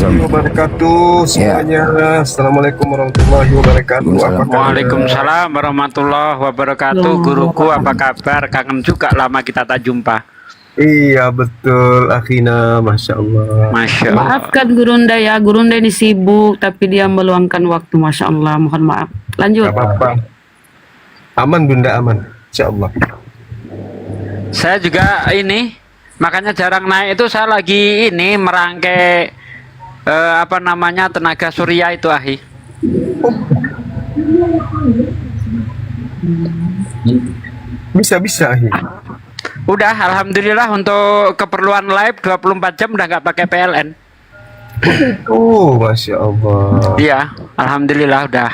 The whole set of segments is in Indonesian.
warahmatullahi wabarakatuh semuanya. Assalamualaikum warahmatullahi wabarakatuh. Waalaikumsalam warahmatullahi wabarakatuh. Guruku apa kabar? Kangen juga lama kita tak jumpa. Iya betul Akhina, Masya Allah. Masya Allah. Maafkan Gurunda ya, Gurunda ini sibuk tapi dia meluangkan waktu, Masya Allah. Mohon maaf. Lanjut. Gak apa-apa. Aman Bunda, aman. Insya Allah. Saya juga ini, makanya jarang naik itu. Saya lagi ini merangkai apa namanya tenaga surya itu, Ahi. Bisa Ahi. Udah, alhamdulillah untuk keperluan live 24 jam udah nggak pakai PLN. Oh, Masya Allah. Iya, alhamdulillah udah.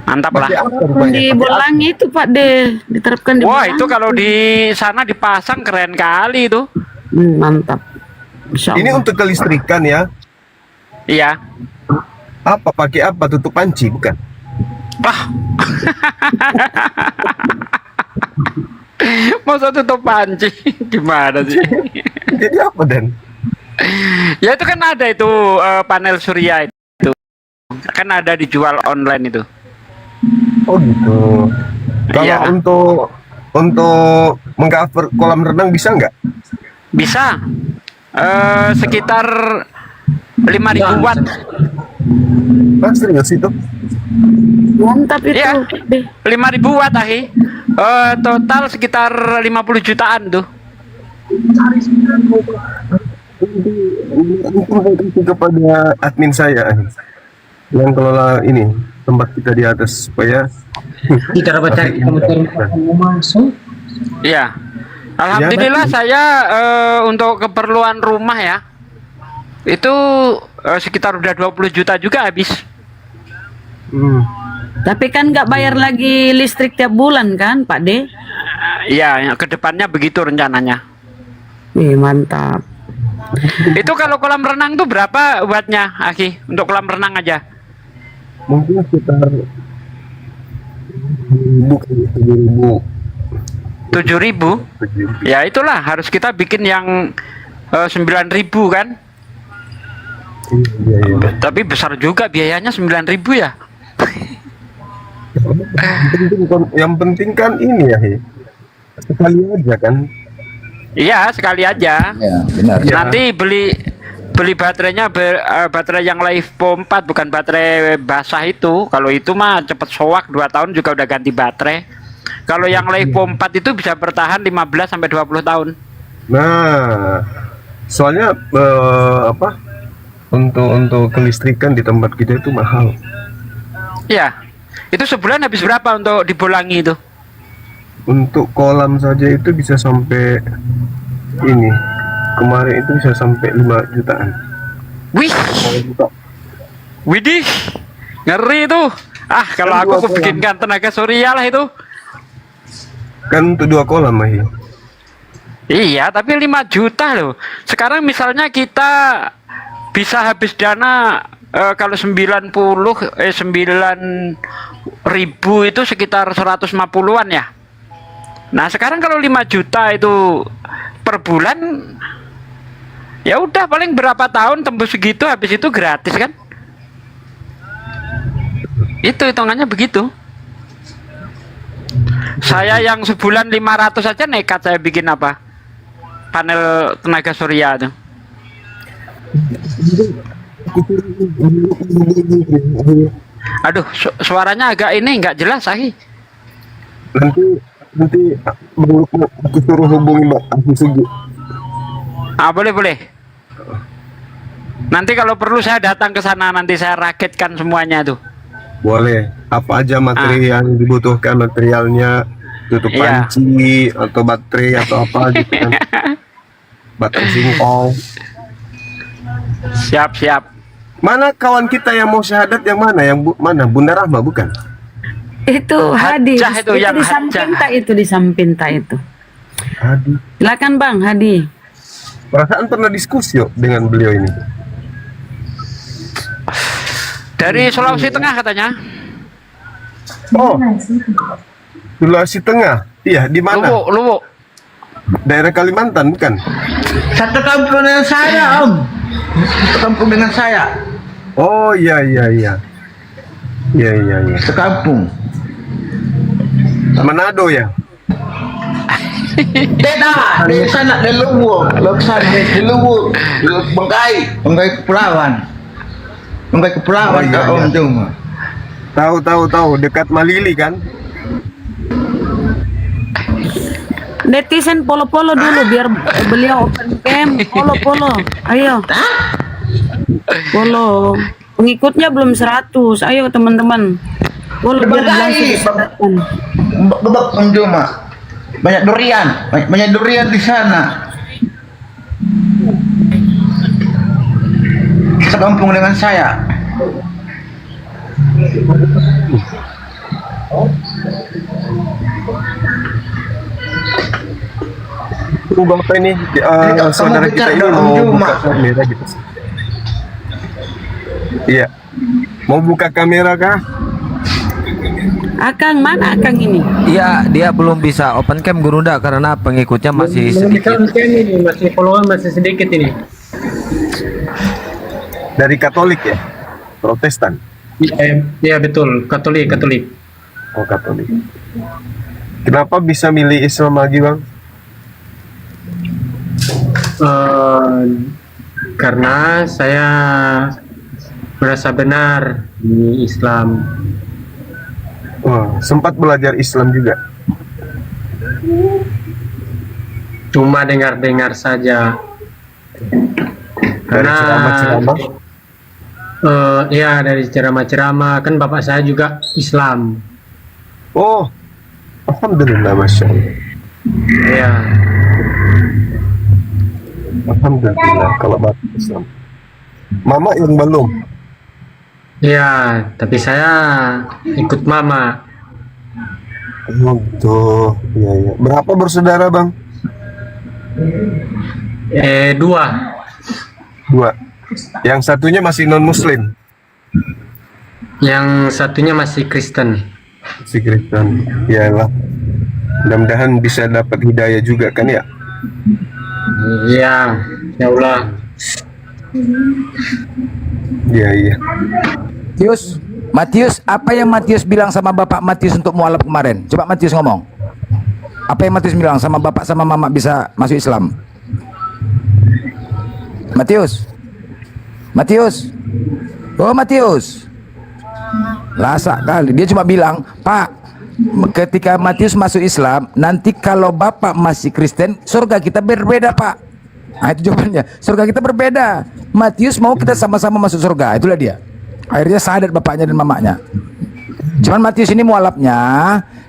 Mantap lah. Pakai apa rupanya? Di Pakai Bolangi itu Pak De, diterapkan di Wah, Bolangi. itu kalau di sana dipasang keren kali itu. Mantap. Masya Ini Allah. untuk kelistrikan ya. Iya. Apa pakai apa? Tutup panci bukan? Wah. Masa tutup panci? Gimana sih? Jadi apa Dan? Ya itu kan ada itu panel surya itu. Kan ada dijual online itu. Oh gitu. Kalau Iya. untuk mengcover kolam renang bisa nggak? Bisa. Sekitar 5.000 watt. Ah, serius itu? Mantap itu Iya. Pak De. 5.000 watt, Ahi. Total sekitar 50 jutaan tuh. Kepada admin saya yang kelola ini tempat kita di atas supaya Kita dapat cari masuk. Iya. Alhamdulillah saya untuk keperluan rumah ya. Itu sekitar udah 20 juta juga habis. Tapi kan nggak bayar lagi listrik tiap bulan kan Pak De? Iya, kedepannya begitu rencananya. Mantap. Itu kalau kolam renang tuh berapa wattnya, Aki? Untuk kolam renang aja? mungkin sekitar 7.000. 7.000? Ya itulah, harus kita bikin yang 9.000 kan? Iya. Tapi besar juga biayanya 9.000 ya? Yang penting kan ini ya, sekali aja kan. Iya, sekali aja. Ya, benar. Nanti beli baterainya baterai yang LiFePo 4, bukan baterai basah itu. Kalau itu mah cepet soak, 2 tahun juga udah ganti baterai. Kalau yang LiFePo 4 itu bisa bertahan 15 sampai 20 tahun. Nah, soalnya untuk kelistrikan di tempat kita itu mahal. Iya. Itu sebulan habis berapa untuk dibolangi itu? Untuk kolam saja itu bisa sampai ini. Kemarin itu bisa sampai 5 jutaan. Wih, widih, ngeri itu. Ah, kalau Kan aku 2 kolam. bikinkan tenaga surya lah itu. Kan untuk 2 kolam, Mahi. Iya, tapi 5 juta loh. Sekarang misalnya kita bisa habis dana kalau 9.000 itu sekitar 150-an ya. Nah, sekarang kalau 5 juta itu per bulan, ya udah paling berapa tahun tembus segitu, habis itu gratis kan? Itu hitungannya begitu. Saya yang sebulan 500 aja nekat saya bikin apa? Panel tenaga surya tuh. Aduh, suaranya agak ini nggak jelas, Ahi. Nanti aku suruh hubungi Mbak Afi Sugi. Ah, boleh. Nanti kalau perlu saya datang ke sana, nanti saya rakitkan semuanya tuh. Boleh. Apa aja materi yang dibutuhkan, materialnya, tutup Iya. panci atau baterai atau apa gitu kan. Baterai singkong. Siap. Mana kawan kita yang mau syahadat yang mana? Mana? Bunda Rahma bukan? Itu Hadi. Hajah itu yang di samping Hajah. tak itu, di samping tak itu. Hadi. Silakan Bang Hadi. Perasaan pernah diskusi yuk dengan beliau ini. Dari Sulawesi Tengah katanya. Oh, Sulawesi Tengah. Iya, di mana? Luwuk. Daerah Kalimantan bukan? Satu kampung dengan saya, Om. Sekampung dengan saya. Oh iya iya iya. Iya iya iya. Sekampung. Manado ya? Beda, di sana di Luwu, di Luwu, di Bengkai Kepulauan. Bengkai Kepulauan, Oh, iya, Om iya. Juma. Tahu dekat Malili kan? Netizen polo-polo dulu biar beliau open cam. Polo-polo. Ayo. Polo. Pengikutnya belum 100. Ayo teman-teman. Polo biar Bengkai, langsung. Bebek Om Juma. Banyak durian di sana. Sekampung dengan saya. Bapak ini Kamu saudara kita bicara ini dengan mau Juma. buka kamera gitu. Iya. Mau buka kamera kah? Akang mana Akang ini? Iya, dia belum bisa open cam Gurunda karena pengikutnya masih sedikit. Masih follower masih sedikit ini. Dari Katolik ya? Protestan. Iya betul, Katolik. Oh Katolik. Kenapa bisa milih Islam lagi bang? Karena saya merasa benar di Islam. Wah, sempat belajar Islam juga. Cuma dengar-dengar saja. Dari Karena ceramah-ceramah. ya dari ceramah-ceramah kan bapak saya juga Islam. Oh, alhamdulillah, masya Allah. Ya, Alhamdulillah kalau bapak Islam. Mama yang belum. ya, tapi saya ikut mama. Oh gitu. Iya iya. Berapa bersaudara bang? 2. Dua. Yang satunya masih non Muslim. Yang satunya masih Kristen. Si Kristen. Iyalah. Mudah-mudahan bisa dapat hidayah juga kan ya. Ya, ya Allah. Iya iya. Matius, apa yang Matius bilang sama Bapak Matius untuk mualaf kemarin? Coba Matius ngomong. Apa yang Matius bilang sama Bapak sama Mama bisa masuk Islam? Matius. Oh Matius. Lasak kali. Dia cuma bilang, Pak, ketika Matius masuk Islam, nanti kalau Bapak masih Kristen, surga kita berbeda Pak. Nah itu jawabannya. Surga kita berbeda. Matius mau kita sama-sama masuk surga. Itulah dia. Akhirnya sadar bapaknya dan mamanya. Cuman Matius ini mualafnya,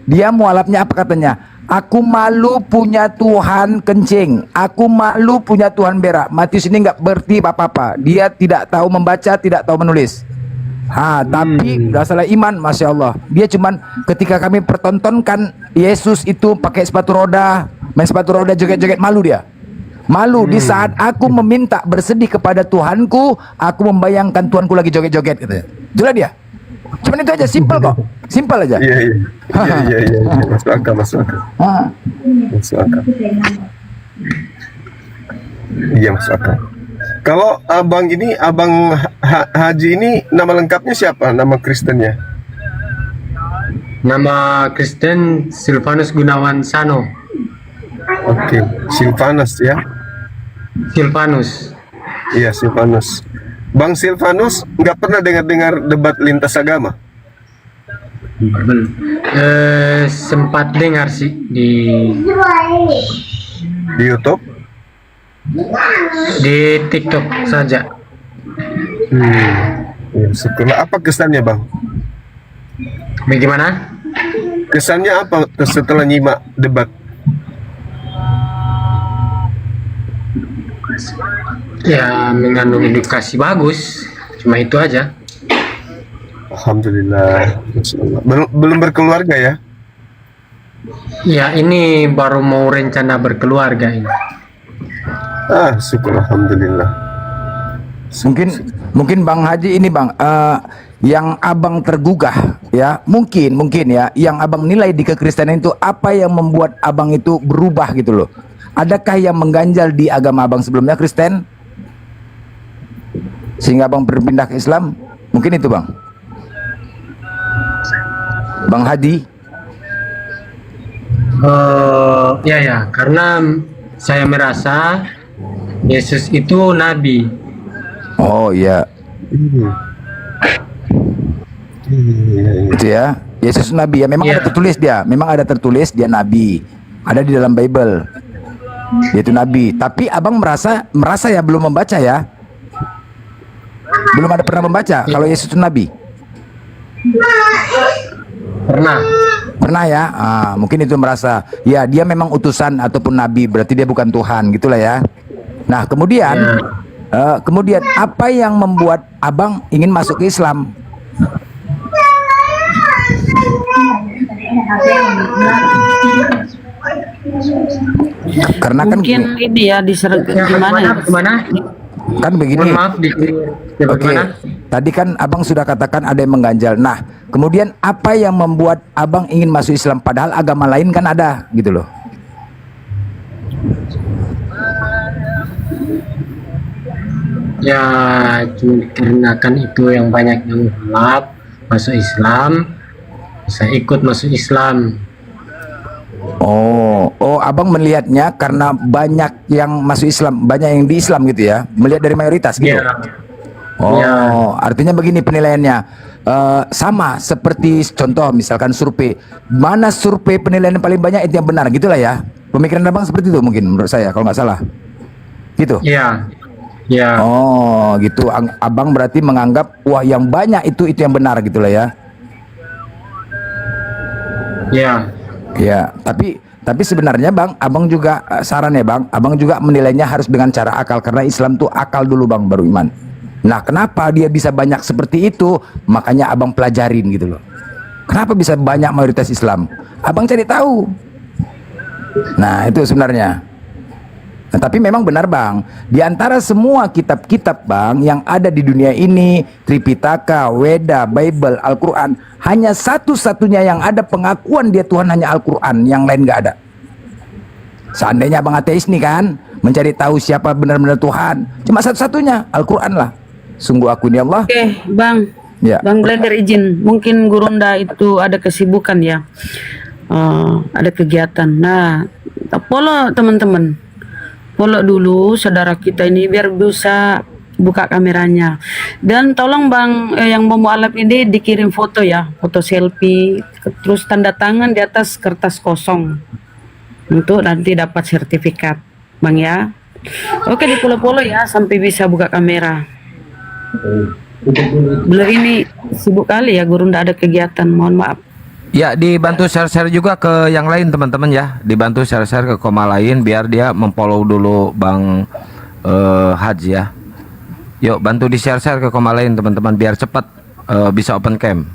dia mualafnya apa katanya? Aku malu punya Tuhan kencing. Aku malu punya Tuhan berak. Matius ini nggak berarti apa-apa. Dia tidak tahu membaca, tidak tahu menulis. Tapi masalah iman, masya Allah. Dia cuman ketika kami pertontonkan Yesus itu pakai sepatu roda, main sepatu roda joget-joget, malu dia. Malu di saat aku meminta bersedih kepada Tuhanku, aku membayangkan Tuhanku lagi joget-joget gitu. Itulah dia. Cuman itu aja, simpel kok. Simpel aja. Iya iya. Iya iya. Masuk akal, masuk akal. Masuk akal. Iya masuk akal. Kalau abang ini, abang Haji ini nama lengkapnya siapa? Nama Kristennya? Nama Kristen Silvanus Gunawan Sano. Oke, Silvanus ya? Silvanus. Iya Silvanus. Bang Silvanus nggak pernah dengar debat lintas agama? Sempat dengar sih Di YouTube? di TikTok saja. Ya, setelah apa kesannya bang? Bagaimana? Kesannya apa setelah nyimak debat? Ya, mengandung edukasi bagus. Cuma itu aja. Alhamdulillah. Masya Allah. Belum berkeluarga ya? Ya, ini baru mau rencana berkeluarga ini. Syukur alhamdulillah. Mungkin Bang Haji ini Bang, yang abang tergugah ya, mungkin ya, yang abang nilai di kekristenan itu apa yang membuat abang itu berubah gitu loh? Adakah yang mengganjal di agama abang sebelumnya Kristen? sehingga abang berpindah ke Islam? Mungkin itu bang. Bang Hadi. Ya, karena saya merasa Yesus itu nabi. Oh iya. Itu ya. Yesus nabi ya, memang Iya. ada tertulis dia, memang ada tertulis dia nabi. Ada di dalam Bible. Dia itu nabi. Tapi abang merasa ya belum membaca ya. Belum ada pernah membaca kalau Yesus itu nabi. Pernah ya. Mungkin itu merasa ya dia memang utusan ataupun nabi, berarti dia bukan Tuhan gitulah ya. Nah, kemudian kemudian apa yang membuat abang ingin masuk ke Islam? Karena kan Mungkin ini ya gimana ya? Gimana? kan begini. Mohon maaf Oke, tadi kan abang sudah katakan ada yang mengganjal. Nah, kemudian apa yang membuat abang ingin masuk Islam padahal agama lain kan ada gitu loh? Ya, cuma karena kan itu yang banyak yang gelap masuk Islam, saya ikut masuk Islam. Oh, abang melihatnya karena banyak yang masuk Islam, banyak yang di Islam gitu ya, melihat dari mayoritas gitu. Ya, Oh, Ya. artinya begini penilaiannya. Sama seperti contoh misalkan survei, mana survei penilaian yang paling banyak itu yang benar gitulah ya. Pemikiran abang seperti itu mungkin menurut saya kalau nggak salah. Gitu. ya, ya, Oh, gitu. Abang berarti menganggap wah yang banyak itu yang benar gitulah ya. ya, Ya, tapi sebenarnya bang, abang juga saran ya bang, abang juga menilainya harus dengan cara akal karena Islam tuh akal dulu bang baru iman. Nah, kenapa dia bisa banyak seperti itu? Makanya abang pelajarin gitu loh. Kenapa bisa banyak mayoritas Islam? Abang cari tahu. Nah, itu sebenarnya. Nah, tapi memang benar bang, di antara semua kitab-kitab bang yang ada di dunia ini, Tripitaka, Weda, Bible, Al-Quran, hanya satu-satunya yang ada pengakuan dia Tuhan hanya Al-Quran, yang lain nggak ada. Seandainya abang ateis nih kan, mencari tahu siapa benar-benar Tuhan, cuma satu-satunya Al-Quran lah. Sungguh aku ini Allah. Oke, Bang. Ya. Bang Blender izin. Mungkin Gurunda itu ada kesibukan ya. Ada kegiatan. Nah, follow teman-teman. Follow dulu saudara kita ini biar bisa buka kameranya. Dan tolong Bang yang mau mualaf ini dikirim foto ya, foto selfie, terus tanda tangan di atas kertas kosong untuk nanti dapat sertifikat, Bang ya. Oke, di follow ya sampai bisa buka kamera. Beliau ini sibuk kali ya, Gurunda ada kegiatan, mohon maaf. Ya, dibantu share-share juga ke yang lain teman-teman ya. Dibantu share-share ke koma lain biar dia memfollow dulu Bang Haji ya. Yuk bantu di share-share ke koma lain teman-teman biar cepat bisa open cam.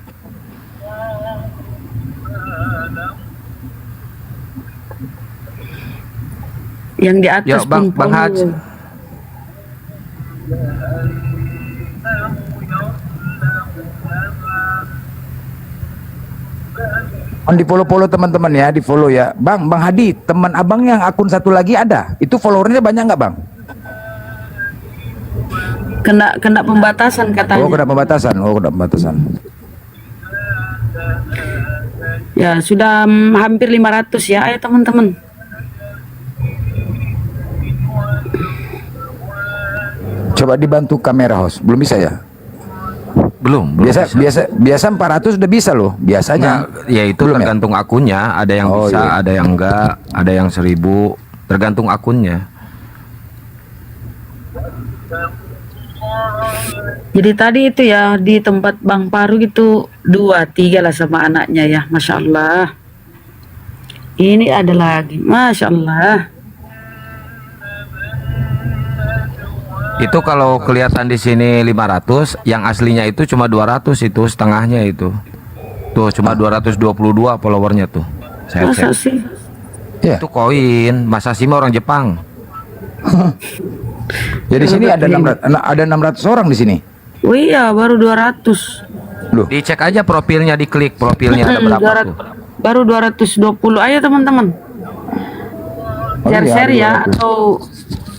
Yang di atas Yuk Bang pun Haji. Di follow teman-teman ya, di follow ya. Bang Hadi, teman abang yang akun satu lagi ada. Itu followernya banyak nggak bang? kena pembatasan katanya. Oh, kena pembatasan. Oh, kena pembatasan. Ya, sudah hampir 500 ya. Ayo teman-teman. Coba dibantu kamera host. Belum bisa ya? Belum Biasa bisa. biasa 400 udah bisa loh. Biasanya. Nah, ya itu Belum ya? tergantung akunnya. Ada yang Oh, bisa, iya. ada yang enggak, ada yang 1000. Tergantung akunnya. Jadi tadi itu ya di tempat Bang Paru itu 2-3 lah sama anaknya ya. Masya Allah. Ini ada lagi. Masya Allah. Itu kalau kelihatan di sini 500, yang aslinya itu cuma 200 itu setengahnya itu. Tuh cuma 222 followernya tuh. Saya Masa cek. sih? Ya. Itu koin, Mas Hasim orang Jepang. Jadi sini ada 600 orang di sini. Oh iya, baru 200. Loh. Dicek aja profilnya, diklik profilnya ada berapa tuh. Baru 220. Ayo teman-teman. Oh iya, share-share ada ya 200. atau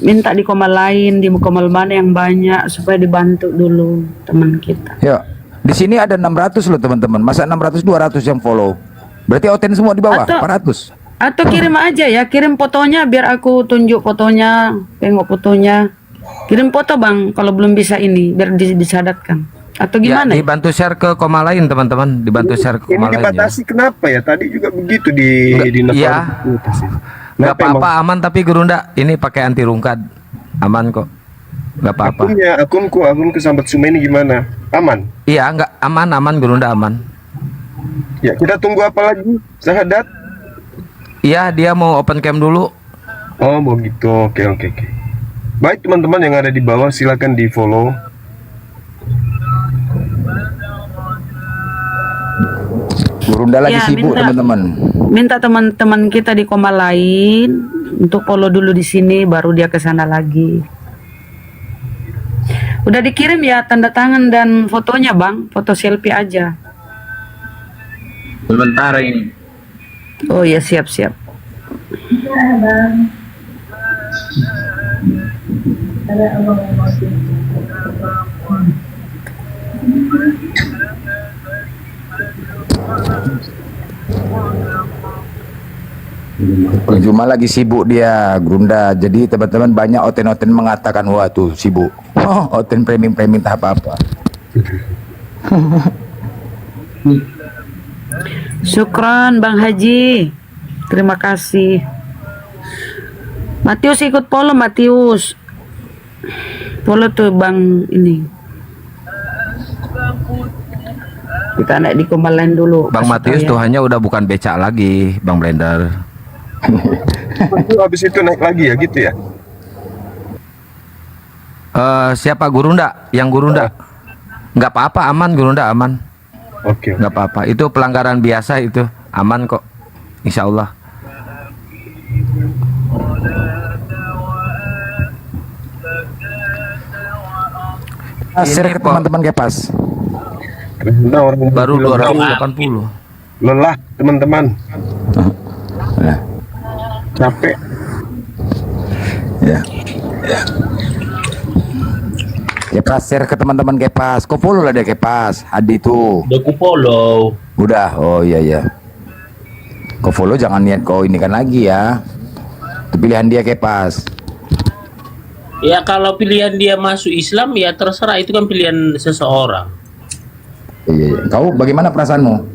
minta di komal lain, di komal mana yang banyak supaya dibantu dulu teman kita. Ya, di sini ada 600 loh teman-teman. Masa 600 200 yang follow. Berarti oten semua di bawah, Atau- 400. Atau kirim aja ya, kirim fotonya biar aku tunjuk fotonya, tengok fotonya. Kirim foto Bang kalau belum bisa ini biar disadatkan. Atau Ya, gimana? Ya, dibantu share ke koma lain teman-teman, dibantu share ke Ini koma lain ya. dibatasi kenapa ya? Tadi juga begitu di Enggak, Dinas iya. Pariwisata. Nggak apa-apa, aman tapi Gurunda ini pakai anti rungkad, aman kok, nggak apa-apa. Akunku Sambat Suma ini gimana? Aman? Iya, nggak aman Gurunda aman. Ya, kita tunggu apa lagi? Sahadat? Iya, dia mau open cam dulu. Oh, begitu. Oke. Baik teman-teman yang ada di bawah silakan di follow. Gurunda lagi Ya, sibuk minta. teman-teman. minta teman-teman kita di koma lain untuk follow dulu di sini baru dia ke sana lagi. Udah dikirim ya tanda tangan dan fotonya Bang, foto selfie aja. Sebentar ini. Oh ya siap-siap. Cuma lagi sibuk dia Gurunda. Jadi teman-teman banyak oten-oten mengatakan wah tuh sibuk. Oh, oten premium tak apa-apa. Syukron Bang Haji. Terima kasih. Matius ikut follow Matius. Follow tuh Bang ini. Kita naik di koma lain dulu. Bang kasih Matius tahu ya. Tuhannya udah bukan becak lagi, Bang Blender. Habis itu naik lagi ya gitu ya. Siapa Gurunda? Yang Gurunda? Nggak apa-apa, aman Gurunda aman. Oke. Nggak apa-apa. Itu pelanggaran biasa itu, aman kok. Insya Allah. Share Ini ke teman-teman Kepas. Karena orang Baru bilang 280. lelah teman-teman, Nah, capek. ya. Kepas share ke teman-teman Kepas. Kau follow lah dia Kepas. Adi tuh. Udah ku follow. Udah. Oh iya. Kau follow jangan niat kau ini kan lagi ya. Itu pilihan dia Kepas. Ya kalau pilihan dia masuk Islam ya terserah, itu kan pilihan seseorang. Iya. Kau bagaimana perasaanmu?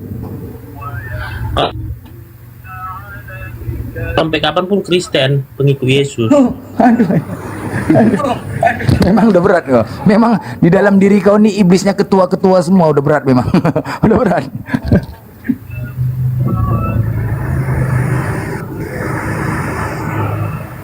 Sampai kapanpun Kristen, pengikut Yesus. Aduh. Memang udah berat kok. Memang di dalam diri kau nih iblisnya ketua-ketua semua udah berat memang. Udah berat.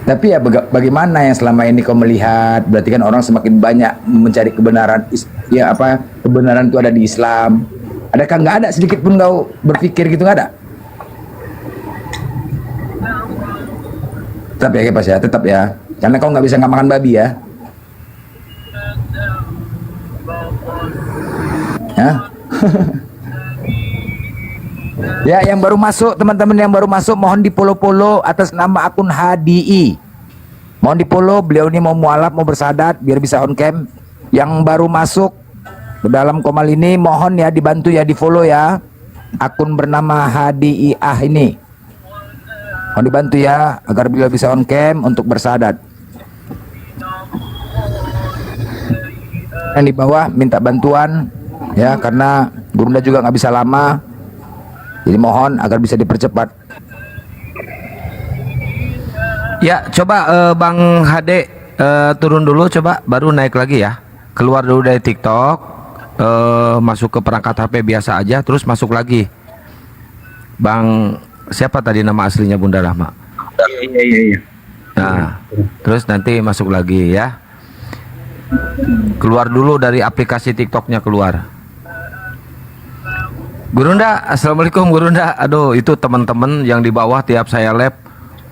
Tapi ya bagaimana yang selama ini kau melihat? Berarti kan orang semakin banyak mencari kebenaran. Ya apa? Kebenaran itu ada di Islam. Adakah nggak ada sedikit pun kau berpikir gitu, nggak ada? Tetap ya Kepas ya, tetap ya. Karena kau nggak bisa nggak makan babi ya. Hah? Ya, yang baru masuk, teman-teman yang baru masuk mohon di follow atas nama akun HDI. Mohon di follow, beliau ini mau mualaf, mau bersahadat biar bisa on cam. Yang baru masuk ke dalam komal ini mohon ya dibantu ya di follow ya. Akun bernama HDI ini. Mohon dibantu ya agar beliau bisa on cam untuk bersahadat. Yang di bawah minta bantuan ya karena Gurunda juga nggak bisa lama. Jadi mohon agar bisa dipercepat. Ya, coba Bang HD turun dulu coba, baru naik lagi ya. Keluar dulu dari TikTok, masuk ke perangkat HP biasa aja, terus masuk lagi. Bang, siapa tadi nama aslinya Bunda Rahma? Iya. Nah, terus nanti masuk lagi ya. Keluar dulu dari aplikasi TikToknya keluar. Gurunda, assalamualaikum Gurunda. Aduh, itu teman-teman yang di bawah tiap saya live.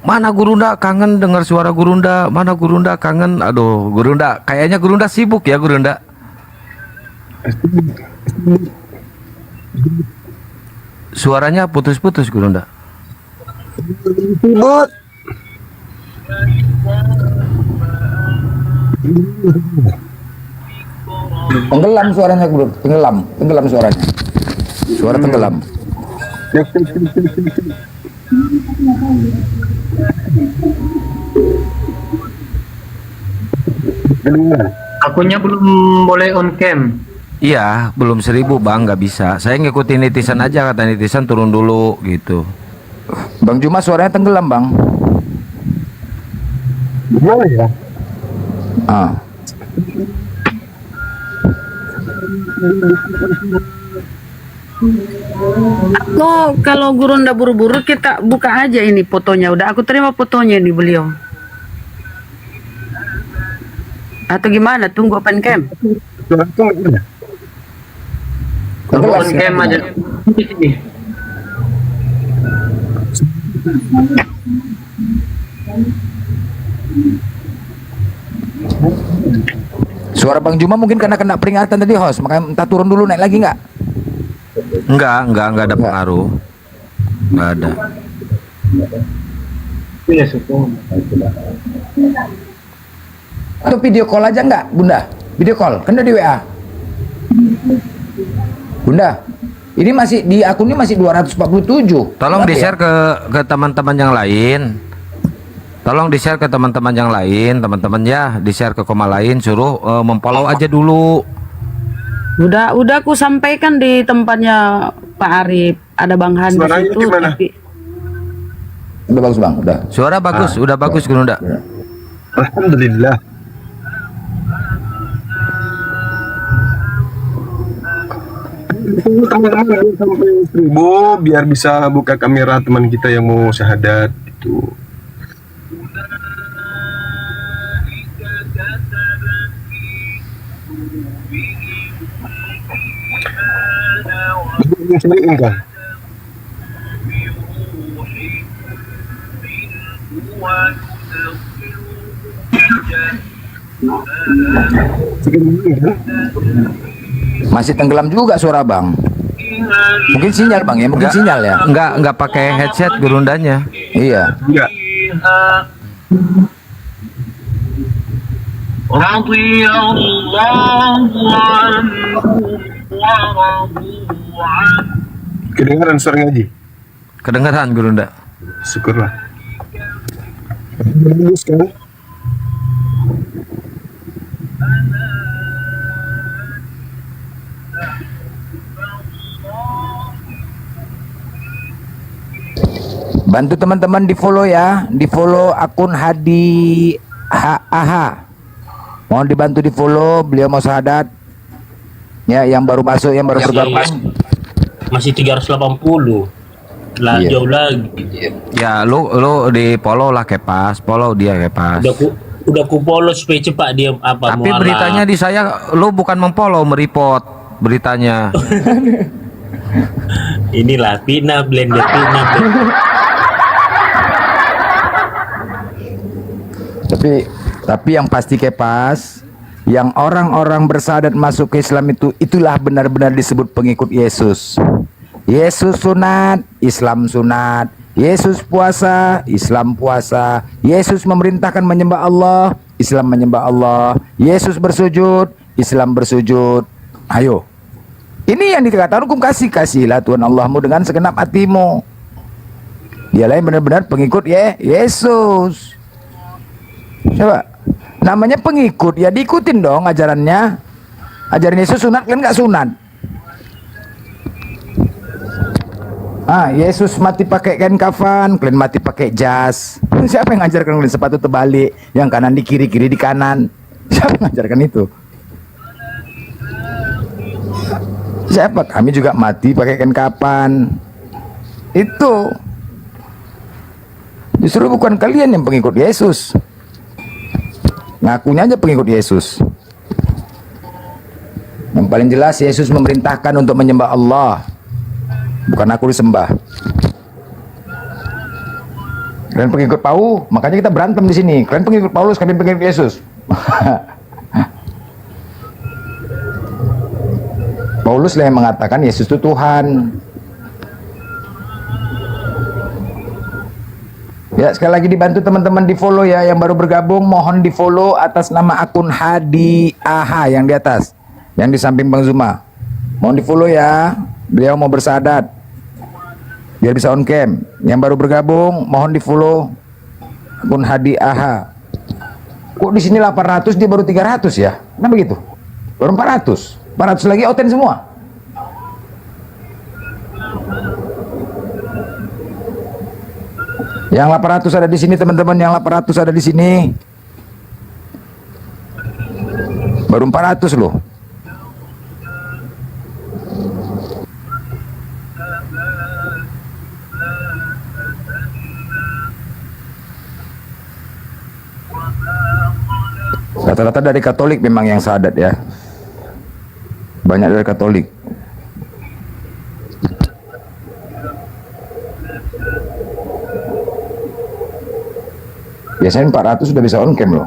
Mana Gurunda kangen dengar suara Gurunda? Mana Gurunda kangen? Aduh, Gurunda, kayaknya Gurunda sibuk ya Gurunda. Suaranya putus-putus Gurunda. Tenggelam suaranya bro, tenggelam suaranya. Suara tenggelam. Cek, cek, cek, cek, cek, cek. Kedengaran? Akunnya belum boleh on cam. Iya, belum 1000 bang, nggak bisa. Saya ngikutin netizen aja, kata netizen turun dulu gitu. Bang Juma suaranya tenggelam bang. Gimana ya? Ah. Oh, kalau Gurunda buru-buru kita buka aja ini fotonya. Udah aku terima fotonya nih beliau. Atau gimana? Tunggu open cam. Suara itu nggak ada. Tenggelam. On cam aja. Di sini. Suara Bang Juma mungkin karena kena peringatan tadi host, makanya entah turun dulu naik lagi nggak? Enggak ada pengaruh. Enggak ada. Iya, syukur. Atau video call aja nggak, Bunda? Video call, kan udah di WA. Bunda, ini masih di akunnya masih 247. Tolong Kenapa di-share ke teman-teman yang lain. Tolong di-share ke teman-teman yang lain, teman-teman ya, di-share ke koma lain, suruh memfollow aja dulu. Udah aku sampaikan di tempatnya Pak Arif. Ada Bang Han di Suaranya situ. gimana? Tapi Udah bagus bang, udah. Suara bagus, udah bagus Gurunda. Alhamdulillah. Teman-teman sampai 1000 biar bisa buka kamera teman kita yang mau syahadat gitu. Enggak. Masih tenggelam juga suara bang. Mungkin sinyal bang ya, mungkin sinyal ya. Enggak pakai headset Gurundanya. Iya. Enggak. رضي الله عنهم ورضوا عنه. Kedengaran suaranya Haji? Kedengeran Gurunda. Syukurlah. Bagus kan? Bantu teman-teman di follow ya, di follow akun Hadi Aha. Mohon dibantu di follow, beliau mau syahadat. Ya, yang baru masuk, yang baru bergabung. Masih 380 lah, Iya. jauh lagi. Ya lu di follow lah Kepas, follow dia Kepas. Udah ku follow supaya cepat dia apa Tapi mualaf. beritanya di saya lu bukan memfollow, mereport beritanya. Inilah Pina blender. Tapi yang pasti Kepas, yang orang-orang bersyahadat masuk ke Islam itulah benar-benar disebut pengikut Yesus. Yesus sunat, Islam sunat. Yesus puasa, Islam puasa. Yesus memerintahkan menyembah Allah, Islam menyembah Allah. Yesus bersujud, Islam bersujud. Ayo. Ini yang dikatakan hukum kasihlah Tuhan Allahmu dengan segenap hatimu. Dialah yang benar-benar pengikut Yesus. Coba, namanya pengikut ya diikutin dong ajarannya. Ajaran Yesus sunat kan nggak sunat. Yesus mati pakai kain kafan, kalian mati pakai jas. Siapa yang ngajarkan kalian sepatu terbalik, yang kanan di kiri, kiri di kanan? Siapa yang ngajarkan itu? Siapa? Kami juga mati pakai kain kafan. Itu justru bukan kalian yang pengikut Yesus. Ngakunya aja pengikut Yesus. Yang paling jelas Yesus memerintahkan untuk menyembah Allah, bukan aku disembah. Kalian pengikut Paulus, makanya kita berantem di sini. Kalian pengikut Paulus, kalian pengikut Yesus. Paulus lah yang mengatakan Yesus itu Tuhan. Ya, sekali lagi dibantu teman-teman di follow ya. Yang baru bergabung mohon di follow atas nama akun Hadi AH yang di atas, yang di samping Bang Zuma. Mohon di follow ya. Beliau mau bersahadat biar bisa on cam. Yang baru bergabung mohon di follow akun Hadi AH. Kok di sini 800 dia baru 300 ya? Kenapa begitu? Baru 400. 400 lagi oten semua. Yang 800 ada di sini teman-teman, yang 800 ada di sini. Baru 400 loh. Rata-rata dari Katolik memang yang syahadat ya. Banyak dari Katolik. Biasanya 400 sudah bisa on cam loh.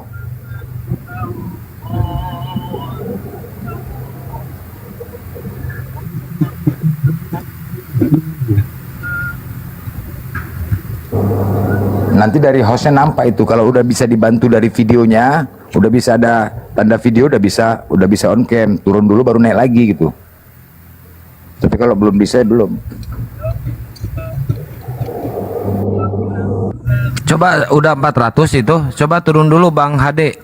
Nanti dari hostnya nampak itu kalau udah bisa dibantu dari videonya, udah bisa ada tanda video, udah bisa on cam. Turun dulu baru naik lagi gitu. Tapi kalau belum bisa belum. Coba udah 400 itu, coba turun dulu Bang HD.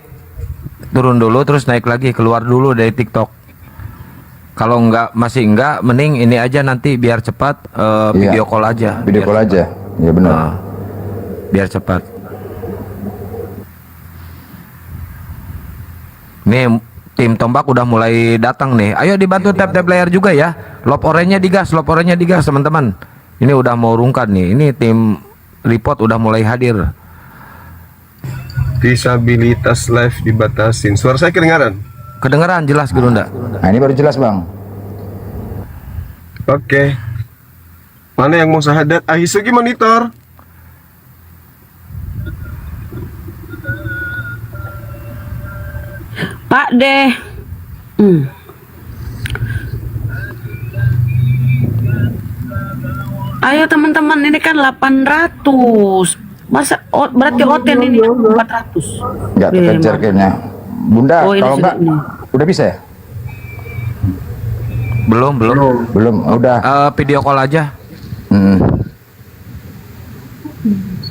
Turun dulu terus naik lagi, keluar dulu dari TikTok. Kalau masih enggak, mending ini aja nanti biar cepat video call aja. Video call aja. Ya benar. Biar cepat. Nih tim Tombak udah mulai datang nih. Ayo dibantu tap-tap layar juga ya. Lob oranye digas teman-teman. Ini udah mau rungkat nih. Ini tim report udah mulai hadir. Disabilitas live dibatasin. Suara saya kedengaran? Kedengaran jelas Gerunda. Nah ini baru jelas Bang. Oke. Mana yang mau syahadat? Ahisugi monitor. Pak deh. Ayo teman-teman, ini kan 800. Masa berarti hotel ini 400. Nggak terkejar kayaknya. Bunda, Oh, ini kalau sudah enggak ini. udah bisa ya? Belum. Belum, udah. Video call aja.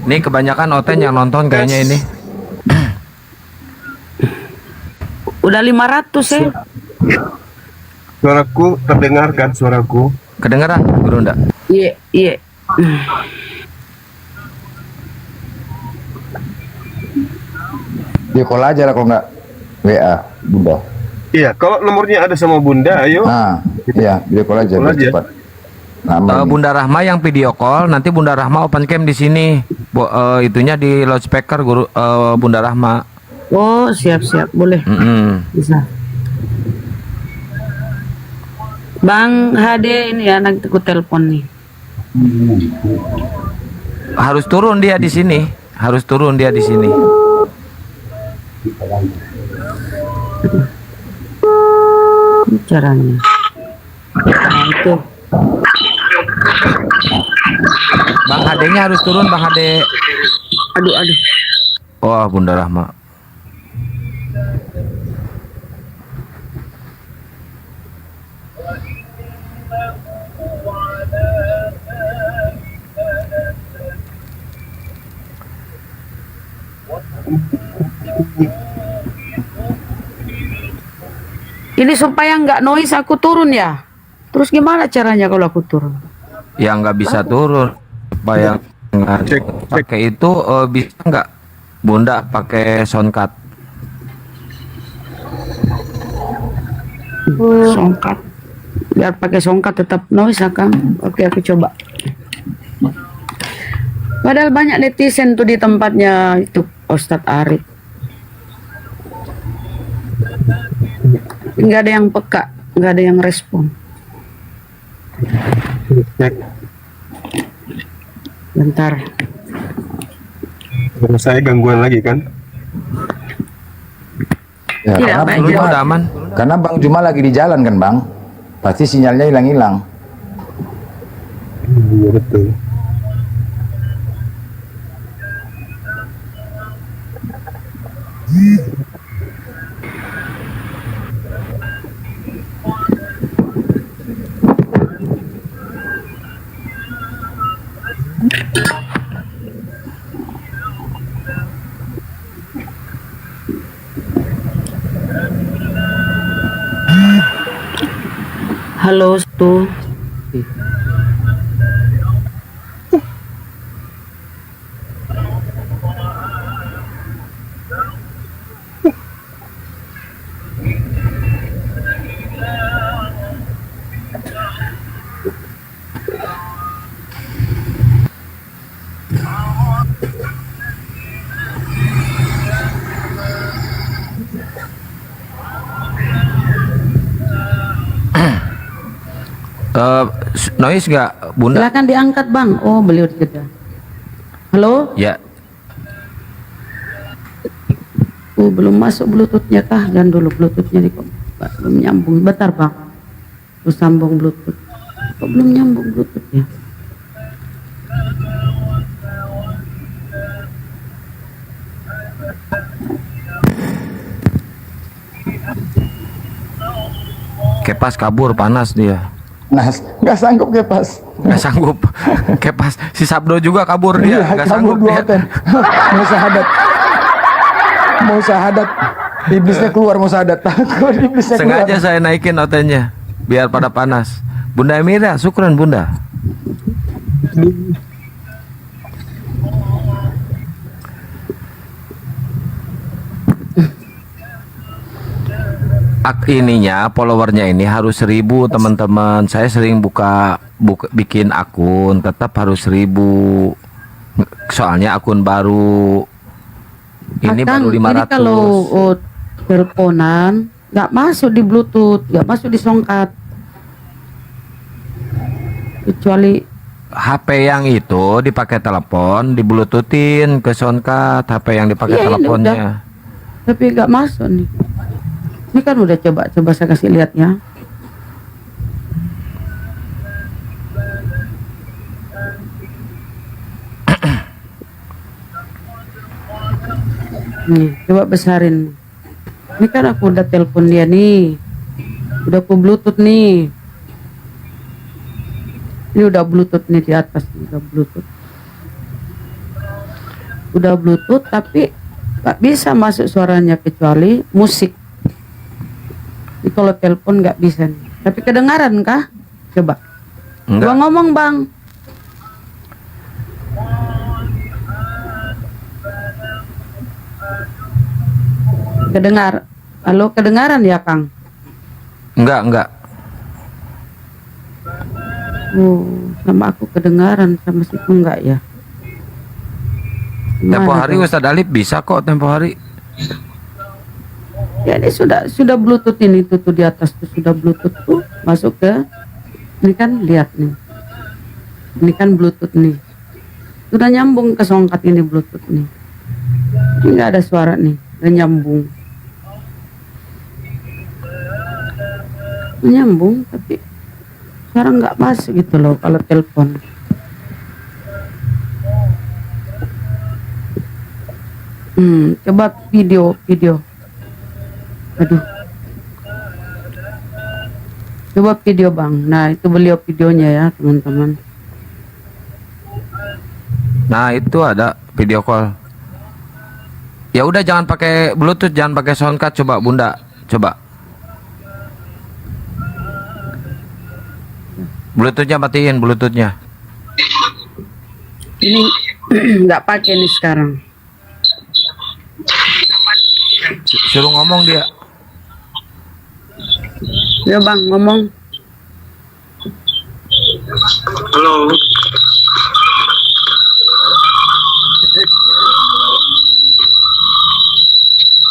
Nih kebanyakan Oten yang nonton kayaknya ini. Udah 500 ya. Suaraku terdengar kan suaraku? Kedengaran Gerunda? Iya. Dia call aja lah kalau nggak WA Bunda. Iya, kalau nomornya ada sama Bunda, ayo. Nah, iya, video call aja biar cepat. Aman nih. Bunda Rahma yang video call, nanti Bunda Rahma open cam di sini. Itunya di loudspeaker Bunda Rahma. Oh, siap, boleh. Bisa. Bang HD ini ya, nanti aku telepon nih. Harus turun dia di sini. Ini caranya. Nah, itu. Bang HD-nya harus turun, Bang HD. Aduh. Wah, Bunda Rahma. Ini supaya nggak noise aku turun ya. Terus gimana caranya kalau aku turun? Ya nggak bisa turun. Supaya nggak pakai itu bisa nggak Bunda pakai soundcard? Songkat. Biar pakai songkat tetap noise Kang. Oke, aku coba. Padahal banyak netizen tuh di tempatnya itu Ustadz Arif. Nggak ada yang peka, nggak ada yang respon. Bentar. Saya gangguan lagi kan? Ya, Tidak, karena Bang Bang Juma, udah aman. karena Bang Juma lagi di jalan kan Bang, pasti sinyalnya hilang-hilang. Iya betul. Halo, tuh. Noise nggak Bunda? Silakan diangkat bang. Oh beliau tidak. Halo. Ya. Belum masuk bluetoothnya kah? Jangan dulu bluetoothnya di belum nyambung. Bentar bang. Terus sambung bluetooth. Kok belum nyambung bluetoothnya? Kepas kabur, panas dia. Nas, nggak sanggup Kepas. Nggak sanggup. Kepas. Si Sabdo juga kabur dia. Iya, Nggak kabur sanggup 2 dia. hotel. Mau syahadat. Mau syahadat. Iblisnya keluar mau syahadat. Takut iblisnya keluar. Sengaja saya naikin hotelnya biar pada panas. Bunda Emira, syukran Bunda. Ininya followernya ini harus 1000 teman-teman. Saya sering bikin akun tetap harus 1000. Soalnya akun baru ini Akang, baru 500. Ini kalau teleponan nggak masuk di bluetooth, nggak masuk di songkat, kecuali HP yang itu dipakai telepon dibluetoothin ke soundcard HP yang dipakai Iya, ini teleponnya. udah. Tapi nggak masuk nih. Ini kan udah coba saya kasih lihat ya. Nih, coba besarin. Ini kan aku udah telepon dia nih. Udah aku bluetooth nih. Ini udah bluetooth nih di atas, udah bluetooth. Udah bluetooth tapi nggak bisa masuk suaranya kecuali musik. Jadi kalau telepon nggak bisa nih. Tapi kedengaran kah? Coba. Enggak. Gua ngomong bang. Kedengar. Halo, kedengaran ya Kang? Enggak. Sama aku kedengaran, sama situ enggak ya? Tempo Gimana hari tuh? Ustadz Alif bisa kok tempo hari. Ya ini sudah bluetooth ini tuh di atas tuh sudah bluetooth tuh masuk ke ini kan lihat nih. Ini kan bluetooth nih. Sudah nyambung ke songkat ini bluetooth nih. Ini enggak ada suara nih, udah nyambung. Nyambung tapi suara nggak masuk gitu loh kalau telepon. Coba video. Aduh. Coba video bang. Nah itu beliau videonya ya teman-teman. Nah itu ada video call. Ya udah jangan pakai Bluetooth, jangan pakai soundcard. Coba Bunda, coba. Bluetoothnya matiin, Bluetoothnya. Ini nggak pakai nih sekarang. Suruh ngomong dia. Ya bang ngomong. Halo.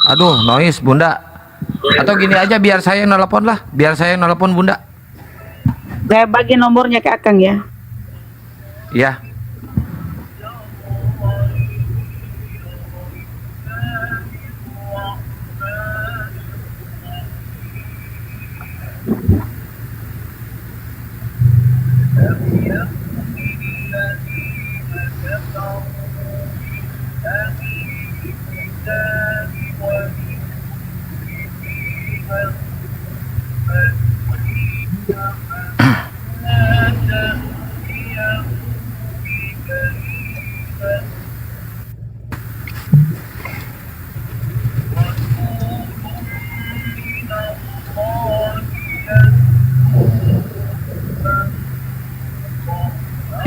Aduh, noise Bunda. Atau gini aja biar saya yang nelpon lah, biar saya yang nelpon Bunda. Saya bagi nomornya ke Akang ya. Ya.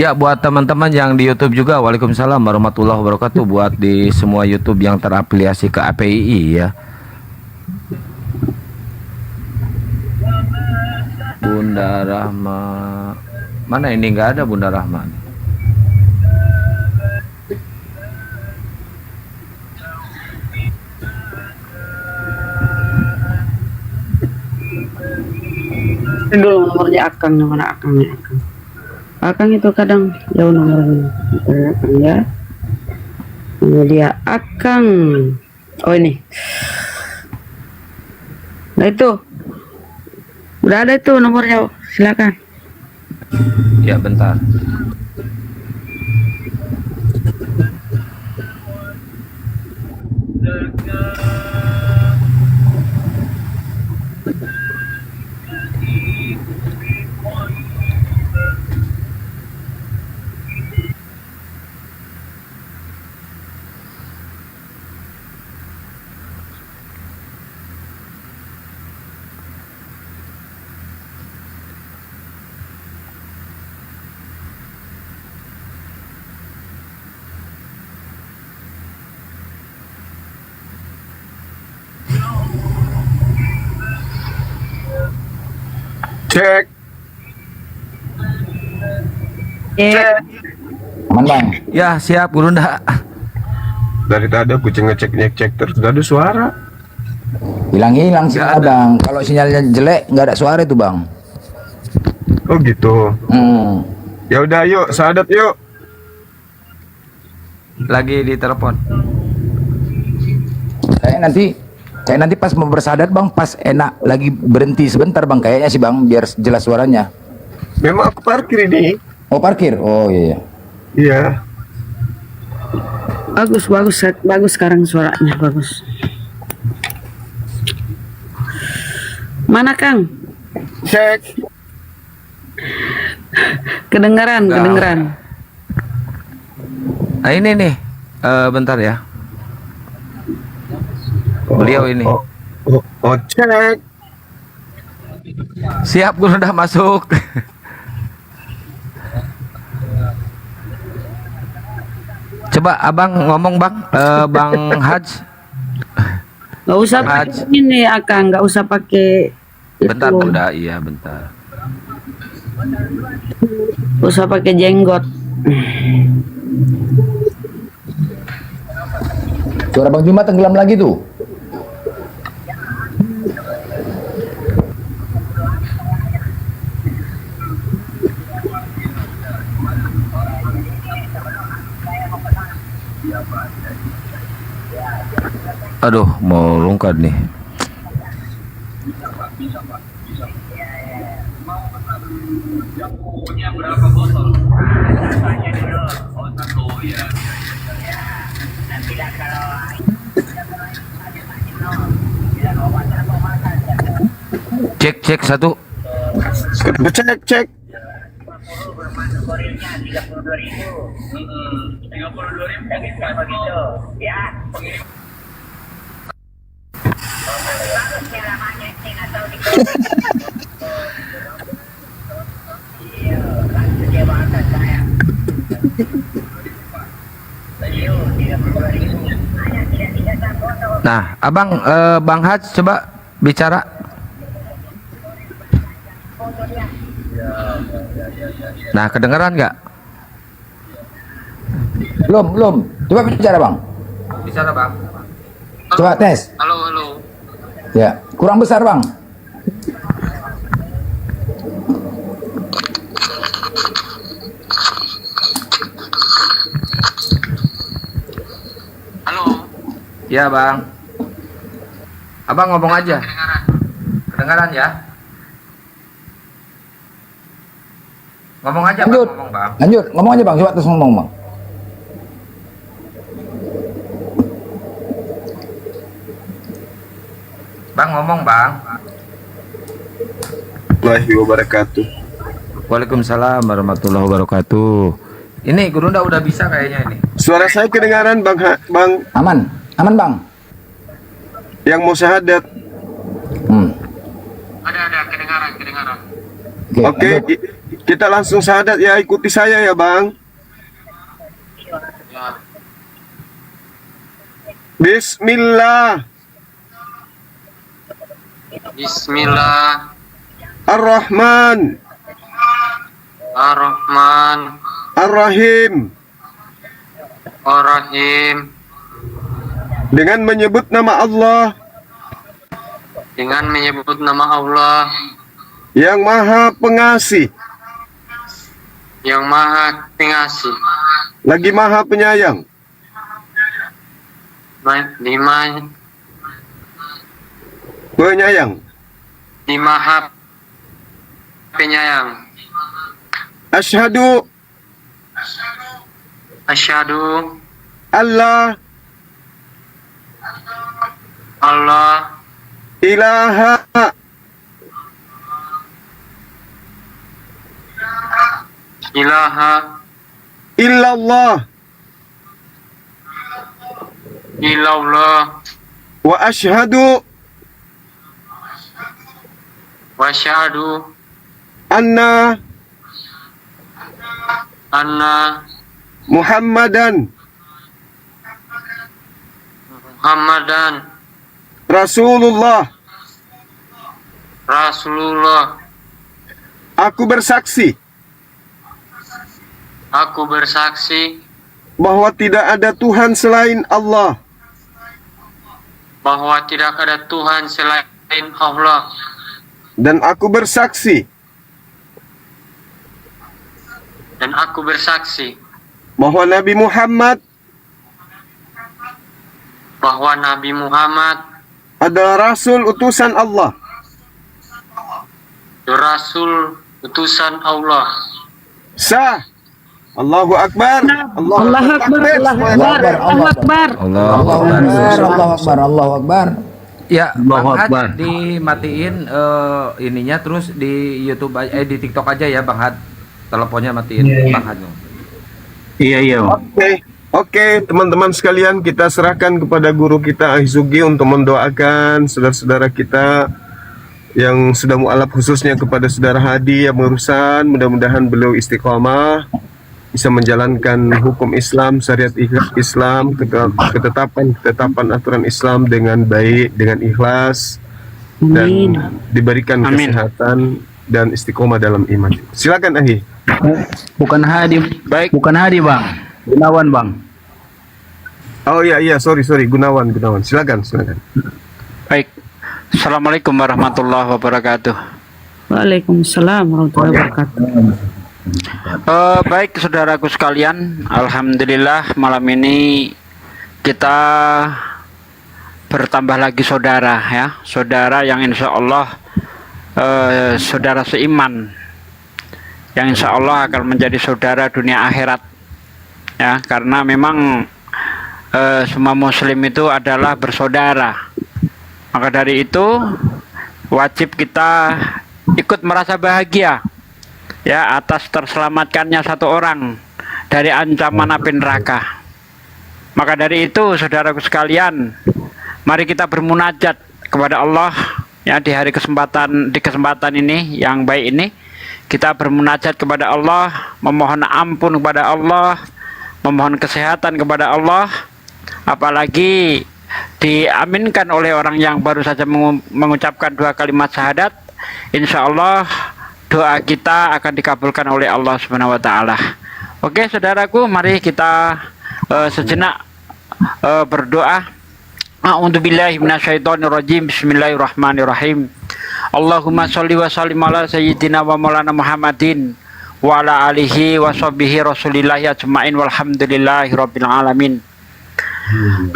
Ya, buat teman-teman yang di YouTube juga, waalaikumsalam warahmatullahi wabarakatuh. Buat di semua YouTube yang terafiliasi ke APII ya. Bunda Rahma, mana ini nggak ada Bunda Rahma? Ini dulu nomornya Akang, nomor Akangnya Akang. Akang itu kadang jauh nomornya. Akang ya. Ini dia Akang. Oh ini. Nah itu. Udah ada itu nomornya. Silakan. Ya, bentar. Cek. Aman bang. Ya, siap Gurunda. Dari tadi aku ngecek terus gak ada suara. Hilang sinyal Nggak ada. bang. Kalau sinyalnya jelek nggak ada suara itu bang. Oh gitu. Ya udah yuk, sadat yuk. Lagi di telepon. Kayak nanti pas mau bersadat bang, pas enak lagi berhenti sebentar bang, kayaknya sih bang, biar jelas suaranya. Memang aku parkir ini. Oh parkir, oh iya. Iya. Bagus sekarang suaranya bagus. Mana Kang? Cek. Kedengaran. Nah ini nih, bentar ya. Beliau ini. Oh, cek. Siap Gurunda masuk. Coba abang ngomong bang, Bang Haj. Gak usah Haj. pakai ini Akang, gak usah pakai Bentar itu. Bunda, iya bentar. Gak usah pakai jenggot. Suara bang Juma tenggelam lagi tuh. Aduh, mau lungkat nih. Cek satu. Cek. Nah, abang, Bang Haj coba bicara. Nah, kedengeran nggak? Belum. Coba bicara bang. Bicara bang. Coba tes. Halo. Ya, kurang besar bang. Halo. Ya bang. Abang ngomong aja. Kedengaran ya? Ngomong aja Lanjut. bang, ngomong bang. Lanjut, ngomong aja bang. Coba terus ngomong bang. Bang ngomong bang. Warahmatullahi wabarakatuh. Waalaikumsalam warahmatullahi wabarakatuh. Ini Gurunda udah bisa kayaknya ini. Suara saya kedengaran bang Aman bang. yang mau syahadat. Ada kedengaran. Oke, kita langsung syahadat ya, ikuti saya ya Bang. Bismillah. Bismillah Ar-Rahman. ar-Rahman Ar-Rahim. ar-Rahim. Dengan menyebut nama Allah Dengan menyebut nama Allah yang Maha Pengasih, yang Maha Pengasih, lagi Maha Penyayang. Penyayang. di Maha Penyayang. Asyhadu Asyhadu Allah Allah ilaha ilaha illallah illallah wa asyhadu wa asyhadu anna anna Muhammadan Muhammadan Rasulullah. Rasulullah. Aku bersaksi Aku bersaksi bahwa tidak ada Tuhan selain Allah, bahwa tidak ada Tuhan selain Allah, dan aku bersaksi bahwa Nabi Muhammad adalah Rasul utusan Allah. Rasul utusan Allah. Sah. Allahu Akbar. Allahu Akbar, Allahu Akbar, Allahu Akbar. Allahu Akbar, Allahu Akbar. Ya, Allahu Bang Had, Akbar. dimatiin ininya, terus di YouTube di TikTok aja ya Bang Had. Teleponnya matiin Bang Had. Iya. Oke, teman-teman sekalian, kita serahkan kepada guru kita Ahizugi untuk mendoakan saudara-saudara kita yang sudah mualaf, khususnya kepada saudara Hadi yang berurusan. Mudah-mudahan beliau istiqomah, bisa menjalankan hukum Islam, syariat Islam, ketetapan aturan Islam dengan baik, dengan ikhlas, dan diberikan kesehatan dan istiqomah dalam iman. Silakan Ahi. Bukan Hadi. Baik. Bukan Hadi, Bang. Gunawan, Bang. Oh iya, sorry, Gunawan. Silakan. Baik. Assalamualaikum warahmatullahi wabarakatuh. Waalaikumsalam warahmatullahi wabarakatuh. Baik saudaraku sekalian, alhamdulillah malam ini kita bertambah lagi saudara ya, saudara yang insya Allah saudara seiman, yang insya Allah akan menjadi saudara dunia akhirat ya, karena memang semua muslim itu adalah bersaudara. Maka dari itu wajib kita ikut merasa bahagia ya atas terselamatkannya satu orang dari ancaman api neraka. Maka dari itu saudaraku sekalian, mari kita bermunajat kepada Allah ya di kesempatan ini yang baik ini. Kita bermunajat kepada Allah, memohon ampun kepada Allah, memohon kesehatan kepada Allah, apalagi diaminkan oleh orang yang baru saja mengucapkan 2 kalimat syahadat. Insya Allah doa kita akan dikabulkan oleh Allah Subhanahu wa taala. Oke, saudaraku, mari kita sejenak berdoa. A'udzubillahi minasyaitonirrajim. Bismillahirrahmanirrahim. Allahumma sholli wa sallim ala sayyidina wa maulana Muhammadin wa ala alihi wa sahbihi rasulillahi ajmain walhamdulillahi rabbil alamin.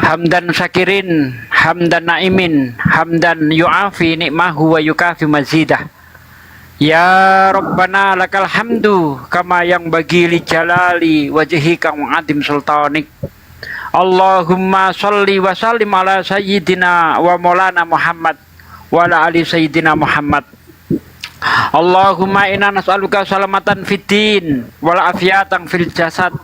Hamdan syakirin, hamdan naimin, hamdan yu'afi nikmahu wa yukafi mazidah. Ya Rabbana lakal hamdu kama yang bagi li jalali wajhika wa adim sultanik. Allahumma sholli wa sallim ala sayyidina wa maulana Muhammad wa ala ali sayyidina Muhammad. Allahumma inna nas'aluka salamatan fid din wal afiyatan fil jasad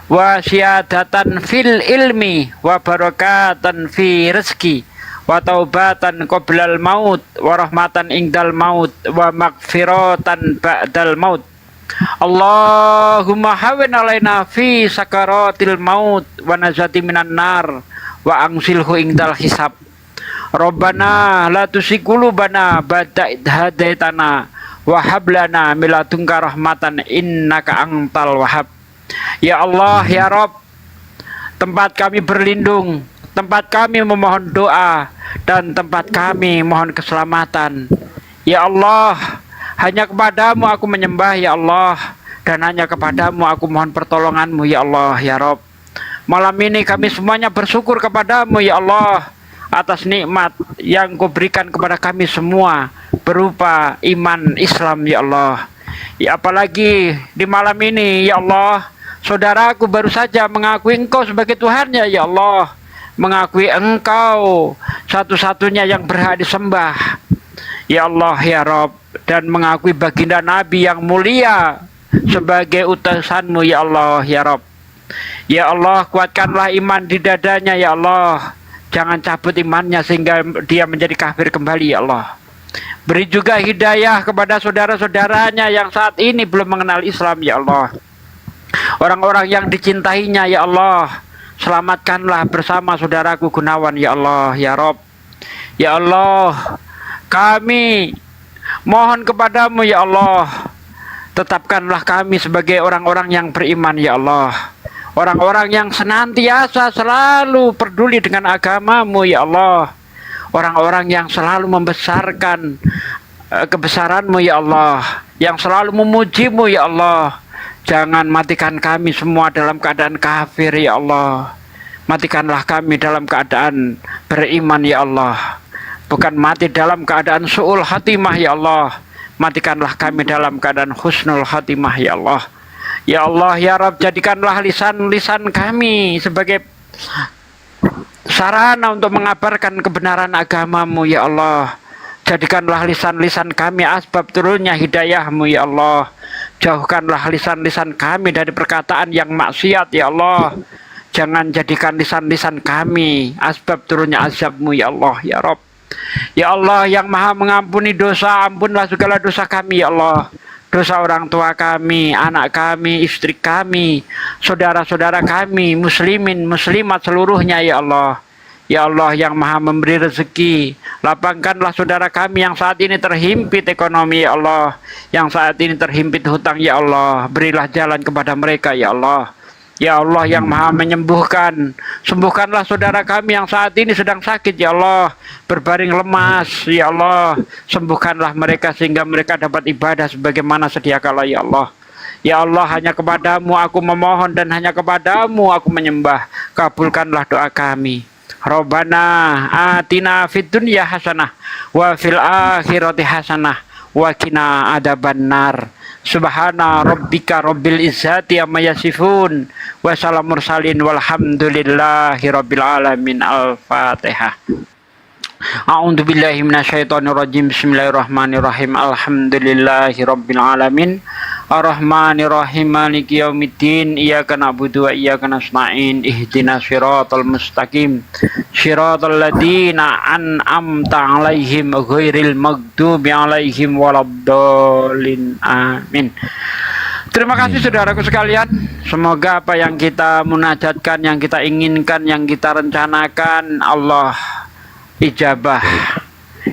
wa syadatan fil ilmi wa barakatan fi rizki wa taubatan qoblal maut wa rahmatan indal maut wa magfiratan ba'dal maut. Allahumma hawin alaina fi sakaratil maut wa najati minan nar wa angsilhu indal hisab. Rabbana la tuzigh qulubana ba'da idh hadaitana wa hab lana min ladunka rahmatan innaka antal wahhab. Ya Allah, ya Rabb, tempat kami berlindung, tempat kami memohon doa, dan tempat kami mohon keselamatan. Ya Allah, hanya kepadamu aku menyembah ya Allah, dan hanya kepadamu aku mohon pertolonganmu ya Allah, ya Rabb. Malam ini kami semuanya bersyukur kepadamu ya Allah atas nikmat yang Kau berikan kepada kami semua berupa iman Islam ya Allah. Ya apalagi di malam ini ya Allah, saudaraku baru saja mengakui Engkau sebagai Tuhannya ya Allah, mengakui Engkau satu-satunya yang berhak disembah ya Allah ya Rabb, dan mengakui baginda Nabi yang mulia sebagai utusanmu ya Allah ya Rabb. Ya Allah, kuatkanlah iman di dadanya ya Allah, jangan cabut imannya sehingga dia menjadi kafir kembali ya Allah. Beri juga hidayah kepada saudara-saudaranya yang saat ini belum mengenal Islam ya Allah, orang-orang yang dicintainya ya Allah. Selamatkanlah bersama saudaraku Gunawan ya Allah ya Rabb. Ya Allah, kami mohon kepadamu ya Allah, tetapkanlah kami sebagai orang-orang yang beriman ya Allah, orang-orang yang senantiasa selalu peduli dengan agamamu ya Allah, orang-orang yang selalu membesarkan kebesaranmu ya Allah, yang selalu memujimu ya Allah. Jangan matikan kami semua dalam keadaan kafir ya Allah, matikanlah kami dalam keadaan beriman ya Allah, bukan mati dalam keadaan su'ul khatimah ya Allah, matikanlah kami dalam keadaan husnul khatimah ya Allah. Ya Allah ya Rabb, jadikanlah lisan-lisan kami sebagai sarana untuk mengabarkan kebenaran agamamu ya Allah. Jadikanlah lisan-lisan kami asbab turunnya hidayahmu ya Allah. Jauhkanlah lisan-lisan kami dari perkataan yang maksiat ya Allah. Jangan jadikan lisan-lisan kami asbab turunnya azabmu ya Allah ya Rabb. Ya Allah yang maha mengampuni dosa, ampunlah segala dosa kami ya Allah, dosa orang tua kami, anak kami, istri kami, saudara-saudara kami, muslimin, muslimat seluruhnya ya Allah. Ya Allah yang maha memberi rezeki, lapangkanlah saudara kami yang saat ini terhimpit ekonomi ya Allah, yang saat ini terhimpit hutang ya Allah, berilah jalan kepada mereka ya Allah. Ya Allah yang maha menyembuhkan, sembuhkanlah saudara kami yang saat ini sedang sakit ya Allah, berbaring lemas ya Allah, sembuhkanlah mereka sehingga mereka dapat ibadah sebagaimana sedia kala ya Allah. Ya Allah, hanya kepadamu aku memohon dan hanya kepadamu aku menyembah, kabulkanlah doa kami. Rabbana atina fid dunya hasanah wa fil akhirati hasanah wa qina adzabannar. Subhana rabbika rabbil izzati amma yasifun wa salamur mursalin walhamdulillahi rabbil alamin. Al-Fatihah. A'udzu billahi minasyaitonir rajim. Bismillahirrahmanirrahim. Alhamdulillahi rabbil alamin. Ar-Rahmanir Rahim. Maliki yaumiddin. Iyyaka na'budu wa iyyaka nasta'in. Ihdinas siratal mustaqim. Siratal ladzina an'amta 'alaihim ghairil maghdubi 'alaihim waladdallin. Amin. Terima kasih saudaraku sekalian. Semoga apa yang kita munajatkan, yang kita inginkan, yang kita rencanakan Allah ijabah.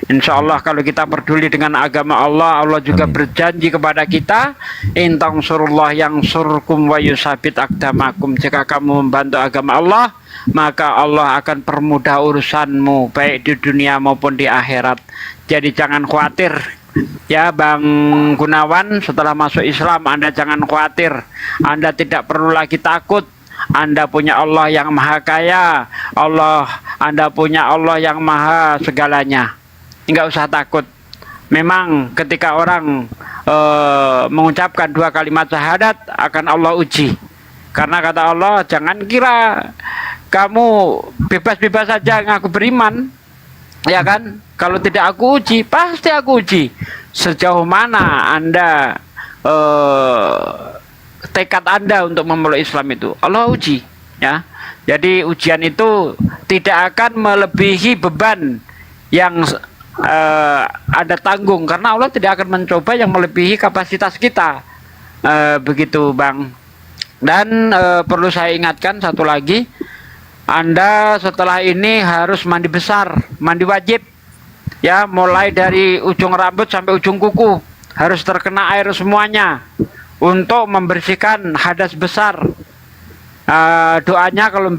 Insya Allah kalau kita peduli dengan agama Allah, Allah juga berjanji kepada kita, in tansurullah yang surkum wa yusabit aqdamakum. Jika kamu membantu agama Allah, maka Allah akan permudah urusanmu baik di dunia maupun di akhirat. Jadi jangan khawatir ya Bang Gunawan, setelah masuk Islam Anda jangan khawatir, Anda tidak perlu lagi takut. Anda punya Allah yang maha kaya, Anda punya Allah yang maha segalanya. Enggak usah takut. Memang ketika orang mengucapkan dua kalimat syahadat akan Allah uji. Karena kata Allah, jangan kira kamu bebas-bebas saja ngaku beriman, ya kan? Kalau tidak aku uji, pasti aku uji. Sejauh mana Anda tekad Anda untuk memeluk Islam itu, Allah uji, ya. Jadi ujian itu tidak akan melebihi beban yang Anda tanggung, karena Allah tidak akan mencoba yang melebihi kapasitas kita. Begitu Bang. Dan perlu saya ingatkan satu lagi, Anda setelah ini harus mandi besar, mandi wajib ya, mulai dari ujung rambut sampai ujung kuku harus terkena air semuanya untuk membersihkan hadas besar. Doanya kalau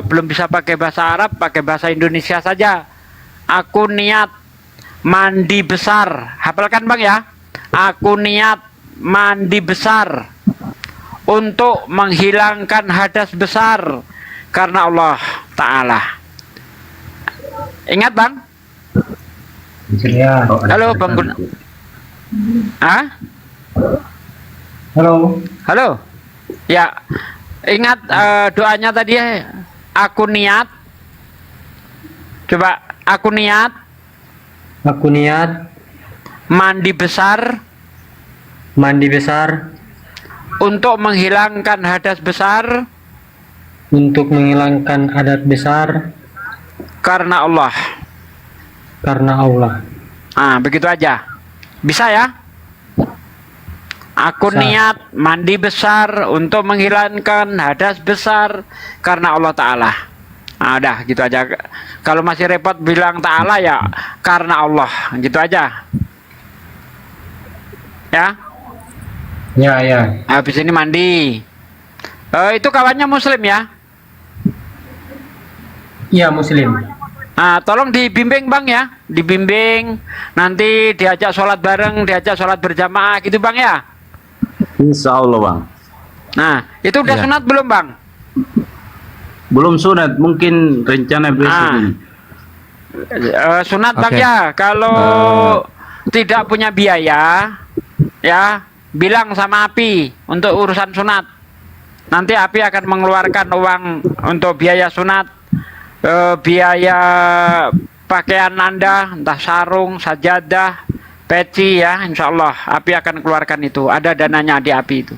belum bisa pakai bahasa Arab, pakai bahasa Indonesia saja. Aku niat mandi besar, hafalkan Bang ya. Aku niat mandi besar untuk menghilangkan hadas besar karena Allah Ta'ala. Ingat Bang? Ya. Halo Bang Halo. Halo. Ya, ingat doanya tadi ya. Aku niat. Coba, aku niat Aku niat mandi besar untuk menghilangkan hadas besar karena Allah. Begitu aja. Bisa ya? Aku niat mandi besar untuk menghilangkan hadas besar karena Allah Ta'ala. Udah gitu aja. Kalau masih repot bilang Ta'ala ya karena Allah, gitu aja ya. Ya. Habis ini mandi. Itu kawannya Muslim ya? Iya, Muslim. Tolong dibimbing Bang ya, dibimbing, nanti diajak sholat bareng, diajak sholat berjamaah gitu Bang ya. Insya Allah Bang. Nah, itu udah sunat belum Bang? Belum sunat, mungkin rencana besok ini. Sunat Bang ya, kalau tidak punya biaya ya, bilang sama Api untuk urusan sunat. Nanti Api akan mengeluarkan uang untuk biaya sunat, biaya pakaian Anda, entah sarung, sajadah, peci ya, insya Allah Api akan keluarkan itu, ada dananya di Api itu.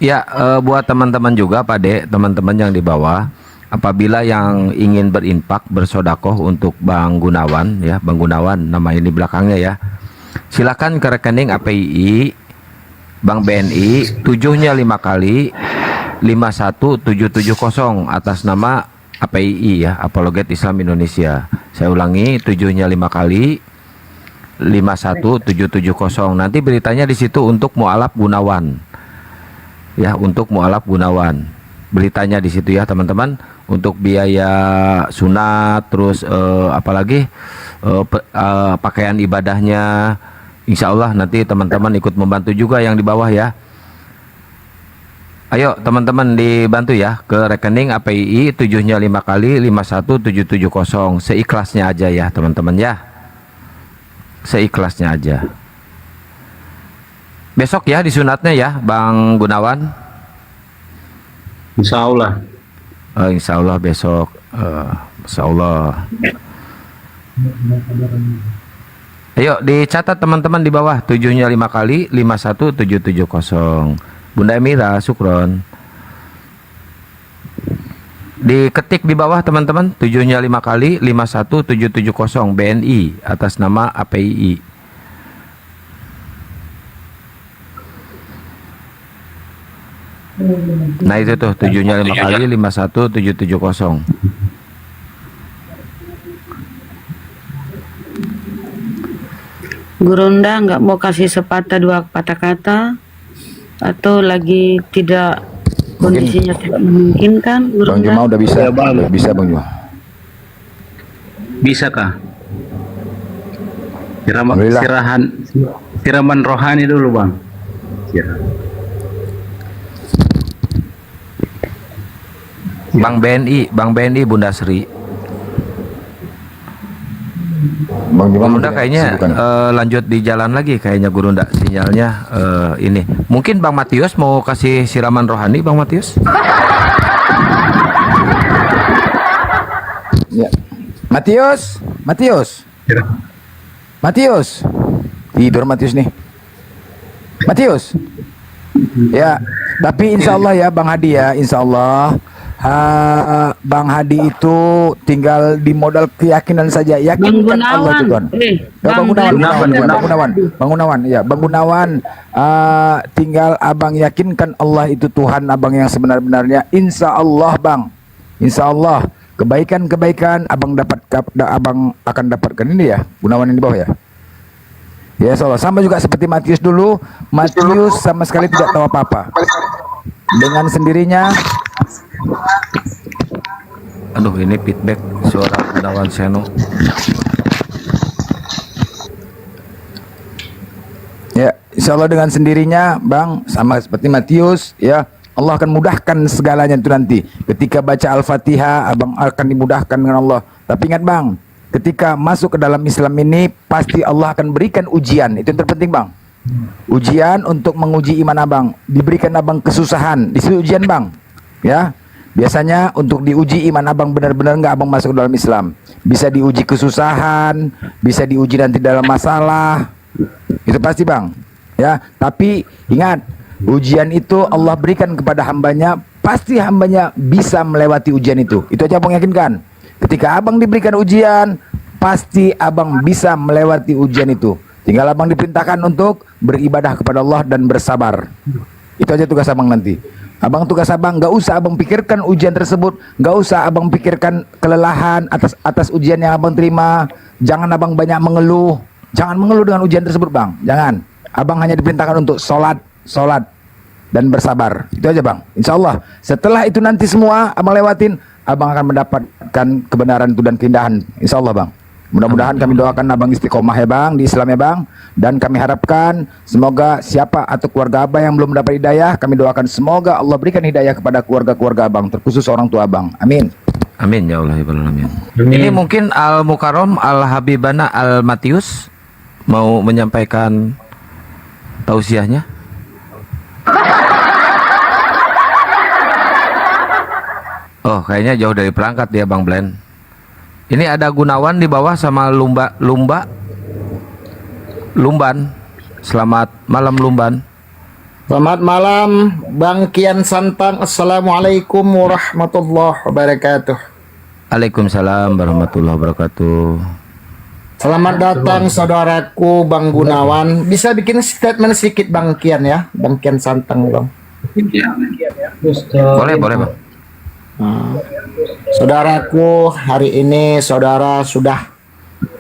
Ya, buat teman-teman juga Pak De, teman-teman yang di bawah, apabila yang ingin berinfak bersodakoh untuk Bang Gunawan ya, Bang Gunawan nama ini belakangnya ya, silakan ke rekening API Bank BNI 7-nya 5 kali 51770 atas nama API ya, Apologet Islam Indonesia. Saya ulangi, 7-nya 5 kali 51770. Nanti beritanya di situ untuk Mu'alaf Gunawan. Ya, untuk Mu'alaf Gunawan. Beritanya di situ ya, teman-teman. Untuk biaya sunat, terus apalagi pakaian ibadahnya, insya Allah nanti teman-teman ikut membantu juga yang di bawah ya. Ayo teman-teman dibantu ya, ke rekening API 7-nya 5 kali 51770. Seikhlasnya aja ya teman-teman ya, seikhlasnya aja. Besok ya disunatnya ya Bang Gunawan. Insya Allah. Insya Allah besok. Insya Allah. Ayo dicatat teman-teman di bawah, 7-nya 5 kali 51770. Bunda Emira, syukron. Diketik di bawah teman-teman, 7-nya 5 kali 51770 BNI atas nama API. Nah itu tuh 7-nya 5 kali 51770. Gurunda nggak mau kasih sepatah dua patah kata, atau lagi tidak, kondisinya tidak memungkinkan? Bang Juma udah bisa, Ya, Bang. udah bisa Bang Juma. Bisa kah? Alhamdulillah. Siraman rohani dulu Bang. Bang BNI Bunda Sri. Bang Juma Gurunda kayaknya lanjut di jalan lagi kayaknya Gurunda, sinyalnya ini. Mungkin Bang Matius mau kasih siraman rohani, Bang Matius? Ya. Matius. Tidur Matius nih. Matius. Ya, tapi insya Allah ya Bang Hadi ya, insya Allah Bang Hadi itu tinggal di modal keyakinan saja. Yakinkan Bang Allah itu Tuhan. Gunawan. Ya, Bang Gunawan, Gunawan. Bang Gunawan, ya Bang Gunawan, tinggal abang yakinkan Allah itu Tuhan abang yang sebenar-benarnya. Insya Allah bang, Insya Allah kebaikan-kebaikan abang abang akan dapatkan. Ini ya Gunawan yang di bawah ya. Ya Insya Allah. Sama juga seperti Matius dulu. Matius sama sekali tidak tahu apa-apa. Dengan sendirinya. Aduh, ini feedback suara Gunawan Seno. Ya, insya Allah dengan sendirinya, bang, sama seperti Matius, ya, Allah akan mudahkan segalanya itu nanti. Ketika baca Al-Fatihah, abang akan dimudahkan dengan Allah. Tapi ingat bang, ketika masuk ke dalam Islam ini, pasti Allah akan berikan ujian. Itu yang terpenting bang. Ujian untuk menguji iman abang. Diberikan abang kesusahan, di situ ujian bang. Ya, biasanya untuk diuji iman abang benar-benar nggak abang masuk ke dalam Islam. Bisa diuji kesusahan, bisa diuji nanti dalam masalah. Itu pasti bang. Ya, tapi ingat, ujian itu Allah berikan kepada hambanya, pasti hambanya bisa melewati ujian itu. Itu aja abang yakinkan. Ketika abang diberikan ujian, pasti abang bisa melewati ujian itu. Tinggal abang diperintahkan untuk beribadah kepada Allah dan bersabar. Itu aja tugas abang nanti. Abang tugas abang, nggak usah abang pikirkan ujian tersebut, nggak usah abang pikirkan kelelahan atas ujian yang abang terima. Jangan abang banyak mengeluh, jangan mengeluh dengan ujian tersebut bang. Jangan. Abang hanya diperintahkan untuk sholat dan bersabar. Itu aja bang. Insya Allah setelah itu nanti semua abang lewatin, abang akan mendapatkan kebenaran itu dan keindahan. Insya Allah bang. Mudah-mudahan kami doakan abang istiqomah ya bang di Islam ya bang. Dan kami harapkan semoga siapa atau keluarga abang yang belum mendapat hidayah, kami doakan semoga Allah berikan hidayah kepada keluarga-keluarga abang, terkhusus orang tua abang. Amin. Amin ya Allah ya Amin. Ini mungkin Al Mukarrom Al Habibana Al Matius mau menyampaikan tausiahnya. Oh, kayaknya jauh dari perangkat dia Bang Blen. Ini ada Gunawan di bawah sama Lumban. Selamat malam Lumban. Selamat malam Bang Kian Santang. Assalamualaikum warahmatullahi wabarakatuh. Waalaikumsalam warahmatullahi wabarakatuh. Selamat datang saudaraku Bang Gunawan. Bisa bikin statement sedikit Bang Kian ya, Bang Kian Santang Bang. Boleh Bang. Saudaraku, hari ini saudara sudah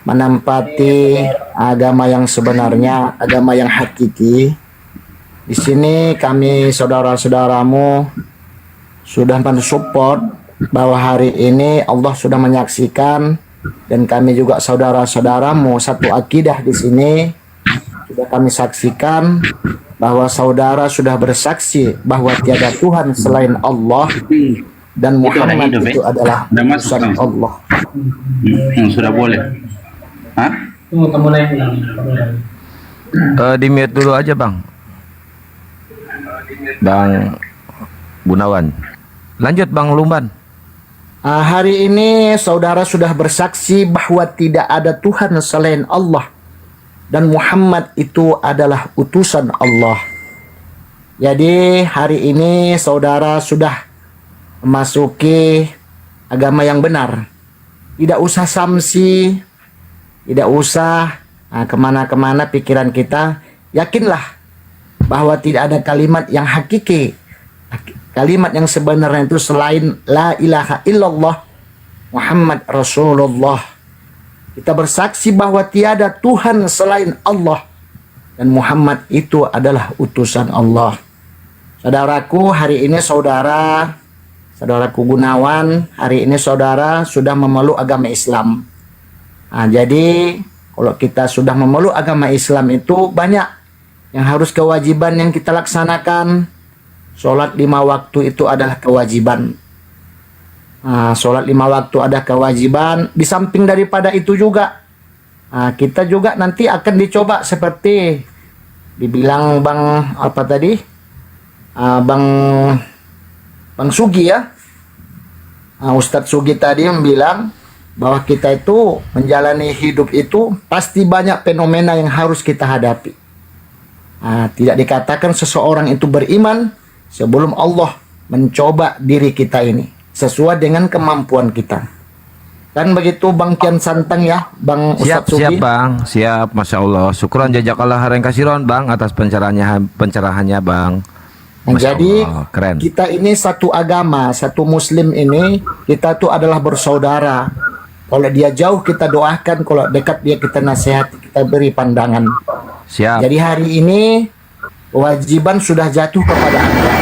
menempati agama yang sebenarnya, agama yang hakiki. Di sini kami saudara-saudaramu sudah mensupport bahwa hari ini Allah sudah menyaksikan, dan kami juga saudara-saudaramu satu akidah di sini sudah kami saksikan bahwa saudara sudah bersaksi bahwa tiada Tuhan selain Allah dan Muhammad itu adalah utusan Allah. Sudah boleh. Hah? Di mute dulu aja Bang Gunawan. Lanjut Bang Lumban. Hari ini saudara sudah bersaksi bahwa tidak ada Tuhan selain Allah dan Muhammad itu adalah utusan Allah. Jadi hari ini saudara sudah memasuki agama yang benar. Tidak usah samsi, tidak usah kemana-kemana pikiran kita. Yakinlah bahwa tidak ada kalimat yang hakiki, kalimat yang sebenarnya itu selain la ilaha illallah Muhammad Rasulullah. Kita bersaksi bahwa tiada Tuhan selain Allah dan Muhammad itu adalah utusan Allah. Saudaraku, hari ini saudaraku Gunawan, hari ini saudara sudah memeluk agama Islam. Jadi kalau kita sudah memeluk agama Islam itu banyak yang harus kewajiban yang kita laksanakan. Sholat 5 waktu itu adalah kewajiban. Sholat 5 waktu ada kewajiban. Di samping daripada itu juga, kita juga nanti akan dicoba seperti dibilang Bang apa tadi? Bang Sugi ya. Ustadz Sugi tadi bilang bahwa kita itu menjalani hidup itu pasti banyak fenomena yang harus kita hadapi. Tidak dikatakan seseorang itu beriman sebelum Allah mencoba diri kita ini. sesuai dengan kemampuan kita. Kan begitu Bang Kian Santang ya, Bang Siap, Ustadz Sugi. siap Bang, siap, Masya Allah. Syukuran jazakallah khairan kasiron Bang atas pencerahannya Bang. Nah, Masya jadi Allah, keren. kita ini satu agama, satu Muslim ini kita tuh adalah bersaudara. Kalau dia jauh kita doakan, kalau dekat dia kita nasihat, kita beri pandangan. Siap. Jadi hari ini kewajiban sudah jatuh kepada Anda.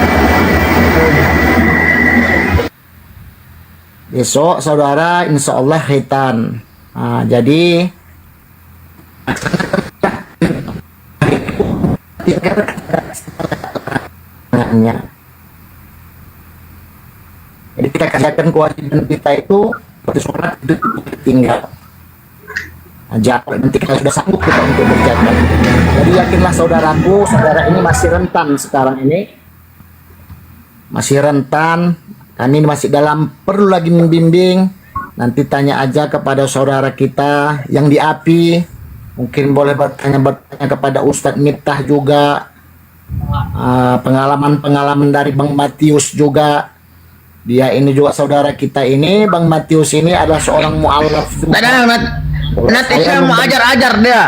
Besok saudara insya Allah khitan. Nah, jadi jadi kita kerjakan kewajiban kita itu seperti sholat itu tinggal. Aja nanti kita sudah sanggup kita untuk berjalan. Jadi yakinlah saudaraku, saudara ini masih rentan sekarang ini. Masih rentan, kami ini masih dalam perlu lagi membimbing. Nanti tanya aja kepada saudara kita yang di API. Mungkin boleh bertanya kepada Ustadz Miftah juga. Pengalaman-pengalaman dari Bang Matius juga. Dia ini juga saudara kita ini, Bang Matius ini adalah seorang mu'alaf juga. Nanti saya mau ajar dia.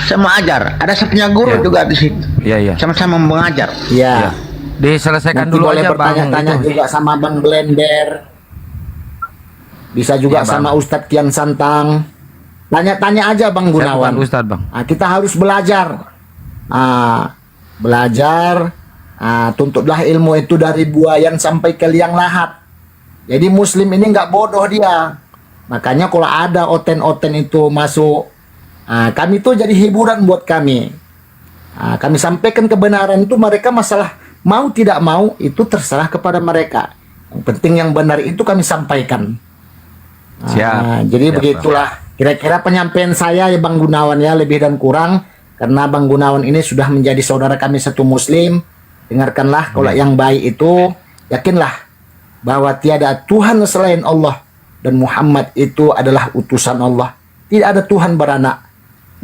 Saya mau ajar. Ada saya punya guru juga di situ. Iya, iya. Sama-sama mengajar. Iya. Diselesaikan Nanti dulu boleh aja Bang. bertanya-tanya Itu. juga sama Bang Blender. Bisa juga Iya, Bang. sama Ustadz Kian Santang. Tanya-tanya aja Bang Saya Gunawan. bukan Ustadz Bang. Nah, kita harus belajar. Belajar. Tuntutlah ilmu itu dari buayan sampai ke liang lahat. Jadi Muslim ini nggak bodoh dia. Makanya kalau ada oten-oten itu masuk, kami itu jadi hiburan buat kami. Kami sampaikan kebenaran itu, mereka masalah mau tidak mau itu terserah kepada mereka. Yang penting yang benar itu kami sampaikan. Siap. Jadi Siap, begitulah kira-kira penyampaian saya ya Bang Gunawan ya, lebih dan kurang. Karena Bang Gunawan ini sudah menjadi saudara kami satu Muslim. Dengarkanlah kalau yang baik itu, yakinlah bahwa tiada Tuhan selain Allah. Dan Muhammad itu adalah utusan Allah. Tidak ada Tuhan beranak.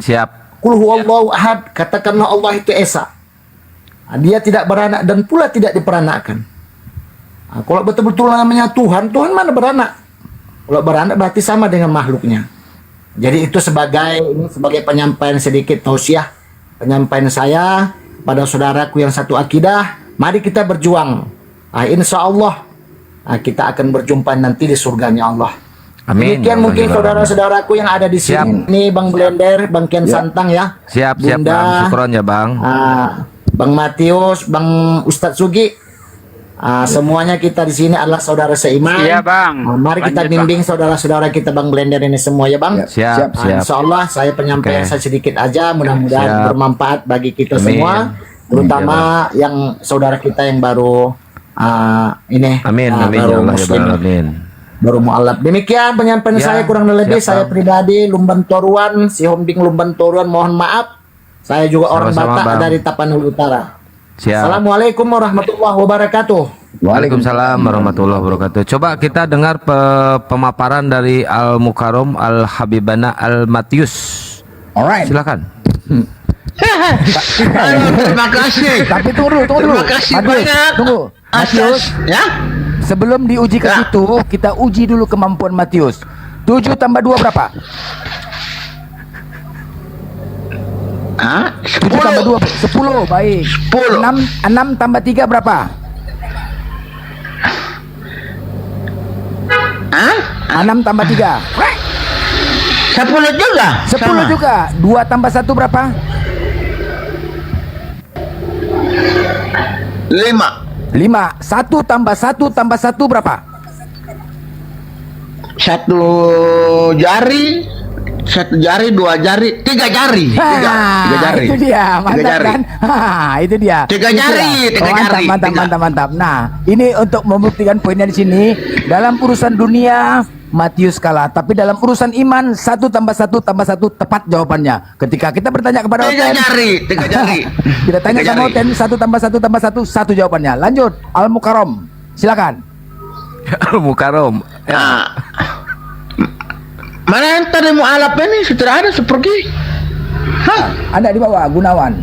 Siap. Qul huwallahu ahad, katakanlah Allah itu esa. Dia tidak beranak dan pula tidak diperanakkan. Kalau betul-betul namanya Tuhan, Tuhan mana beranak? Kalau beranak berarti sama dengan makhluknya. Jadi itu sebagai penyampaian sedikit tausiah, penyampaian saya pada saudaraku yang satu akidah. Mari kita berjuang. Insya Allah kita akan berjumpa nanti di surganya Allah. Amin. Demikian mungkin saudara-saudaraku yang ada di sini. Ini Bang Blender, Bang Kian Santang ya. Siap, Bunda, siap Bang. Syukron ya Bang. Bang Matius, Bang Ustadz Sugi. Semuanya kita di sini adalah saudara seiman. Iya Bang. Mari kita Lanjut, bimbing saudara-saudara kita Bang Blender ini semua ya Bang. Siap, siap. Insya Allah saya penyampaian Oke. saya sedikit aja, mudah-mudahan Siap. bermanfaat bagi kita Amin. semua, terutama yang saudara kita yang baru ini Amin, amin ya baru Allah ya Muslim, Bang. Amin. baru mu'alaf. Demikian penyampaian Ya, saya, kurang lebih siap, saya Bang. pribadi Lumban Toruan, si Hombing Lumban Toruan, mohon maaf. Saya juga orang Sama-sama, Batak Bang. dari Tapanuli Utara. Siap. Assalamualaikum warahmatullahi wabarakatuh. Waalaikumsalam warahmatullahi wabarakatuh. Coba kita dengar pemaparan dari Al Mukarram Al Habibana Al Matius. Alright. Silakan. Terima kasih. Tapi tunggu dulu. Terima kasih Matius, banyak. Tunggu. Matius, Ya? sebelum diuji ke situ, kita uji dulu kemampuan Matius. 7 tambah 2 berapa? 7 tambah 2 10, baik. 10. 6 tambah 3 berapa? 6 tambah 3 10 juga. 10 juga. 2 tambah 1 berapa? 5. 5. 1 tambah 1 tambah 1 berapa? 1 jari, 1 jari, 2 jari, 3 jari. 3 jari. Itu dia, mantap 3 jari. kan? Itu dia. 3 jari, 3 jari. Mantap. Nah, ini untuk membuktikan poinnya di sini. Dalam urusan dunia, Matius kalah, tapi dalam urusan iman 1 tambah 1 tambah 1 tepat jawabannya. Ketika kita bertanya kepada 3 Oten, jari, 3 jari. kita tanya 3 sama jari. Oten 1 tambah 1 tambah 1 1 jawabannya. Lanjut, Al Mukarram, silakan. Al Mukarram. Mana yang tadi mau alap ini? Sudah ada, pergi. Ada di bawah, Gunawan.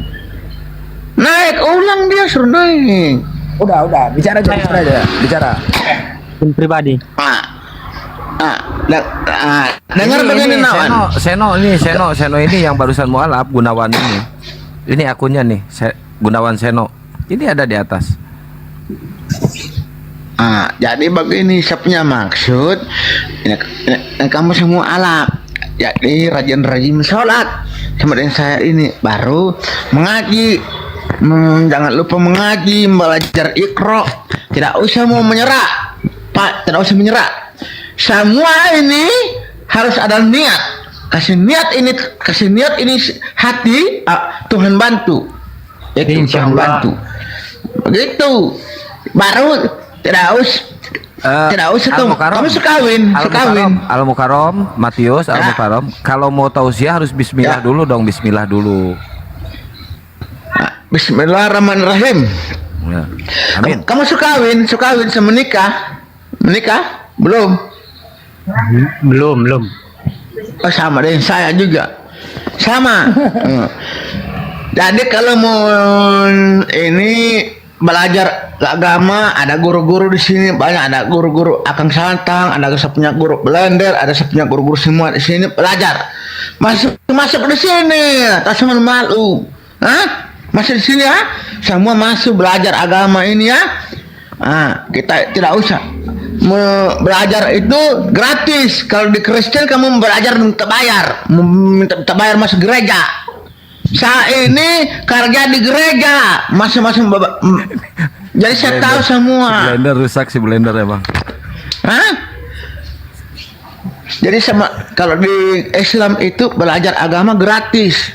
Naik, ulang dia suruh naik. Udah, bicara aja, bicara. pribadi. Dengar begini Nawan. Seno ini yang barusan mualaf Gunawan ini. Ini akunnya nih, Gunawan Seno. Ini ada di atas. Jadi begini sabnya maksud ini kamu semua alap. Jadi rajin-rajin sholat sama dengan saya ini baru mengaji. Jangan lupa mengaji, belajar Iqra. Tidak usah mau menyerah, Pak. Tidak usah menyerah. Semua ini harus ada niat. Kasih niat ini hati, Tuhan bantu. Itu Tuhan bantu. Begitu. Baru tidak usah kamu sekawin. Al-Mukarram, Matius, Al-Mukarram. Kalau mau tausiah harus bismillah dulu dong, bismillah dulu. Bismillahirrahmanirrahim. Ya. Amin. Kamu sekawin sama menikah? Belum. Oh, sama dengan saya juga. Sama. Jadi kalau mau ini belajar agama, ada guru-guru di sini banyak, ada guru-guru Akang Santang, ada punya guru Blender, ada punya guru-guru semua di sini belajar. Masuk di sini, tak cuma malu. Masuk di sini ya, semua masuk belajar agama ini ya. Kita tidak usah belajar itu gratis. Kalau di Kristen kamu belajar minta bayar masuk gereja. Saya ini kerja di gereja, masing-masing jadi saya tahu semua. Blender rusak si Blender ya bang. Jadi kalau di Islam itu belajar agama gratis.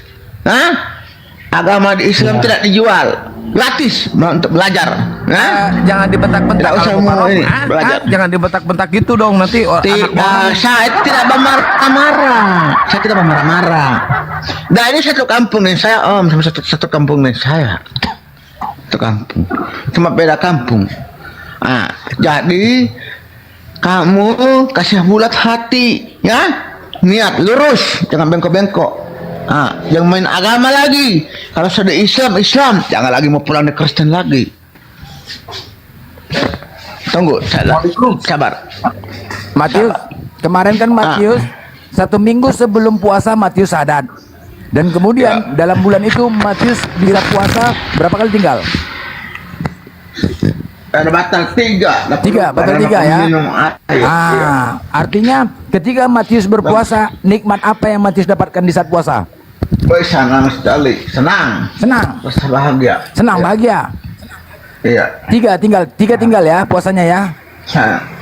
Agama di Islam tidak dijual, gratis untuk belajar. Jangan dibentak-bentak. Tidak usah mau ini belajar. Jangan dibentak-bentak gitu dong, nanti saya tidak bermarah-marah. Saya tidak bermarah-marah. Nah ini satu kampung nih saya sama satu kampung nih saya. Satu kampung, cuma beda kampung. Jadi kamu kasih bulat hati, ya, niat lurus, jangan bengkok-bengkok. Yang main agama lagi. Kalau sudah Islam, jangan lagi mau pulang di Kristen lagi. Tunggu, sabar. Matius, kemarin kan Matius 1 minggu sebelum puasa Matius adat. Dan kemudian dalam bulan itu Matius bisa puasa berapa kali tinggal? Batal 3. Batal 3 ya. Artinya ketika Matius berpuasa, nikmat apa yang Matius dapatkan di saat puasa? Senang sekali, senang, bahagia. Iya. 3 tinggal ya puasanya ya.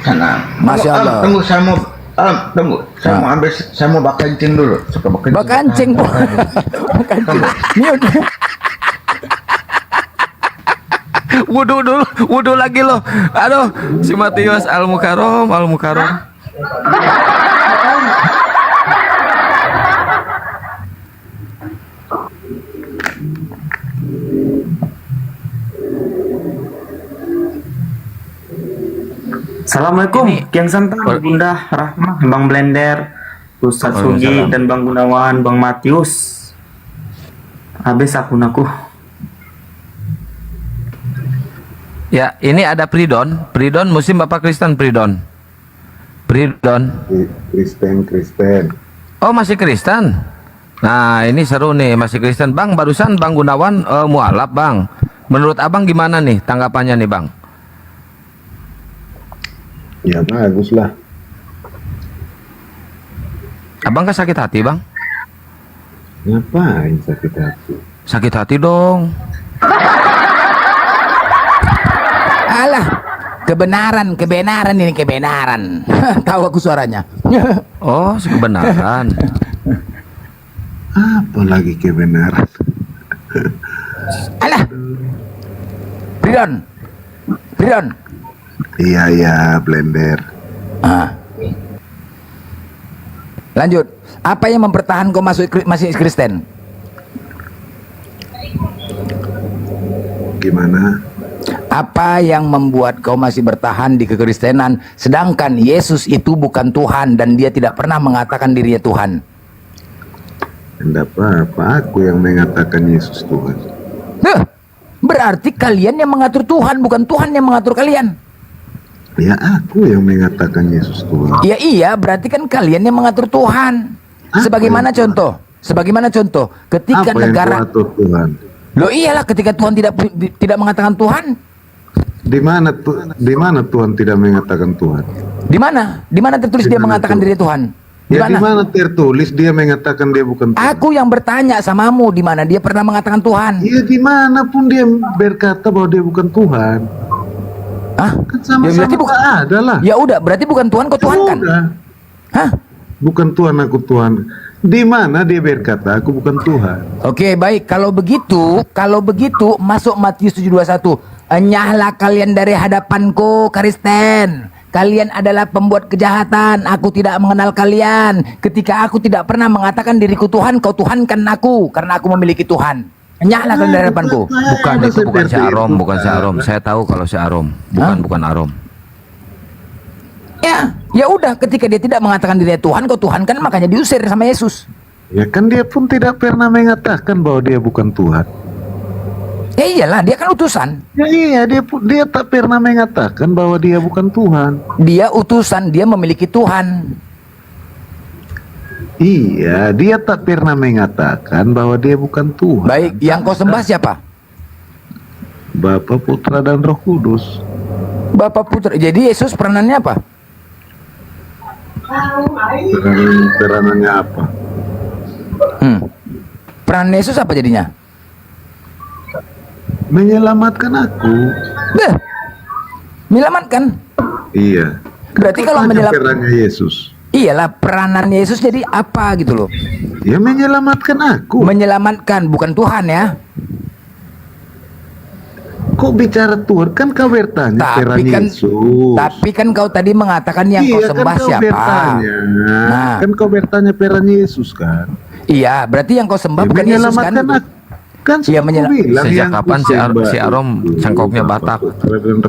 Senang. Masya Allah. Tunggu saya mau ambil, saya mau bakancing dulu. Bakancing. Wudhu lagi loh. Aduh, si Matius Al-Mukarram. Assalamualaikum, Kiang Santang, Bunda Rahmah, Bang Blender, Ustadz Sugi, dan Bang Gunawan, Bang Matius. Habis akun aku. Ya, ini ada Pridon Muslim Bapak Kristen Pridon. Kristen. Oh, masih Kristen. Nah, ini seru nih, masih Kristen. Bang, barusan Bang Gunawan mualaf, Bang. Menurut Abang gimana nih tanggapannya nih, Bang? Ya bagus lah. Abang kan sakit hati, Bang? Ngapain sakit hati? Sakit hati dong. Alah, kebenaran ini kebenaran. Tahu aku suaranya. Oh, kebenaran. Apa lagi kebenaran? Alah, Pridon. Iya, Blender. Lanjut. Apa yang mempertahankan kau masih Kristen? Gimana? Apa yang membuat kau masih bertahan di kekristenan, sedangkan Yesus itu bukan Tuhan dan dia tidak pernah mengatakan dirinya Tuhan? Tidak apa-apa, aku yang mengatakan Yesus Tuhan. Berarti kalian yang mengatur Tuhan, bukan Tuhan yang mengatur kalian. Ya aku yang mengatakan Yesus Tuhan. Ya iya, berarti kan kalian yang mengatur Tuhan. Sebagaimana contoh? Sebagaimana contoh? Ketika Apa yang negara kau atur Tuhan? Loh iyalah, ketika Tuhan tidak mengatakan Tuhan. Di mana Tuhan tidak mengatakan Tuhan? Di mana? Di mana tertulis dia mengatakan diri Tuhan? Di Ya di mana? mana tertulis dia mengatakan dia bukan Tuhan? Aku yang bertanya samamu, di mana dia pernah mengatakan Tuhan? Ya dimanapun dia berkata bahwa dia bukan Tuhan. Hah? Kan sama-sama berarti bukan ada lah. Ya udah, berarti bukan Tuhan, kau Tuhan kan? Udah. Hah? Bukan Tuhan, aku Tuhan. Di mana dia berkata aku bukan Tuhan? Oke, baik. Kalau begitu masuk Matius 7:21. Enyahlah kalian dari hadapanku, Kristen. Kalian adalah pembuat kejahatan. Aku tidak mengenal kalian. Ketika aku tidak pernah mengatakan diriku Tuhan, kau tuhankan aku karena aku memiliki Tuhan. Enyahlah kalian dari hadapanku. Bukan, itu bukan si Arom, bukan si Arom. Saya tahu kalau si Arom. Bukan Arom. Ya udah, ketika dia tidak mengatakan dirinya Tuhan, kau tuhankan, makanya diusir sama Yesus. Ya kan dia pun tidak pernah mengatakan bahwa dia bukan Tuhan. Ya iyalah, dia kan utusan. Ya iya, dia tak pernah mengatakan bahwa dia bukan Tuhan. Dia utusan, dia memiliki Tuhan. Iya, dia tak pernah mengatakan bahwa dia bukan Tuhan. Baik, yang kau sembah siapa? Bapa, Putra, dan Roh Kudus. Bapa, Putra. Jadi Yesus peranannya apa? Peranannya apa? Peran Yesus apa jadinya? Menyelamatkan aku. Menyelamatkan? Iya. Berarti kalau perannya Yesus. Iyalah, peranan Yesus jadi apa gitu loh? Ya menyelamatkan aku. Menyelamatkan, bukan Tuhan ya? Kok bicara Tuhan? Kan kau bertanya peran Yesus. Tapi kan kau tadi mengatakan yang kau sembah kau siapa? Bertanya. Nah, kan kau bertanya peran Yesus kan? Iya, berarti yang kau sembah Ya, bukan Yesus kan? Kan iya, Sejak kapan si Arom cangkoknya Batak?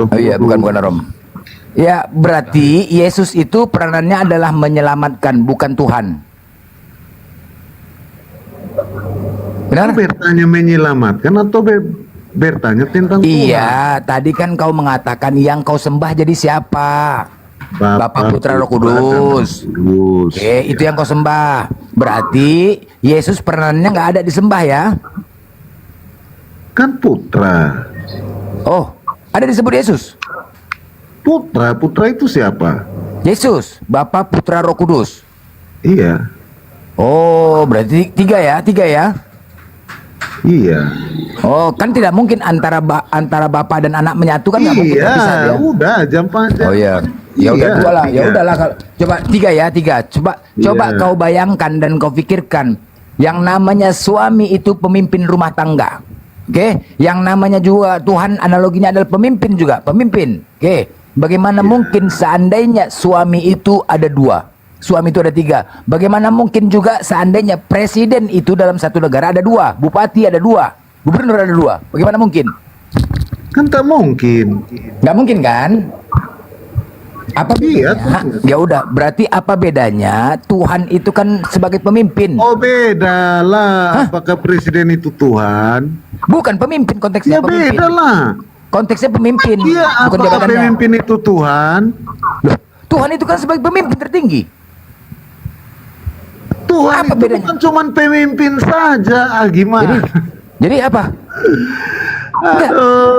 Oh iya, bukan Arom. Ya, berarti Yesus itu peranannya adalah menyelamatkan, bukan Tuhan. Benar? Bertanya menyelamatkan atau bertanya tentang Tuhan? Iya, tadi kan kau mengatakan yang kau sembah jadi siapa? Bapa, Putra, Roh Kudus. Oke, itu yang kau sembah. Berarti Yesus peranannya nggak ada disembah ya? Kan Putra. Oh, ada disebut Yesus? Putra itu siapa? Yesus, Bapa, Putra, Roh Kudus. Iya. Oh, berarti tiga ya? Iya. Oh, kan tidak mungkin antara Bapa dan anak menyatu kan nggak mungkin bisa ya? Udah jam panjang. Oh iya. Ya udah dua lah. Ya udahlah. Coba tiga. Coba kau bayangkan dan kau pikirkan yang namanya suami itu pemimpin rumah tangga. Oke, yang namanya juga Tuhan analoginya adalah pemimpin juga, pemimpin. Oke. Bagaimana mungkin seandainya suami itu ada dua, suami itu ada tiga? Bagaimana mungkin juga seandainya presiden itu dalam satu negara ada dua, bupati ada dua, gubernur ada dua? Bagaimana mungkin? Kan tak mungkin. Nggak mungkin kan? Apa bedanya? Ya udah, berarti apa bedanya? Tuhan itu kan sebagai pemimpin. Oh beda lah. Apakah presiden itu Tuhan? Bukan pemimpin konteksnya. Ya pemimpin. beda lah. Konteksnya pemimpin. Iya, bukan apakah jabatannya. pemimpin itu Tuhan? Loh, Tuhan itu kan sebagai pemimpin tertinggi. Tuhan apa itu bedanya? bukan cuma pemimpin saja. Gimana? Jadi apa? Enggak,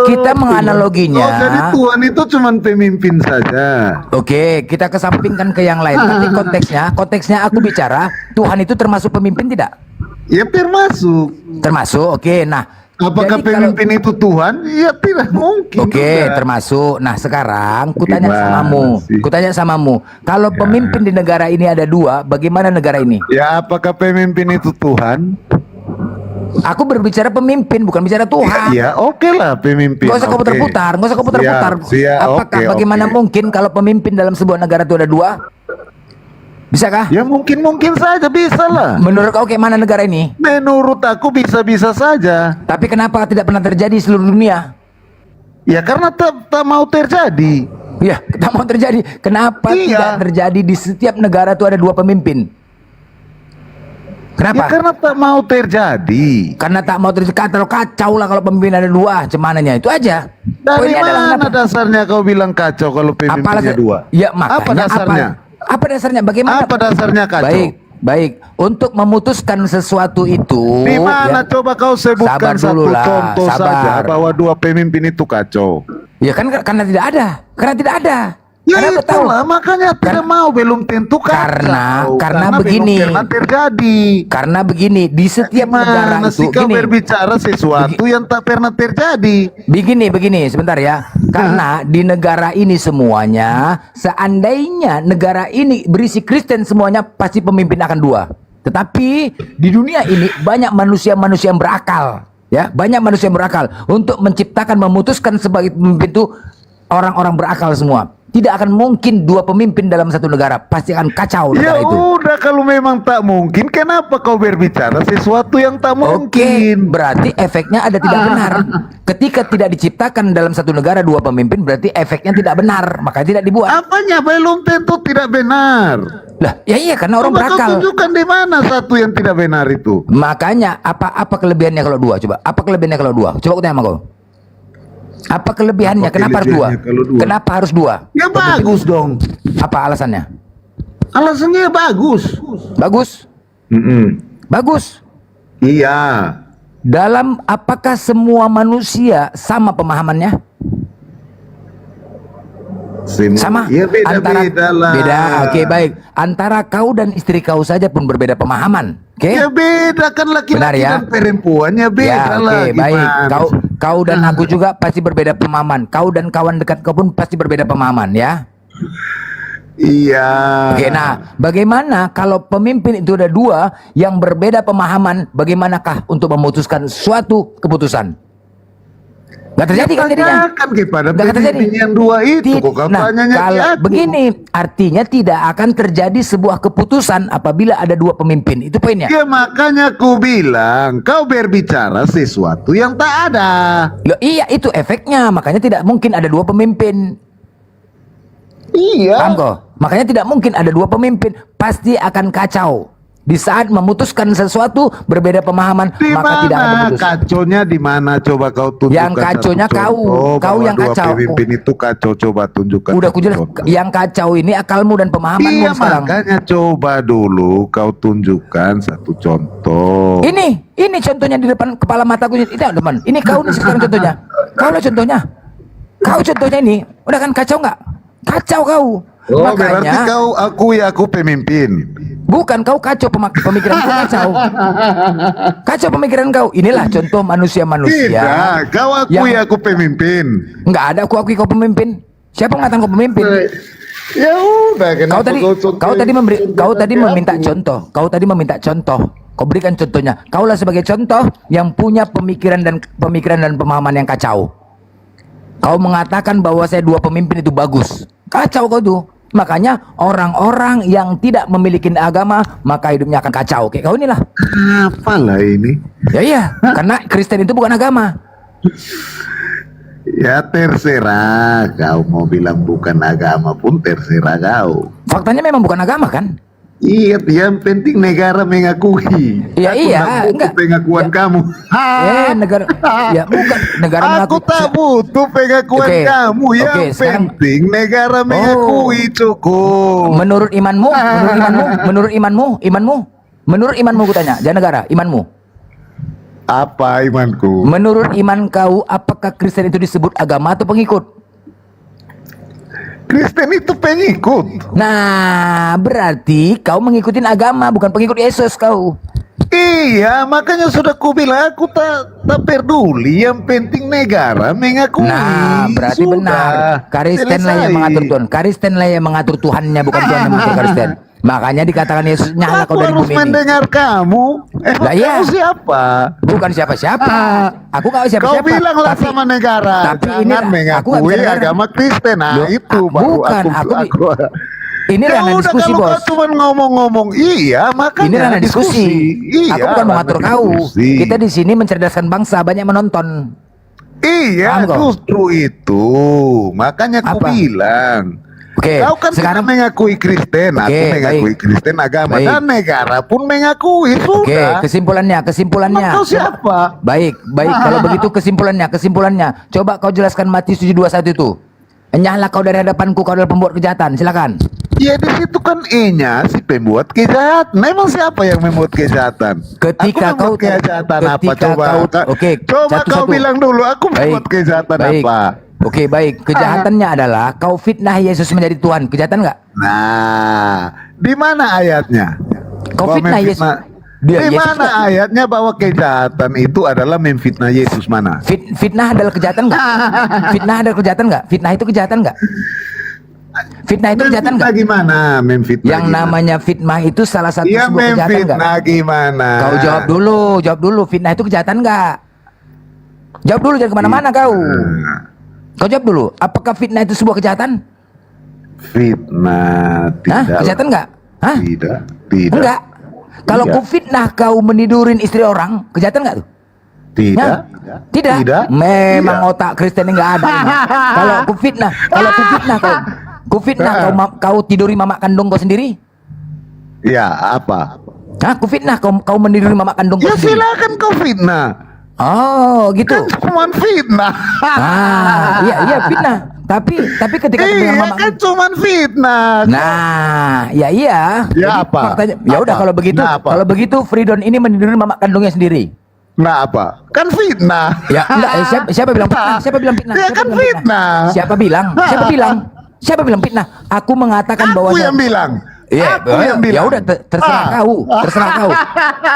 kita menganaloginya. Oh, jadi Tuhan itu cuma pemimpin saja. Oke, kita kesampingkan ke yang lain. Tapi konteksnya aku bicara Tuhan itu termasuk pemimpin tidak? Ya termasuk. Termasuk. Oke, nah. Apakah pemimpin itu Tuhan? Ya tidak mungkin. Oke, termasuk. Nah, sekarang kutanya samamu. Kalau pemimpin di negara ini ada dua, bagaimana negara ini? Ya, apakah pemimpin itu Tuhan? Aku berbicara pemimpin, bukan bicara Tuhan. Ya, oke lah pemimpin. Gak usah kau putar-putar, Apakah bagaimana mungkin kalau pemimpin dalam sebuah negara itu ada dua? Bisakah? Ya mungkin saja bisa lah. Menurut kau kayak mana negara ini? Menurut aku bisa saja. Tapi kenapa tidak pernah terjadi di seluruh dunia? Ya karena tak mau terjadi. Ya, tak mau terjadi. Kenapa tidak terjadi di setiap negara itu ada dua pemimpin? Kenapa? Ya karena tak mau terjadi. Karena tak mau terjadi. Kacau lah kalau pemimpin ada dua. Cemananya itu aja. Dari Poinnya adalah mana kenapa? dasarnya kau bilang kacau kalau pemimpinnya alasan- dua? Ya makanya apa dasarnya? Apa dasarnya? Bagaimana? Apa dasarnya kacau? Baik. Untuk memutuskan sesuatu itu. Di mana ya, coba kau sebutkan sabar satu dulu lah, contoh sabar. saja bahwa dua pemimpin itu kacau? Ya kan karena tidak ada. Karena tidak ada. Ya Karena tahu. itulah makanya tidak mau belum tentu kacau. Karena belum begini. pernah terjadi. Karena begini, di setiap negara Gimana itu sih kau gini. berbicara sesuatu yang tak pernah terjadi? Begini, sebentar ya. Karena di negara ini semuanya, seandainya negara ini berisi Kristen semuanya, pasti pemimpin akan dua. Tetapi di dunia ini banyak manusia-manusia yang berakal, ya, banyak manusia yang berakal untuk menciptakan, memutuskan sebagai pemimpin itu orang-orang berakal semua. Tidak akan mungkin dua pemimpin dalam satu negara, pasti akan kacau Ya negara itu. udah kalau memang tak mungkin, kenapa kau berbicara sesuatu yang tak mungkin? Berarti efeknya ada tidak benar. Ketika tidak diciptakan dalam satu negara dua pemimpin, berarti efeknya tidak benar, makanya tidak dibuat. Apanya belum tentu tidak benar. Lah, ya iya karena orang Coba kau berakal. tunjukkan di mana satu yang tidak benar itu. Makanya apa kelebihannya kalau dua? Coba, apa kelebihannya kalau dua? Coba aku tanya sama kau. Apa kelebihannya? Kenapa harus dua? Kenapa harus dua? Ya bagus dong. Apa alasannya? Alasannya bagus. Bagus. Bagus. Iya. Dalam apakah semua manusia sama pemahamannya? Sama. Ya beda-beda lah. Beda. Oke, baik. Antara kau dan istri kau saja pun berbeda pemahaman. Oke. Ya beda kan Benar laki-laki ya? dan perempuan ya beda Ya, lah. oke, baik. Gimana? Kau dan aku juga pasti berbeda pemahaman. Kau dan kawan dekat kau pun pasti berbeda pemahaman, ya. Iya. Oke, nah, bagaimana kalau pemimpin itu ada dua yang berbeda pemahaman? Bagaimanakah untuk memutuskan suatu keputusan? Gak terjadi kan jadinya? Tanyakan kepada Nggak terjadi. pemimpin yang dua itu. Kok kau Nah, tanyanya ke kalau aku? begini, artinya tidak akan terjadi sebuah keputusan apabila ada dua pemimpin. Itu poinnya. Ya makanya ku bilang kau berbicara sesuatu yang tak ada. Loh, iya, itu efeknya. Makanya tidak mungkin ada dua pemimpin. Iya. Paham kok? Makanya tidak mungkin ada dua pemimpin. Pasti akan kacau. Di saat memutuskan sesuatu berbeda pemahaman, Di maka tidak ada mana keputusan. kaconya di mana? Coba kau tunjukkan. Yang kaconya satu kau. contoh Kau bahwa yang dua kacau. pemimpin itu kacau. Coba tunjukkan. Udah satu aku jelas. contoh. Yang kacau ini akalmu dan pemahamanmu Iya sekarang. makanya coba dulu kau tunjukkan satu contoh. Ini contohnya di depan kepala mataku. Ini teman. Ini kau nih sekarang contohnya. Kau lah contohnya. Kau contohnya ini. Udah kan kacau nggak? Kacau kau. Oh berarti kau akui aku pemimpin. Bukan, kau kacau pemikiran kau kacau. Kacau pemikiran kau. Inilah contoh manusia-manusia. Tidak, kau akui aku pemimpin. Enggak ada aku akui kau pemimpin. Siapa mengatakan kau pemimpin? Ya udah, Kau tadi meminta contoh. Kau tadi meminta contoh. Kau berikan contohnya. Kaulah sebagai contoh yang punya pemikiran dan pemahaman yang kacau. Kau mengatakan bahwa saya dua pemimpin itu bagus. Kacau kau tuh. Makanya orang-orang yang tidak memiliki agama maka hidupnya akan kacau. Kayak kau inilah. Apalah ini? Ya iya, karena Kristen itu bukan agama. Ya terserah, kau mau bilang bukan agama pun terserah kau. Faktanya memang bukan agama kan? Iya, yang penting negara mengakui. Iya, Aku iya, tak butuh enggak. pengakuan kamu. Negara, ya bukan negara Aku mengaku. tak butuh pengakuan Oke, kamu. Yang oke, sekarang- penting negara mengakui cukup. Menurut imanmu, menurut imanmu, ku tanya, jangan negara, imanmu. Apa imanku? Menurut iman kau, apakah Kristen itu disebut agama atau pengikut? Kristen itu pengikut. Nah, berarti kau mengikutin agama, bukan pengikut Yesus kau. Iya, makanya sudah ku bilang aku tak peduli. Yang penting negara mengakui. Nah, berarti Sudah. benar. Kristen lah yang Selesai. mengatur Tuhan. Kristen lah yang mengatur Tuhannya, bukan Tuhan yang mengatur Kristen. Makanya dikatakan Yesus nyala kau Aku dari harus bumi ini. mendengar kamu. Lah iya. Kamu siapa? Bukan siapa-siapa. Aku nggak siapa-siapa. Kau bilanglah sama negara. tapi Jangan ini aku nggak mengakui bisa dengar. agama Kristen. Nah, Loh, itu baru bukan, aku. Ini Ya ranah udah, diskusi, kalau Bos. kau cuma ngomong-ngomong, iya makanya Ini ranah diskusi. Iya, Aku bukan mengatur ranah kau. diskusi. Kita di sini mencerdaskan bangsa, banyak menonton. Iya, Paham kau? justru itu. Makanya aku Apa? bilang, Oke, Kau kan sekarang tidak mengakui Kristen, aku Oke, mengakui baik. Kristen agama Baik. dan negara pun mengakui. Oke, Sudah. kesimpulannya. Emang kau siapa? Baik, kalau begitu kesimpulannya. Coba kau jelaskan Matius 7:21 itu. Enyahlah kau dari hadapanku, kau adalah pembuat kejahatan. Silakan. Ya di situ kan E-nya si pembuat kejahatan. Memang siapa yang membuat kejahatan? Ketika aku membuat kau- kejahatan apa? ketika Coba. kau- oke, Coba kau satu-satu. bilang dulu. Aku membuat kejahatan baik. apa? Oke, baik. Kejahatannya adalah kau fitnah Yesus menjadi Tuhan. Kejahatan nggak? Nah, di mana ayatnya? Kau Bahwa fitnah Yesus. Dia, Di Yesus mana nggak? ayatnya bahwa kejahatan itu adalah memfitnah Yesus? Mana? Fitnah adalah kejahatan nggak? Fitnah adalah kejahatan nggak? Fitnah itu kejahatan nggak? Fitnah itu kejahatan nggak? Memfitnah gimana? Memfitnah Yang gimana? namanya fitnah itu salah satu Ya sebuah kejahatan nggak? memfitnah gimana? Kau jawab dulu. Fitnah itu kejahatan nggak? Jawab dulu, jangan kemana-mana kau. Kau jawab dulu. Apakah fitnah itu sebuah kejahatan? Fitnah tidak. Kejahatan nggak? Hah? Tidak. Tidak. Enggak. Kalau Tidak. ku fitnah kau menidurin istri orang, kejahatan nggak tuh? Tidak. Hah? Tidak. Tidak. Memang Tidak. otak Kristen ini nggak ada. Ini. Kalau ku fitnah kau tiduri mama kandung kau sendiri? Ya apa? Hah? Ku fitnah kau meniduri mama kandung kau Ya sendiri? silakan kau fitnah. Oh, gitu. Kan cuma fitnah. Iya fitnah. Tapi ketika kau bilang Iya mama, kan cuma fitnah. nah, iya. Ya Jadi apa? faktanya, ya udah Apa? kalau begitu, Nah, apa? kalau begitu Fridon ini meniduri mama kandungnya sendiri. Nah apa? Kan fitnah. Ya, enggak, siapa bilang fitnah? Siapa bilang fitnah? Ya Siapa kan bilang fitnah. Siapa bilang? Siapa bilang fitnah? Aku mengatakan bahwa Aku yang bilang. Iya, Aku yang bilang. ya udah terserah kau.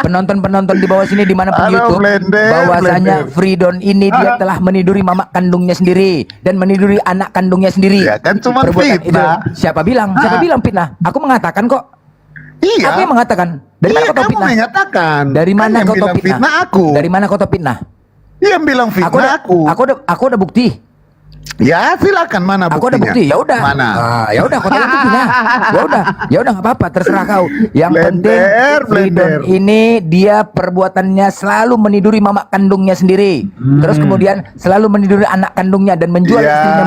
Penonton di bawah sini dimanapun di Aduh, YouTube, blender, bahwasanya blender. Fridon ini dia telah meniduri mama kandungnya sendiri dan meniduri anak kandungnya sendiri. Ya kan cuma Perbuatan fitnah. itu, siapa bilang? Siapa bilang fitnah? Aku mengatakan kok. Iya. Aku yang mengatakan. Dari mana Iya, kau tahu kamu fitnah? mengatakan. Dari Kan mana yang kau tahu bilang fitnah? aku. Dari mana kau tahu fitnah? Yang bilang fitnah aku. Aku ada bukti. Ya silakan, mana buktinya? Aku ada bukti. Ya udah. Mana? Ya udah, kau tahu buktinya. Ya udah nggak apa-apa, terserah kau. Yang penting Fridon ini dia perbuatannya selalu meniduri mama kandungnya sendiri. Terus kemudian selalu meniduri anak kandungnya dan menjual Iya, istrinya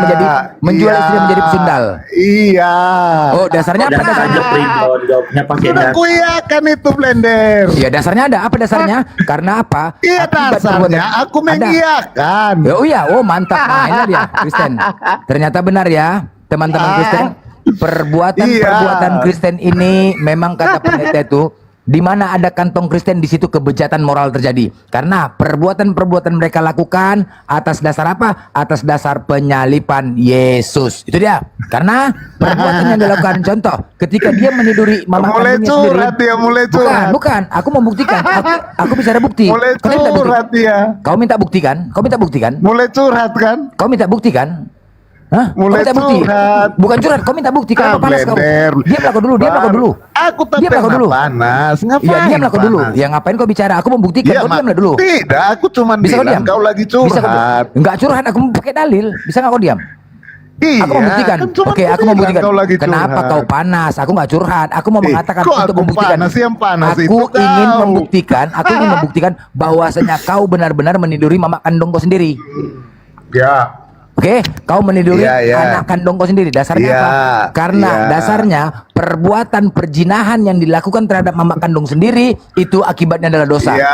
menjadi pesundal. Iya. Oh, dasarnya apa? Udah saja Fridon, jawabnya pakai Sudah dasar. kuiakan itu blender. Iya, dasarnya ada. Apa dasarnya? Karena apa? Iya Akibat dasarnya perbuatan- aku Ada. mengiyakan. Oh iya, oh mantap. Nah, ini dia Kristen. Ternyata benar ya, teman-teman Kristen. Perbuatan Kristen ini memang kata pendeta itu, di mana ada kantong Kristen di situ kebejatan moral terjadi. Karena perbuatan-perbuatan mereka lakukan atas dasar apa? Atas dasar penyalipan Yesus. Itu dia. Karena perbuatan yang dilakukan, contoh, ketika dia meniduri mama Mulai kandungnya sendiri. curhat dia, mulai curhat. Bukan. Aku membuktikan. Aku bisa ada bukti. Mulai Kau minta bukti. curhat dia. Kau minta bukti kan? Kau minta bukti kan? Mulai curhat kan? Kau minta bukti kan? Hah? Mulai kau minta bukti? curhat. Bukan curhat, kau minta bukti. Kenapa panas kau? blender. Diam lah kau dulu, diam lah kau dulu. Aku tak Diam lah kau pernah dulu. panas. Ngapain Iya, diam lah kau dulu. panas? Ya ngapain kau bicara? Aku membuktikan. Iya, Kau diam lah dulu. Tidak, aku cuma Bisa kau bilang diam? kau lagi Bisa kau diam? curhat. Enggak curhat, aku mau pakai dalil. Bisa nggak kau diam? Iya, Aku membuktikan. kan cuma Oke, aku bilang membuktikan. kau lagi Kenapa curhat. kau panas? Aku nggak curhat. Aku mau mengatakan kok untuk aku membuktikan. panas? Yang panas aku itu ingin kau. membuktikan. Aku ingin membuktikan bahwasanya kau benar-benar meniduri mama kandung kau sendiri. Ya. Oke, kau meniduri Iya, iya. anak kandung kau sendiri. Dasarnya Iya, apa? Karena iya. dasarnya perbuatan perjinahan yang dilakukan terhadap mama kandung sendiri itu akibatnya adalah dosa. Iya.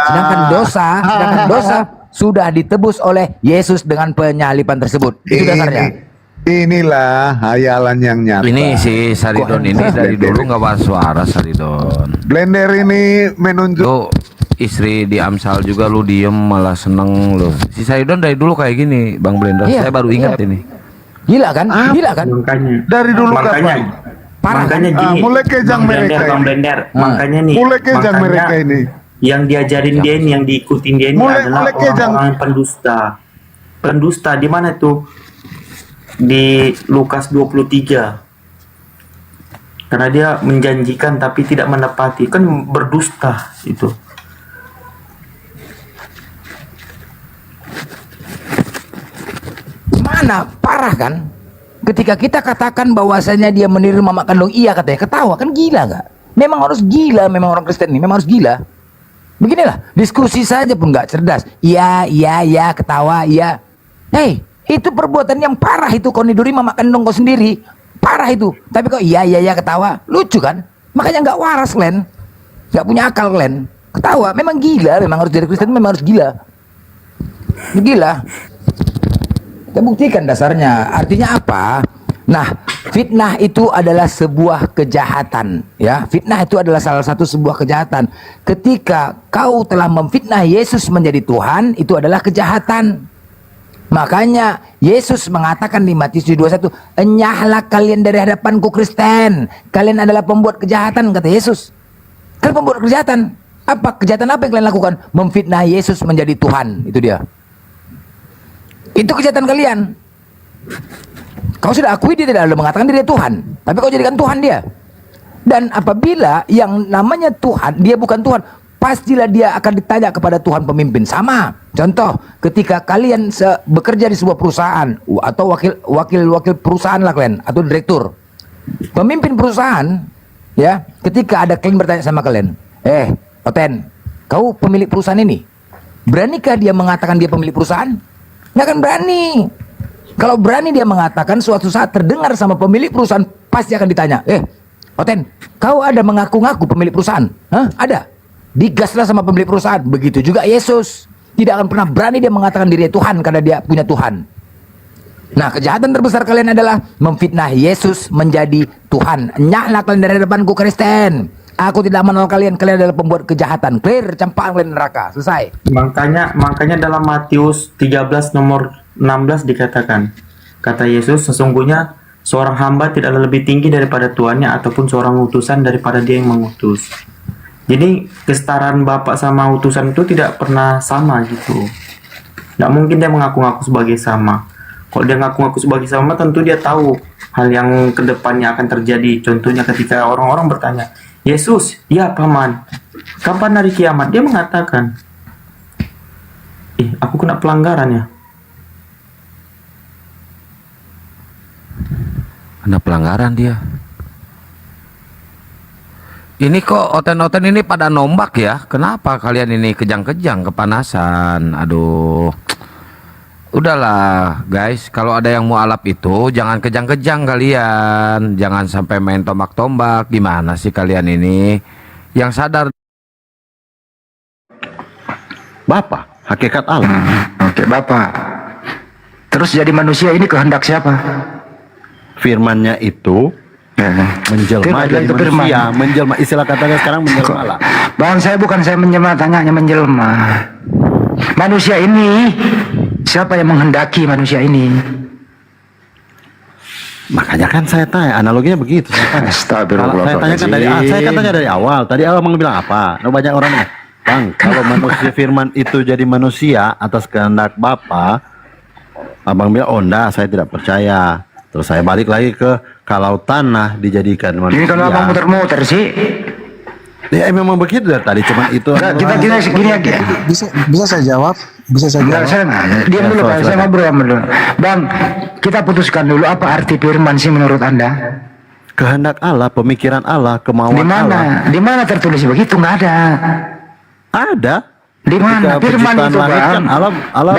Sedangkan dosa sudah ditebus oleh Yesus dengan penyalipan tersebut. Itu dasarnya. Inilah hayalan yang nyata. Ini si Saridon ini dari dulu nggak bersuara Saridon. Blender ini menunjuk. Lu istri di Amsal juga lu diem malah seneng lu. Si Saridon dari dulu kayak gini Bang Blender. Iya, Saya baru ingat iya. ini. Gila kan? Gila kan? Makanya. Dari dulu makanya. kapan? Parah. Makanya gini. mulai kejang Bang mereka Blender, Bang ini. Blender. Makanya nih. Mulai kejang makanya mereka ini. Yang diajarin dia ini, yang diikutin dia ini adalah mulai kejang. orang-orang pendusta. Pendusta di mana tuh? Di Lukas 23. Karena dia menjanjikan tapi tidak menepati, kan berdusta itu. Mana parah kan? Ketika kita katakan bahwasanya dia meniru mama kandung, iya katanya, ketawa kan, gila nggak? Memang harus gila, memang orang Kristen ini memang harus gila. Beginilah, diskusi saja pun nggak cerdas. Iya, ketawa, iya. Hei, itu perbuatan yang parah itu, kau niduri mama kandung kau sendiri. parah itu. Tapi kok iya ketawa, lucu kan? Makanya nggak waras kalian, nggak punya akal kalian. Ketawa, memang gila, memang harus jadi Kristen, memang harus gila. Gila. Kita buktikan dasarnya. Artinya apa? Nah, fitnah itu adalah sebuah kejahatan, ya. Fitnah itu adalah salah satu sebuah kejahatan. Ketika kau telah memfitnah Yesus menjadi Tuhan, itu adalah kejahatan. Makanya Yesus mengatakan di Matius 21, "Enyahlah kalian dari hadapanku Kristen. Kalian adalah pembuat kejahatan," kata Yesus. Kalian pembuat kejahatan. Apa kejahatan apa yang kalian lakukan? Memfitnah Yesus menjadi Tuhan. Itu dia. Itu kejahatan kalian. Kau sudah akui dia tidak ada mengatakan dia Tuhan, tapi kau jadikan Tuhan dia. Dan apabila yang namanya Tuhan, dia bukan Tuhan, pastilah dia akan ditanya kepada Tuhan pemimpin. Sama. Contoh, ketika kalian bekerja di sebuah perusahaan atau wakil perusahaan lah kalian atau direktur. Pemimpin perusahaan, ya, ketika ada klien bertanya sama kalian, Oten, kau pemilik perusahaan ini. Beranikah dia mengatakan dia pemilik perusahaan? Nggak akan berani. Kalau berani dia mengatakan, suatu saat terdengar sama pemilik perusahaan, pasti akan ditanya, Oten, kau ada mengaku-ngaku pemilik perusahaan? Hah? Ada. Digaslah sama pemilik perusahaan. Begitu juga Yesus. Tidak akan pernah berani dia mengatakan dirinya Tuhan karena dia punya Tuhan. Nah, kejahatan terbesar kalian adalah memfitnah Yesus menjadi Tuhan. Enyahlah kalian dari hadapanku Kristen. Aku tidak mengenal kalian. Kalian adalah pembuat kejahatan. Clear, campaan kalian neraka. Selesai. Makanya dalam Matius 13 nomor 16 dikatakan, kata Yesus, sesungguhnya seorang hamba tidaklah lebih tinggi daripada tuannya ataupun seorang utusan daripada dia yang mengutus. Jadi kesetaraan bapak sama utusan itu tidak pernah sama gitu. Nggak mungkin dia mengaku-ngaku sebagai sama. Kalau dia ngaku-ngaku sebagai sama, tentu dia tahu hal yang kedepannya akan terjadi. Contohnya ketika orang-orang bertanya, Yesus, ya paman, kapan hari kiamat? Dia mengatakan, aku kena pelanggaran ya. Kena pelanggaran dia. Ini kok Oten-Oten ini pada nombak ya? Kenapa kalian ini kejang-kejang, kepanasan? Aduh. Udahlah guys, kalau ada yang mau alap itu jangan kejang-kejang kalian. Jangan sampai main tombak-tombak. Gimana sih kalian ini? Yang sadar. Bapak, hakikat Allah. Oke, Bapak. Terus jadi manusia ini kehendak siapa? Firmannya itu menjelma jadi manusia, menjelma, istilah katanya sekarang menjelma lah. Bang, saya menjelma, tanyanya menjelma. Manusia ini, siapa yang menghendaki manusia ini? Makanya kan saya tanya, analoginya begitu. Saya tanya dari awal. Tadi awal bilang apa? Nah, banyak orangnya, Bang, kalau manusia firman itu jadi manusia atas kehendak Bapa, Abang bilang, oh enggak, saya tidak percaya. Terus saya balik lagi ke kalau tanah dijadikan manusia. Ini kalau abang muter-muter sih. Ya memang begitu dari tadi, cuma itu. Kita gini aja. Bisa saya jawab? Bisa saya jawab? Diam dulu, Pak. Saya ngobrol dulu. Bang, kita putuskan dulu apa arti firman sih menurut Anda? Kehendak Allah, pemikiran Allah, kemauan Allah. Di mana tertulis begitu? Nggak ada. Ada. Di mana firman itu, Bang? Kan Allah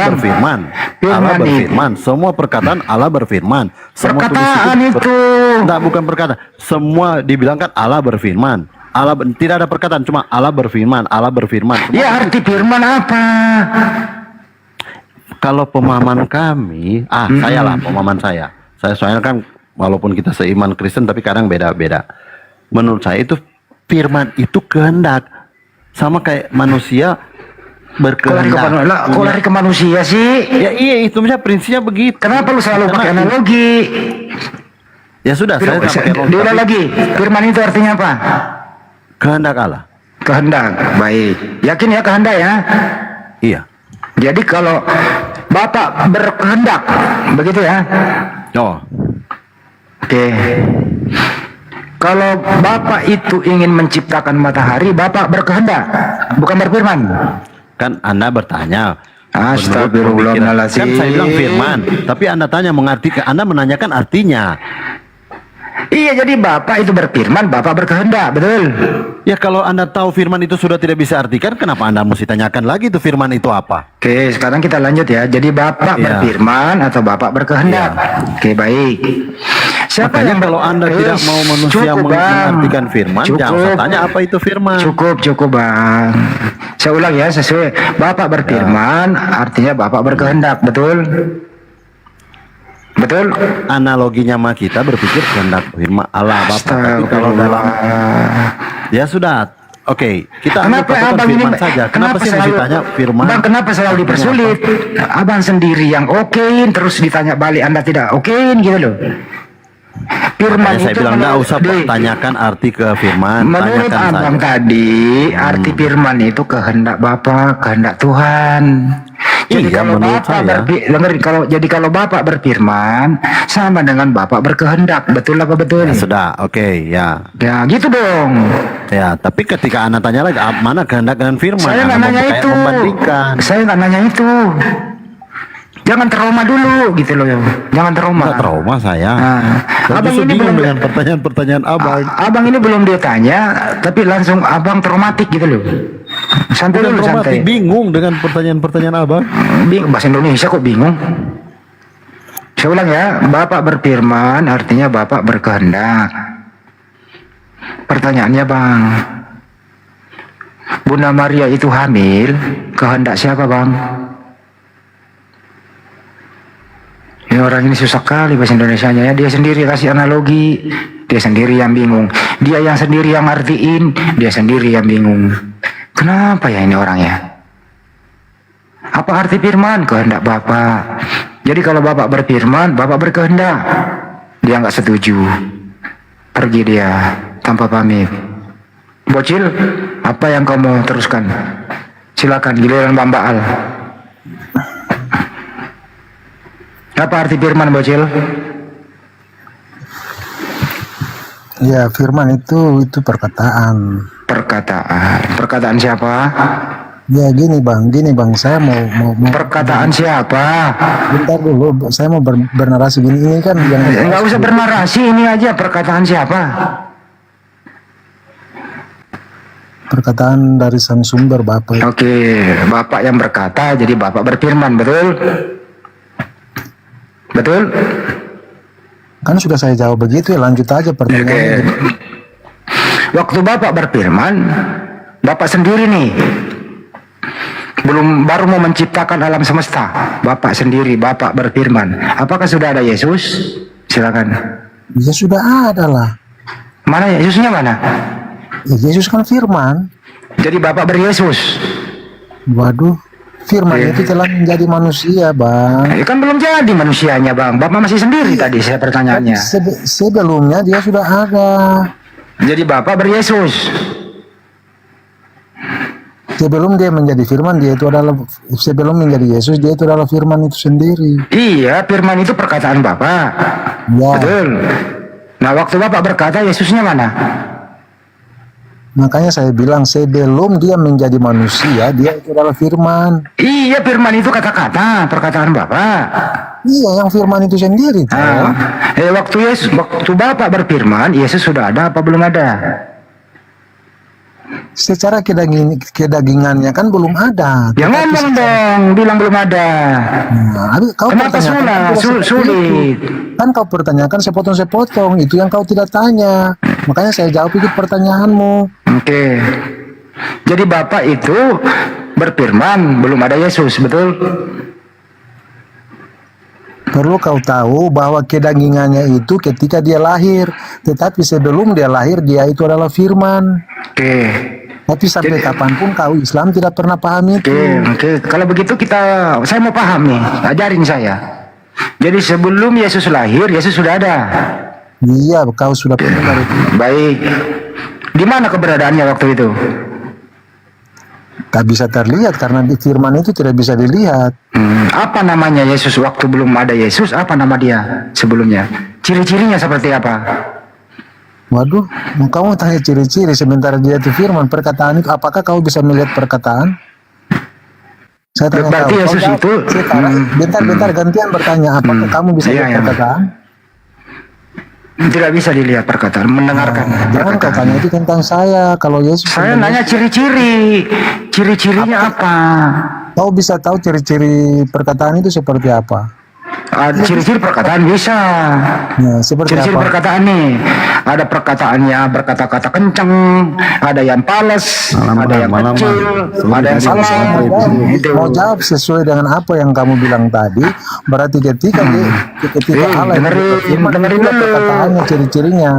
berfirman. Allah berfirman. Semua perkataan Allah berfirman. Semua perkataan itu. Enggak, bukan perkataan. Semua dibilangkan Allah berfirman. Tidak ada perkataan, cuma Allah berfirman. Allah berfirman. Ya, arti firman apa? Kalau pemahaman kami, saya lah pemahaman saya. Saya soalnya kan walaupun kita seiman Kristen tapi kadang beda-beda. Menurut saya itu firman itu kehendak. Sama kayak manusia berkehendak. Kok lari ke manusia sih? Ya iya, itu misalnya prinsipnya begitu. Kenapa lu selalu pakai analogi? Ya sudah, saya pakai diulang lagi. Firman itu artinya apa? Kehendak Allah. Kehendak, baik. Yakin ya kehendak ya? Iya. Jadi kalau Bapak berkehendak, begitu ya? Oh. Oke. Kalau Bapak itu ingin menciptakan matahari, Bapak berkehendak, bukan berfirman. Kan Anda bertanya. Astagfirullahaladzim. Kan saya bilang firman, tapi Anda tanya mengartikan, Anda menanyakan artinya. Iya, jadi Bapak itu berfirman, Bapak berkehendak, betul? Ya kalau Anda tahu firman itu sudah tidak bisa artikan, kenapa Anda mesti tanyakan lagi itu firman itu apa? Oke, sekarang kita lanjut ya. Jadi Bapak berfirman atau Bapak berkehendak? Oke, baik. Siapa Makanya yang kalau Anda tidak mau manusia Cukup, Bang. mengartikan firman, jangan usah tanya apa itu firman. Cukup Bang. Saya ulang ya, sesuai Bapak berfirman artinya Bapak berkehendak, betul? Betul? Analoginya sama kita berpikir kehendak firman Allah Bapa. Tapi kalau dalam ya sudah, oke, kita ambil Kenapa patokan abang ini firman saja. Kenapa sih mesti tanya firman? Bang, kenapa selalu dipersulit? Abang sendiri yang okein, terus ditanya balik Anda tidak okein gitu loh. Firman Makanya saya itu bilang nggak usah tanyakan arti ke firman. menurut Tanyakan abang saja. tadi arti firman itu kehendak Bapa, kehendak Tuhan. Jadi Iya, kalau menurut Bapak saya. dengerin, kalau Bapak berfirman sama dengan Bapak berkehendak, betul apa betul? Ya sudah, oke, ya. Ya gitu dong. Ya, tapi ketika Anda tanya lagi, mana kehendak dengan firman? Saya nggak Anda nanya itu. membandingkan. Saya nggak nanya itu. Jangan trauma dulu gitu loh. Jangan trauma. Nggak trauma saya. Nah, abang justru ini bingung belum dengan pertanyaan-pertanyaan abang. abang ini belum dia tanya, tapi langsung abang traumatik gitu loh. Santai Bukan dulu, traumatik, santai. bingung dengan pertanyaan-pertanyaan abang. Bingung bahasa Indonesia kok bingung? Saya ulang ya, Bapak berfirman artinya Bapak berkehendak. Pertanyaannya Bang, Bunda Maria itu hamil, kehendak siapa Bang? Ini orang ini susah kali bahasa Indonesianya ya. Dia sendiri kasih analogi, dia sendiri yang bingung. Dia yang sendiri yang ngertiin, dia sendiri yang bingung. Kenapa ya ini orangnya? Apa arti firman? Kehendak Bapak. Jadi kalau Bapak berfirman, Bapak berkehendak. Dia nggak setuju. Pergi dia tanpa pamit. Bocil, apa yang kau mau teruskan? Silakan giliran Mbak Al. Apa arti firman, Bocil? Ya, firman itu perkataan. Perkataan siapa? Ya gini bang, saya mau Perkataan siapa? bentar dulu, saya mau bernarasi gini, ini kan yang Nggak usah bernarasi, ini aja perkataan siapa? perkataan dari sang sumber Bapak. Oke, Bapak yang berkata, jadi Bapak berfirman, betul? Betul? Kan sudah saya jawab begitu ya, lanjut aja pertanyaannya. Waktu Bapak berfirman, Bapak sendiri nih, baru mau menciptakan alam semesta. Bapak sendiri, Bapak berfirman. Apakah sudah ada Yesus? Silakan. Ya sudah ada lah. Mana Yesusnya mana? Ya, Yesus kan firman. Jadi Bapak beryesus. Waduh, firman itu telah menjadi manusia, Bang. Ya kan belum jadi manusianya, Bang. Bapak masih sendiri tadi saya pertanyaannya. Sebelumnya dia sudah ada. Jadi Bapak beryesus. Sebelum dia menjadi firman, dia itu adalah, sebelum menjadi Yesus, dia itu adalah firman itu sendiri. Iya, firman itu perkataan Bapak. Ya. Betul. Nah, waktu Bapak berkata, Yesusnya mana? Makanya saya bilang sebelum dia menjadi manusia, dia itu adalah firman. Iya, firman itu kata-kata, perkataan Bapak. Iya, yang firman itu sendiri. Waktu Bapak berfirman, Yesus sudah ada apa belum ada? Secara kedagingannya kan belum ada. Ya ngomong dong, bilang belum ada. Nah, kau kenapa sulit? Kan kau pertanyakan sepotong-sepotong, itu yang kau tidak tanya. Makanya saya jawab itu pertanyaanmu. Oke. Jadi Bapak itu berfirman belum ada Yesus, betul? Perlu kau tahu bahwa kedagingannya itu ketika dia lahir, tetapi sebelum dia lahir dia itu adalah firman. Oke. Tapi sampai kapanpun kau Islam tidak pernah paham itu. Oke. Kalau begitu saya mau paham nih, ajarin saya. Jadi sebelum Yesus lahir, Yesus sudah ada. Iya, kau sudah pernah dari itu. Baik. Di mana keberadaannya waktu itu? Tak bisa terlihat karena di firman itu tidak bisa dilihat. Apa namanya Yesus waktu belum ada Yesus? Apa nama dia sebelumnya? Ciri-cirinya seperti apa? Waduh, kamu tanya ciri-ciri sementara dia itu firman. Perkataan itu, apakah kau bisa melihat perkataan? Saya tanya berarti kau, Yesus itu bentar gantian bertanya, apakah kamu bisa lihat perkataan? Tidak bisa dilihat perkataan, mendengarkan. Jangan kau tanya itu tentang saya. Kalau Yesus, saya nanya ciri-ciri, ciri-cirinya apa? Kau bisa tahu ciri-ciri perkataan itu seperti apa? Ciri-ciri perkataan bisa. Nah, seperti Ciri-ciri apa? perkataan nih, ada perkataannya berkata-kata kencang, ada yang pales, ada yang kecil, ada yang salah. Itu. Mau jawab sesuai dengan apa yang kamu bilang tadi, berarti ketika Allah dengerin dulu. perkataannya, ciri-cirinya.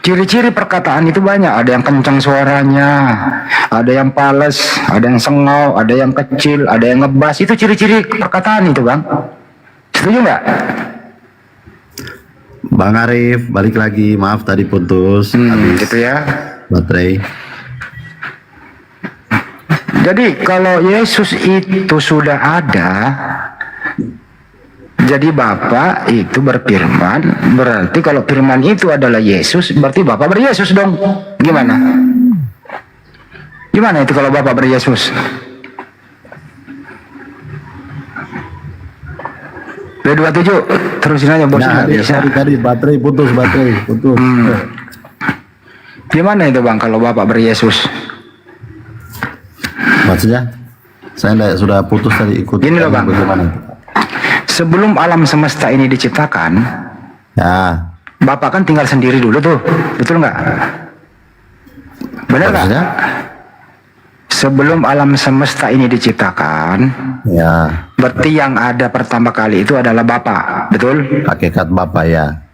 Ciri-ciri perkataan itu banyak, ada yang kencang suaranya, ada yang pales, ada yang sengau, ada yang kecil, ada yang ngebas. Itu ciri-ciri perkataan itu, Bang. Setuju nggak? Bang Arif, balik lagi. Maaf tadi putus. Habis gitu ya. Baterai. Jadi kalau Yesus itu sudah ada, jadi Bapa itu berfirman, berarti kalau firman itu adalah Yesus, berarti Bapa beryesus dong. Gimana? Gimana itu kalau Bapa beryesus? B27 terusin aja bos. Nah, tadi baterai putus. Gimana itu Bang kalau Bapak beryesus? Maksudnya saya sudah putus tadi ikut. Gini loh Bang. Bagaimana? Sebelum alam semesta ini diciptakan, ya, Bapak kan tinggal sendiri dulu tuh, betul nggak? Benar nggak? Sebelum alam semesta ini diciptakan, ya, berarti yang ada pertama kali itu adalah Bapak, betul? Hakikat Bapak ya.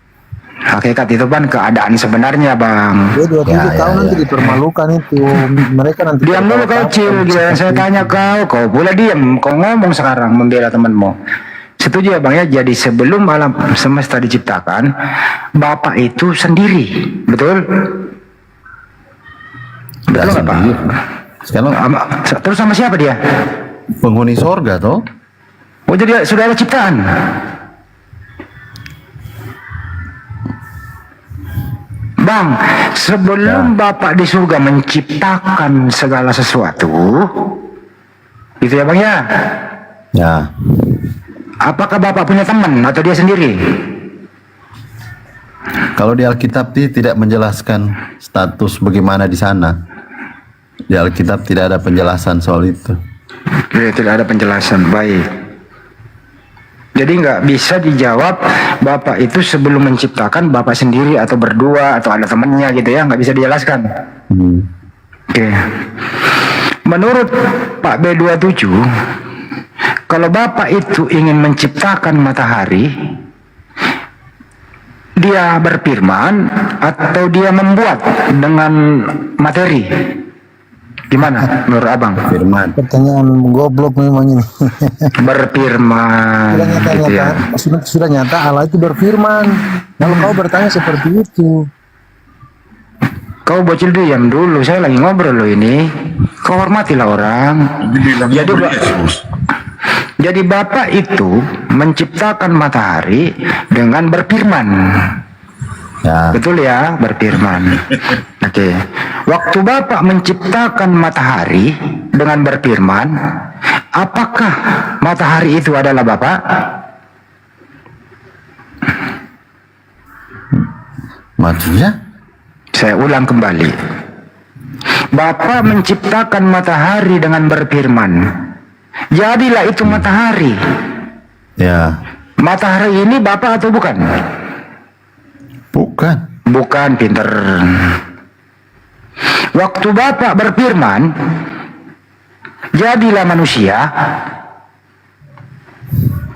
Hakikat itu kan keadaan sebenarnya Bang. Dia 27 tahun nanti dipermalukan itu. Mereka nanti diam dulu kau Cil, giliran saya tanya kau pula diam, kau ngomong sekarang membela temanmu. Setuju ya Bang ya? Jadi sebelum alam semesta diciptakan, Bapak itu sendiri, betul? Betul nggak Pak? Sekarang terus sama siapa dia? Penghuni sorga toh? Oh jadi sudah ada ciptaan. Bang, sebelum Bapak di surga menciptakan segala sesuatu, gitu ya Bang ya? Ya. Apakah Bapak punya teman atau dia sendiri? Kalau di Alkitab tidak menjelaskan status bagaimana di sana. Di Alkitab tidak ada penjelasan soal itu. Oke, tidak ada penjelasan. Baik. Jadi nggak bisa dijawab Bapak itu sebelum menciptakan Bapak sendiri atau berdua atau ada temannya gitu ya, nggak bisa dijelaskan. Oke. Menurut Pak B27, kalau Bapak itu ingin menciptakan matahari, dia berfirman atau dia membuat dengan materi? Gimana menurut Abang? Firman. Pertanyaan goblok memang ini. Berfirman. Gitu ya. Sudah nyata Allah itu berfirman. Kalau kau bertanya seperti itu, kau bocil diam dulu, saya lagi ngobrol loh ini. Kau hormatilah orang. Jadi Bapak itu menciptakan matahari dengan berfirman. Ya. Betul ya, berfirman. Oke. Waktu Bapak menciptakan matahari dengan berfirman, apakah matahari itu adalah Bapak? Maksudnya? Saya ulang kembali. Bapak menciptakan matahari dengan berfirman, jadilah itu matahari. Ya. Matahari ini Bapak atau bukan? Bukan. Bukan, pinter. Waktu Bapak berfirman, jadilah manusia.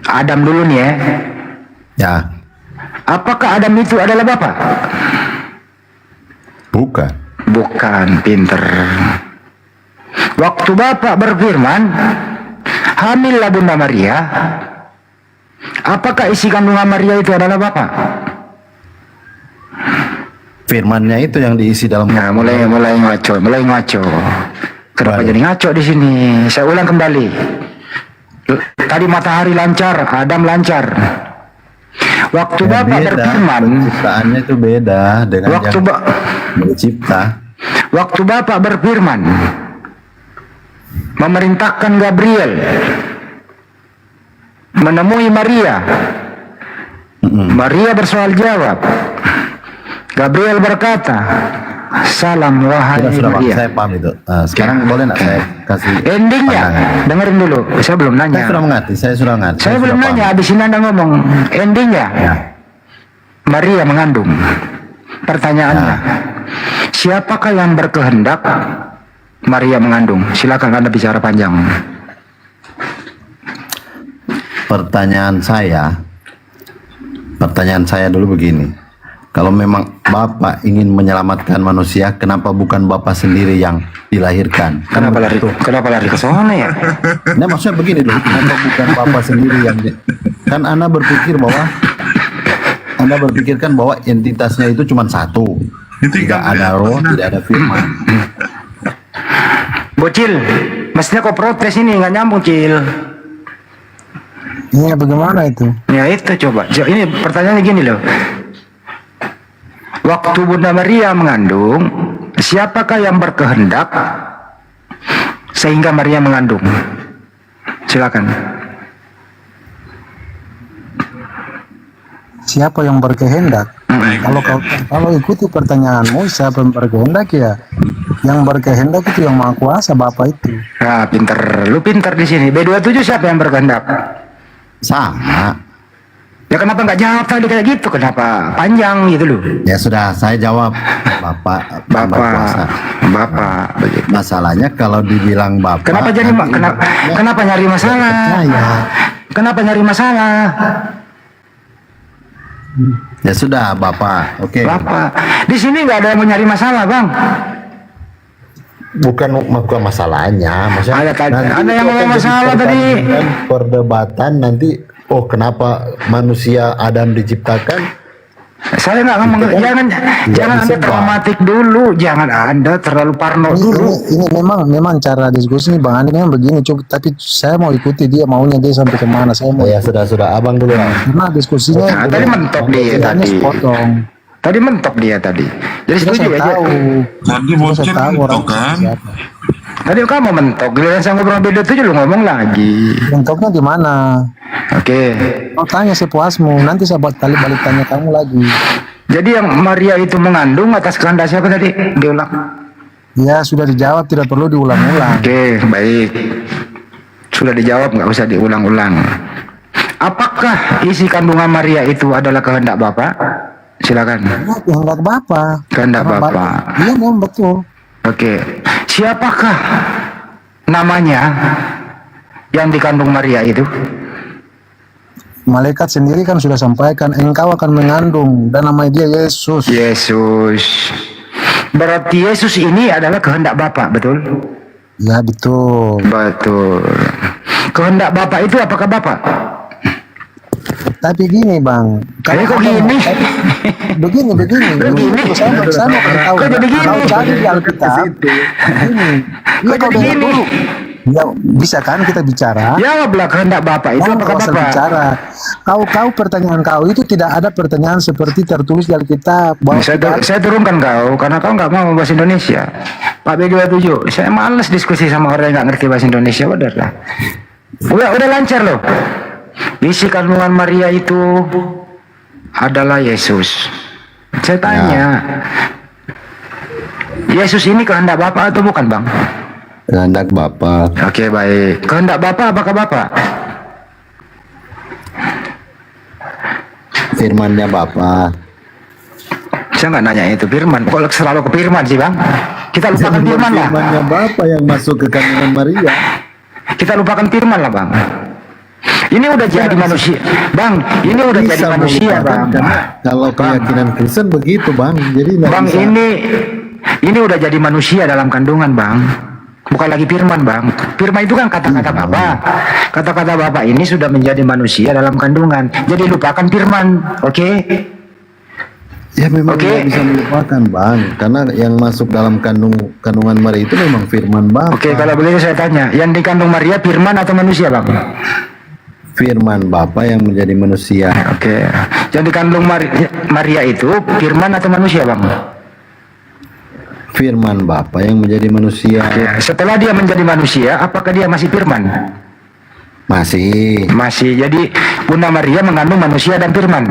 Adam dulu nih ya. Ya. Apakah Adam itu adalah Bapak? Bukan. Bukan, pinter. Waktu Bapak berfirman, hamillah Bunda Maria. Apakah isi kandungan Maria itu adalah Bapak? Firmannya itu yang diisi dalam. Nah, mulai ngaco. Kenapa jadi ngaco di sini? Saya ulang kembali. Tadi matahari lancar, Adam lancar. Waktu Bapak berfirman, penciptaannya itu beda dengan waktu yang mencipta. Waktu Bapak berfirman, memerintahkan Gabriel menemui Maria. Maria bersoal jawab. Gabriel berkata, salam wahai Sudah Bang, Maria. saya paham itu. Sekarang boleh nggak saya kasih Endingnya, pandangan? dengerin dulu. Saya belum nanya. Saya sudah mengerti, saya sudah mengerti. Saya belum sudah nanya, paham. habis ini Anda ngomong. Endingnya, Maria mengandung. Pertanyaannya, siapakah yang berkehendak Maria mengandung? Silakan Anda bicara panjang. Pertanyaan saya dulu begini. Kalau memang Bapak ingin menyelamatkan manusia, kenapa bukan Bapak sendiri yang dilahirkan? Kenapa lari ke sana ya? Nah, maksudnya begini dulu, kenapa bukan Bapak sendiri yang kan Anda berpikirkan bahwa entitasnya itu cuma satu. Tidak ada roh, tidak ada firman. Bocil, mestinya kau protes ini, nggak nyambung, Cil. Iya, bagaimana itu? Ya itu coba. Ini pertanyaannya gini loh. Waktu Bunda Maria mengandung, siapakah yang berkehendak sehingga Maria mengandung? Silakan. Siapa yang berkehendak? Kalau ikuti pertanyaanmu, siapa yang berkehendak ya? Yang berkehendak itu yang Maha Kuasa, Bapak itu. Nah, pinter. Lu pinter di sini. B27 siapa yang berkehendak? Sama. Ya kenapa nggak jawab tadi kayak gitu? Kenapa panjang gitu loh? Ya sudah, saya jawab. Bapak berkuasa. Bapak. Masalahnya kalau dibilang Bapak. Kenapa jadi kenapa nyari masalah? Kenapa nyari masalah? Ya sudah, Bapak. Oke. Bapak. Di sini nggak ada yang mau nyari masalah, Bang. Bukan masalahnya, maksudnya Ada yang mau masalah tadi. Perdebatan nanti, oh kenapa manusia Adam diciptakan? Saya nggak ngomong, jangan Anda traumatik dulu, jangan Anda terlalu parno dulu. Ini memang cara diskusi ini Bang Andi memang begini, coba, tapi saya mau ikuti dia maunya dia sampai kemana. Saya mau. Ya sudah, abang dulu lah. Karena diskusinya. Nah, tadi mentok dia tadi. Tadi mentok dia tadi. Jadi setuju aja. Tadi bocil mentok kan? Tadi kamu mentok. Giliran saya ngobrol beda tuh lu ngomong lagi. Mentoknya di mana? Oke. Kau tanya sepuasmu. Nanti saya balik tanya kamu lagi. Jadi yang Maria itu mengandung atas kehendak siapa tadi? Diulang. Ya sudah dijawab, tidak perlu diulang-ulang. Oke, baik. Sudah dijawab, nggak usah diulang-ulang. Apakah isi kandungan Maria itu adalah kehendak Bapak? Silakan. Kehendak Bapak. Kehendak Bapak. Iya, memang betul. Oke. Siapakah namanya yang dikandung Maria itu? Malaikat sendiri kan sudah sampaikan, engkau akan mengandung dan namanya dia Yesus. Yesus. Berarti Yesus ini adalah kehendak Bapak, betul? Ya, betul. Betul. Kehendak Bapak itu apakah Bapak? Tapi gini Bang, kok gini? Begini. Saya mau tahu. Kalau cari di Alkitab, begini. Iya, kau dengar dulu. Ya, bisa kan kita bicara? Jawablah kehendak Bapak itu apakah Bapak? Bicara. Kau pertanyaan kau itu tidak ada pertanyaan seperti tertulis di Alkitab. Saya turunkan kau karena kau nggak mau bahasa Indonesia. Pak B27, saya males diskusi sama orang yang nggak ngerti bahasa Indonesia, udahlah. Udah lancar loh. Isi kandungan Maria itu adalah Yesus. Saya tanya, Yesus ini kehendak Bapak atau bukan, Bang? Kehendak Bapak. Oke, baik. Kehendak Bapak apakah Bapak? Firmannya Bapak. Saya nggak nanya itu firman. Kok selalu ke firman sih, Bang? Kita lupakan firman lah. Firmannya Bapak yang masuk ke kandungan Maria. Kita lupakan firman lah, Bang. Ini udah jadi manusia, Bang. Ini udah jadi manusia, Bang. Kalau keyakinan Kristen begitu, Bang. Jadi Bang, ini udah jadi manusia dalam kandungan, Bang. Bukan lagi firman, Bang. Firman itu kan kata-kata Bapak. Kata-kata Bapak ini sudah menjadi manusia dalam kandungan. Jadi lupakan firman, oke? Ya memang nggak bisa melupakan, Bang. Karena yang masuk dalam kandungan Maria itu memang firman Bapak. Oke, kalau begitu saya tanya, yang dikandung Maria firman atau manusia, Bang? Firman Bapa yang menjadi manusia. Oke. Yang dikandung Maria itu firman atau manusia, Bang? Firman Bapa yang menjadi manusia. Oke. Setelah dia menjadi manusia, apakah dia masih firman? Masih. Masih. Jadi Bunda Maria mengandung manusia dan firman.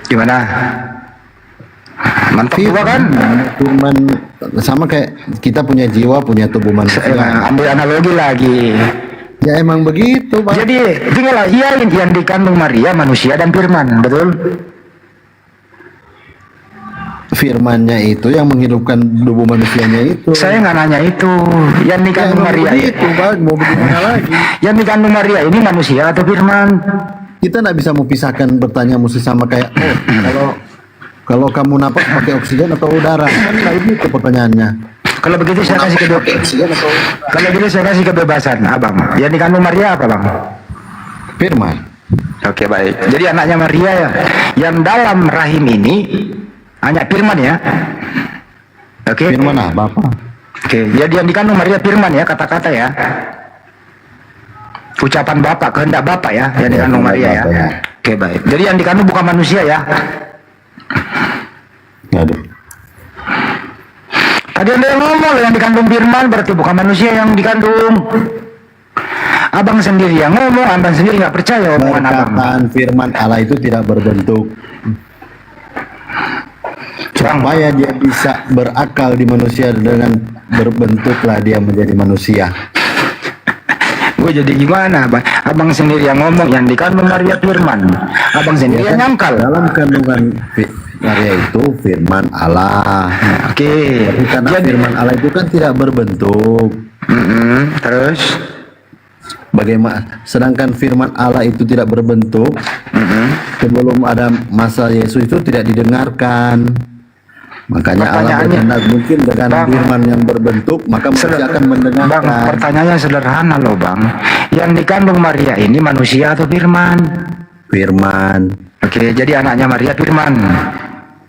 Gimana? Mantap juga kan? Firman sama kayak kita punya jiwa, punya tubuh manusia. Ambil analogi lagi. Ya emang begitu, Bang. Jadi tinggal iya yang dikandung Maria manusia dan firman, betul? Firmannya itu yang menghidupkan tubuh manusianya itu. Saya nggak nanya itu. Yang dikandung Maria itu, Bang. Mau bagaimana lagi? Yang dikandung Maria ini manusia atau firman? Kita nggak bisa memisahkan, bertanya mesti sama kayak kalau kamu napas pakai oksigen atau udara, kan nggak begitu pertanyaannya. Kalau begitu saya kasih kalau begitu saya kasih kebebasan, abang. Yang dikandung Maria apa, bang? Firman. Oke, baik. Jadi anaknya Maria ya, yang dalam rahim ini hanya firman ya. Oke. Firman apa? Oke. Jadi yang dikandung Maria firman ya, kata-kata ya. Ucapan Bapak, kehendak Bapak ya, yang dikandung Maria ya. Oke, baik. Jadi yang dikandung bukan manusia ya. Aduh. Tadi ada yang ngomong yang dikandung firman berarti bukan manusia yang dikandung. Abang sendiri yang ngomong, abang sendiri nggak percaya omongan abang. Perkataan firman Allah itu tidak berbentuk. Supaya dia bisa berakal di manusia, dengan berbentuklah dia menjadi manusia. Gue jadi gimana, abang? Abang sendiri yang ngomong yang dikandung Maria firman. Abang sendiri yang nyangkal. Dalam kandungan Maria itu firman Allah. Oke. Tapi karena firman Allah itu kan tidak berbentuk. Terus? Bagaimana? Sedangkan firman Allah itu tidak berbentuk. Sebelum ada masa Yesus itu tidak didengarkan. Makanya Allah berkehendak mungkin dengan firman yang berbentuk, maka manusia akan mendengarkan. Bang, pertanyaannya sederhana loh, bang. Yang dikandung Maria ini manusia atau firman? Firman. Oke, jadi anaknya Maria firman.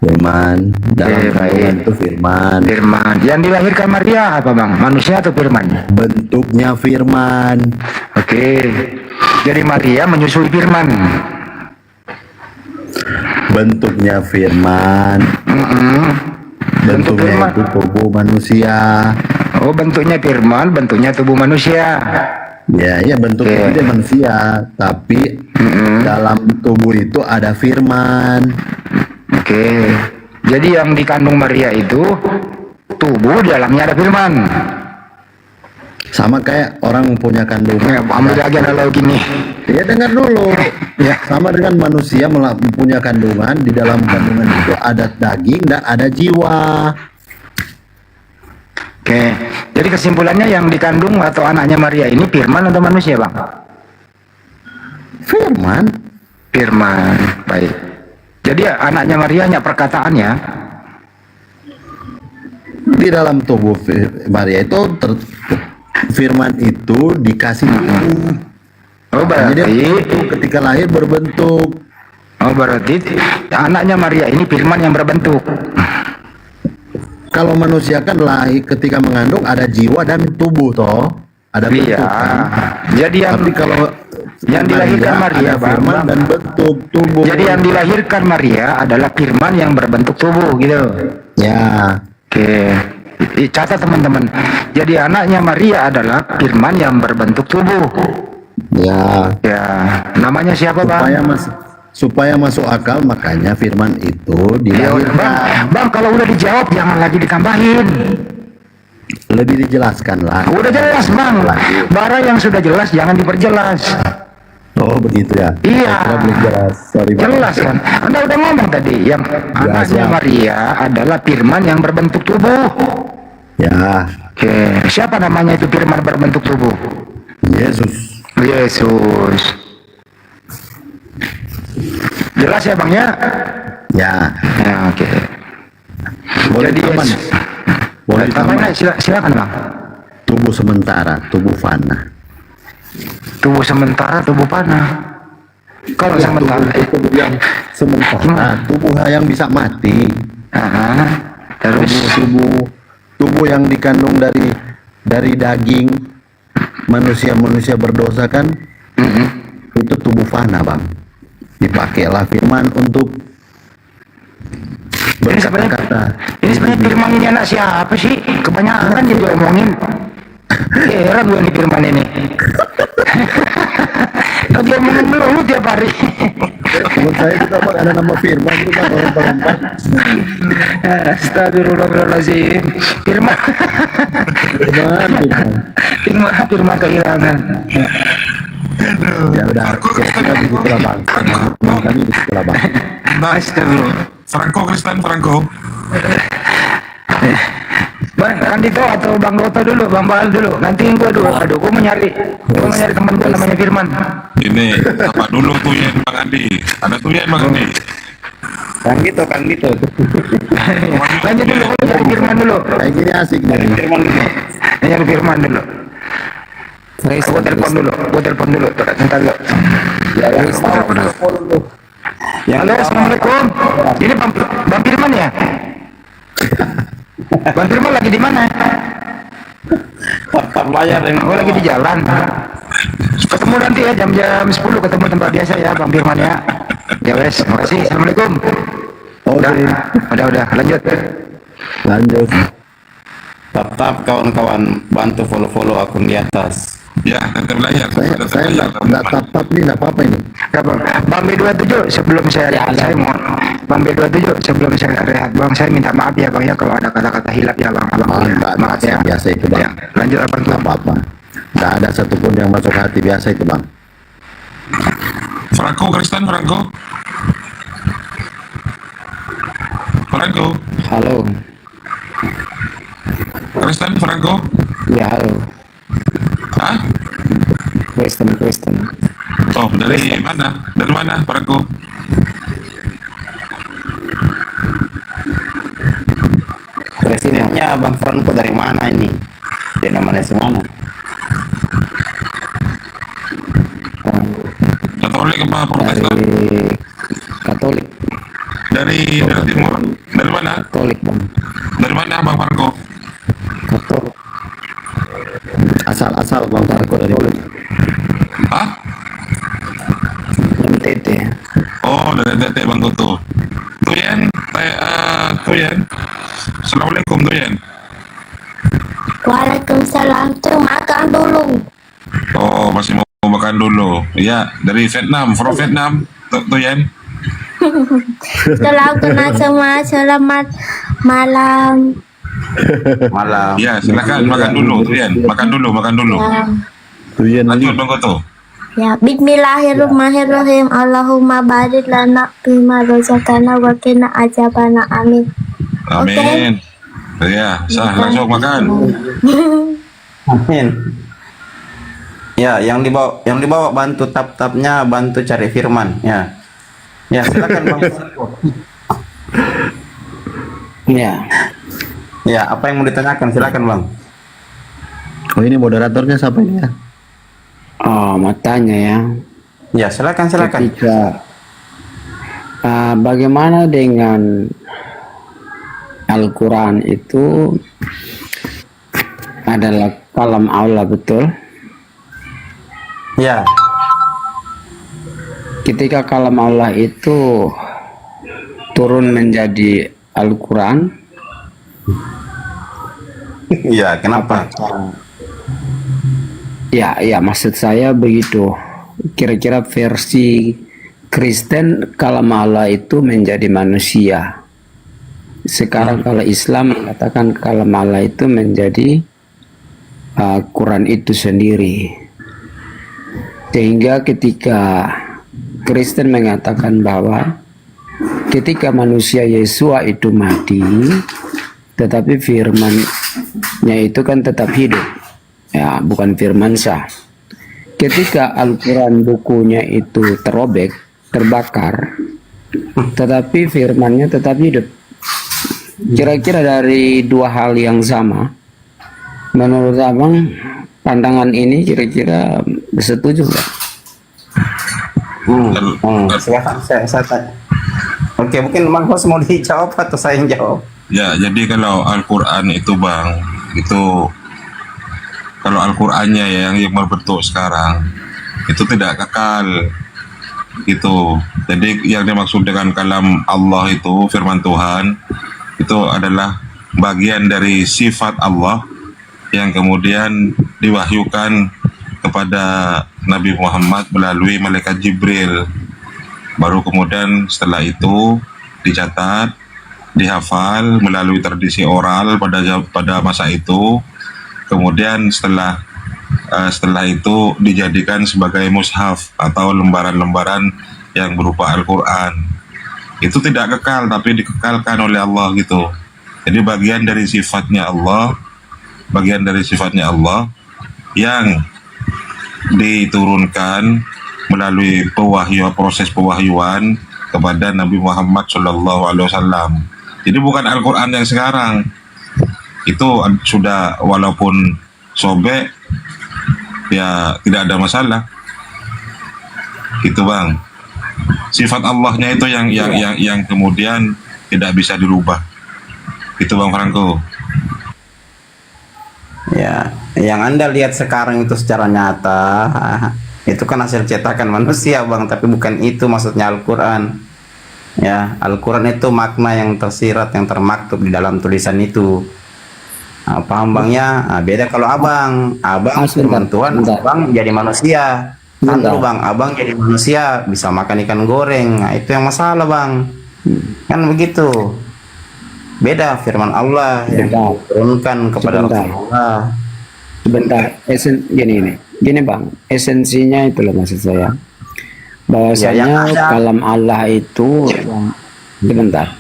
Firman. Dalam kandungan itu firman. Firman. Yang dilahirkan Maria apa, bang? Manusia atau firman? Bentuknya firman. Oke. Jadi Maria menyusui firman. Bentuknya firman. Bentuknya itu tubuh manusia. Oh, bentuknya firman, bentuknya tubuh manusia. Ya, bentuknya dia manusia, tapi dalam tubuh itu ada firman. Oke. Jadi yang dikandung Maria itu tubuh, di dalamnya ada firman. Sama kayak orang punya kandungan. Ambil lagi analogi nih. Ya, dengar dulu. Ya, sama dengan manusia punya kandungan, di dalam kandungan itu ada daging dan ada jiwa. Oke. Jadi kesimpulannya yang dikandung atau anaknya Maria ini firman atau manusia, bang? Firman. Firman. Baik. Jadi anaknya Maria hanya perkataan ya. Di dalam tubuh Maria itu firman itu dikasih tubuh. Oh, berarti itu ketika lahir berbentuk. Oh, berarti anaknya Maria ini firman yang berbentuk. Kalau manusia kan lahir ketika mengandung ada jiwa dan tubuh toh, ada bentuk. Iya. Kan? Jadi tapi kalau yang dilahirkan Maria ada firman dan bentuk tubuh. Jadi yang dilahirkan Maria adalah firman yang berbentuk tubuh gitu. Ya. Oke. Catat teman-teman. Jadi anaknya Maria adalah firman yang berbentuk tubuh. Ya. Ya. Namanya siapa, bang? Supaya masuk akal, makanya firman itu dilahirkan. Bang, kalau udah dijawab jangan lagi ditambahin. Lebih dijelaskan lah. Udah jelas, bang. Bara yang sudah jelas jangan diperjelas. Oh, begitu ya. Iya. Belum jelas. Sorry, jelas kan. Anda udah ngomong tadi yang anaknya Maria adalah firman yang berbentuk tubuh. Ya. Oke. Siapa namanya itu firman berbentuk tubuh? Yesus. Yesus. Jelas ya, bang ya? Ya. Ya, oke. Boleh jadi boleh silakan, bang. Tubuh sementara, tubuh fana. Tubuh sementara, tubuh fana. Kalau ya, sementara itu yang sementara, tubuh yang bisa mati. Terus tubuh yang dikandung dari daging manusia berdosa kan, itu tubuh fana, bang. Dipakailah firman untuk berkata-kata. Ini sebenarnya firman ini anak siapa sih? Kebanyakan dia diomongin. Heran gue nih firman ini. Dia omongin dulu tiap hari. Teman saya juga bang ada nama Firman itu bang orang Palembang. Astagfirullahaladzim. Firman. Firman kehilangan. Ya udah, kita di sekolah bang. Kami di sekolah bang. Astagfirullah. Franco Kristen Franco. Bang Andito atau Bang Doto dulu, Bang Baal dulu. Nanti gua dulu. Aduh, gua mau nyari teman gua namanya Firman. Ini apa dulu tuh yang Bang Andi? Ada tuh yang Bang Andi. Kan gitu. Lanjut dulu, gua cari Firman dulu. Kayak gini asik nih. Nyari Firman dulu. Gua telepon dulu. Sebentar dulu. Ya, halo, assalamualaikum. Ini Bang Firman ya? Bang Firman lagi di mana? Layar ini. Oh, lagi di jalan. Ketemu nanti ya jam 10 ketemu tempat biasa ya Bang Firman ya. Ya wes, makasih. Assalamualaikum. Udah, lanjut. Tetap kawan-kawan bantu follow akun di atas. Ya, tetap layar. Saya nggak tap nih, nggak apa-apa ini. Bang B27 sebelum saya mau Bang B27 sebelum saya rehat Bang, saya minta maaf ya Bang ya kalau ada kata-kata hilap ya Bang. Maaf ya. Biasa itu bang. Ya, lanjut apa-apa. Nggak ada satupun yang masuk hati, biasa itu bang. Franco Kristen Franco. Halo. Kristen Franco. Ya halo. Hah? Kristen. Oh, dari mana? Dari mana, Franco? Presidennya Bang Franco dari mana ini? Dia namanya semana? Katolik apa Protestan? Dari Katolik. Dari timur. Dari mana? Katolik Bang. Dari mana Bang Franco? Katolik. Asal bang Franco dari mana? Hah? NTT. Oh, dari NTT Bang Toto. Tuyen. Assalamualaikum Tuyen. Waalaikumsalam. Tuh makan dulu. Oh, masih mau makan dulu. Ya, dari Vietnam, from Vietnam. Tuyen. Setelah kenal semua, selamat malam. Malam. Ya, silakan makan dulu, Tuyen. Makan dulu. Ya. Lanjut Bang Toto. Ya, bismillahirrahmanirrahim. Allahumma barik lana bima razaqtana wa qina azabana. Amin. Amin. Ya, sah langsung makan. Amin. Ya, yang dibawa bantu tap-tapnya, bantu cari Firman ya. Ya, silakan Bang. Ya, apa yang mau ditanyakan silakan Bang. Oh, ini moderatornya siapa ini ya? Oh, mau tanya ya. Ya, silakan. Ketika bagaimana dengan Al-Quran itu adalah kalam Allah, betul? Ya. Ketika kalam Allah itu turun menjadi Al-Quran. Ya, kenapa? Ya, maksud saya begitu. Kira-kira versi Kristen kalam Allah itu menjadi manusia. Sekarang kalau Islam mengatakan kalam Allah itu menjadi Quran itu sendiri. Sehingga ketika Kristen mengatakan bahwa ketika manusia Yesua itu mati, tetapi firman-Nya itu kan tetap hidup. Ya, bukan firmansyah. Ketika Al-Quran bukunya itu terobek, terbakar, tetapi firmannya tetap hidup. Kira-kira dari dua hal yang sama, menurut abang pandangan ini kira-kira setuju nggak? Silakan saya tanya. Oke, mungkin Bang Hos mau dijawab atau saya yang jawab? Ya, jadi kalau Al-Quran itu Bang, itu kalau Al-Qurannya ya yang berbentuk sekarang itu tidak kekal gitu. Jadi yang dimaksud dengan kalam Allah itu firman Tuhan itu adalah bagian dari sifat Allah yang kemudian diwahyukan kepada Nabi Muhammad melalui malaikat Jibril Baru kemudian setelah itu dicatat, dihafal melalui tradisi oral pada masa itu. Kemudian setelah itu dijadikan sebagai mushaf atau lembaran-lembaran yang berupa Al-Quran. Itu tidak kekal, tapi dikekalkan oleh Allah gitu. Jadi bagian dari sifatnya Allah yang diturunkan melalui proses pewahyuan kepada Nabi Muhammad SAW. Jadi bukan Al-Quran yang sekarang. Itu sudah walaupun sobek, ya tidak ada masalah. Gitu Bang. Sifat Allahnya itu yang kemudian tidak bisa dirubah. Gitu Bang Franco. Ya, yang Anda lihat sekarang itu secara nyata, itu kan hasil cetakan manusia Bang, tapi bukan itu maksudnya Al-Quran. Ya, Al-Quran itu makna yang tersirat, yang termaktub di dalam tulisan itu. Nah, paham Bang ya? Nah, beda kalau Abang firman Tuhan, Abang jadi manusia. Kan dulu Bang, Abang jadi manusia bisa makan ikan goreng. Nah, itu yang masalah Bang. Kan begitu. Beda firman Allah yang diturunkan kepada Rasulullah. Sebentar, gini Bang, esensinya itu loh maksud saya. Bahwasanya kalam Allah itu, sebentar.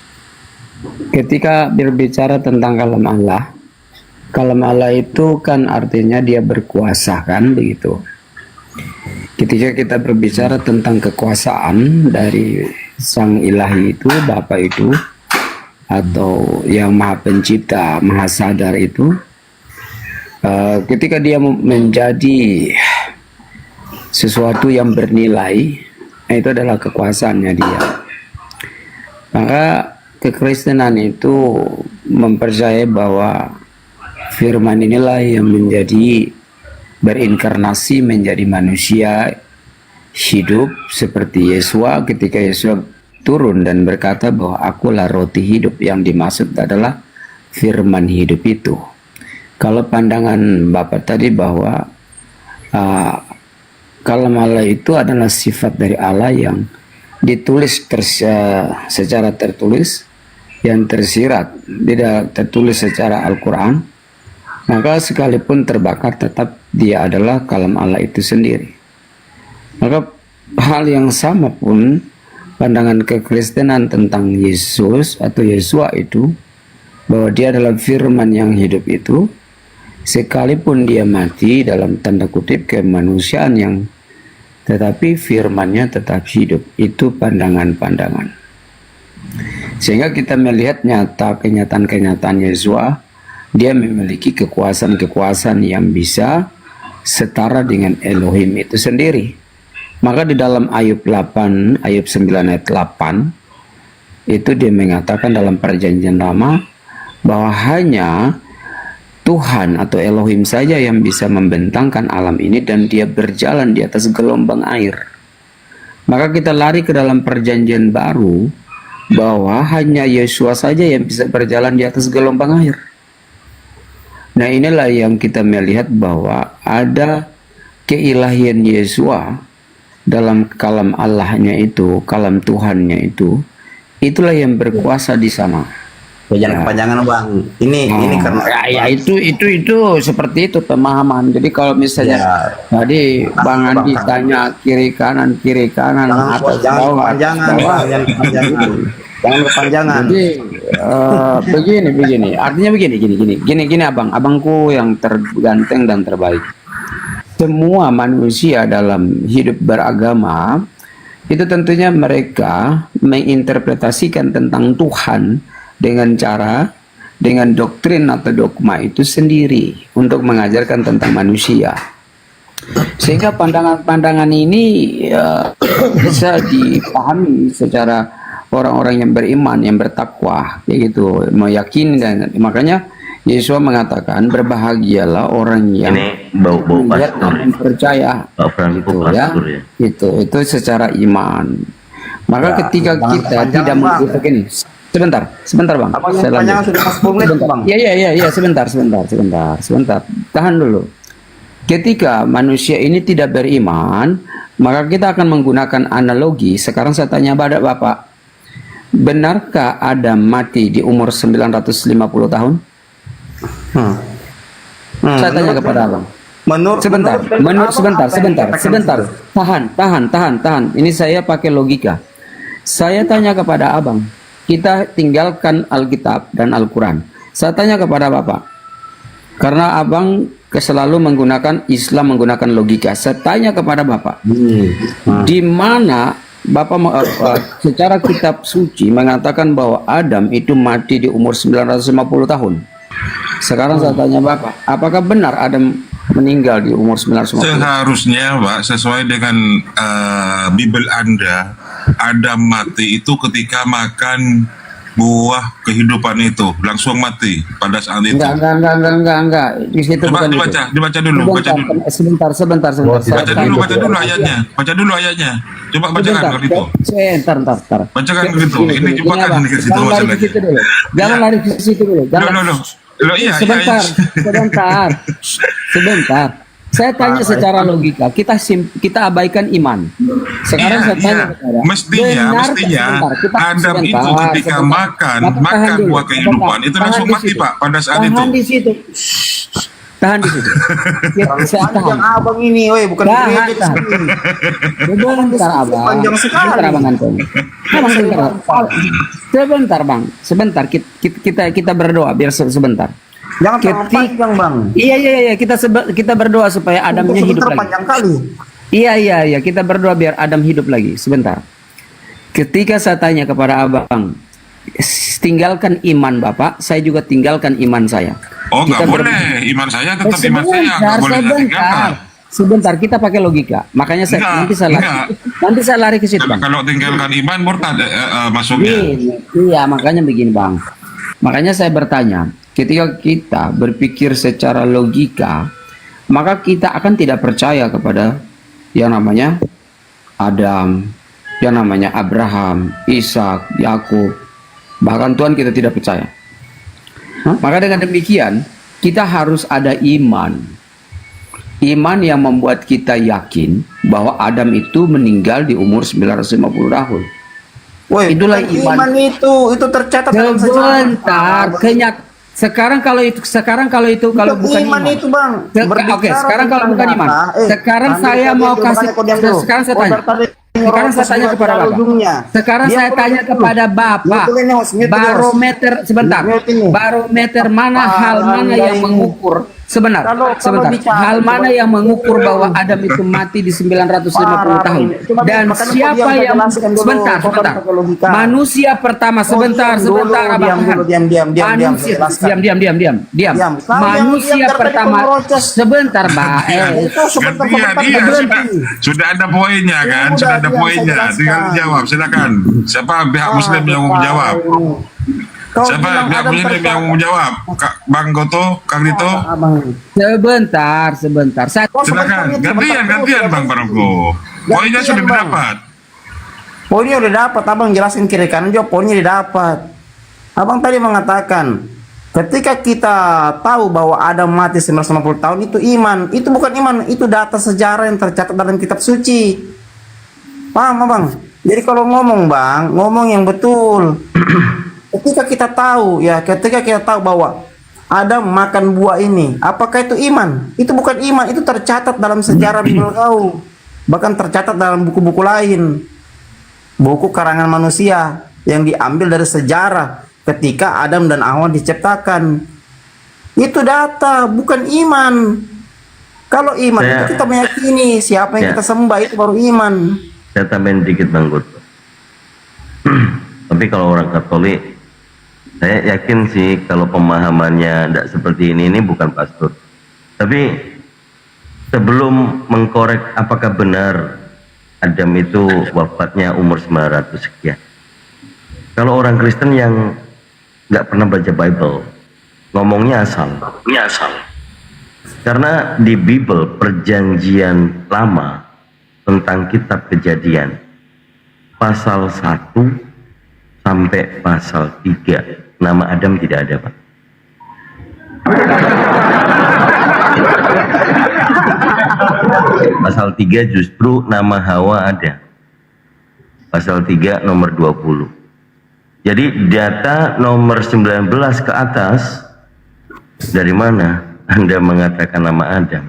Ketika berbicara tentang kalam Allah itu kan artinya dia berkuasa kan begitu. Ketika kita berbicara tentang kekuasaan dari Sang Ilahi itu, Bapa itu, atau yang Maha Pencipta, Maha Sadar itu, ketika dia menjadi sesuatu yang bernilai, itu adalah kekuasaannya dia. Maka kekristenan itu mempercayai bahwa firman inilah yang menjadi berinkarnasi menjadi manusia hidup seperti Yesua ketika Yesua turun dan berkata bahwa akulah roti hidup, yang dimaksud adalah firman hidup itu. Kalau pandangan Bapak tadi bahwa kalam Allah itu adalah sifat dari Allah yang ditulis secara tertulis, yang tersirat, tidak tertulis secara Al-Quran, maka sekalipun terbakar tetap dia adalah kalam Allah itu sendiri. Maka hal yang sama pun pandangan kekristenan tentang Yesus atau Yesua itu, bahwa dia adalah firman yang hidup itu, sekalipun dia mati dalam tanda kutip kemanusiaan yang, tetapi firmannya tetap hidup. Itu pandangan-pandangan. Sehingga kita melihat kenyataan Yesua, dia memiliki kekuasaan-kekuasaan yang bisa setara dengan Elohim itu sendiri. Maka di dalam Ayub 9 ayat 8 itu dia mengatakan dalam perjanjian lama bahwa hanya Tuhan atau Elohim saja yang bisa membentangkan alam ini dan dia berjalan di atas gelombang air. Maka kita lari ke dalam perjanjian baru bahwa hanya Yesua saja yang bisa berjalan di atas gelombang air. Nah, inilah yang kita melihat bahwa ada keilahian Yesua dalam kalam Allahnya itu, kalam Tuhannya itu, itulah yang berkuasa di sana. Jangan kepanjangan Bang. Ini karena itu seperti itu pemahaman. Jadi kalau misalnya tadi Bang Andi tanya kiri kanan atas bawah, jangan kepanjangan. Jadi begini. Artinya begini abangku yang terganteng dan terbaik. Semua manusia dalam hidup beragama itu tentunya mereka menginterpretasikan tentang Tuhan dengan doktrin atau dogma itu sendiri untuk mengajarkan tentang manusia. Sehingga pandangan-pandangan ini bisa dipahami secara orang-orang yang beriman, yang bertakwa, gitu, meyakini. Dan makanya Yesus mengatakan berbahagialah orang yang melihat dan percaya, gitu ya. Itu secara iman. Maka ketika kita tidak begini, sebentar Bang. Iya, sebentar. Tahan dulu. Ketika manusia ini tidak beriman, Maka kita akan menggunakan analogi. Sekarang saya tanya pada Bapak, benarkah Adam mati di umur 950 tahun? Saya tanya kepada Abang. Sebentar. Tahan. Ini saya pakai logika. Saya tanya kepada Abang, kita tinggalkan Alkitab dan Al-Quran. Saya tanya kepada Bapak, karena Abang selalu menggunakan Islam, menggunakan logika. Saya tanya kepada Bapak, di mana Bapak secara kitab suci mengatakan bahwa Adam itu mati di umur 950 tahun. Sekarang saya tanya Bapak, apakah benar Adam meninggal di umur 950? Seharusnya Pak, sesuai dengan Bible Anda, Adam mati itu ketika makan buah kehidupan itu, langsung mati pada saat itu. Enggak. Di situ Coba dibaca dulu. Sebentar. Baca dulu ayatnya. Coba bacakan begitu. Sebentar. Bacakan begitu. Ini coba kan ke situ masalahnya. Jangan lari ke situ dulu. Iya. Sebentar. Saya tanya secara logika, kita abaikan iman. Sekarang saya tanya kepada, mestinya Adam itu ketika makan buah kehidupan itu langsung mati Pak pada saat itu. Tahan di situ. Saya tahan. Abang ini, bukan Sebentar abang. Panjang sekali. Sebentar kita berdoa biar sebentar. Jangan terlalu panjang Bang. Iya kita berdoa supaya Adamnya hidup lagi. Panjang kali. Iya kita berdoa biar Adam hidup lagi. Sebentar. Ketika saya tanya kepada abang, tinggalkan iman Bapak, saya juga tinggalkan iman saya. Oh nggak boleh, iman saya tetap iman saya, nggak boleh tinggalkan. Sebentar, kita pakai logika. Makanya nanti saya lari ke situ Bang. Kalau tinggalkan iman murtad masuknya. Iya, makanya begini Bang. Makanya saya bertanya, ketika kita berpikir secara logika, maka kita akan tidak percaya kepada yang namanya Adam, yang namanya Abraham, Ishak, Yakub. Bahkan Tuhan kita tidak percaya. Maka dengan demikian, kita harus ada iman. Iman yang membuat kita yakin bahwa Adam itu meninggal di umur 950 tahun. Itulah iman itu tercatat dalam sejarah. Sekarang kalau bukan iman itu Bang. Oke, sekarang kalau bukan iman. Sekarang saya mau kasih. Sekarang saya tanya. Sekarang saya tanya kepada Bapak. Sekarang saya tanya kepada Bapak. Barometer sebentar. Barometer mana hal mana yang mengukur sebentar. Hal mana yang mengukur bahwa Adam itu mati di 950 tahun? Dan siapa yang sebentar. Manusia pertama sebentar Abang. Diam. Manusia pertama sebentar, Mbak. Sudah ada poinnya kan? Sudah ada poinnya. Tinggal jawab, silakan. Siapa pihak Muslim yang mau menjawab? Siapa pihak Muslim yang mau menjawab? Bang Goto, Kang Dito? Sebentar. Silakan. Gantian Bang Parangko. Poinnya sudah didapat. Poinnya udah dapat, Abang jelasin kiri kanan juga poinnya didapat. Abang tadi mengatakan ketika kita tahu bahwa Adam mati 950 tahun itu iman. Itu bukan iman, itu data sejarah yang tercatat dalam kitab suci. Paham Abang? Jadi kalau ngomong Bang, ngomong yang betul. Ketika kita tahu bahwa Adam makan buah ini, apakah itu iman? Itu bukan iman, itu tercatat dalam sejarah Bible kau. Bahkan tercatat dalam buku-buku lain. Buku karangan manusia yang diambil dari sejarah ketika Adam dan Hawa diciptakan. Itu data, bukan iman. Kalau iman itu kita meyakini siapa yang kita sembah, itu baru iman. Saya tambahin dikit Bang Gut. Tapi kalau orang Katolik, saya yakin sih kalau pemahamannya tidak seperti ini bukan pastor. Tapi sebelum mengkorek apakah benar Adam itu wafatnya umur 900 sekian. Kalau orang Kristen yang nggak pernah baca Bible, ngomongnya asal. Karena di Bible perjanjian lama tentang kitab Kejadian pasal 1 sampai pasal 3 nama Adam tidak ada, Pak. pasal 3 justru nama Hawa ada. Pasal 3 nomor 20. Jadi data nomor 19 ke atas, dari mana Anda mengatakan nama Adam?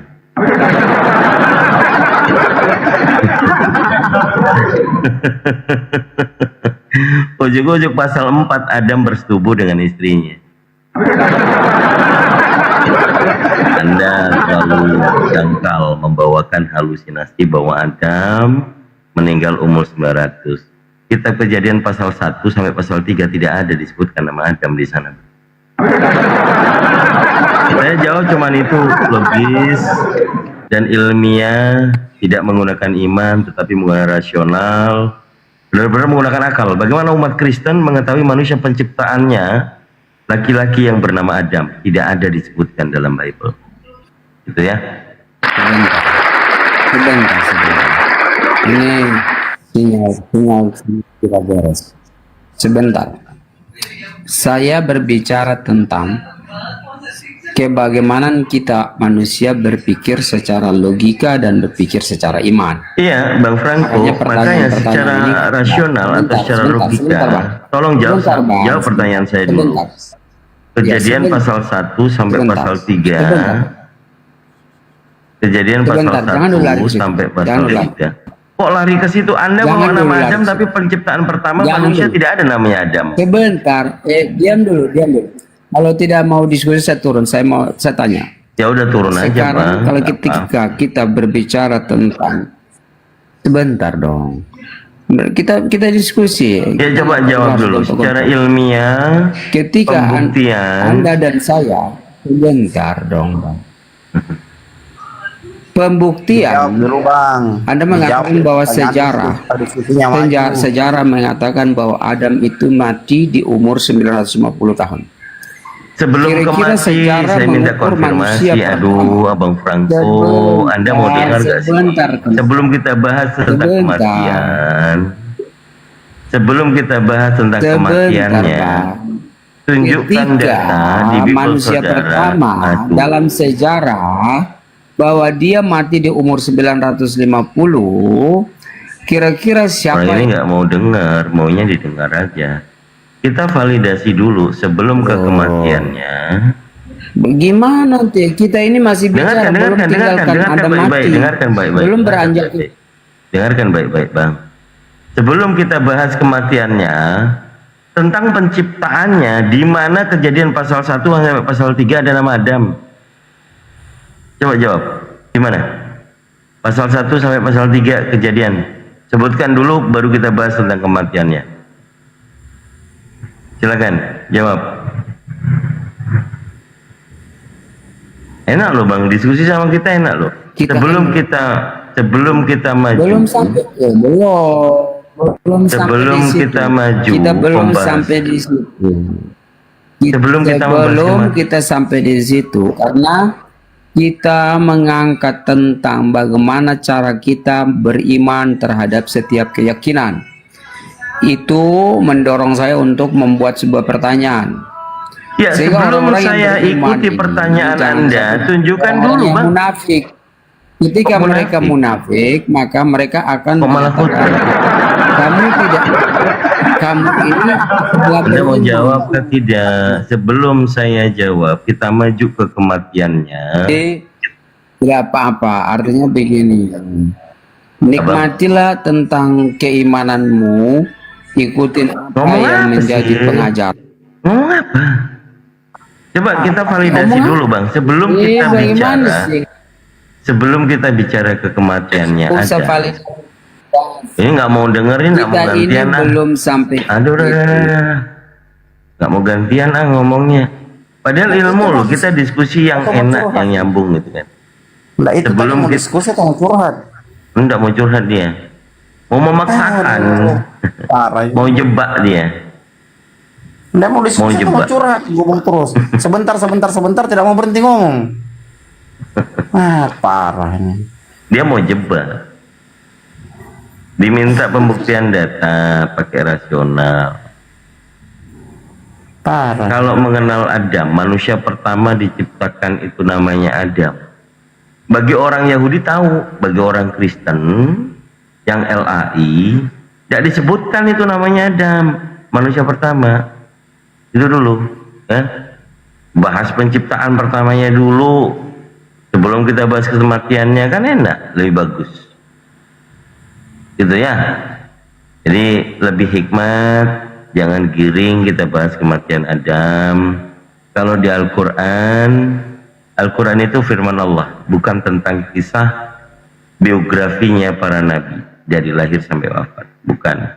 Ujuk-ujuk pasal 4 Adam bersetubuh dengan istrinya. Anda selalu dangkal membawakan halusinasi bahwa Adam meninggal umur 900. Kitab Kejadian pasal 1 sampai pasal 3 tidak ada disebutkan nama Adam di sana. Saya jawab cuman itu, logis dan ilmiah, tidak menggunakan iman tetapi menggunakan rasional, benar-benar menggunakan akal. Bagaimana umat Kristen mengetahui manusia penciptaannya laki-laki yang bernama Adam tidak ada disebutkan dalam Bible, gitu ya? Sebentar. Ini sinyal tidak beres. Sebentar. Saya berbicara tentang bagaimana kita manusia berpikir secara logika dan berpikir secara iman. Iya, Bang Franco, makanya secara rasional atau secara logika, tolong jawab pertanyaan saya dulu. Kejadian pasal 1 sampai pasal 3. Kejadian pasal 1 sampai pasal 3. Kok lari ke situ? Anda bawa nama Adam tapi penciptaan pertama manusia tidak ada namanya Adam. Sebentar, diam dulu. Kalau tidak mau diskusi saya turun, saya tanya. Ya udah turun aja, Sekarang Bang. kalau ketika kita berbicara tentang, sebentar dong. Kita diskusi. Ya coba jawab dulu secara ilmiah. Ketika pembuktian. Anda dan saya, sebentar dong, Bang. Pembuktian. Anda mengatakan bahwa sejarah mengatakan bahwa Adam itu mati di umur 950 tahun. Sebelum Kira-kira kemati, saya minta konfirmasi. Aduh, Abang Franco, Anda mau dengar gak sih? Sebelum kita bahas tentang kematian, sebelum kita bahas tentang kematiannya, tunjukkan data di Bible manusia saudara. pertama dalam sejarah bahwa dia mati di umur 950. Kira-kira siapa Orang ini nggak mau dengar, maunya didengar aja. Kita validasi dulu sebelum ke kematiannya. Bagaimana tuh? Kita ini masih bicara belum tinggalkan Adam mati. Dengarkan baik-baik. Belum beranjak. Dengarkan baik-baik, Bang. Sebelum kita bahas kematiannya, tentang penciptaannya, di mana Kejadian pasal 1 sampai pasal 3 ada nama Adam. Coba jawab, di mana? Pasal 1 sampai pasal 3 Kejadian. Sebutkan dulu baru kita bahas tentang kematiannya. Silakan jawab. Enak loh Bang, diskusi sama kita enak loh. Sebelum kita maju. Belum sampai sebelum kita maju. Kita belum sampai di situ. Sebelum kita sampai di situ karena kita mengangkat tentang bagaimana cara kita beriman terhadap setiap keyakinan. Itu mendorong saya untuk membuat sebuah pertanyaan. Ya, sebelum saya ikuti pertanyaan Anda, tunjukkan dulu, Bang. Munafik. Ketika mereka munafik, maka mereka akan mengatakan, kamu ini Anda mau jawab ke tidak? Sebelum saya jawab, kita maju ke kematiannya. Tidak apa-apa, artinya begini. Nikmatilah tentang keimananmu, ikutin apa yang menjadi pengajar. Ngomong apa? Coba kita validasi dulu, Bang. Sebelum kita bicara ke kematiannya aja. Ini nggak mau dengerin, nggak mau gantian. Belum sampai. Aduh, nggak mau gantian ngomongnya. Padahal ilmu loh, kita diskusi yang enak, yang nyambung gitu kan. Sebelum kita diskusi atau mau curhat? Enggak mau curhat dia. Mau memaksakan. Mau jebak dia. Nggak mau diskusi atau mau curhat? Ngomong terus. Sebentar tidak mau berhenti ngomong. Parah ini. Dia mau jebak. Diminta pembuktian data pakai rasional. Parah. Kalau mengenal Adam, manusia pertama diciptakan itu namanya Adam. Bagi orang Yahudi tahu, bagi orang Kristen yang LAI tidak disebutkan itu namanya Adam, manusia pertama. Itu dulu, ya. Bahas penciptaan pertamanya dulu sebelum kita bahas kematiannya, kan enak, lebih bagus. Gitu ya. Jadi lebih hikmat, jangan giring kita bahas kematian Adam. Kalau di Al-Quran itu firman Allah, bukan tentang kisah biografinya para nabi dari lahir sampai wafat, bukan.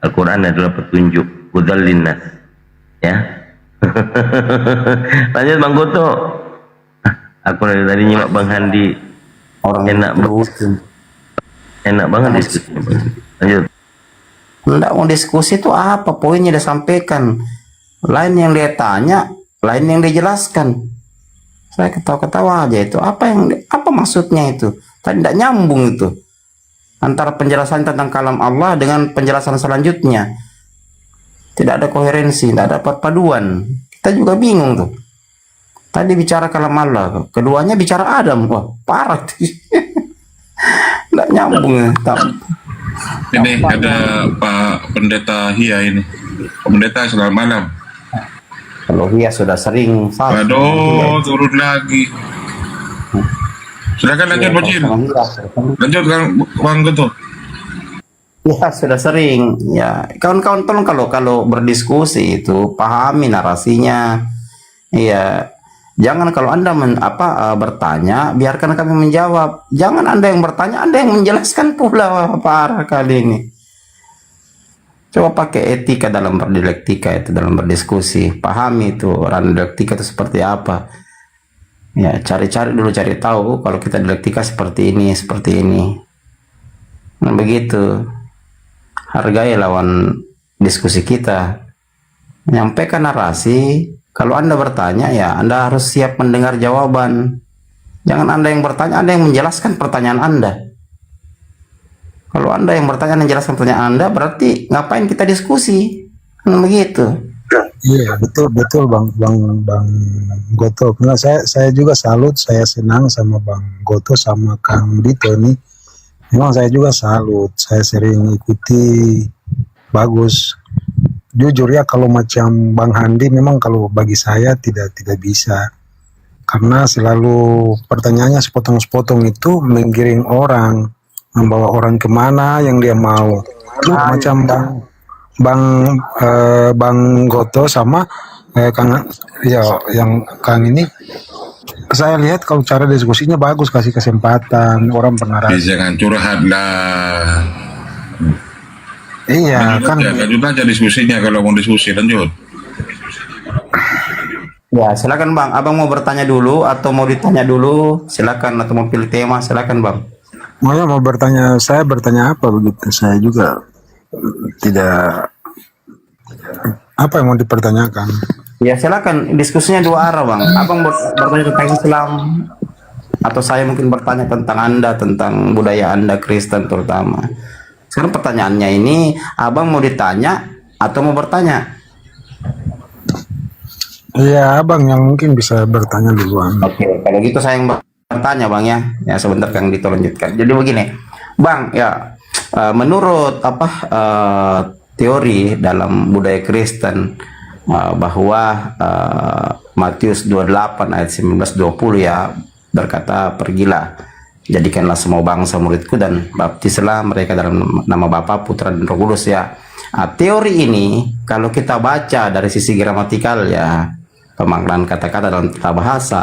Al-Quran adalah petunjuk, hudal linnas, ya. Lanjut Bang Goto. Aku dari tadi nyimak Bang Handi, enak banget diskusinya. Lanjut. Nggak mau diskusi itu apa, poinnya udah sampaikan. Lain yang dia tanya, lain yang dia jelaskan. Saya ketawa-ketawa aja itu. Apa maksudnya itu? Tadi tidak nyambung itu. Antara penjelasan tentang kalam Allah dengan penjelasan selanjutnya. Tidak ada koherensi, tidak ada perpaduan. Kita juga bingung tuh. Tadi bicara kalam Allah, keduanya bicara Adam. Wah, parah. Tidak nyambung. Ini ada Pak Pendeta Hia ini. Pak Pendeta, selamat malam. Kalau Hia sudah sering. Aduh, turun lagi. Silakan lanjut Pak Jin. Lanjut Bang Goto. Ya sudah sering. Ya kawan-kawan tolong kalau berdiskusi itu pahami narasinya. Iya. Jangan kalau Anda bertanya, biarkan kami menjawab. Jangan Anda yang bertanya, Anda yang menjelaskan pula. Parah kali ini. Coba pakai etika dalam berdialektika itu, dalam berdiskusi. Pahami itu orang dialektika itu seperti apa. Ya, cari-cari dulu, cari tahu kalau kita dialektika seperti ini, seperti ini. Nah, begitu. Hargai lawan diskusi kita. Menyampaikan narasi. Kalau Anda bertanya, ya Anda harus siap mendengar jawaban. Jangan Anda yang bertanya, Anda yang menjelaskan pertanyaan Anda. Kalau Anda yang bertanya dan menjelaskan pertanyaan Anda, berarti ngapain kita diskusi? Begitu. Iya, betul Bang Goto. Karena saya juga salut, saya senang sama Bang Goto sama Kang Dito nih. Memang saya juga salut, saya sering ikuti, bagus. Jujur ya, kalau macam Bang Handi memang kalau bagi saya tidak bisa, karena selalu pertanyaannya sepotong-sepotong itu menggiring orang, membawa orang kemana yang dia mau. Macam Bang Goto sama Kang yang Kang ini, saya lihat kalau cara diskusinya bagus, kasih kesempatan orang bernarasi. Jangan curhat lah. Iya, lanjut aja diskusinya kalau mau diskusi, lanjut. Ya, silakan Bang. Abang mau bertanya dulu atau mau ditanya dulu? Silakan, atau mau pilih tema? Silakan Bang. Mau bertanya, saya bertanya apa begitu? Saya juga tidak apa yang mau dipertanyakan. Ya, silakan. Diskusinya dua arah Bang. Abang bertanya tentang Islam, atau saya mungkin bertanya tentang Anda, tentang budaya Anda Kristen terutama. Sekarang pertanyaannya ini, Abang mau ditanya atau mau bertanya? Iya, Abang yang mungkin bisa bertanya duluan. Oke, kalau gitu saya yang bertanya Bang ya. Ya sebentar Kang Dito lanjutkan. Jadi begini, Bang ya, menurut teori dalam budaya Kristen bahwa Matius 28 ayat 19-20 ya berkata, pergilah, jadikanlah semua bangsa muridku dan baptislah mereka dalam nama Bapa, Putra dan Roh Kudus ya. Teori ini kalau kita baca dari sisi gramatikal ya, pemaknaan kata-kata dalam tata bahasa,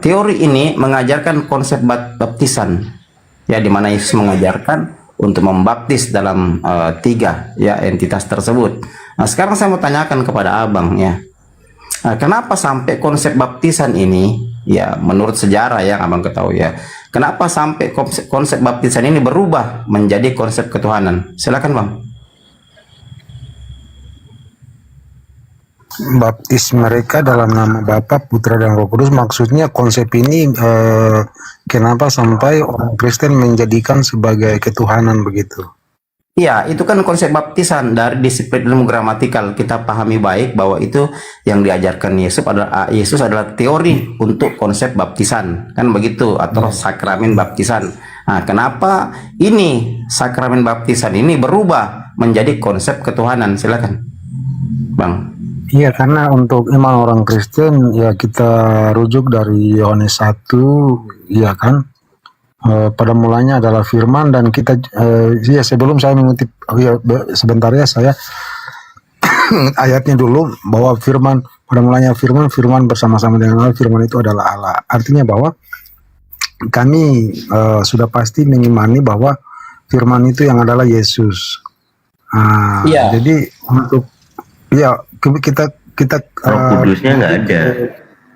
teori ini mengajarkan konsep baptisan ya, di mana Yesus mengajarkan untuk membaptis dalam tiga ya entitas tersebut. Nah, sekarang saya mau tanyakan kepada Abang ya, kenapa sampai konsep baptisan ini ya, menurut sejarah yang Abang ketahui ya, kenapa sampai konsep baptisan ini berubah menjadi konsep ketuhanan? Silakan Bang. Baptis mereka dalam nama Bapa, Putra dan Roh Kudus, maksudnya konsep ini kenapa sampai orang Kristen menjadikan sebagai ketuhanan begitu? Iya, itu kan konsep baptisan dari disiplin ilmu gramatikal. Kita pahami baik bahwa itu yang diajarkan Yesus adalah teori untuk konsep baptisan, kan begitu, atau sakramen baptisan. Nah, kenapa ini sakramen baptisan ini berubah menjadi konsep ketuhanan? Silakan, Bang. Iya, karena untuk iman orang Kristen ya kita rujuk dari Yohanes 1, ya kan. Pada mulanya adalah firman, dan kita ya sebelum saya mengutip sebentar ya, saya ayatnya dulu, bahwa firman, pada mulanya firman bersama-sama dengan Allah, firman itu adalah Allah. Artinya bahwa kami sudah pasti mengimani bahwa firman itu yang adalah Yesus. Iya. Jadi untuk kita Roh Kudusnya nggak ada.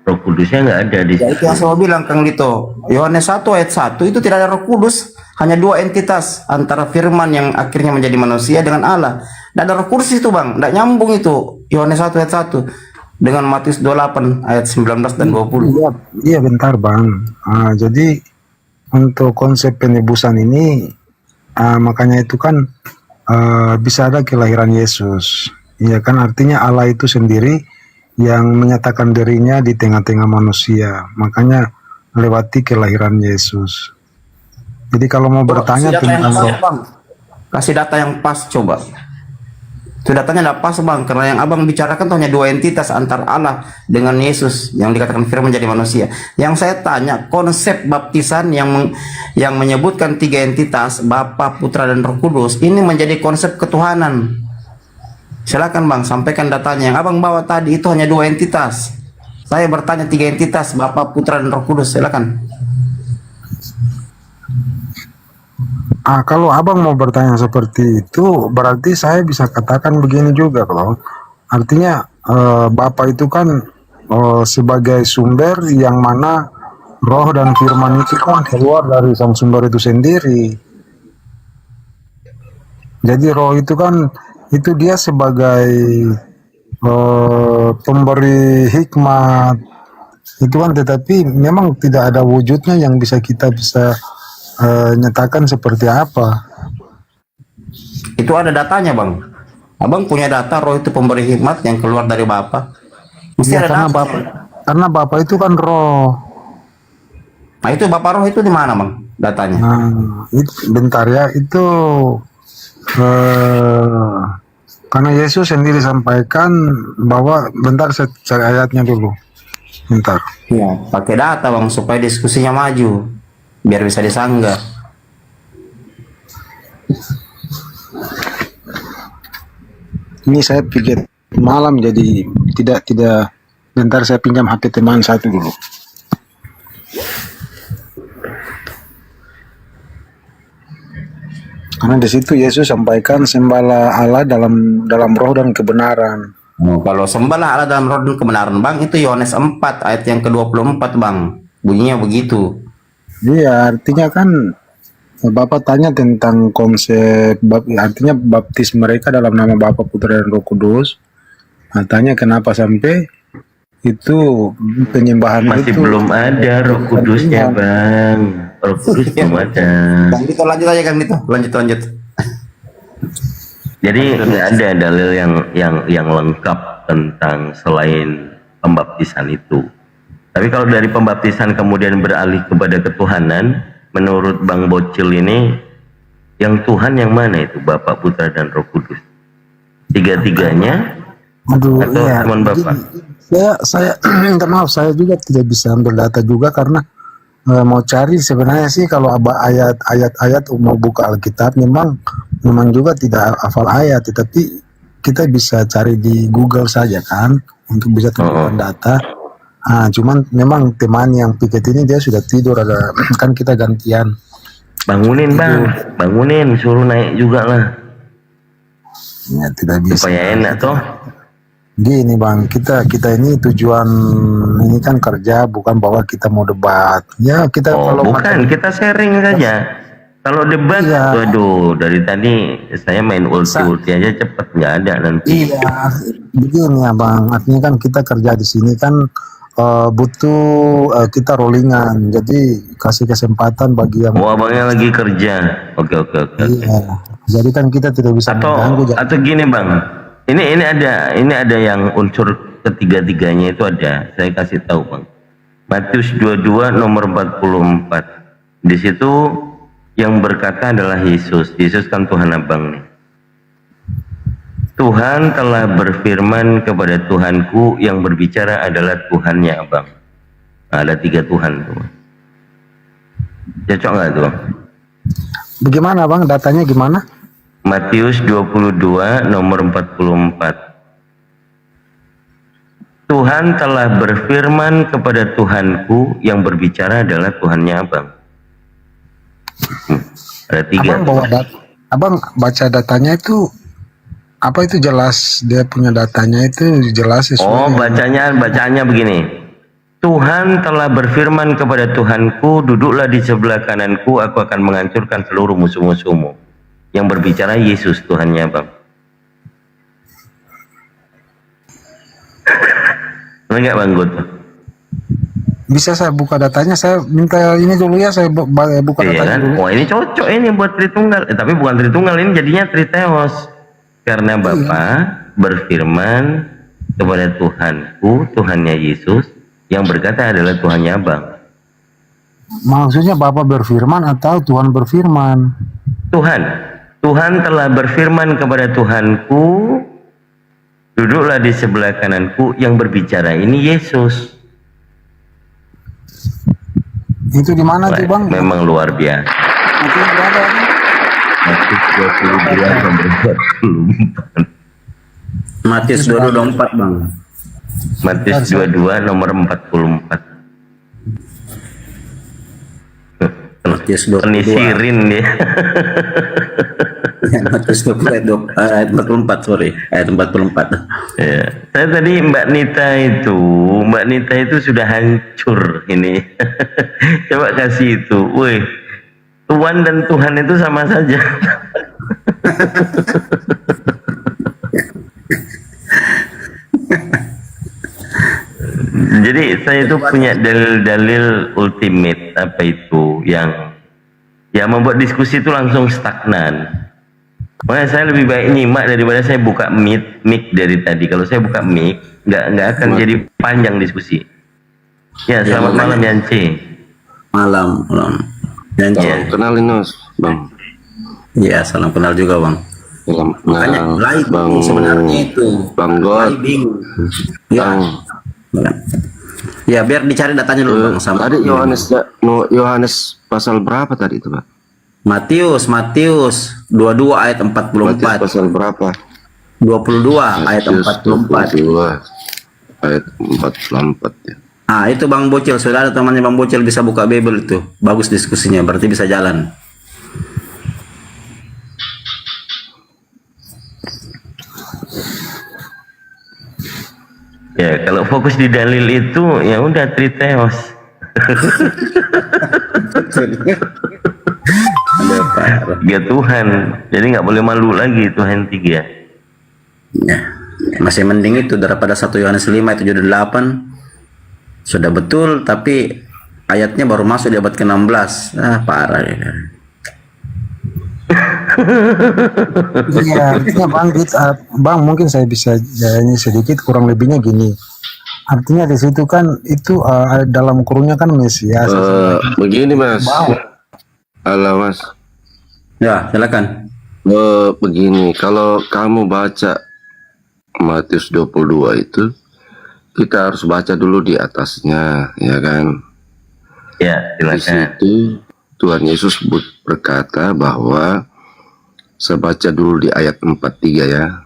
Roh Kudusnya nggak ada di Ya, itu yang saya bilang, Kang Dito. Yohanes 1 ayat 1 itu tidak ada Roh Kudus, hanya dua entitas antara firman yang akhirnya menjadi manusia dengan Allah. Tidak ada Roh Kudus itu, Bang. Tidak nyambung itu Yohanes 1 ayat 1 dengan Matius 28 ayat 19 dan 20. Iya, bentar, Bang. Jadi untuk konsep penebusan ini, makanya itu kan bisa ada kelahiran Yesus. Iya kan, artinya Allah itu sendiri yang menyatakan dirinya di tengah-tengah manusia, makanya lewati kelahiran Yesus. Jadi kalau mau bertanya tentang kasih data yang pas, coba. Itu datanya tidak pas, Bang, karena yang Abang bicarakan hanya dua entitas antar Allah dengan Yesus yang dikatakan firman menjadi manusia. Yang saya tanya, konsep baptisan yang menyebutkan tiga entitas, Bapa, Putra, dan Roh Kudus, ini menjadi konsep ketuhanan. Silakan, Bang, sampaikan datanya. Yang Abang bawa tadi itu hanya dua entitas. Saya bertanya tiga entitas, Bapa, Putra, dan Roh Kudus. Silakan. Kalau Abang mau bertanya seperti itu, berarti saya bisa katakan begini juga, loh. Artinya Bapa itu kan sebagai sumber yang mana roh dan firman itu kan keluar dari sang sumber itu sendiri. Jadi roh itu kan itu dia sebagai pemberi hikmat itu kan, tetapi memang tidak ada wujudnya yang kita bisa nyatakan seperti apa. Itu ada datanya, Bang. Abang punya data roh itu pemberi hikmat yang keluar dari Bapa. Mesti Ya, ada data. karena Bapa itu kan roh. Nah, itu Bapa roh itu di mana, Bang, datanya? Bentar ya, itu karena Yesus sendiri sampaikan bahwa, bentar saya cari ayatnya dulu. Bentar. Ya, pakai data, Bang, supaya diskusinya maju, biar bisa disanggah. Ini saya pikir malam, jadi tidak. Bentar, saya pinjam HP teman satu dulu. Karena di situ Yesus sampaikan sembahlah Allah dalam roh dan kebenaran. Kalau sembahlah Allah dalam roh dan kebenaran, Bang, itu Yohanes 4 ayat yang ke-24, Bang. Bunyinya begitu. Iya, artinya kan Bapak tanya tentang konsep artinya baptis mereka dalam nama Bapa, Putra, dan Roh Kudus. Tanya kenapa sampai itu penyembahan masih itu belum ada Roh Kudusnya, Bang. Roh Kudus belum ada. Kang Dito lanjut aja, Kang Dito. Lanjut. Jadi nggak ada dalil yang lengkap tentang selain pembaptisan itu. Tapi kalau dari pembaptisan kemudian beralih kepada ketuhanan, menurut Bang Bocil ini, yang Tuhan yang mana itu? Bapa, Putra, dan Roh Kudus? Tiga-tiganya? Atau iya, cuma Bapak? Saya minta maaf, saya juga tidak bisa ambil data juga karena mau cari sebenarnya sih, kalau ayat-ayat mau buka Alkitab memang juga tidak hafal ayat, tetapi kita bisa cari di Google saja kan untuk bisa temukan data. Cuman memang teman yang piket ini dia sudah tidur, ada kan kita gantian. Bangunin, Bang, bangunin, suruh naik juga lah. Ya, tidak bisa. Supaya enak toh. Gini, Bang, kita ini tujuan ini kan kerja, bukan bahwa kita mau debat. Ya kita bukan, kita sharing saja. Kalau debat, waduh, dari tadi saya main ulti aja cepet, nggak ada nanti. Iya, begini ya, Bang, artinya kan kita kerja di sini kan butuh kita rollingan, jadi kasih kesempatan bagi yang abangnya lagi kerja. Oke. Iya, Jadi kan kita tidak bisa mengganggu. Atau gini bang, ini ada yang unsur ketiga-tiganya itu ada. Saya kasih tahu bang. Matius 22 nomor 44. Di situ yang berkata adalah Yesus. Yesus kan Tuhan abang nih. Tuhan telah berfirman kepada Tuhanku, yang berbicara adalah Tuhannya abang. Nah, ada 3 Tuhan tuh. Cocok nggak tuh? Bagaimana bang? Datanya gimana? Matius 22 nomor 44. Tuhan telah berfirman kepada Tuhanku, yang berbicara adalah Tuhannya abang. Ada 3. Abang baca datanya itu apa itu jelas, dia punya datanya itu jelas sesuai. Oh, bacaannya begini. Tuhan telah berfirman kepada Tuhanku, duduklah di sebelah kananku, aku akan menghancurkan seluruh musuh-musuhmu. Yang berbicara Yesus, Tuhannya bang. Enggak bang Gut? Bisa saya buka datanya, saya minta ini dulu ya, saya buka datanya Kan? dulu. Wah ini cocok ini buat Tritunggal, tapi bukan Tritunggal, ini jadinya Triteos. Karena Bapa berfirman kepada Tuhanku, Tuhannya Yesus, yang berkata adalah Tuhannya abang. Maksudnya Bapak berfirman atau Tuhan berfirman? Tuhan telah berfirman kepada Tuhanku, duduklah di sebelah kananku, yang berbicara ini Yesus. Itu di mana tuh bang? Memang luar biasa. Itu berapa? Matius 22 nomor 44. Matius 22 24 bang. Matius 22 nomor 44. Matius 22. Penisirin dia. Matius 22 ayat 44, sorry, ayat 44. Ya. Saya tadi Mbak Nita itu sudah hancur ini. Coba kasih itu. Woi, Tuhan dan Tuhan itu sama saja. Jadi saya itu punya dalil-dalil ultimate apa itu yang membuat diskusi itu langsung stagnan. Makanya saya lebih baik nyimak daripada saya buka mic dari tadi. Kalau saya buka mic nggak akan jadi panjang diskusi. Ya, selamat malam Yance. Malam. Yance. Ya. Kenalin bang. Iya, salam kenal juga bang. Makanya live Bang sebenarnya itu. Bang God. Ya, biar dicari datanya dulu bang. Tadi Yohanes pasal berapa tadi itu Pak? Matius 22 ayat 44. Matius pasal berapa? 22 ayat 44. 22 ayat 44 ya. Ah, itu Bang Bocil, sudah ada temannya Bang Bocil bisa buka Bible itu. Bagus diskusinya, berarti bisa jalan. Ya, kalau fokus di dalil itu ya udah Triteos. Tiga Tuhan, jadi nggak boleh malu lagi Tuhan 3. Ya, masih mending itu daripada 1 Yohanes 5 ayat 7 dan 8. Sudah betul, tapi ayatnya baru masuk di abad ke-16. Parah ya. Iya, artinya bang mungkin saya bisa jawabnya sedikit, kurang lebihnya gini. Artinya di situ kan itu dalam kurungnya kan Mesias. Begini Mas. Halo Mas. Ya, silakan. Begini, kalau kamu baca Matius 22 itu, kita harus baca dulu di atasnya, ya kan? Ya, silakan. Di situ Tuhan Yesus berkata bahwa, saya baca dulu di ayat 43 ya.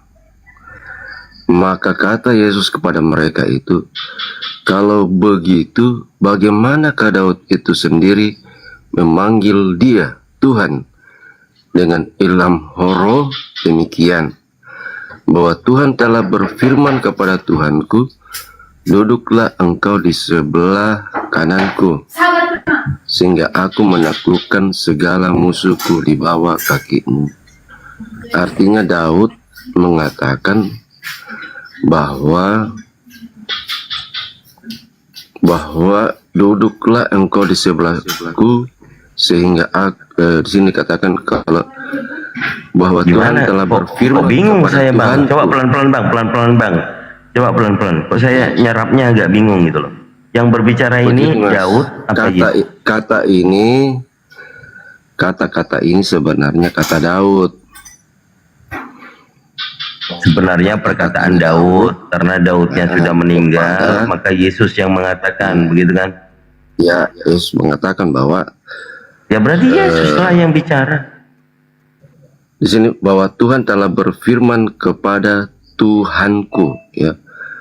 Maka kata Yesus kepada mereka itu, kalau begitu bagaimanakah Daud itu sendiri memanggil dia Tuhan dengan ilham horo demikian, bahwa Tuhan telah berfirman kepada Tuhanku, duduklah engkau di sebelah kananku, sehingga aku menaklukkan segala musuhku di bawah kakimu. Artinya Daud mengatakan bahwa duduklah engkau di sebelahku, sehingga di sini katakan kalau bahwa Tuhan Gimana? telah berfirman bingung kepada saya bang. Tuhanku. Coba pelan-pelan bang, pelan-pelan bang. Coba pelan-pelan. Kok saya nyerapnya agak bingung gitu loh. Yang berbicara ini Begitu, Mas. Daud apa Yesus? Kata-kata ini sebenarnya kata Daud. Sebenarnya perkataan Daud, karena Daudnya sudah meninggal, maka Yesus yang mengatakan, begitu kan? Ya, Yesus mengatakan bahwa ya berarti Yesus lah yang bicara. Di sini bahwa Tuhan telah berfirman kepada Tuhanku, ya.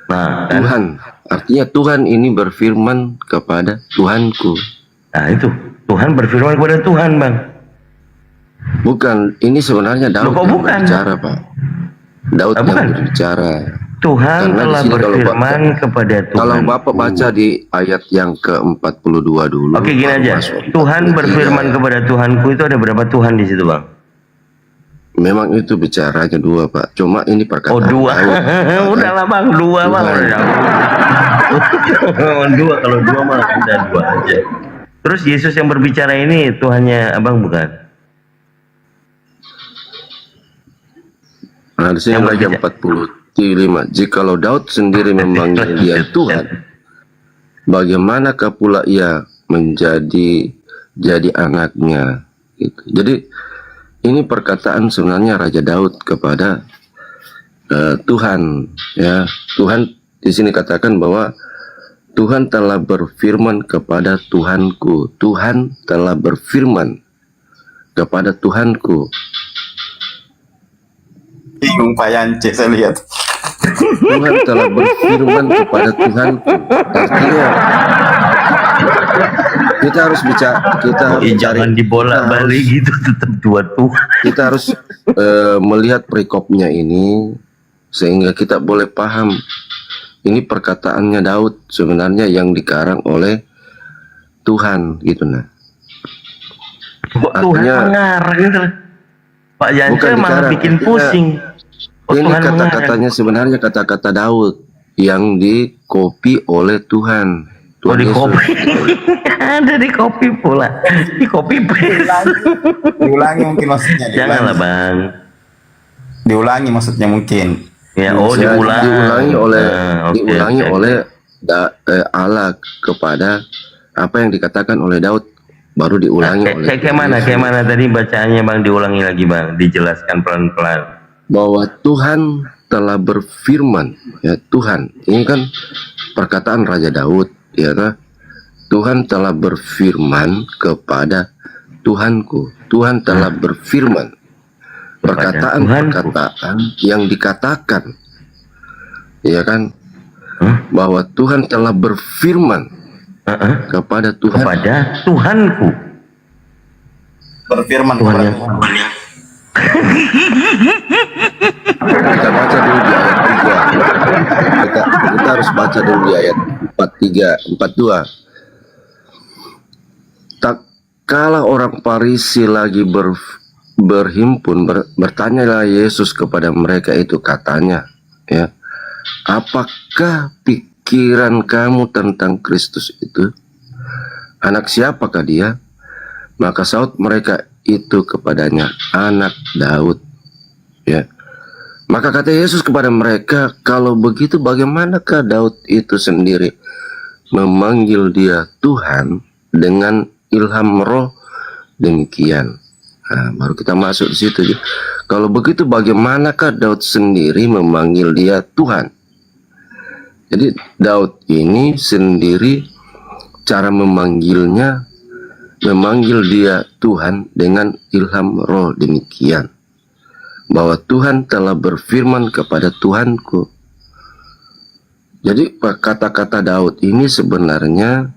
Nah, Tuhan, artinya Tuhan ini berfirman kepada Tuhanku. Nah itu, Tuhan berfirman kepada Tuhan, bang. Bukan, ini sebenarnya Daud yang berbicara, Pak. Daud yang berbicara. Tuhan Karena telah di sini berfirman kepada Tuhan. Kalau Bapak baca di ayat yang ke-42 dulu. Oke, gini aja. Tuhan berfirman kepada Tuhanku itu ada berapa Tuhan di situ, bang? Memang itu bicaranya dua, Pak. Cuma ini perkataan dua. Daud. Udahlah bang, dua bang. Dua, kalau dua mah udah dua aja. Terus Yesus yang berbicara ini Tuhannya abang bukan? Nah, di sini lagi 45. Jikalau Daud sendiri memanggil dia Tuhan, bagaimanakah pula ia jadi anaknya? Gitu. Jadi ini perkataan sebenarnya Raja Daud kepada Tuhan, ya. Tuhan di sini katakan bahwa Tuhan telah berfirman kepada Tuhanku. Tuhan telah berfirman kepada Tuhanku. Bingung Pak Yance, saya lihat. Tuhan telah berfirman kepada Tuhanku. Artinya kita harus bicara, jangan dibolak-balik gitu, tetap dua Tuhan. Kita harus melihat perikopnya ini sehingga kita boleh paham. Ini perkataannya Daud sebenarnya yang dikarang oleh Tuhan, gitu nah. Tuhan mengarang gitu. Pak Yance malah bikin pusing. Ini kata-katanya sebenarnya kata-kata Daud yang dikopi oleh Tuhan. Tuhan Yesus. Dikopi. Ada di kopi pula. Di kopi Diulangi mungkin maksudnya. Janganlah bang. Diulangi maksudnya mungkin. Ya, diulangi oleh Allah kepada apa yang dikatakan oleh Daud, baru diulangi oleh kayak mana tadi bacaannya bang, diulangi lagi bang, dijelaskan pelan-pelan. Bahwa Tuhan telah berfirman, ya. Tuhan ini kan perkataan Raja Daud, ya kan? Tuhan telah berfirman kepada Tuhanku. Tuhan telah berfirman. Perkataan-perkataan yang dikatakan, ya kan? Bahwa Tuhan telah berfirman kepada Tuhan. Kepada Tuhanku. Berfirman kepada Tuhannya. Kita baca dulu di ayat 3. Kita harus baca dulu di ayat 42. Tak kala orang Farisi lagi berhimpun, bertanyalah Yesus kepada mereka itu, katanya, ya, apakah pikiran kamu tentang Kristus itu? Anak siapakah dia? Maka saut mereka itu kepadanya, anak Daud, ya. Maka kata Yesus kepada mereka, kalau begitu bagaimanakah Daud itu sendiri memanggil dia Tuhan dengan ilham roh demikian. Nah, baru kita masuk di situ. Kalau begitu bagaimanakah Daud sendiri memanggil dia Tuhan? Jadi Daud ini sendiri cara memanggilnya, memanggil dia Tuhan dengan ilham roh demikian. Bahwa Tuhan telah berfirman kepada Tuhanku. Jadi kata-kata Daud ini sebenarnya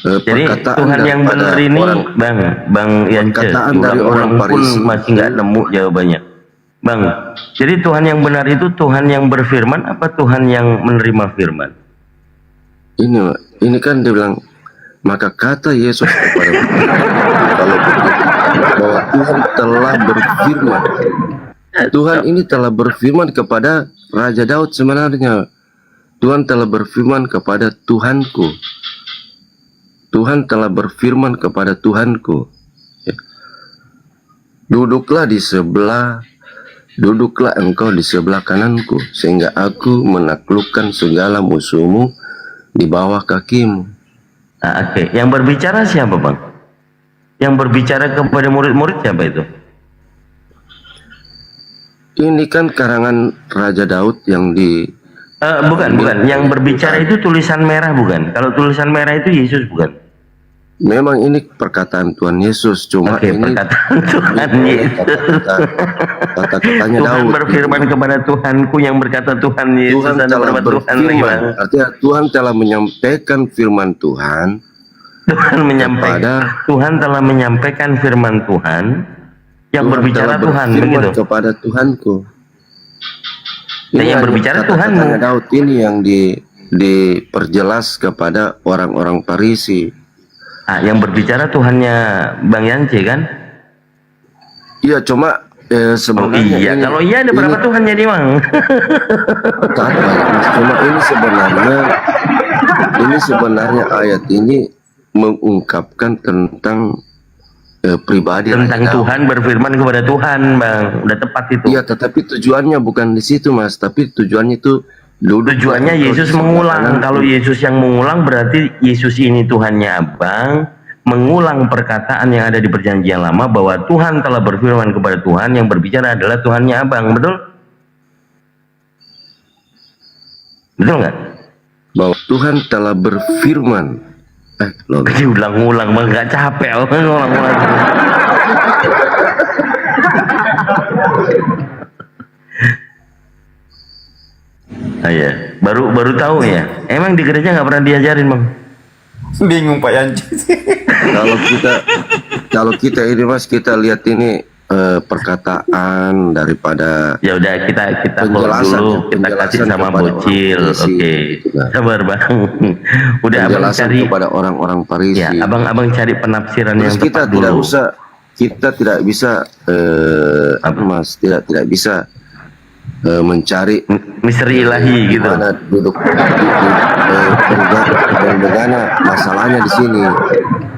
perkataan Tuhan yang benar ini Bang Yance, dari orang pun masih nggak nemu jawabannya Bang. Jadi Tuhan yang benar itu Tuhan yang berfirman apa Tuhan yang menerima firman? Ini kan dia bilang, maka kata Yesus kepada kalau begitu, bahwa Tuhan telah berfirman. Tuhan ini telah berfirman kepada Raja Daud sebenarnya. Tuhan telah berfirman kepada Tuhanku. Tuhan telah berfirman kepada Tuhanku. Ya. Duduklah engkau di sebelah kananku, sehingga aku menaklukkan segala musuhmu di bawah kakimu. Oke. Yang berbicara siapa, Bang? Yang berbicara kepada murid-murid siapa itu? Ini kan karangan Raja Daud yang Bukan. Yang berbicara itu tulisan merah, bukan? Kalau tulisan merah itu Yesus, bukan? Memang ini perkataan Tuhan Yesus, cuma Oke, ini perkataan Tuhan Yesus. Kata-katanya Tuhan Daud. berfirman kepada Tuhanku yang berkata Tuhan Yesus. Tuhan ada telah berapa Tuhan lagi, berfirman, Bang? artinya Tuhan telah menyampaikan firman Tuhan. Tuhan telah menyampaikan firman Tuhan yang berbicara Tuhan, begitu. Kepada Tuhanku. Nah, yang berbicara Tuhanmu. Daud ini yang diperjelas kepada orang-orang Farisi. Yang berbicara Tuhannya Bang Yance kan? Iya, cuma sebenarnya kalau iya ada berapa Tuhan jadi, Bang? Cuma ini sebenarnya ayat ini mengungkapkan tentang pribadi tentang Tuhan berfirman kepada Tuhan, Bang. Udah tepat itu. Iya, tetapi tujuannya bukan di situ, Mas. Tapi tujuannya itu tujuannya Yesus mengulang. Kalau Yesus yang mengulang, berarti Yesus ini Tuhannya Abang mengulang perkataan yang ada di Perjanjian Lama bahwa Tuhan telah berfirman kepada Tuhan, yang berbicara adalah Tuhannya Abang, betul? Betul nggak? Bahwa Tuhan telah berfirman. Diulang-ulang, Bang, nggak capek, ulang-ulang. Ya, baru tahu ya. Emang di gereja nggak pernah diajarin, Bang? Bingung Pak Yanci. Kalau kita ini, Mas, kita lihat ini perkataan daripada ya udah kita dulu kita kasih sama Bocil. Oke, sabar, Bang. Udah Abang cari kepada orang-orang Farisi. Ya, abang cari penafsiran terus yang tepat dulu. Kita tidak bisa Mas, tidak bisa mencari misteri ilahi gitu. Mana duduk bagaimana masalahnya di sini.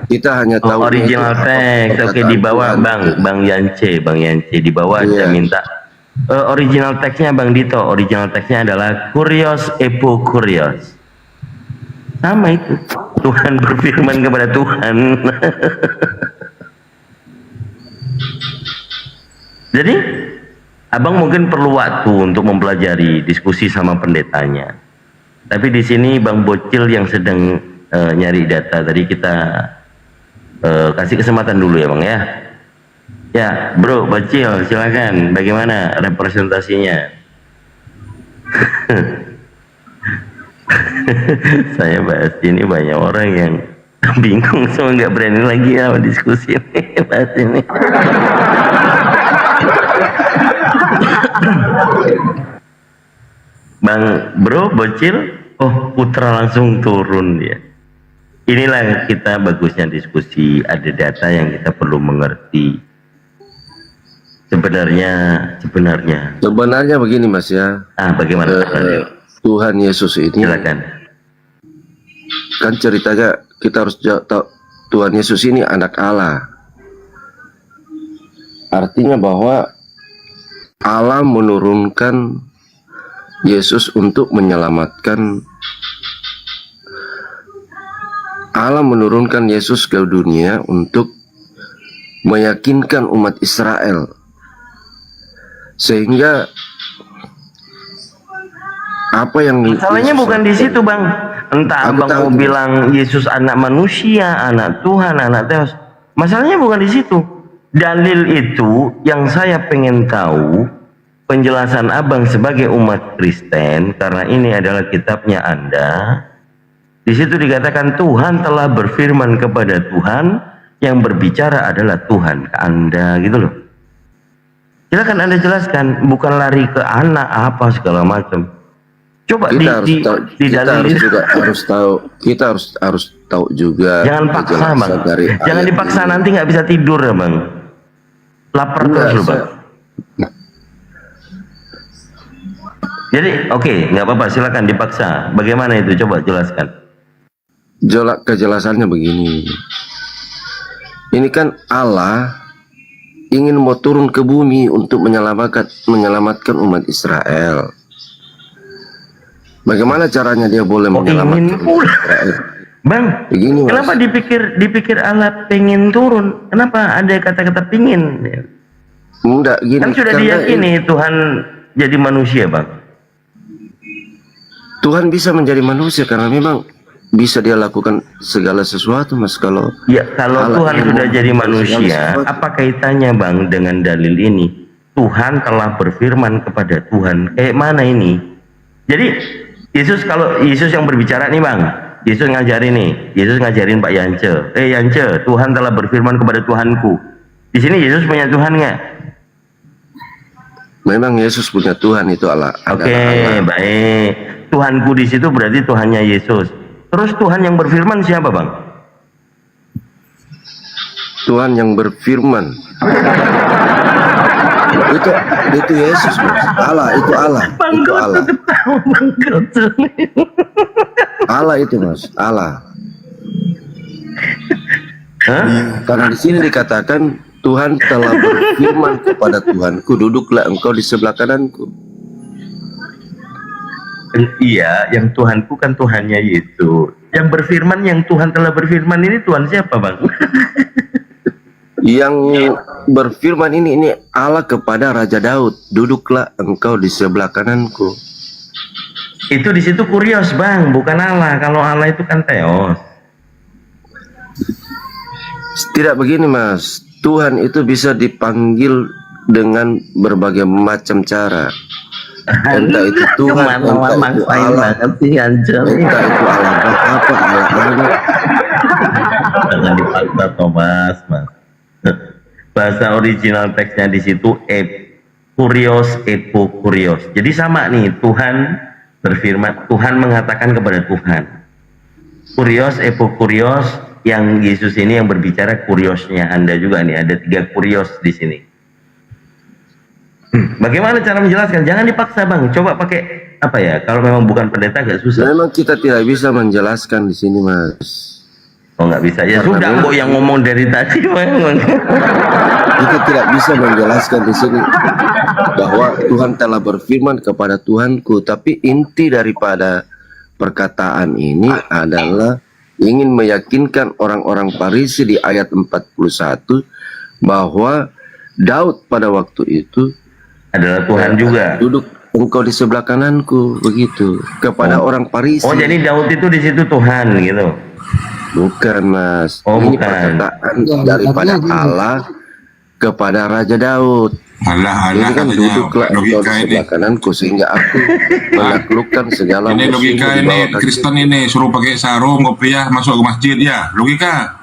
Kita hanya tahu original text. Oke, di bawah Bang Yance di bawah saya minta original teksnya Bang Dito. Original teksnya adalah kurios epo kurios. Sama itu. Tuhan berfirman kepada Tuhan. Jadi Abang mungkin perlu waktu untuk mempelajari, diskusi sama pendetanya. Tapi di sini Bang Bocil yang sedang nyari data tadi, kita kasih kesempatan dulu ya, Bang ya. Ya, Bro Bocil, silakan. Bagaimana representasinya? Saya bahas ini banyak orang yang bingung, semua nggak berani lagi ya diskusi ini, bahas ini. Bang Bro Bocil, Putra langsung turun dia. Inilah kita bagusnya diskusi, ada data yang kita perlu mengerti. Sebenarnya begini, Mas ya. Bagaimana? Tuhan Yesus ini. Silakan. Kan ceritanya kita harus tahu Tuhan Yesus ini anak Allah. Artinya bahwa Allah menurunkan Yesus untuk menyelamatkan. Allah menurunkan Yesus ke dunia untuk meyakinkan umat Israel, sehingga apa yang masalahnya bukan di situ, Bang. Entah Abang mau bilang Yesus anak manusia, anak Tuhan, anak Theos, masalahnya bukan di situ. Dalil itu yang saya pengen tahu penjelasan Abang sebagai umat Kristen, karena ini adalah kitabnya Anda. Di situ dikatakan Tuhan telah berfirman kepada Tuhan, yang berbicara adalah Tuhan ke Anda, gitu loh. Silakan Anda jelaskan, bukan lari ke anak apa segala macam. Coba kita harus tahu juga. Jangan paksa, Bang. Jangan dipaksa, nanti nggak bisa tidur ya, Bang. Lapar terus loh, Bang. Jadi oke, nggak apa-apa, silakan dipaksa. Bagaimana itu? Coba jelaskan. Kejelasannya begini. Ini kan Allah ingin mau turun ke bumi untuk menyelamatkan umat Israel. Bagaimana caranya dia boleh menyelamatkan umat Israel? Bang, Begini, Mas. kenapa dipikir Allah pengen turun? Kenapa ada kata-kata pingin? Enggak gini. Kan sudah karena diyakini Tuhan jadi manusia, Bang. Tuhan bisa menjadi manusia karena memang bisa dia lakukan segala sesuatu, Mas. Kalau Ya, kalau Allah Tuhan yang sudah mau jadi segala manusia, sesuatu. apa kaitannya, Bang, dengan dalil ini? Tuhan telah berfirman kepada Tuhan. Kayak mana ini? Jadi kalau Yesus yang berbicara nih, Bang. Yesus ngajarin Pak Yance. Yance, Tuhan telah berfirman kepada Tuhanku. Di sini Yesus punya Tuhan nggak? Memang Yesus punya Tuhan, itu Allah. Oke, adalah Allah. baik. Tuhanku di situ berarti Tuhannya Yesus. Terus Tuhan yang berfirman siapa, Bang? Tuhan yang berfirman. itu Yesus, Mas. Allah, itu Allah. Itu Allah. Allah itu, Mas. Allah. Karena di sini dikatakan Tuhan telah berfirman kepada Tuhanku, duduklah engkau di sebelah kananku. Iya, yang Tuhanku kan Tuhannya Yesus. Yang berfirman, yang Tuhan telah berfirman ini Tuhan siapa, Bang? Yang berfirman ini Allah kepada Raja Daud, duduklah engkau di sebelah kananku. Itu di situ kurios, Bang, bukan Allah. Kalau Allah itu kan Theos. Tidak begini, Mas. Tuhan itu bisa dipanggil dengan berbagai macam cara. Entah itu Tuhan, entah itu Allah, entah itu Allah apa, Allah anak. Jangan dipaksa, Thomas, Mas. Bahasa original teksnya di situ kurios, kurios. Jadi sama nih, Tuhan berfirman, Tuhan mengatakan kepada Tuhan. Kurios, kurios, yang Yesus ini yang berbicara kuriosnya Anda juga nih, ada 3 kurios di sini. Bagaimana cara menjelaskan? Jangan dipaksa, Bang. Coba pakai apa ya? Kalau memang bukan pendeta agak susah. Memang kita tidak bisa menjelaskan di sini, Mas. Oh, nggak bisa. Ya Karena sudah, Mbok yang ngomong dari tadi, Bang. Kita tidak bisa menjelaskan di sini bahwa Tuhan telah berfirman kepada Tuhanku, tapi inti daripada perkataan ini adalah ingin meyakinkan orang-orang Farisi di ayat 41 bahwa Daud pada waktu itu adalah Tuhan juga. Duduk engkau di sebelah kananku, begitu kepada orang Farisi. Oh, jadi Daud itu di situ Tuhan gitu. Bukan, Mas. Oh, ini bukan. perkataan daripada Allah kepada Raja Daud. Jadi kan duduklah engkau di sebelah kananku sehingga aku menaklukkan segala Ini musuh logika di ini bawah kaki. Kristen ini suruh pakai sarung, kopiah, masuk ke masjid ya. Logika.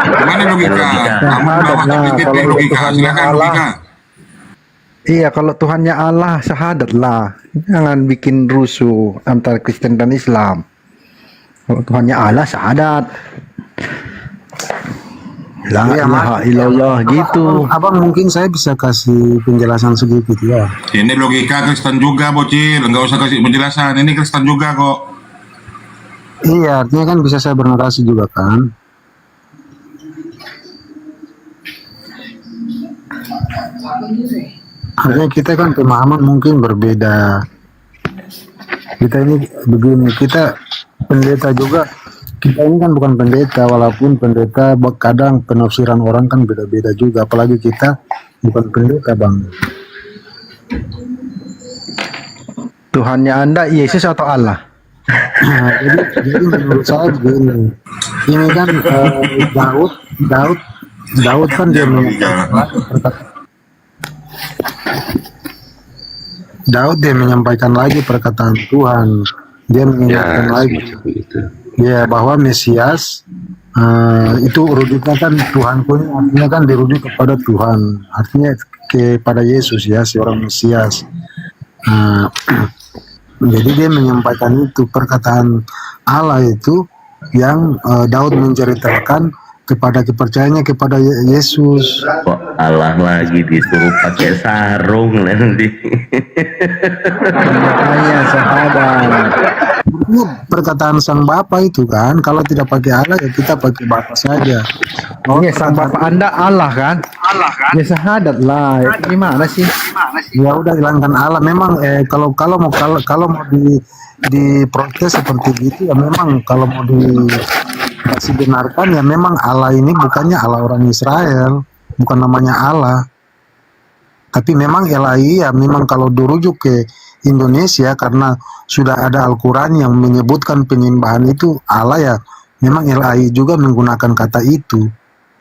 Gimana logika? Kamu bawa tapi logika. Silakan logika. Iya, kalau Tuhannya Allah, syahadat lah. Jangan bikin rusuh antara Kristen dan Islam. Kalau Tuhannya Allah, syahadat. La ilaha illallah gitu. Abang mungkin saya bisa kasih penjelasan sedikit ya. Ini logika Kristen juga, bocil. Enggak usah kasih penjelasan. Ini Kristen juga kok. Iya, artinya kan bisa saya bernarasi juga kan. Artinya kita kan pemahaman mungkin berbeda. Kita ini begini, kita pendeta juga. Kita ini kan bukan pendeta, walaupun pendeta kadang penafsiran orang kan beda-beda juga. Apalagi kita bukan pendeta, Bang. Tuhannya Anda Yesus atau Allah? Nah, jadi menurut saya begini. Ini kan Daud kan dia menyampaikan lagi perkataan Tuhan. Dia mengingatkan lagi ya bahwa Mesias itu urutnya kan Tuhanku, artinya kan dirujuk kepada Tuhan, artinya kepada Yesus ya, seorang Mesias. Jadi dia menyampaikan itu perkataan Allah itu yang Daud menceritakan kepada kepercayaannya kepada Yesus. Kok Allah lagi disuruh pakai sarung nanti. Makanya sahabat. perkataan sang Bapa itu kan, kalau tidak pakai Allah ya kita pakai Bapa saja. Iya, sang Bapak Anda Allah kan? Ya syahadat lah. Gimana sih? Ya udah hilangkan Allah. Memang kalau mau diprotes seperti gitu ya memang kalau mau dikasih benarkan ya memang Allah ini bukannya Allah orang Israel, bukan namanya Allah. Tapi memang Ilahi ya memang kalau dirujuk ke Indonesia karena sudah ada Al-Quran yang menyebutkan penyembahan itu Allah ya memang Ilahi juga menggunakan kata itu.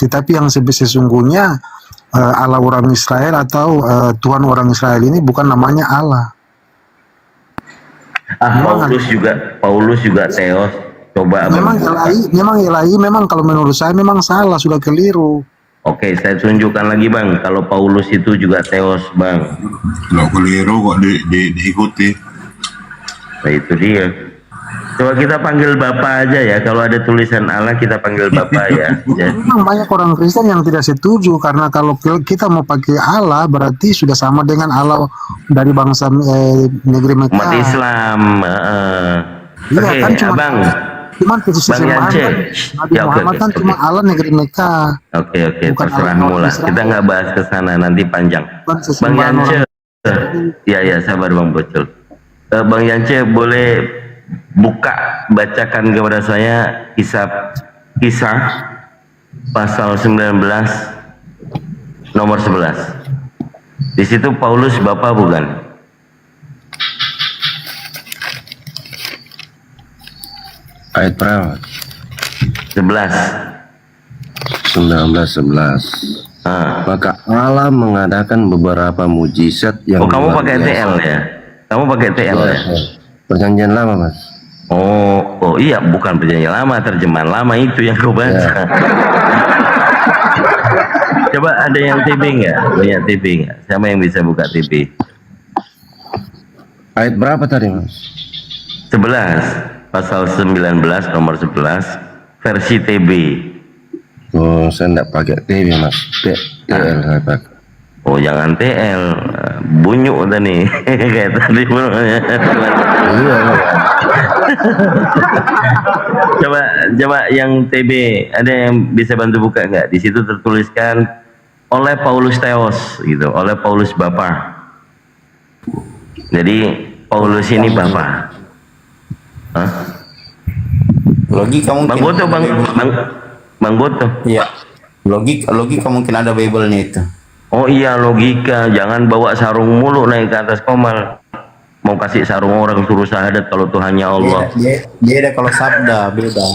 Tetapi yang sesungguhnya Allah orang Israel atau Tuhan orang Israel ini bukan namanya Allah. Paulus juga Theos. Coba memang Ilahi memang kalau menurut saya memang salah, sudah keliru. Oke, saya tunjukkan lagi Bang. Kalau Paulus itu juga Theos Bang. Nggak keliru kok diikuti. Nah itu dia. Coba kita panggil Bapak aja ya. Kalau ada tulisan Allah kita panggil Bapak ya. Memang banyak orang Kristen yang tidak setuju karena kalau kita mau pakai Allah berarti sudah sama dengan Allah dari bangsa negeri Mekah. Umat Islam. Iya Oke, kan cuma Bang Yance. Nabi Muhammad kan cuma Allah negeri Mekah. Oke, terserahmu lah. Kita nggak bahas ke sana nanti panjang. Bang Yance. Ya sabar Bang Bocil. Bang Yance boleh buka bacakan kepada saya kisah pasal 19 nomor 11. Di situ Paulus Bapak bukan? Ayat berapa? 11. Maka Allah mengadakan beberapa mujizat yang kamu pakai TL ya? Kamu pakai TL ya? Perjanjian Lama Mas. Oh iya, bukan perjanjian lama, terjemahan lama itu yang kau baca. Coba ada yang TV nggak? Punya TV nggak? Siapa yang bisa buka TV? Ayat berapa tadi Mas? 11. Pasal 19 nomor 11 versi TB. Oh, saya enggak pakai TV Mas. TL saya pakai. Oh, jangan TL. Bunyuk udah nih. Kayak tadi Coba yang TB ada yang bisa bantu buka nggak? Di situ tertuliskan oleh Paulus Theos gitu, oleh Paulus Bapak. Jadi Paulus ini Bapak. Hah? Logika mungkin. Bang Boto. Iya. Logika mungkin ada Bible-nya itu. Oh iya, logika. Jangan bawa sarung mulu naik ke atas komal. Mau kasih sarung orang suruh syahadat kalau Tuhannya Allah. Beda kalau sabda, beda.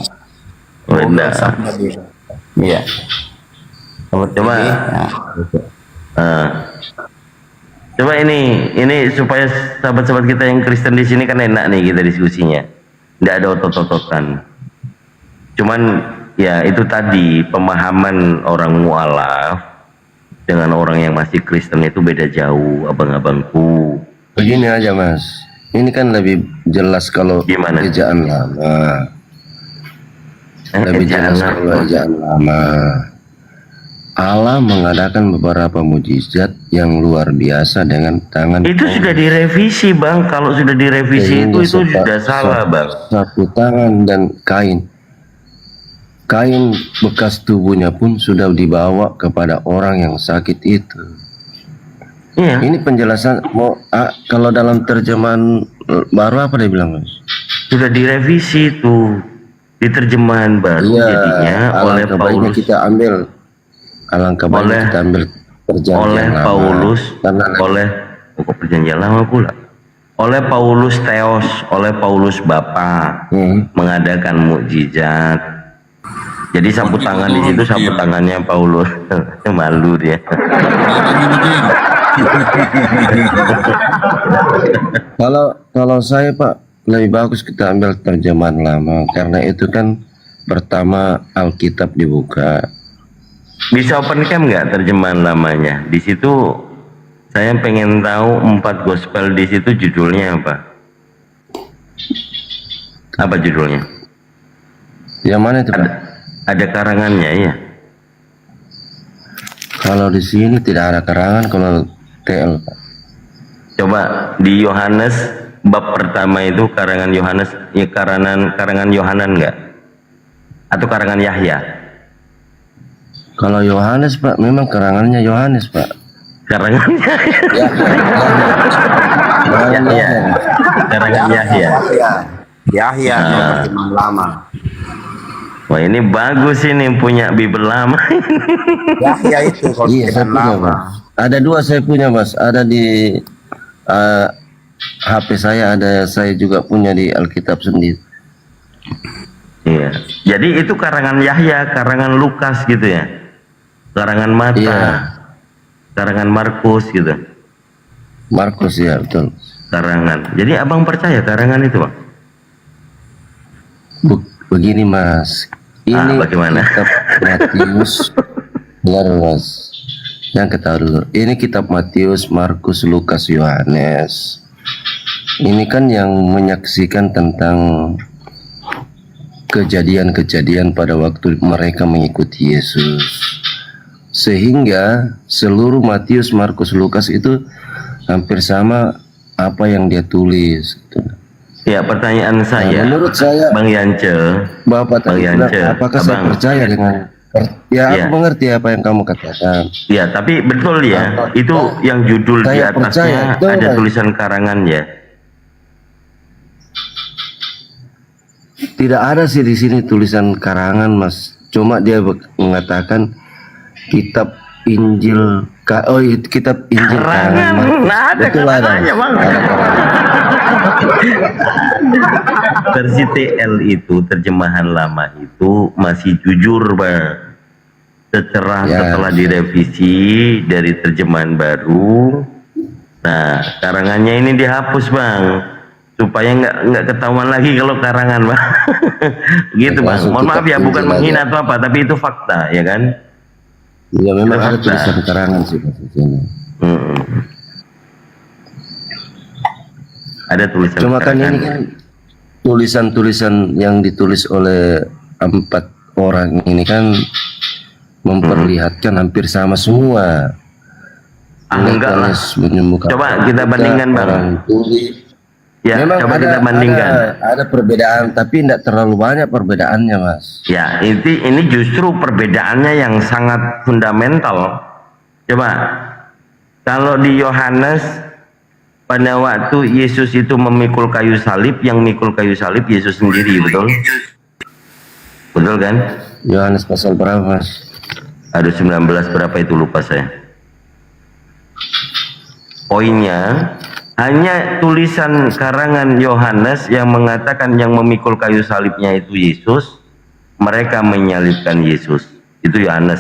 Beda. Sabda beda. Iya. Coba ini supaya sahabat-sahabat kita yang Kristen di sini kan enak nih kita diskusinya. Nggak ada otot-ototan. Cuman ya itu tadi pemahaman orang mualaf dengan orang yang masih Kristen itu beda jauh, abang-abangku. Begini aja Mas, ini kan lebih jelas kalau ejaan lama. Lebih jelas kalau ejaan lama. Allah mengadakan beberapa mujizat yang luar biasa dengan tangan. Itu sudah direvisi Bang. Kalau sudah direvisi itu sudah salah Bang. Sapu tangan dan kain. Kain bekas tubuhnya pun sudah dibawa kepada orang yang sakit itu. Iya. Ini penjelasan kalau dalam terjemahan baru apa dia bilang Mas? Sudah direvisi itu di terjemahan baru jadinya oleh Paulus. Kita ambil alangkah baiknya kita ambil perjanjian lama. Paulus oleh perjanjian lama pula. Oleh Paulus Theos, oleh Paulus Bapa mengadakan mukjizat. Jadi sapu tangan di situ sapu tangannya Paulus. Malu dia. Kalau saya Pak lebih bagus kita ambil terjemahan lama karena itu kan pertama Alkitab dibuka. Bisa open cam nggak terjemahan lamanya? Di situ saya pengen tahu 4 gospel di situ judulnya apa? Apa judulnya? Yang mana itu Pak? Ada karangannya ya? Kalau di sini tidak ada karangan, kalau TL Pak. Coba di Yohanes bab pertama itu karangan Yohanes, ya karangan Yohanan enggak? Atau karangan Yahya? Kalau Yohanes Pak, memang karangannya Yohanes Pak. Karangannya Yahya. Karangan Yahya. Yahya Imam lama. Wah ini bagus ini punya Bible lama. Yahya itu kalau Iya, saya punya lama. Mas. Ada dua saya punya Mas. Ada di HP saya, ada saya juga punya di Alkitab sendiri. Iya. Jadi itu karangan Yahya, karangan Lukas gitu ya. Karangan Mata. Iya. Karangan Markus gitu. Markus ya, betul. Karangan. Jadi abang percaya karangan itu, Bang? Begini Mas. Ini bagaimana? kitab Matius. Dengar Mas. Yang ketahui dulu. Ini kitab Matius, Markus, Lukas, Yohanes. Ini kan yang menyaksikan tentang kejadian-kejadian pada waktu mereka mengikuti Yesus. Sehingga seluruh Matius, Markus, Lukas itu hampir sama apa yang dia tulis. Ya, pertanyaan saya, menurut saya, Bang Yance, Bapak tadi bilang, Yance, apakah saya Abang. percaya dengan Ya. aku mengerti apa yang kamu katakan. Ya, tapi betul ya, itu yang judul di Saya atasnya percaya, betul, ada Mas. tulisan karangan ya. Tidak ada sih di sini tulisan karangan Mas. Cuma dia mengatakan kitab Injil kitab Injil karangan Mas. Nah, ada Betul ada. karangannya, Bang. Versi TL itu, terjemahan lama itu masih jujur Bang. Setelah setelah direvisi dari terjemahan baru, nah karangannya ini dihapus Bang, supaya nggak ketahuan lagi kalau karangan Bang. Gitu Bang. Mohon maaf ya, bukan menghina atau apa, tapi itu fakta ya kan. Ya memang Itu ada fakta. tulisan karangan sih Mas di sini. Ada tulisan Cuma kan karangan. ini kan tulisan-tulisan yang ditulis oleh 4 orang ini kan memperlihatkan hampir sama semua. Enggak lah. Menyembuhkan Coba kita orang bandingkan buta, Bang. orang tuli. Ya, Memang coba kita bandingkan. Ada perbedaan, tapi tidak terlalu banyak perbedaannya Mas. Ya, ini justru perbedaannya yang sangat fundamental. Coba, kalau di Yohanes pada waktu Yesus itu memikul kayu salib, yang mikul kayu salib Yesus sendiri, betul? Betul kan? Yohanes pasal berapa Mas? Ada 19 berapa itu lupa saya. Poinnya hanya tulisan karangan Yohanes yang mengatakan yang memikul kayu salibnya itu Yesus, mereka menyalibkan Yesus. Itu Yohanes.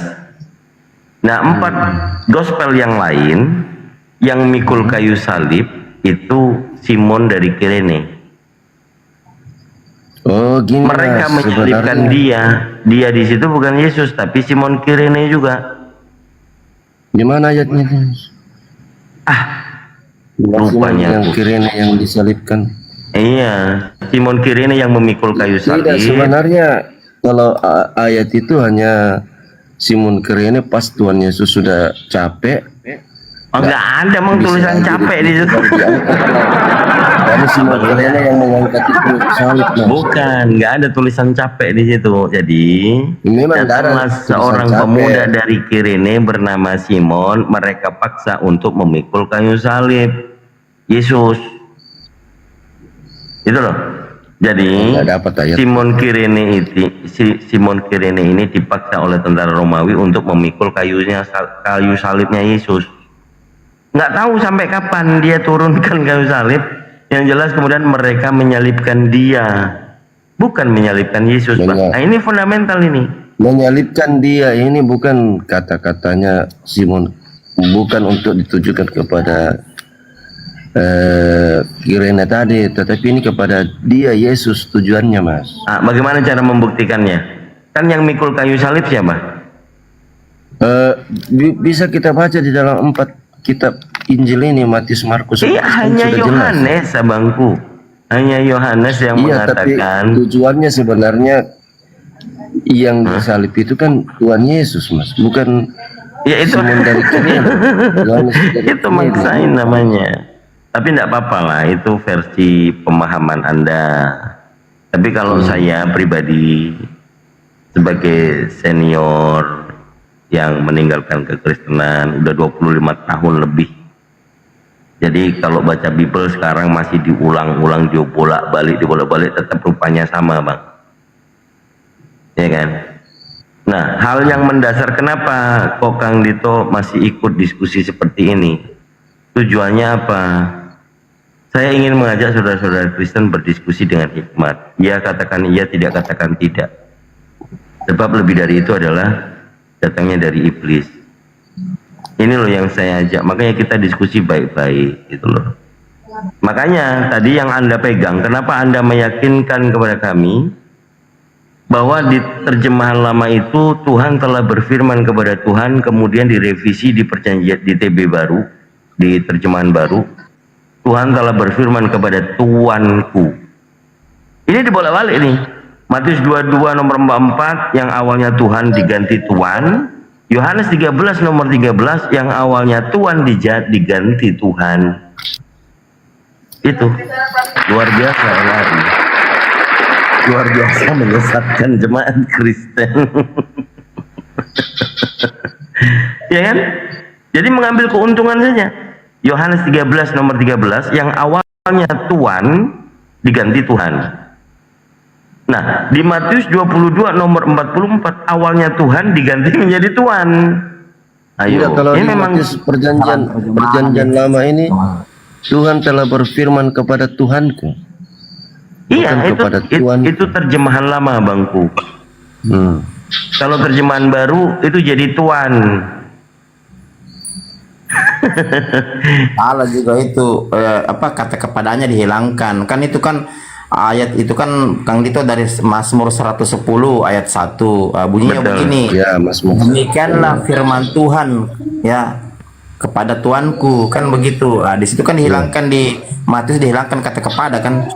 Nah, 4 gospel yang lain yang mikul kayu salib itu Simon dari Kirene. Oh, gini Mereka Mas, menyalibkan sebenarnya. dia di situ bukan Yesus, tapi Simon Kirene juga. Di mana ayatnya? Rupanya yang Kirene yang disalibkan. Iya, Simon Kirene yang memikul kayu salib. Tidak, sebenarnya kalau ayat itu hanya Simon Kirene pas Tuhan Yesus sudah capek. Oh, nggak ada mang tulisan capek di situ. Karena Simon Kirene yang mengangkat itu salib. Mas. Bukan, nggak ada tulisan capek di situ. Jadi, memang datanglah tulisan seorang capek. pemuda dari Kirene bernama Simon. Mereka paksa untuk memikul kayu salib Yesus. Itu loh. Jadi Simon Kirene Simon Kirene ini dipaksa oleh tentara Romawi untuk memikul kayu salibnya Yesus. Nggak tahu sampai kapan dia turunkan kayu salib. Yang jelas kemudian mereka menyalibkan dia, bukan menyalibkan Yesus. Nah, ini fundamental ini. Menyalibkan dia ini bukan kata-katanya Simon, bukan untuk ditujukan kepada Kirene tadi, tetapi ini kepada dia Yesus tujuannya Mas. Bagaimana cara membuktikannya? Kan yang mikul kayu salib siapa? Bisa kita baca di dalam 4 kitab Injil ini, Matius, Markus. Iya, hanya sudah Yohanes abangku. Hanya Yohanes yang mengatakan. Tapi tujuannya sebenarnya yang disalib itu kan Tuhan Yesus Mas, bukan ya itu Simon dari Kirene. itu maksain namanya. Tapi tidak apa-apa lah, itu versi pemahaman Anda. Tapi kalau saya pribadi sebagai senior yang meninggalkan kekristenan udah 25 tahun lebih. Jadi kalau baca Bible sekarang masih diulang-ulang, dibolak-balik tetap rupanya sama, Bang. Ya kan? Nah, hal yang mendasar kenapa kok Kang Dito masih ikut diskusi seperti ini? Tujuannya apa? Saya ingin mengajak saudara-saudara Kristen berdiskusi dengan hikmat. Ya katakan iya, tidak katakan tidak. Sebab lebih dari itu adalah datangnya dari iblis. Ini loh yang saya ajak, makanya kita diskusi baik-baik gitu loh. Makanya tadi yang Anda pegang, kenapa Anda meyakinkan kepada kami bahwa di terjemahan lama itu Tuhan telah berfirman kepada Tuhan, kemudian direvisi di perjanjian di TB baru, di terjemahan baru, Tuhan telah berfirman kepada Tuanku. Ini dibolak-balik nih. Matius 22 nomor 44 yang awalnya Tuhan diganti Tuan. Yohanes 13 nomor 13 yang awalnya Tuhan diganti Tuhan. Itu luar biasa lari. Luar biasa menyesatkan jemaat Kristen. Ya kan? Jadi mengambil keuntungan saja. Yohanes 13 nomor 13 yang awalnya Tuhan diganti Tuhan. Nah, di Matius 22 nomor 44 awalnya Tuhan diganti menjadi Tuhan. Ayo, Tidak, kalau ini di memang Matius perjanjian lama ini Tuhan telah berfirman kepada Tuhanku. Iya, Bukan kepada Tuhan. itu terjemahan lama, Bangku. Kalau terjemahan baru itu jadi Tuhan. Salah juga itu, apa kata kepadanya dihilangkan. Kan itu kan ayat itu kan Kang Dito dari Mazmur 110 ayat 1. Bunyinya Betul. begini. Ya, Mazmur. Demikianlah firman Tuhan ya kepada Tuanku, kan begitu. Nah, di situ kan dihilangkan, di Matius dihilangkan kata kepada kan.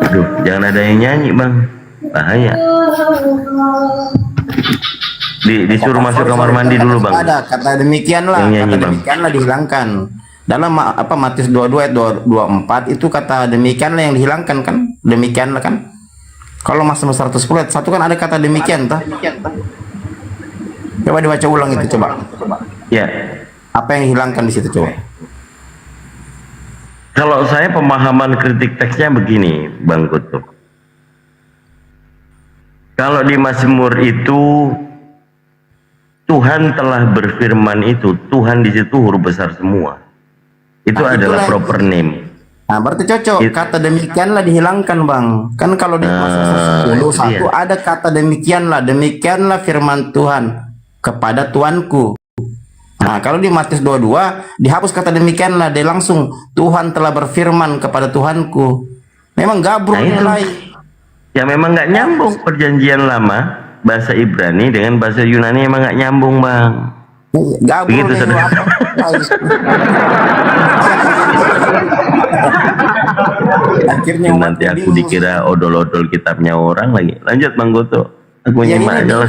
Aduh, jangan ada yang nyanyi, Bang. Bahaya. Disuruh masuk kamar mandi dulu, Bang. Ada kata demikianlah, Yang nyanyi, kata Bang. demikianlah dihilangkan. Dalam apa Matius 22 ayat 24 itu kata demikianlah yang dihilangkan kan? Demikianlah kan? Kalau Mazmur 110 ayat 1 kan ada kata demikian toh? Coba dibaca ulang itu coba. Ya. Apa yang dihilangkan di situ coba? Kalau saya pemahaman kritik teksnya begini, Bang Kutu. Kalau di Mazmur itu Tuhan telah berfirman itu, Tuhan di situ huruf besar semua. Itu adalah proper name. Nah, berarti cocok. Kata demikianlah dihilangkan, Bang. Kan kalau di Mazmur 1 ada kata demikianlah firman Tuhan kepada Tuanku. Nah, kalau di Matius 22 dihapus kata demikianlah, dia langsung Tuhan telah berfirman kepada Tuhanku. Memang gabruk nilai. Ya memang nggak nyambung perjanjian lama bahasa Ibrani dengan bahasa Yunani, emang nggak nyambung, Bang. Gabruk Begitu, saudara. Akhirnya nanti aku dikira odol-odol kitabnya orang lagi. Lanjut, Bang Goto. Aku Ya, nyimak ini aja lah.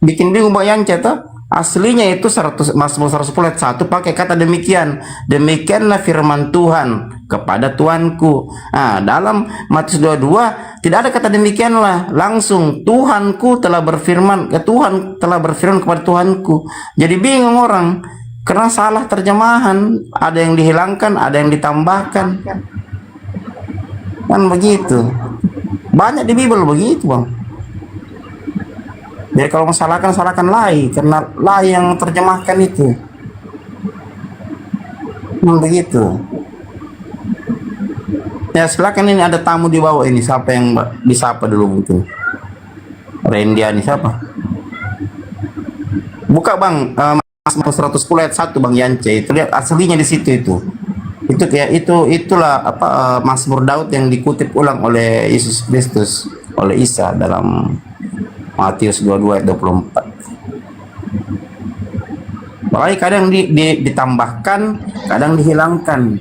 bikin bingung Bang Yance toh. Aslinya itu Mazmur 110 ayat 1 pakai kata demikian. Demikianlah firman Tuhan kepada Tuanku. Nah, dalam Matius 22 tidak ada kata demikianlah, langsung Tuhanku telah berfirman, Tuhan telah berfirman kepada Tuhanku. Jadi bingung orang karena salah terjemahan, ada yang dihilangkan, ada yang ditambahkan. Kan begitu. Banyak di Bible begitu, Bang. Jadi kalau salahkan lai, karena lai yang terjemahkan itu. Begitu. Ya silakan, ini ada tamu di bawah ini. Siapa yang disapa dulu mungkin? Rendiani siapa? Buka, Bang, Mazmur 110 ayat 1 Bang Yance. Itu lihat aslinya di situ itu. Itu kayak itulah apa Mazmur Daud yang dikutip ulang oleh Yesus Kristus, oleh Isa dalam Matius 22 ayat 24. Makanya kadang ditambahkan, kadang dihilangkan,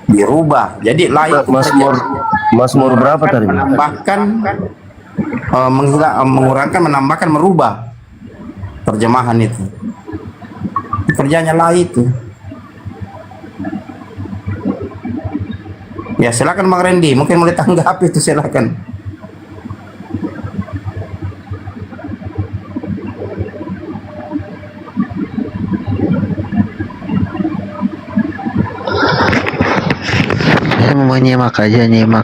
dirubah. Jadi lain Mazmur berapa tadi? Menambahkan, mengurangkan, menambahkan, merubah. terjemahan itu. Kerjanya lah itu. Ya silakan Bang Randy, mungkin boleh tanggapi itu, silakan. Saya mau nyimak aja, nyimak.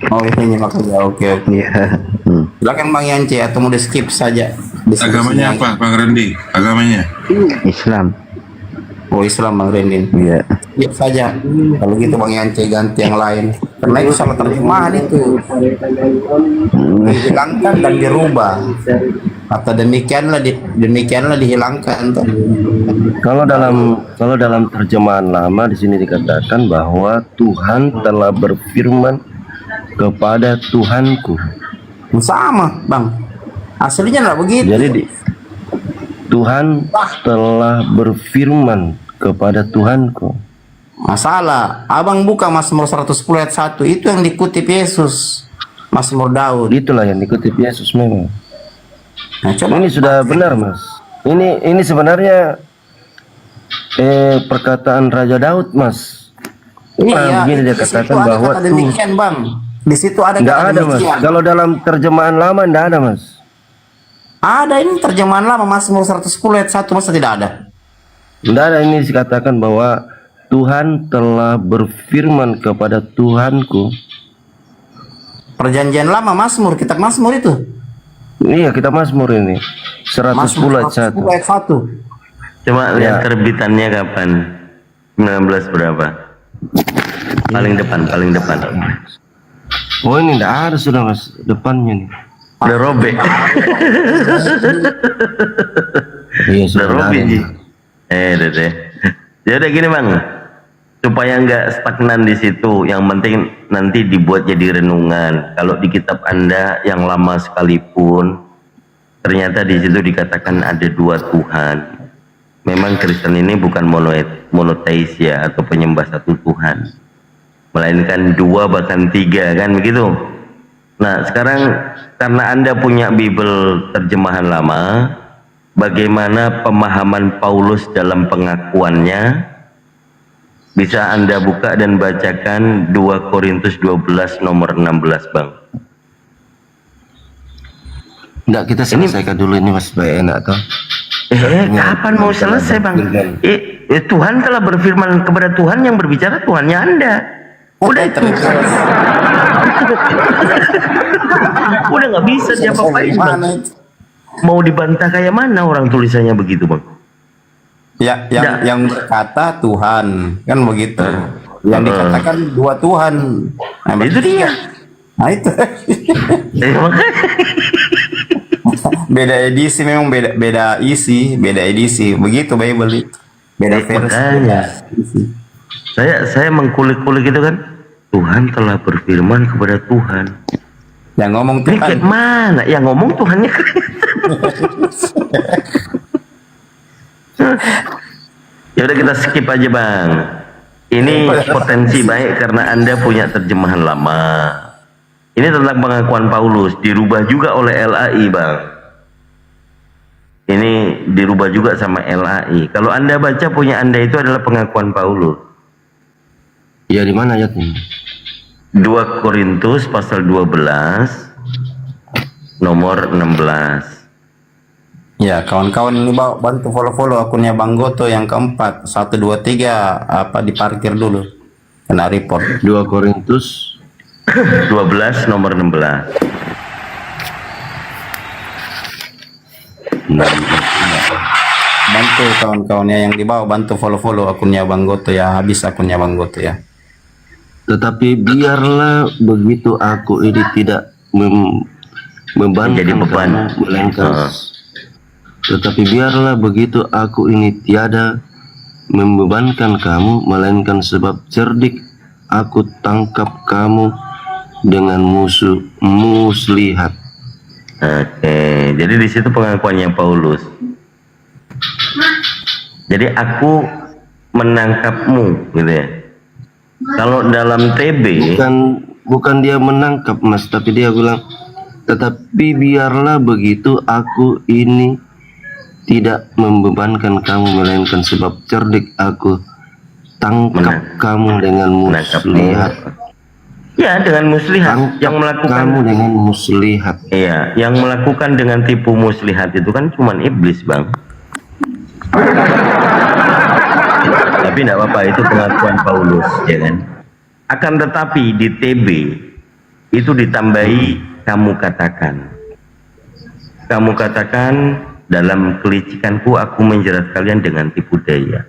Oh ini nyimak aja, oke. Silakan Bang Yance, atau mau di skip saja. Agamanya apa Bang Randy? Agamanya? Islam. Oh Islam Bang Randy. Iya. Skip saja. Kalau gitu Bang Yance ganti yang lain. Karena itu salah terjemahan itu. Dihilangkan dan dirubah. Atau demikianlah dihilangkan. Kalau dalam terjemahan lama di sini dikatakan bahwa Tuhan telah berfirman kepada Tuhanku. Sama, Bang. Aslinya enggak begitu. Jadi Tuhan telah berfirman kepada Tuhanku. Masalah, Abang buka Mazmur 110 ayat 1, itu yang dikutip Yesus. Mazmur Daud. Itulah yang dikutip Yesus memang. Nah, ini sudah benar, Mas. Ini sebenarnya perkataan Raja Daud, Mas. Iya, begini dia katakan bahwa demikian, Bang. Di situ ada nggak kata ada, Mas. demikian. Kalau dalam terjemahan lama nggak ada, Mas. Ada, ini terjemahan lama Mazmur 110 ayat 1, masa tidak ada? Nggak ada, ini dikatakan bahwa Tuhan telah berfirman kepada Tuhanku. Perjanjian lama Mazmur, kitab Mazmur itu. Iya, kitab Mazmur ini 110 ayat 1. Ayat 1. Coba lihat terbitannya kapan? 19 berapa? Paling depan. Oh, ini enggak ada sudah, Mas, depannya nih. Udah robek. Iya, Udah robek sih. Deh. Ya udah gini Bang. Supaya nggak stagnan di situ, yang penting nanti dibuat jadi renungan. Kalau di kitab Anda yang lama sekalipun, ternyata di situ dikatakan ada dua Tuhan. Memang Kristen ini bukan monoteis ya, atau penyembah satu Tuhan, melainkan dua bahkan tiga, kan begitu. Nah sekarang karena Anda punya Bible terjemahan lama, bagaimana pemahaman Paulus dalam pengakuannya? Bisa Anda buka dan bacakan 2 Korintus 12 nomor 16, Bang. Enggak, kita selesaikan dulu ini, Mas, supaya enak toh. Kapan mau selesai, Bang? Tuhan telah berfirman kepada Tuhan, yang berbicara Tuhannya Anda. Udah itu. Udah nggak bisa diapa-apain, Bang. Mau dibantah kayak mana orang tulisannya begitu, Bang? Ya, yang berkata Tuhan, kan begitu. Yang dikatakan dua Tuhan. Nah, itu dia. Nah itu. Beda edisi, memang beda isi, beda edisi. Begitu Bible itu. Beda versi. Saya mengkulik-kulik itu kan. Tuhan telah berfirman kepada Tuhan. Yang ngomong Tuhan. Ini mana? Yang ngomong Tuhannya. Ya udah kita skip aja, Bang. Ini potensi baik karena Anda punya terjemahan lama. Ini tentang pengakuan Paulus, dirubah juga oleh LAI, Bang. Ini dirubah juga sama LAI. Kalau Anda baca punya Anda itu adalah pengakuan Paulus. Ya, di mana ayatnya? 2 Korintus pasal 12 nomor 16. Ya, kawan-kawan ini bantu follow akunnya Bang Goto yang keempat. 1 2 3 apa diparkir dulu. Kena report. 2 Korintus 12 nomor 16. Bantu kawan-kawannya yang di bawah, bantu follow akunnya Bang Goto ya, habis akunnya Bang Goto ya. Tetapi biarlah begitu aku ini tidak membebankan beban, melainkan tetapi biarlah begitu aku ini tiada membebankan kamu, melainkan sebab cerdik aku tangkap kamu dengan muslihat. Oke, jadi di situ pengakuannya Paulus. Jadi aku menangkapmu, gitu ya. Kalau dalam TB bukan dia menangkap, Mas, tapi dia bilang tetapi biarlah begitu aku ini tidak membebankan kamu, melainkan sebab cerdik aku tangkap kamu dengan muslihat. Ya, dengan muslihat. Yang melakukan kamu dengan muslihat. Iya, yang melakukan dengan tipu muslihat itu kan cuman iblis, Bang. Tapi tidak apa-apa, itu pengakuan Paulus, ya kan. Akan tetapi di TB itu ditambahi kamu katakan dalam kelicikanku aku menjerat kalian dengan tipu daya.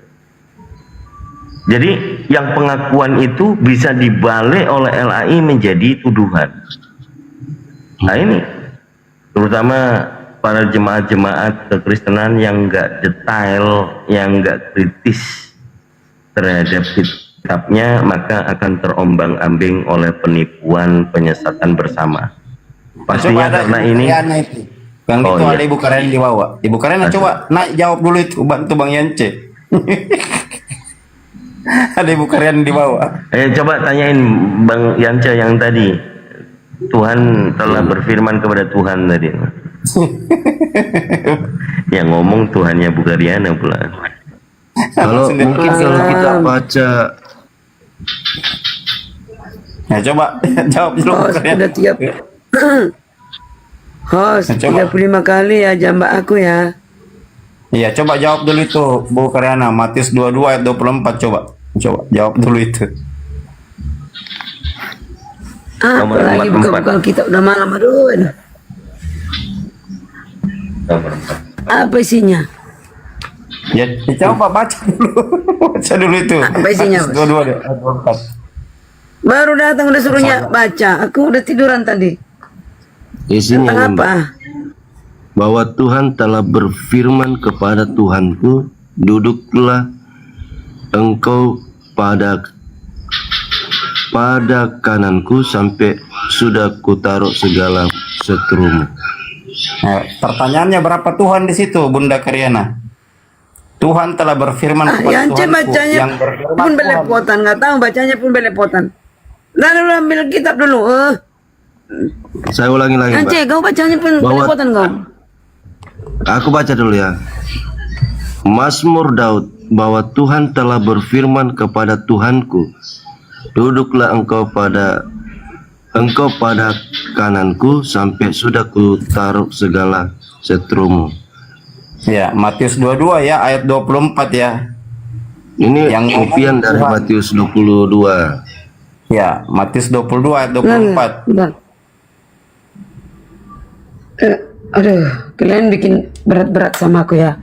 Jadi yang pengakuan itu bisa dibalik oleh LAI menjadi tuduhan. Nah ini terutama para jemaat-jemaat kekristenan yang nggak detail, yang nggak kritis terhadap kitabnya, maka akan terombang-ambing oleh penipuan, penyesatan bersama. Pastinya karena ini Bang itu ada Ibu Karen dibawa. Ibu Karen coba naik jawab dulu itu, bantu Bang Yance. Ada Ibu Karen dibawa. Coba tanyain Bang Yance yang tadi, Tuhan telah berfirman kepada Tuhan tadi. Yang ngomong Tuhannya Bu Karyana pula. Kalau mungkin kalau kita baca, ya coba jawab dulu. Udah tiap host 35 kali ya jambak aku ya. Iya, coba jawab dulu itu Bu Karyana, Matius 22 ayat 24, coba jawab dulu itu. Apalagi buka-buka kitab udah malam, aduh. Apa isinya? Ya, coba baca dulu itu. Apa isinya? 22 ayat 24. Baru datang udah suruhnya baca, aku udah tiduran tadi. isinya bahwa Tuhan telah berfirman kepada Tuhanku, duduklah engkau pada kananku sampai sudah kutaruh segala seterumu. Nah, pertanyaannya berapa Tuhan di situ, Bunda Karyana? Tuhan telah berfirman kepada Tuhanku bacanya yang berfirman pun belepotan, nggak tahu bacanya pun belepotan. Lalu ambil kitab dulu. Saya ulangi lagi, Ance, kau bacanya pun belepotan kau. Aku baca dulu ya. Mazmur Daud, bahwa Tuhan telah berfirman kepada Tuhanku, duduklah engkau pada kananku sampai sudah kutaruh segala seterumu. Ya, Matius 22 ya, ayat 24 ya. Ini yang kopian dari Matius 22. Ya, Matius 22 ayat 24. Aduh, kalian bikin berat-berat sama aku ya.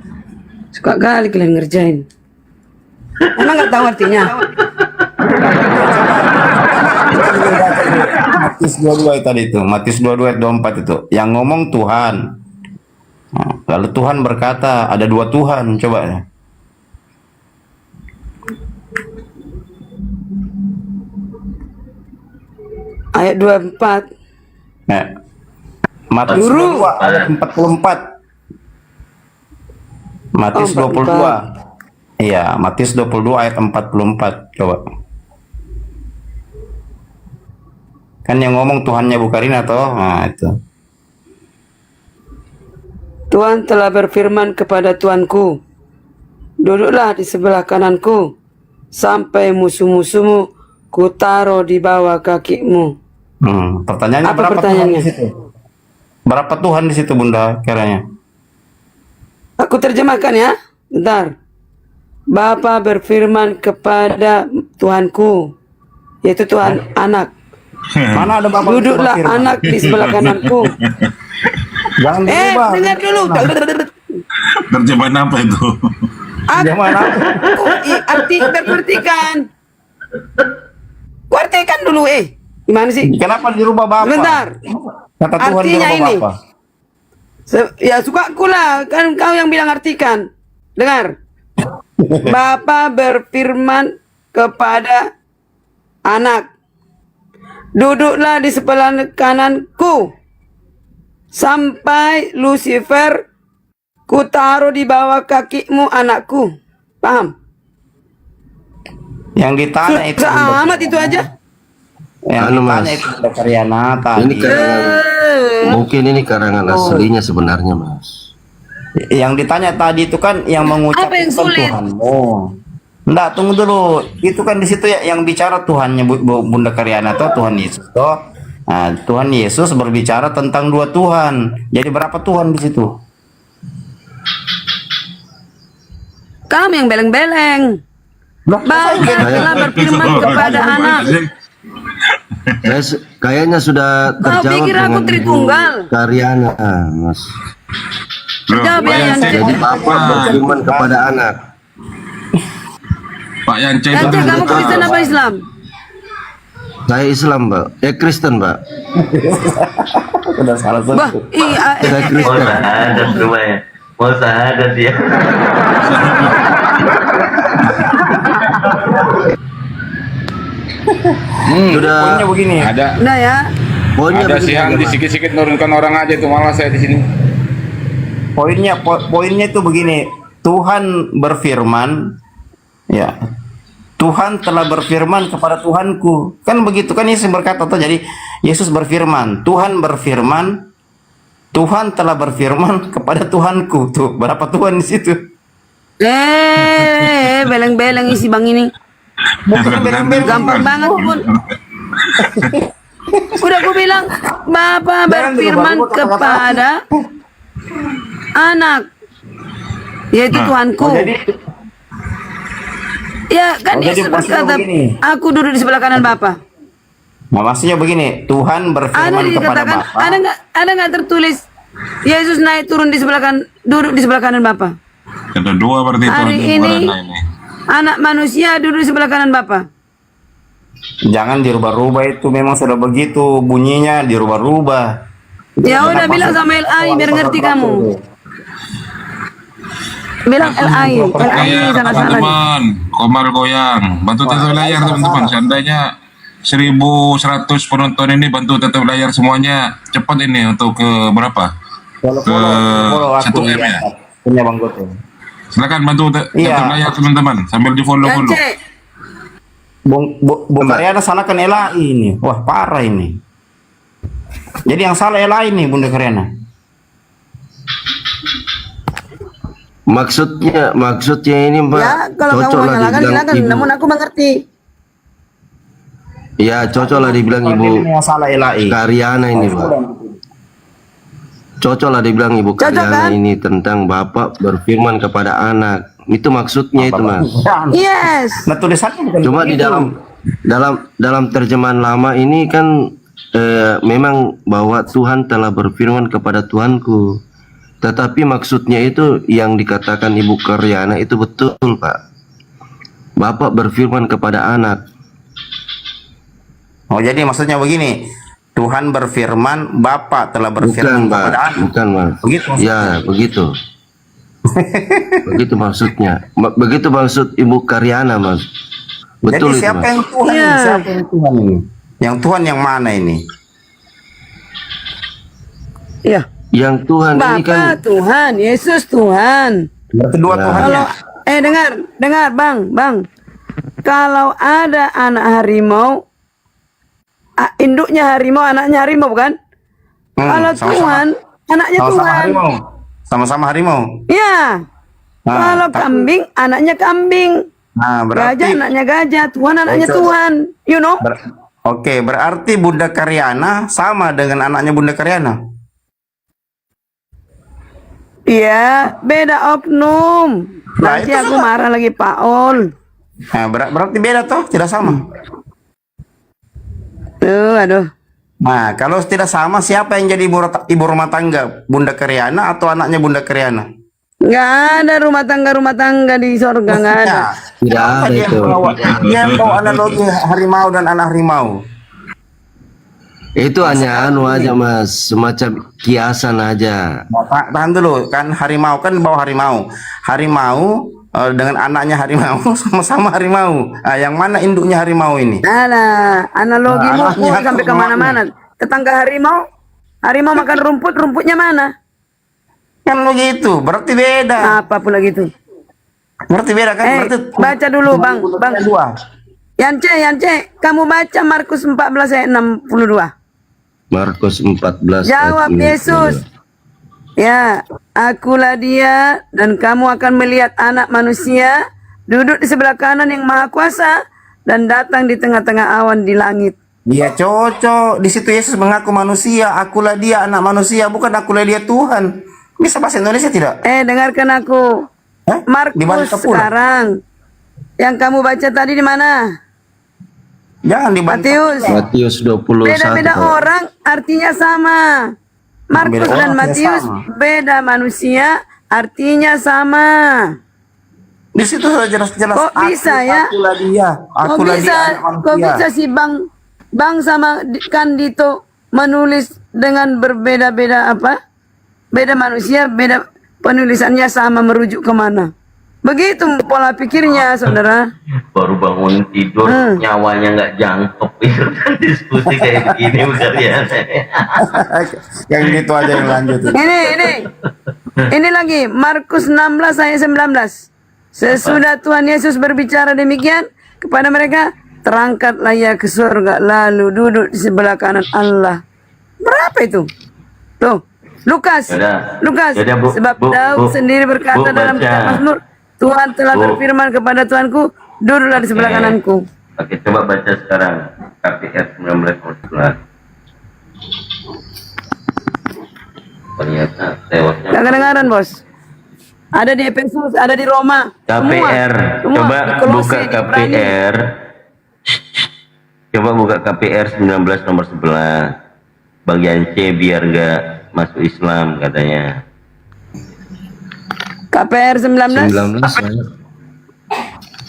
Suka kali kalian ngerjain. Emang nggak tahu artinya? Matius 22 tadi itu, Matius 22 ayat 24 itu. Yang ngomong Tuhan. Nah, lalu Tuhan berkata, ada dua Tuhan, coba ya. Ayat 24. Nah, Matius 22 ayat 44. Matius 22. Iya, Matius 22 ayat 44. Coba. Kan yang ngomong Tuhannya Bu Karina toh. Nah, itu. Tuhan telah berfirman kepada Tuanku, duduklah di sebelah kananku, sampai musuh-musuhmu kutaruh di bawah kakimu. Pertanyaannya apa berapa pertanyaannya? Tuhan di situ? Berapa Tuhan di situ, Bunda kiranya? Aku terjemahkan ya, bentar. Bapa berfirman kepada Tuhanku, yaitu Tuhan anak. Mana ada Bapa? Duduklah anak di sebelah kananku. Jangan dirubah. Dengar dulu. Terjemahan apa itu? Arti berpertikan. Kuartikan dulu Gimana sih? Kenapa dirubah Bapa? Bentar. Kata Tuhan artinya dirubah ini. Bapa. Ya suka lah, kan kau yang bilang artikan. Dengar. Bapa berfirman kepada anak, duduklah di sebelah kananku, sampai Lucifer kutaruh di bawah kakimu, anakku. Paham? Yang ditanya itu amat itu aja. Yang ditanya itu Bunda Karyana tadi. Ini mungkin ini karangan aslinya sebenarnya, Mas. Yang ditanya tadi itu kan yang mengucapkan Apa yang sulit? Tuhanmu. Enggak, tunggu dulu. Itu kan di situ ya yang bicara Tuhannya Bunda Karyana atau Tuhan Yesus toh. Nah, Tuhan Yesus berbicara tentang dua Tuhan. Jadi berapa Tuhan di situ? Kamu yang beleng-beleng. Bapak telah berfirman kepada anak. Kayaknya sudah Kau terjawab pikir aku dengan Tritunggal? Ibu Karyana, Mas. Jawab ya, Yance. Jadi Bapak berfirman kepada anak. Pak Yance, Yance, kamu Kristen apa Islam? Saya Islam, Pak. Kristen, Pak. Sudah salah Bah, iya. Saya Kristen. Sahadat rumahnya. Mau sahadat ya. Sudah. Poinnya begini. Ada Nah ya. ada sih yang disikit-sikit nurunkan orang aja itu, malah saya di sini. Poinnya itu begini. Tuhan berfirman, ya. Tuhan telah berfirman kepada Tuhanku. Kan begitu kan Yesus berkata tuh. Jadi Yesus berfirman, Tuhan berfirman, Tuhan telah berfirman kepada Tuhanku. Tuh, berapa Tuhan di situ? Beleng-beleng isi bang ini. Bukan beleng-beleng. Gampang banget pun. Udah aku bilang, Bapak berfirman kepada anak, yaitu Tuhanku. Ya kan Yesus berkata, aku duduk di sebelah kanan Bapak. Nah, maksudnya begini, Tuhan berfirman kepada Bapa. Ada nggak tertulis Yesus naik turun di sebelah kanan, duduk di sebelah kanan Bapak? Ada dua berarti itu Hari ini anak manusia duduk di sebelah kanan Bapak. Jangan dirubah-rubah, itu memang sudah begitu bunyinya, dirubah-rubah. Ya udah bilang sama LAI biar ngerti kamu. Bilang LAI salah-salah. Teman-teman, Komar goyang, bantu tetap layar teman-teman. Seandainya 1.100 penonton ini bantu tetap layar semuanya. Cepat ini untuk ke berapa? Ke 1M ya. Punya Bang Goto. Silakan bantu tetap layar teman-teman sambil di follow. Bung Karyana salahkan LAI ini. Wah, parah ini. Jadi yang salah LAI ini, Bunda Karyana. Maksudnya ini Mbak. Ya, kalau kamu mau nyalakan silakan, namun aku mengerti. Ya, cocok lah dibilang Ibu Karyana ini, Pak. Cocok lah dibilang Ibu Karyana ini tentang Bapak berfirman kepada anak. Itu maksudnya itu, Mas. Yes. Nah, tulisannya bukan Cuma di dalam terjemahan lama ini kan memang bahwa Tuhan telah berfirman kepada Tuhanku. Tetapi maksudnya itu yang dikatakan Ibu Karyana itu betul, Pak. Bapak berfirman kepada anak. Oh, jadi maksudnya begini. Tuhan berfirman, Bapak telah berfirman kepada anak. Bukan, Mas. Begitu maksudnya. Ya, begitu. Begitu maksudnya. Begitu maksud Ibu Karyana, Mas. Betul. Jadi siapa itu, yang Tuhan ini? Siapa yang Tuhan ini? Yang Tuhan yang mana ini? Iya. Yang Tuhan Bapak ini kan Tuhan, Yesus Tuhan. Kedua Tuhannya. Kalau dengar Bang. Kalau ada anak harimau, induknya harimau, anaknya harimau bukan? Kalau Tuhan, anaknya Tuhan. Sama-sama harimau. Iya. Kalau kambing, anaknya kambing. Nah, berarti gajah, anaknya gajah. Tuhan, anaknya Tuhan. You know? Oke, berarti Bunda Karyana sama dengan anaknya Bunda Karyana. Iya, beda oknum. Nanti aku marah lagi Pak Ol. Nah, berarti beda toh, tidak sama. Aduh. Nah, kalau tidak sama, siapa yang jadi ibu rumah tangga? Bunda Karyana atau anaknya Bunda Karyana? Nggak ada rumah tangga di sorga, nggak ada. Tidak ada itu. Dia bawa analogi harimau dan anak harimau. Itu hanya aja, Mas, semacam kiasan aja. Tahan dulu, kan harimau kan bawa harimau. Harimau dengan anaknya harimau sama-sama harimau. Nah, yang mana induknya harimau ini? Alah, analogimu sampai kemana-mana. Tetangga harimau makan rumput, rumputnya mana? Kan begitu, berarti beda. Apa pula gitu? Berarti beda kan? Berarti baca dulu, Bang. Yance, kamu baca Markus 14 ayat 62. Markus 14 Jawab ayat 62. Yesus. Ya, Akulah dia, dan kamu akan melihat anak manusia duduk di sebelah kanan yang maha kuasa dan datang di tengah-tengah awan di langit. Dia cocok. Di situ Yesus mengaku manusia. Akulah dia anak manusia, bukan akulah dia Tuhan. Bisa bahasa Indonesia tidak? Dengarkan aku. Markus sekarang. Yang kamu baca tadi di mana? Jangan dibaca. Matius 21. Beda-beda orang artinya sama. Markus Beda dan orang Matius sama. beda manusia artinya sama. Di situ sudah jelas-jelas. Kok bisa ya? Akulah dia. Akulah dia anak manusia. Kok bisa sih Bang sama Kandito menulis dengan berbeda-beda apa? Beda manusia, beda penulisannya sama, merujuk kemana? Begitu pola pikirnya, saudara. Baru bangun tidur, nyawanya nggak jangkep. Diskusi kayak begini kalian. Yang itu aja yang lanjut. Ini lagi Markus 16 ayat 19. Sesudah Tuhan Yesus berbicara demikian kepada mereka, terangkatlah ia ke surga lalu duduk di sebelah kanan Allah. Berapa itu? Tuh, Lukas. Lukas. Sebab Daud sendiri berkata dalam kitab Mazmur, Tuhan telah berfirman kepada Tuanku, duduklah di sebelah kananku. Oke, coba baca sekarang KPR 19:11. Ternyata tewasnya. Gak kedengaran, Bos. Ada di Efesus, ada di Roma. KPR. Semua. Coba Di Kolose, buka di Ibrani. KPR. Coba buka KPR 19 nomor 11. Bagian C biar nggak masuk Islam katanya. KPR 19.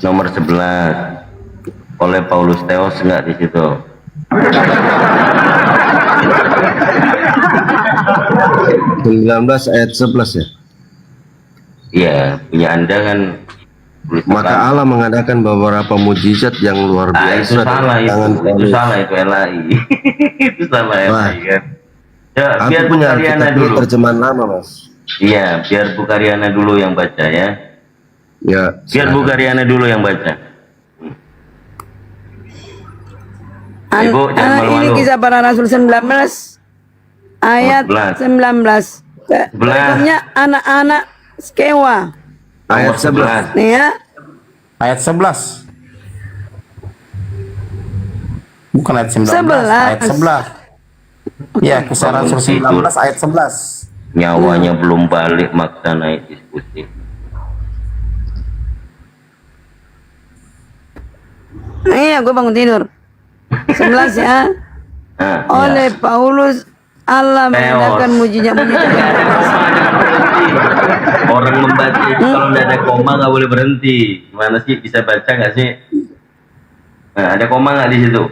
Nomor 11. Oleh Paulus Theos enggak di situ? Ayat 11 ya? Iya, punya Anda kan. Maka Allah mengadakan beberapa mujizat yang luar Itu biasa. salah itu. Itu salah itu LAI. Itu salah LAI kan. Ya, Aku biar punya Bukariana Alkitab dulu. terjemahan lama, Mas. Iya, biar Bukariana dulu yang baca ya. Ya. Biar Bukariana dulu yang baca. Ibu jangan Ini malu-malu. kisah para rasul 19 ayat 19. Berikutnya anak-anak Skewa. Ayat 11. Nih ya. Ayat 11. Bukan ayat 19. 11. Ayat 11. Ya, kisah Rasul 19 ayat 11. Nyawanya belum balik maksa naik diskusi. Iya, gue bangun tidur. 11 ya. Oleh Paulus Allah mengadakan mujizat-mujizat. Orang membaca itu kalau nggak ada koma nggak boleh berhenti. Gimana sih, bisa baca nggak sih? Nah, ada koma nggak di situ?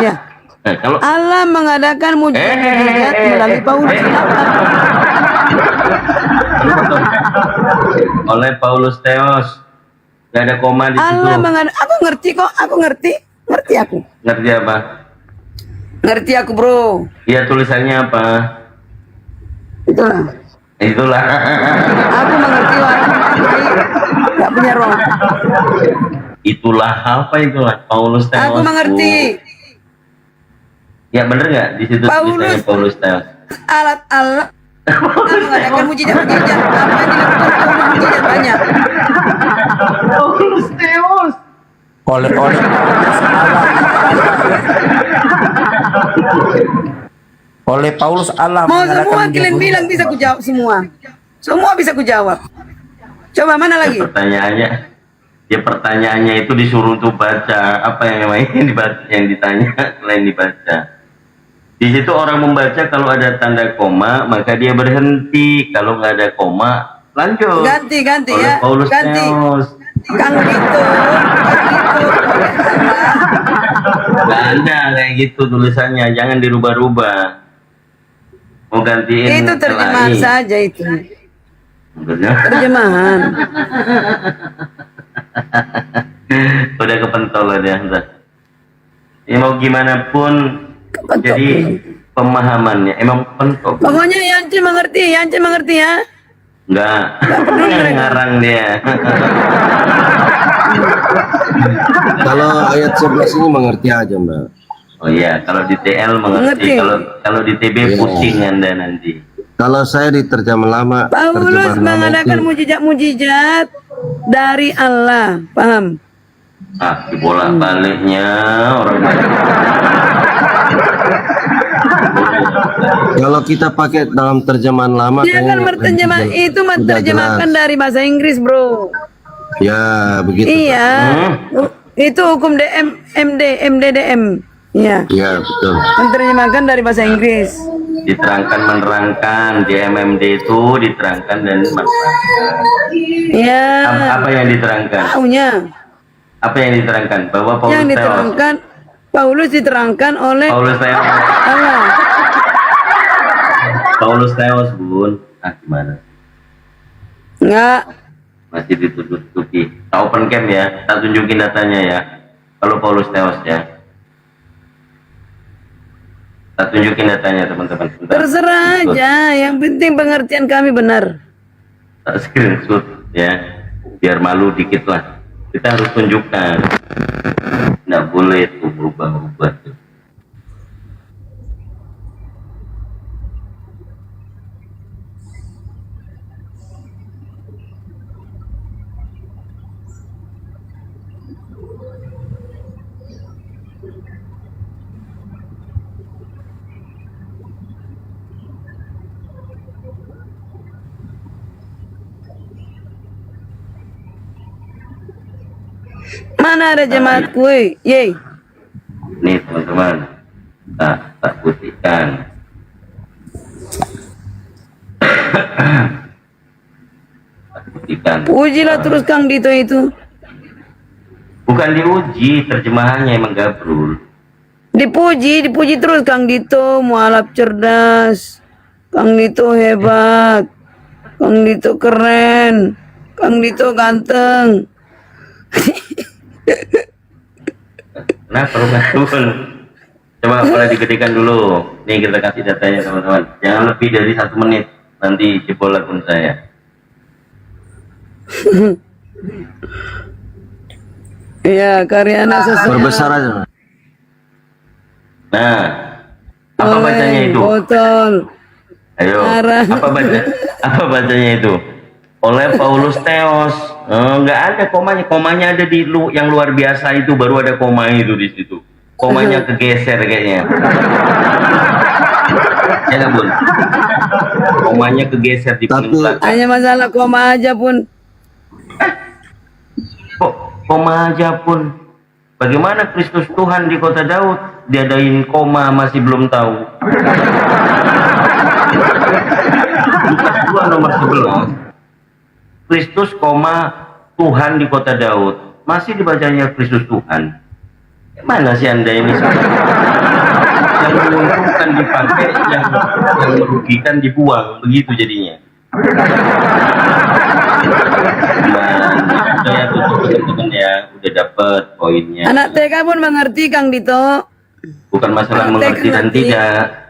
Ya. Nah, kalau Allah mengadakan mujizat melalui Paulus. oleh Paulus Theos, nggak ada koma di situ. Allah mengadakan. Aku ngerti kok. Aku ngerti. Ngerti aku. Ngerti apa? Ngerti aku, bro. Iya, tulisannya apa? Itulah. Itulah. Aku mengerti orang nggak punya roh. Itulah apa itulah? Paulus Theos. Aku mengerti. Ya bener nggak di situ tulisannya Paulus Theos? Alat Allah mengadakan mujizat-mujizat. Apa yang dilakukan Paulus mujizat banyak. Paulus Theos. Oleh Paulus Allah Mau mengadakan semua kalian mujizat. bilang bisa kujawab semua. Semua bisa kujawab. Coba mana lagi? Pertanyaannya itu disuruh untuk baca apa yang dibaca, yang ditanya selain dibaca. Di situ orang membaca kalau ada tanda koma maka dia berhenti, kalau nggak ada koma lanjut. Ganti Oleh ya. Paulus Ganti. Theos. Kang gitu. Nggak ada kayak gitu tulisannya, jangan dirubah-rubah. Mau gantiin Itu terjemahan LAI. saja itu. Maksudnya? Terjemahan. Udah kepentolan ya, udah. Ya mau gimana pun, jadi pemahamannya emang pentok. Pokoknya Yance mengerti ya. Enggak, ngarang dia. Kalau ayat 11 ini mengerti aja, Mbak. Oh iya, kalau di TL mengerti. Kalau di TB pusing Anda nanti. Kalau saya di terjemahan lama, Paulus mengadakan mujizat-mujizat dari Allah, paham? Ah, dibolak-baliknya orang. Kalau kita pakai dalam terjemahan lama, Dia kan berterjemah itu menerjemahkan dari bahasa Inggris, bro. Ya, begitu. Iya, itu hukum MDDM. Iya. Iya, betul. Menerjemahkan dari bahasa Inggris. Diterangkan menerangkan di MMD itu diterangkan dan menerangkan. Iya. Apa yang diterangkan? Taunya. Apa yang diterangkan? Bahwa Paulus Yang diterangkan Paulus diterangkan oleh Paulus Theos. Allah. Paulus Theos, Bun. Ah, gimana? Enggak. Masih ditutup-tutupi. Tak open cam ya, tak tunjukin datanya ya. Kalau Paulus Theos ya. Tak tunjukin datanya teman-teman. Terserah aja, yang penting pengertian kami benar. Tak screenshot ya, biar malu dikit lah. Kita harus tunjukkan. Nggak boleh tuh berubah-ubah tuh. Mana ada jemaat kue? Yeay. Nih teman-teman, tak putihkan. Tak putihkan. Pujilah terus Kang Dito itu. Bukan diuji, terjemahannya emang gabrul. Dipuji terus Kang Dito, mualaf cerdas. Kang Dito hebat. Kang Dito keren. Kang Dito ganteng. Kenapa lu nggak turun? Coba boleh digedekan dulu. Nih kita kasih datanya teman-teman. Jangan lebih dari 1 menit. Nanti jebol akun saya. Iya, karya anak sesuai. Berbesar aja. Nah, apa bacanya itu? Botol. Ayo, apa bacanya itu? Oleh Paulus Theos. Nggak ada komanya ada di yang luar biasa itu, baru ada koma itu di situ. Komanya kegeser kayaknya. Ya nggak, Bun? Komanya kegeser di belakang. Hanya masalah koma aja pun. Kok koma aja pun? Bagaimana Kristus Tuhan di kota Daud diadain koma masih belum tahu? Lukas 2 nomor 11. Kristus, Tuhan di kota Daud. Masih dibacanya Kristus Tuhan. Mana sih Anda ini? Yang menguntungkan dipakai, yang merugikan dibuang. Begitu jadinya. Udah ya, tutup teman-teman ya. Udah dapet poinnya. Anak TK pun mengerti Kang Dito. Bukan masalah mengerti dan tidak.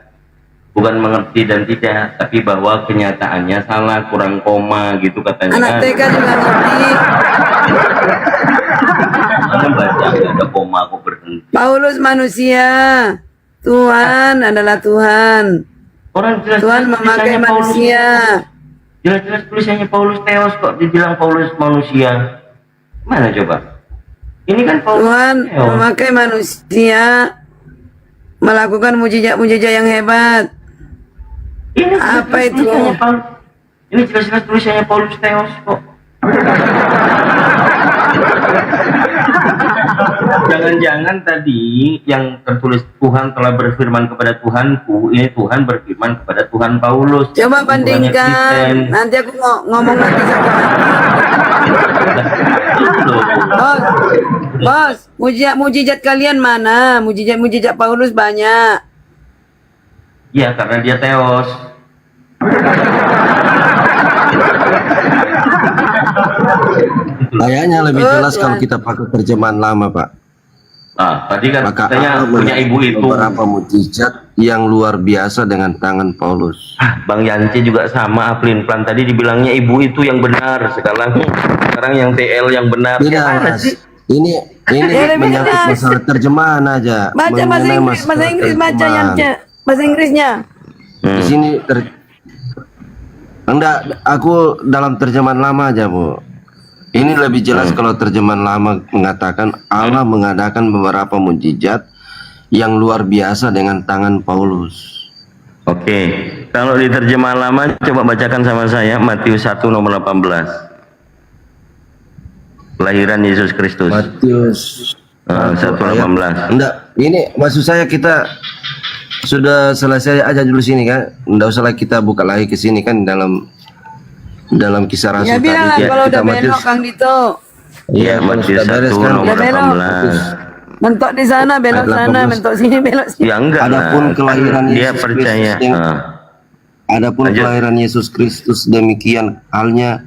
Bukan mengerti dan tidak, tapi bahwa kenyataannya salah, kurang koma gitu katanya. Anak TK juga ngerti. Mana baca nggak ada koma kok berhenti. Paulus manusia, Tuhan adalah Tuhan. Orang jelas Tuhan memakai manusia. Jelas-jelas tulisannya Paulus Theos kok dibilang Paulus manusia. Mana coba? Ini kan Paulus Tuhan Theos. memakai manusia melakukan mujizat-mujizat yang hebat. Ini apa itu? Ini jelas-jelas tulisannya Paulus Theos kok. Jangan-jangan tadi yang tertulis Tuhan telah berfirman kepada Tuhanku, ini Tuhan berfirman kepada Tuhan Paulus. Coba bandingkan, nanti aku ngomong lagi sama. Bos, mujizat kalian mana? Mujizat Paulus banyak. Ya karena dia Theos. Kayaknya lebih jelas kalau kita pakai terjemahan lama, Pak. Nah, tadi kan Maka katanya Allah punya ibu itu beberapa mujizat yang luar biasa dengan tangan Paulus. Bang Yanci juga sama, Aplin Plan tadi dibilangnya ibu itu yang benar, sekarang yang TL yang benar. Beda, Gimana Mas. sih? Ini Ini menyangkut masalah terjemahan aja. Baca bahasa Mengenai Inggris, masalah bahasa Inggris baca terjemahan. yang bahasa Inggrisnya. Di sini enggak, aku dalam terjemahan lama aja, Bu. Ini lebih jelas kalau terjemahan lama mengatakan Allah mengadakan beberapa mujizat yang luar biasa dengan tangan Paulus. Oke, kalau di terjemahan lama coba bacakan sama saya Matius 1 nomor 18. Kelahiran Yesus Kristus. Matius 1:18. Enggak, ini maksud saya kita sudah selesai aja dulu sini kan. Enggak usah lagi kita buka lagi ke sini kan dalam kisah Rasul Ya bilang lah tadi. kalau udah Matius- belok Kang Dito. Iya, Matius 1 nomor Udah belok. 18. Mentok di sana, belok Ayat sana, 18. mentok sini, belok sini. Ya enggak Adapun lah. kelahiran Dia Yesus percaya. Kristus yang- Adapun kelahiran Yesus Kristus demikian halnya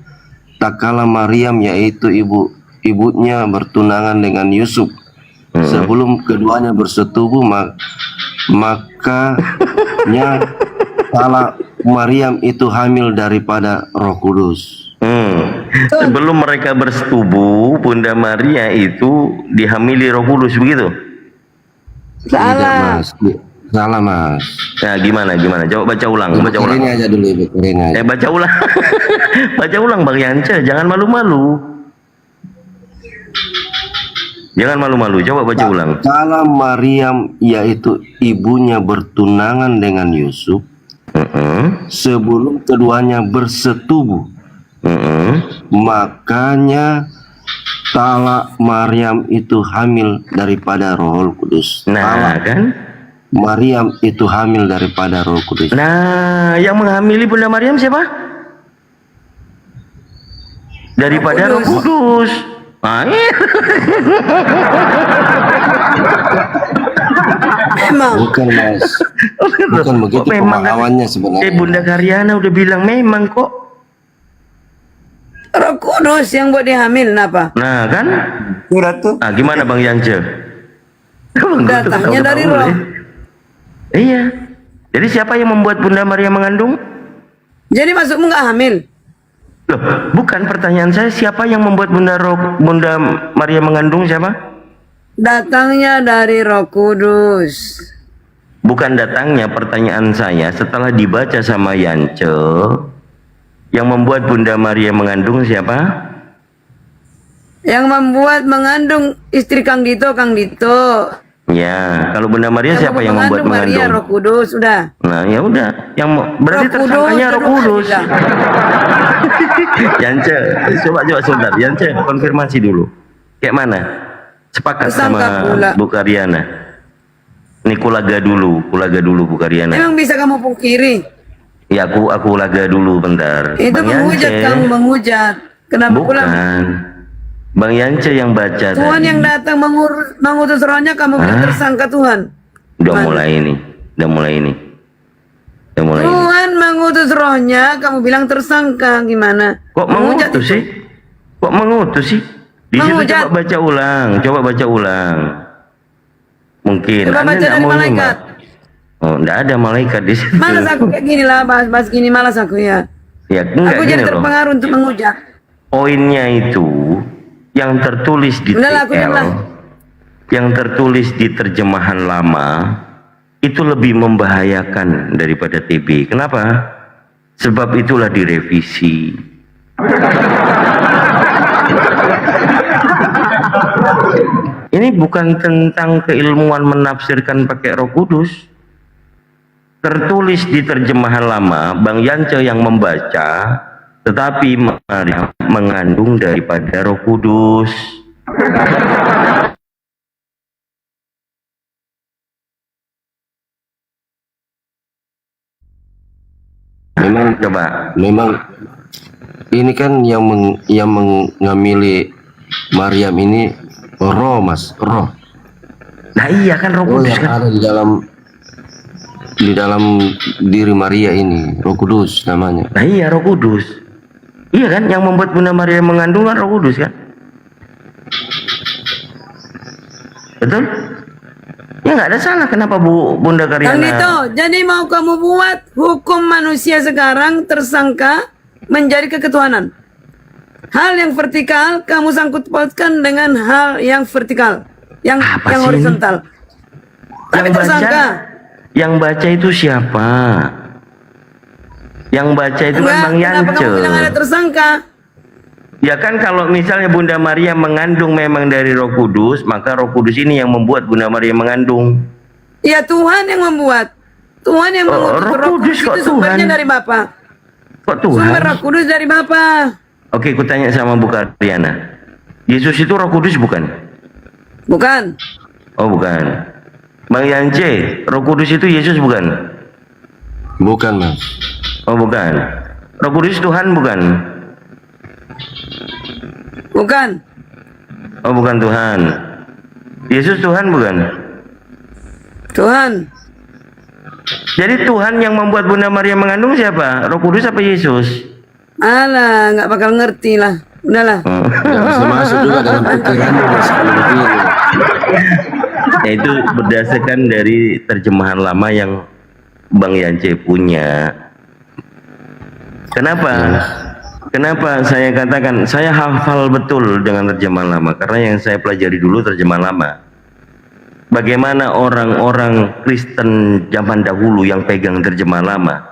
tak kala Maryam yaitu ibunya bertunangan dengan Yusuf. Sebelum keduanya bersetubuh makanya kala Maryam itu hamil daripada Roh Kudus. Sebelum mereka bersetubuh, Bunda Maria itu dihamili Roh Kudus begitu? Salah. Salah, Mas. Nah, gimana? Coba baca ulang, baca ulang. Ini aja dulu, Ibu. Ini aja. Baca ulang. Baca ulang Bang Yance, jangan malu-malu. Jangan malu-malu, coba baca ulang. Kala Maryam yaitu ibunya bertunangan dengan Yusuf, sebelum keduanya bersetubuh, makanya kala Maryam itu hamil daripada Roh Kudus. Nah, kan? Maryam itu hamil daripada Roh Kudus. Nah, yang menghamili Bunda Maryam siapa? Daripada Roh Kudus. Ah, Memang. Bukan, Mas. Bukan begitu Memang kan? pemahamannya sebenarnya. Bunda Karyana udah bilang memang kok. Roh Kudus yang buat dia hamil, kenapa? Nah, kan? Nah, gimana Bang Yance? Datangnya dari roh. Iya. Jadi siapa yang membuat Bunda Maria mengandung? Jadi maksudmu nggak hamil? Loh, bukan, pertanyaan saya siapa yang membuat Bunda Maria mengandung, siapa? Datangnya dari Roh Kudus. Bukan datangnya, pertanyaan saya setelah dibaca sama Yance, yang membuat Bunda Maria mengandung siapa? Yang membuat mengandung istri Kang Dito. Ya, kalau Bunda Maria siapa yang membuat Maria, mengandung? Roh Kudus, udah. Nah, ya udah, yang berarti Roh Kudus, tersangkanya Roh udah Kudus. bilang. Yance, coba sebentar, Yance konfirmasi dulu. Kayak mana? Sepakat Tersangka sama pula. Bu Karyana? Ini kulaga dulu Bu Karyana. Emang bisa kamu pungkiri? Ya aku laga dulu bentar. Itu Bang menghujat Yance. kamu, menghujat. Kenapa pula? Bukan. Bang Yance yang baca Tuhan tadi. yang datang mengutus rohnya, kamu bilang Hah? tersangka Tuhan. Udah mulai ini. Tuhan mengutus rohnya, kamu bilang tersangka, gimana? Kok mengutus sih? Di situ Menghujat. coba baca ulang. Mungkin Coba Anda baca nggak dari mau malaikat. nyimak. Oh, enggak ada malaikat di situ. Malas aku kayak gini lah, bahas-bahas gini, malas aku ya. Ya, enggak Aku gini jadi loh. terpengaruh untuk menghujat. Poinnya itu yang tertulis di Udahlah, aku TL, dengar. yang tertulis di terjemahan lama itu lebih membahayakan daripada TB. Kenapa? Sebab itulah direvisi. Ini bukan tentang keilmuan menafsirkan pakai Roh Kudus. Tertulis di terjemahan lama, Bang Yance yang membaca, tetapi Maria mengandung daripada Roh Kudus. Memang ini kan yang mengamili Maryam ini roh, Mas, roh. Nah iya kan Roh Kudus yang ada di dalam diri Maria ini, Roh Kudus namanya. Nah iya, Roh Kudus. Iya kan, yang membuat Bunda Maria mengandung kan Roh Kudus kan? Betul? Ya nggak ada salah, kenapa Bunda Kang Karyana? Dito, jadi mau kamu buat hukum manusia sekarang tersangka menjadi keketuhanan? Hal yang vertikal kamu sangkut pautkan dengan hal yang vertikal, yang Apa sih horizontal. Tapi tersangka. Yang baca itu siapa? Yang baca itu kan Bang Kenapa Yance. kamu bilang ada tersangka? Ya kan kalau misalnya Bunda Maria mengandung memang dari Roh Kudus, maka Roh Kudus ini yang membuat Bunda Maria mengandung. Ya Tuhan yang membuat. Tuhan yang mengutus Roh Kudus itu sumbernya dari Bapa. Kok Tuhan? Sumber Roh Kudus dari Bapa. Oke, ku tanya sama Bu Karyana. Yesus itu Roh Kudus bukan? Bukan. Oh, bukan. Bang Yance, Roh Kudus itu Yesus bukan? Bukan, Bang. Oh, bukan. Roh Kudus Tuhan bukan? Bukan. Oh, bukan Tuhan. Yesus Tuhan bukan? Tuhan. Jadi Tuhan yang membuat Bunda Maria mengandung siapa? Roh Kudus apa Yesus? Alah, nggak bakal ngerti lah. Udahlah. Nggak bisa masuk juga dalam pikiranmu Mas kalau begini. Ya, itu berdasarkan dari terjemahan lama yang Bang Yance punya. Kenapa? Kenapa saya katakan saya hafal betul dengan terjemahan lama? Karena yang saya pelajari dulu terjemahan lama. Bagaimana orang-orang Kristen zaman dahulu yang pegang terjemahan lama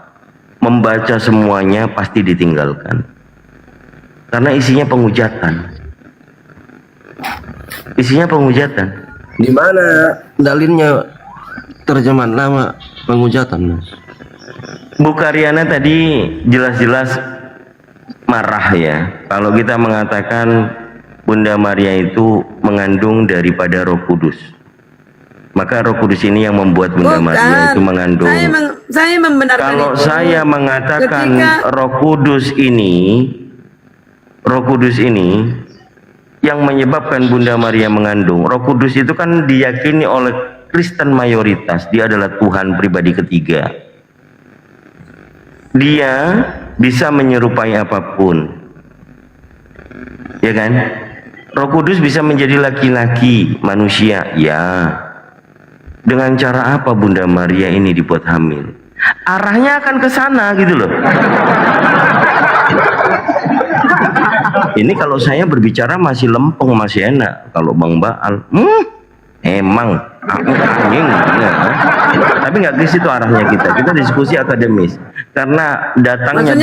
membaca semuanya pasti ditinggalkan karena isinya penghujatan. Isinya penghujatan. Di mana dalilnya terjemahan lama penghujatan, Mas? Bu Karyana tadi jelas-jelas marah ya kalau kita mengatakan Bunda Maria itu mengandung daripada Roh Kudus. Maka Roh Kudus ini yang membuat Bunda Maria itu mengandung. Saya membenarkan kalau itu. saya mengatakan Roh Kudus ini yang menyebabkan Bunda Maria mengandung. Roh Kudus itu kan diyakini oleh Kristen mayoritas dia adalah Tuhan pribadi ketiga. Dia bisa menyerupai apapun, ya kan? Roh Kudus bisa menjadi laki-laki manusia, ya. Dengan cara apa Bunda Maria ini dibuat hamil? Arahnya akan ke sana gitu loh. Ini kalau saya berbicara masih lempeng, masih enak. Kalau Bang Baal, emang aku anjing. Ya. Tapi nggak di situ arahnya kita. Kita diskusi akademis. Karena datangnya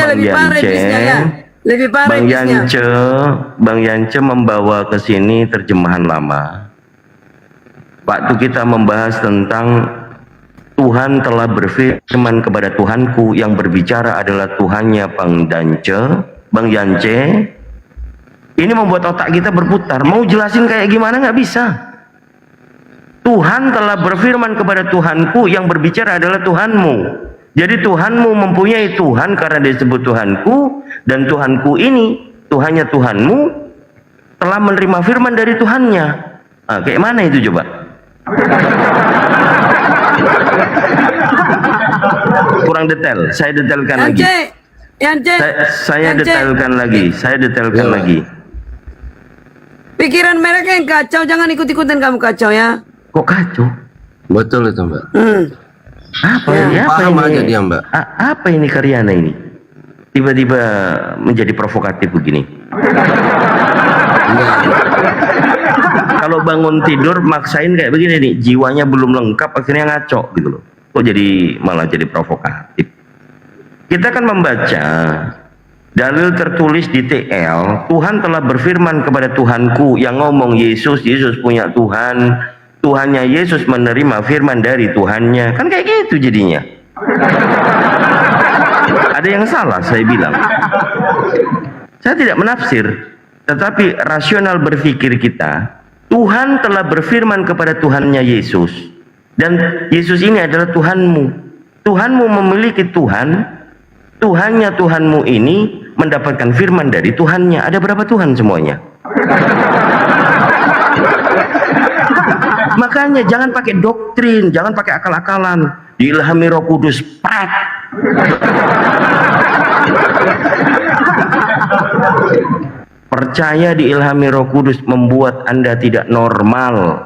Bang Yance membawa ke sini terjemahan lama. Waktu kita membahas tentang Tuhan telah berfirman kepada Tuhanku, yang berbicara adalah Tuhannya Bang Yance. Ini membuat otak kita berputar. Mau jelasin kayak gimana nggak bisa. Tuhan telah berfirman kepada Tuhanku, yang berbicara adalah Tuhanmu. Jadi Tuhanmu mempunyai Tuhan karena disebut Tuhanku, dan Tuhanku ini, Tuhannya Tuhanmu, telah menerima firman dari Tuhannya. Nah, kayak mana itu coba? Kurang detail, saya detailkan lagi. Saya detailkan lagi. Pikiran mereka yang kacau, jangan ikut-ikutin kamu kacau ya. Kok kacau? Betul itu, Mbak. Apa paham ini? aja dia, Mbak. Apa ini Karyana ini? Tiba-tiba menjadi provokatif begini. Kalau bangun tidur maksain kayak begini nih, jiwanya belum lengkap akhirnya ngaco gitu loh. Kok jadi malah jadi provokatif. Kita kan membaca dalil tertulis di TL, Tuhan telah berfirman kepada Tuhanku, yang ngomong Yesus punya Tuhan, Tuhannya Yesus menerima firman dari Tuhannya. Kan kayak gitu jadinya. Ada yang salah saya bilang. Saya tidak menafsir, tetapi rasional berpikir kita, Tuhan telah berfirman kepada Tuhannya Yesus, dan Yesus ini adalah Tuhanmu. Tuhanmu memiliki Tuhan, Tuhannya Tuhanmu ini mendapatkan firman dari Tuhannya. Ada berapa Tuhan semuanya? Makanya jangan pakai doktrin, jangan pakai akal-akalan. Diilhami Roh Kudus, prat. Percaya diilhami Roh Kudus membuat Anda tidak normal.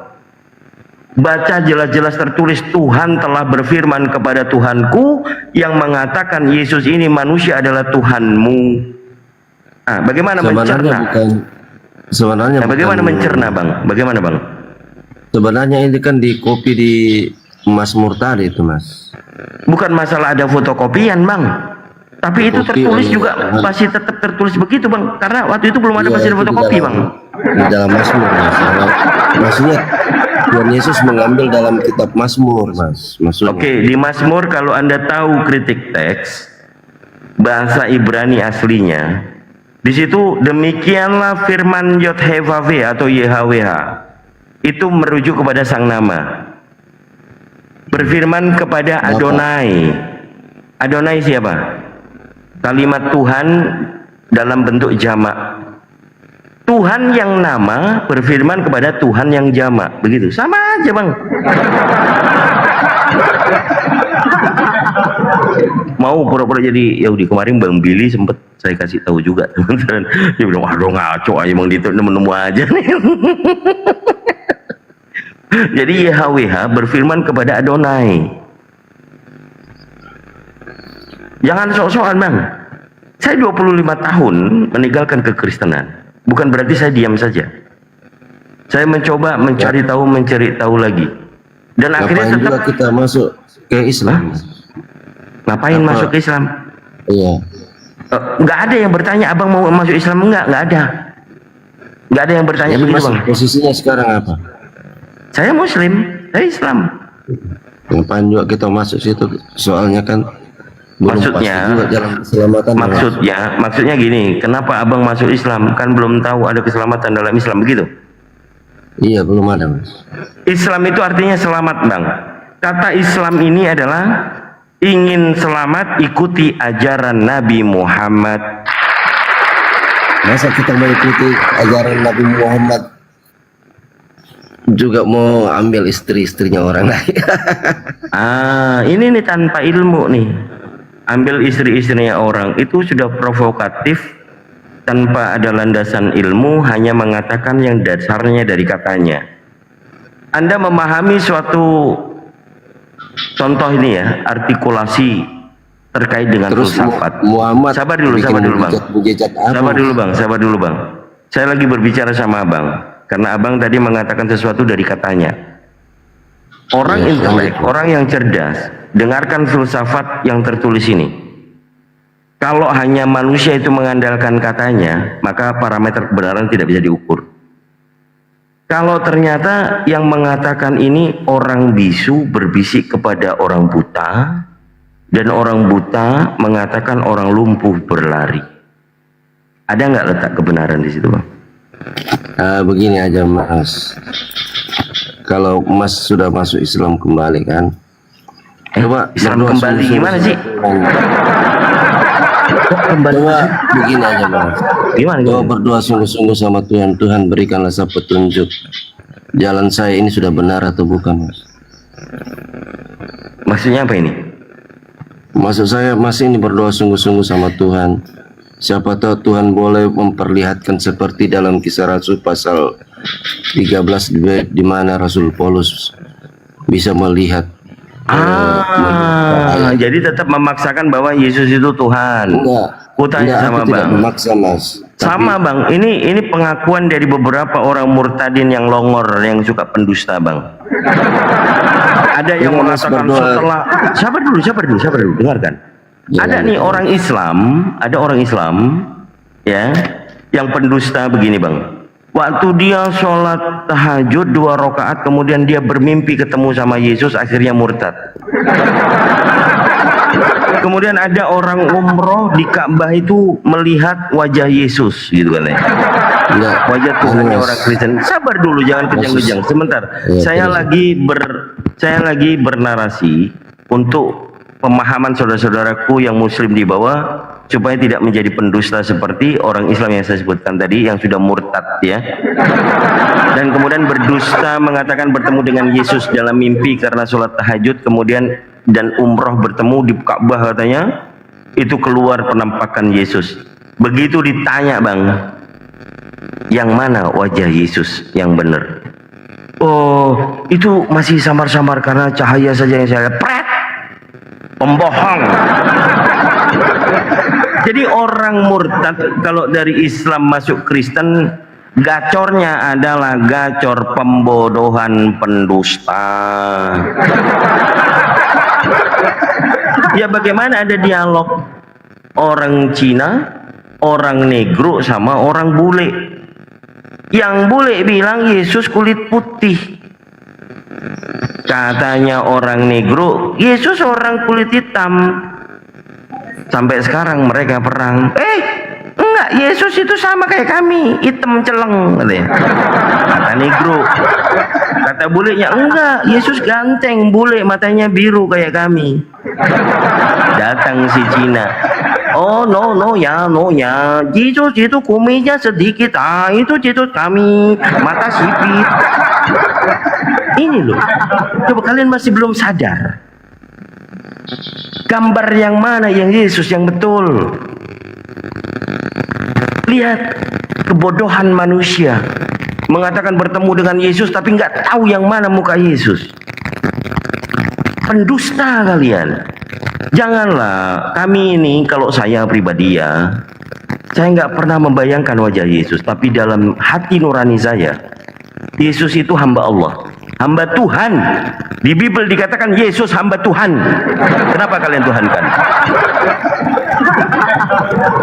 Baca jelas-jelas tertulis Tuhan telah berfirman kepada Tuhanku, yang mengatakan Yesus ini manusia adalah Tuhanmu. Bagaimana Sebenarnya mencerna? Sebenarnya Bagaimana bukan- mencerna, Bang? Bagaimana, Bang? Sebenarnya ini kan di copy di Mazmur tadi itu, Mas. Bukan masalah ada fotokopian, Bang. Tapi itu Fotokopi tertulis oleh- juga masih tetap tertulis begitu, Bang. Karena waktu itu belum ada Iya, mesin itu di fotokopi, dalam- Bang. Di dalam Mazmur, Mas. Maksudnya Tuhan Yesus mengambil dalam kitab Mazmur, Mas. Maksudnya. Oke, di Mazmur kalau Anda tahu kritik teks bahasa Ibrani aslinya, di situ demikianlah firman Yod-Heh-Vav-Heh atau YHWH. Itu merujuk kepada sang nama. Berfirman kepada Adonai. Adonai siapa? Kalimat Tuhan dalam bentuk jamak. Tuhan yang nama berfirman kepada Tuhan yang jamak. Begitu. Sama aja, Bang. Mau pura-pura jadi Yahudi. Kemarin Bang Billy sempet saya kasih tahu juga, teman-teman. Dia bilang, waduh ngaco aja Bang Dito, nemu aja nih. Jadi YHWH berfirman kepada Adonai. Jangan sok-sokan, Bang. Saya 25 tahun meninggalkan kekristenan. Bukan berarti saya diam saja. Saya mencoba mencari tahu lagi. Dan akhirnya Ngapain tetap juga kita masuk ke Islam? ngapain masuk ke Islam? Iya. Nggak ada yang bertanya abang mau masuk Islam nggak ada. Nggak ada yang bertanya Jadi begitu, Mas, Bang. posisinya sekarang apa? Saya Muslim, saya Islam. Ngapain juga kita masuk situ? Soalnya kan belum Maksudnya, pasti juga jalan keselamatan. maksudnya gini, kenapa abang masuk Islam? Kan belum tahu ada keselamatan dalam Islam, begitu? Iya, belum ada, Mas. Islam itu artinya selamat, Bang. Kata Islam ini adalah ingin selamat, ikuti ajaran Nabi Muhammad. Masa kita mengikuti ajaran Nabi Muhammad juga mau ambil istri-istrinya orang lain? Ini nih tanpa ilmu nih. Ambil istri-istrinya orang itu sudah provokatif tanpa ada landasan ilmu, hanya mengatakan yang dasarnya dari katanya. Anda memahami suatu contoh ini ya, artikulasi terkait dengan filsafat. Muhammad sabar dulu Bang. mujizat apa? Sabar dulu Bang. Saya lagi berbicara sama Abang karena Abang tadi mengatakan sesuatu dari katanya. Orang intelek, orang yang cerdas, dengarkan filsafat yang tertulis ini. Kalau hanya manusia itu mengandalkan katanya, maka parameter kebenaran tidak bisa diukur. Kalau ternyata yang mengatakan ini orang bisu berbisik kepada orang buta, dan orang buta mengatakan orang lumpuh berlari. Ada nggak letak kebenaran di situ, Bang? Begini aja, Mas. Kalau Mas sudah masuk Islam kembali kan, coba Islam berdoa kembali sungguh-sungguh gimana sih? Coba begini aja, Mas. Gimana? Coba berdoa sungguh-sungguh sama Tuhan. Tuhan berikanlah saya petunjuk. Jalan saya ini sudah benar atau bukan, Mas? Maksudnya apa ini? Maksud saya masih ini berdoa sungguh-sungguh sama Tuhan. Siapa tahu Tuhan boleh memperlihatkan seperti dalam Kisah Rasul pasal 13 di mana Rasul Paulus bisa melihat. Jadi tetap memaksakan bahwa Yesus itu Tuhan. Kutanya sama aku tidak Bang. memaksa, Mas. Sama Bang, ini pengakuan dari beberapa orang murtadin yang longor yang suka pendusta, Bang. Ada yang Iya, Mas, mengatakan berdoa. setelah sabar dulu, dengarkan. Ada nih orang Islam, ya, yang pendusta begini, Bang. Waktu dia sholat tahajud 2 rakaat, kemudian dia bermimpi ketemu sama Yesus, akhirnya murtad. Kemudian ada orang umroh di Ka'bah itu melihat wajah Yesus, gitu kan ya. Wajah Tuhannya orang Kristen. Sabar dulu, jangan kejang-kejang. Sebentar, saya lagi bernarasi untuk pemahaman saudara-saudaraku yang Muslim di bawah, supaya tidak menjadi pendusta seperti orang Islam yang saya sebutkan tadi yang sudah murtad ya, dan kemudian berdusta mengatakan bertemu dengan Yesus dalam mimpi karena sholat tahajud, kemudian dan umroh bertemu di Ka'bah katanya, itu keluar penampakan Yesus. Begitu ditanya, Bang, yang mana wajah Yesus yang benar? Oh, itu masih samar-samar karena cahaya saja yang saya lihat. Pret, pembohong. Jadi orang murtad kalau dari Islam masuk Kristen, gacornya adalah gacor pembodohan pendusta. Ya bagaimana ada dialog orang Cina, orang negro sama orang bule. Yang bule bilang Yesus kulit putih. Katanya orang negro, Yesus orang kulit hitam. Sampai sekarang mereka perang. Enggak, Yesus itu sama kayak kami, hitam celeng katanya. Kata negro. Kata bulenya, enggak, Yesus ganteng, bule matanya biru kayak kami. Datang si Cina. Oh no ya, Yesus itu kumisnya sedikit, itu Yesus kami, mata sipit. Ini loh, coba kalian masih belum sadar. Gambar yang mana yang Yesus yang betul? Lihat kebodohan manusia, mengatakan bertemu dengan Yesus tapi nggak tahu yang mana muka Yesus. Pendusta kalian. Janganlah kami ini, kalau saya pribadi ya, saya nggak pernah membayangkan wajah Yesus, tapi dalam hati nurani saya, Yesus itu hamba Allah, hamba Tuhan. Di Bible dikatakan Yesus hamba Tuhan. Kenapa kalian tuhankan?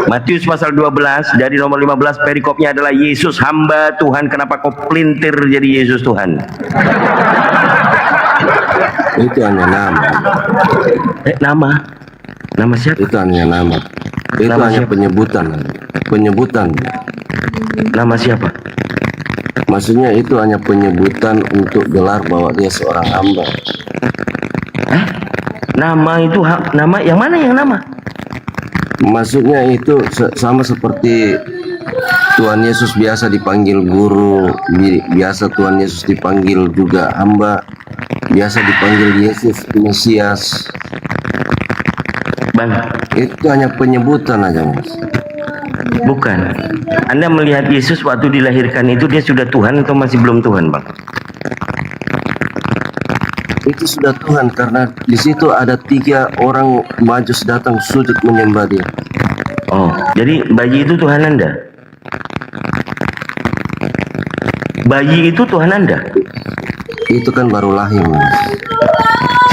Matius pasal 12 dari nomor 15 perikopnya adalah Yesus hamba Tuhan. Kenapa kau pelintir jadi Yesus Tuhan? Itu hanya nama. Nama siapa? Itu hanya nama. Itu Nama hanya siapa? penyebutan. Nama siapa? Maksudnya itu hanya penyebutan untuk gelar bahwa dia seorang hamba. Nama itu nama yang mana yang nama? Maksudnya itu sama seperti Tuhan Yesus biasa dipanggil guru, biasa Tuhan Yesus dipanggil juga hamba, biasa dipanggil Yesus Mesias. Bang, itu hanya penyebutan aja, Mas. Bukan. Anda melihat Yesus waktu dilahirkan itu dia sudah Tuhan atau masih belum Tuhan, Bang? Itu sudah Tuhan karena di situ ada 3 orang majus datang sujud menyembah dia. Oh, jadi bayi itu Tuhan Anda? Bayi itu Tuhan Anda? Itu kan baru lahir, Mas.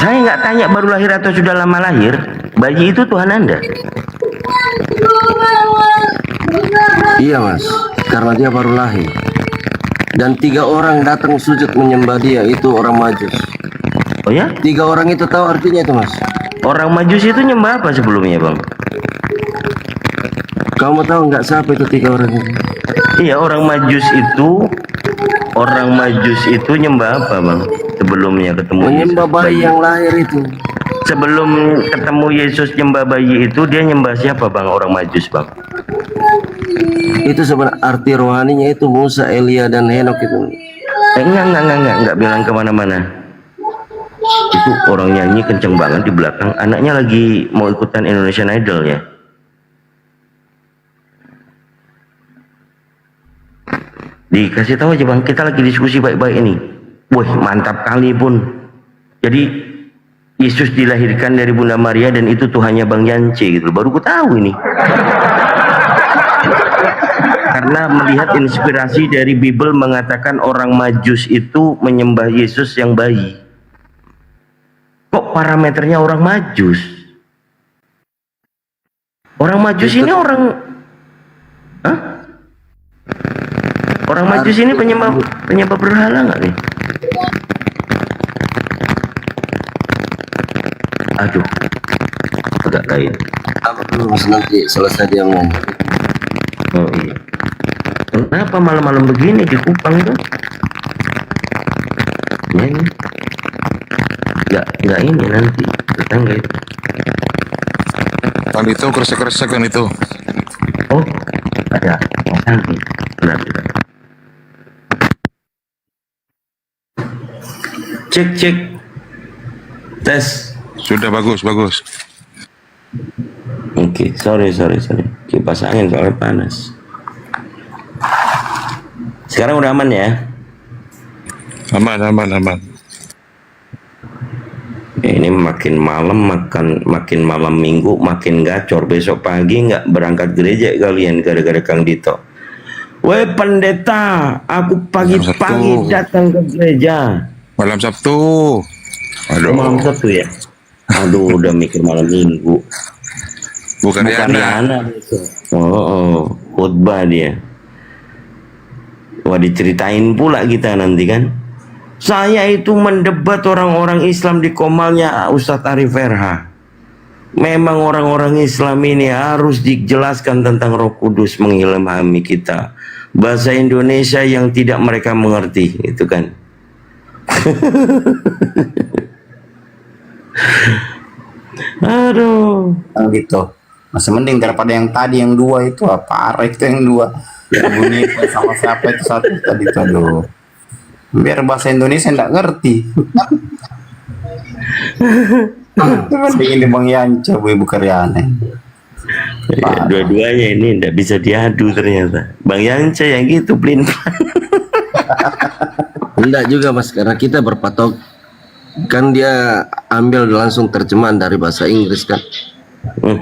Saya nggak tanya baru lahir atau sudah lama lahir. Bayi itu Tuhan Anda? Iya, Mas, karena dia baru lahir. Dan 3 orang datang sujud menyembah dia, itu orang majus. Oh ya? 3 orang itu tahu artinya itu, Mas? Orang majus itu nyembah apa sebelumnya, Bang? Kamu tahu nggak siapa itu 3 orang itu? Iya, orang majus itu nyembah apa, Bang? Sebelumnya ketemu menyembah Yesus, bayi yang lahir itu. Sebelum ketemu Yesus nyembah bayi itu, dia nyembah siapa, Bang? Orang majus, Bang? Itu sebenarnya arti rohaninya itu Musa, Elia, dan Henok itu. Enggak bilang kemana-mana. Itu orang nyanyi kenceng banget di belakang. Anaknya lagi mau ikutan Indonesian Idol ya. Dikasih tahu aja, Bang, kita lagi diskusi baik-baik ini. Wah, mantap kali pun. Jadi Yesus dilahirkan dari Bunda Maria dan itu Tuhannya Bang Yance gitu. Baru ku tahu ini. Karena melihat inspirasi dari Bible mengatakan orang Majus itu menyembah Yesus yang bayi. Kok parameternya orang Majus? Orang Majus ini orang... Hah? Orang Majus ini penyembah berhala nggak nih? Aduh, agak lain. Apa dulu, Mas, nanti selesai dia ngomong. Oh iya. Kenapa malam-malam begini di Kupang tuh? Nyanyi. Nggak ini nanti tetangga itu. Kan itu kresek-kresek kan itu. Oh, ada. Nanti. Benar. Cek. Tes. Sudah bagus. Oke, sorry. Kipas angin soalnya panas. Sekarang udah aman ya? Aman. Ini makin malam minggu makin gacor. Besok pagi nggak berangkat gereja kalian gara-gara Kang Dito. Weh pendeta, aku pagi-pagi datang ke gereja. Malam Sabtu. Aduh. Malam Sabtu ya. Aduh, udah mikir malam minggu. Bukan Riana. Khotbah dia. Wah, diceritain pula kita nanti kan. Saya itu mendebat orang-orang Islam di Komalnya Ustadz Arif Erha. Memang orang-orang Islam ini harus dijelaskan tentang Roh Kudus mengilhami kita. Bahasa Indonesia yang tidak mereka mengerti, itu kan. Aduh. Gitu. Masih mending daripada yang tadi yang 2 itu apa? Arek itu yang 2. Bunyi sama siapa itu satu tadi itu, aduh. Biar bahasa Indonesia enggak ngerti. Ingin di Bang Yanca, Bu Ibu Karyana. Ya, dua-duanya ini tidak bisa diadu ternyata. Bang Yanca yang gitu plin. Enggak juga Mas, karena kita berpatok kan dia ambil langsung terjemahan dari bahasa Inggris kan.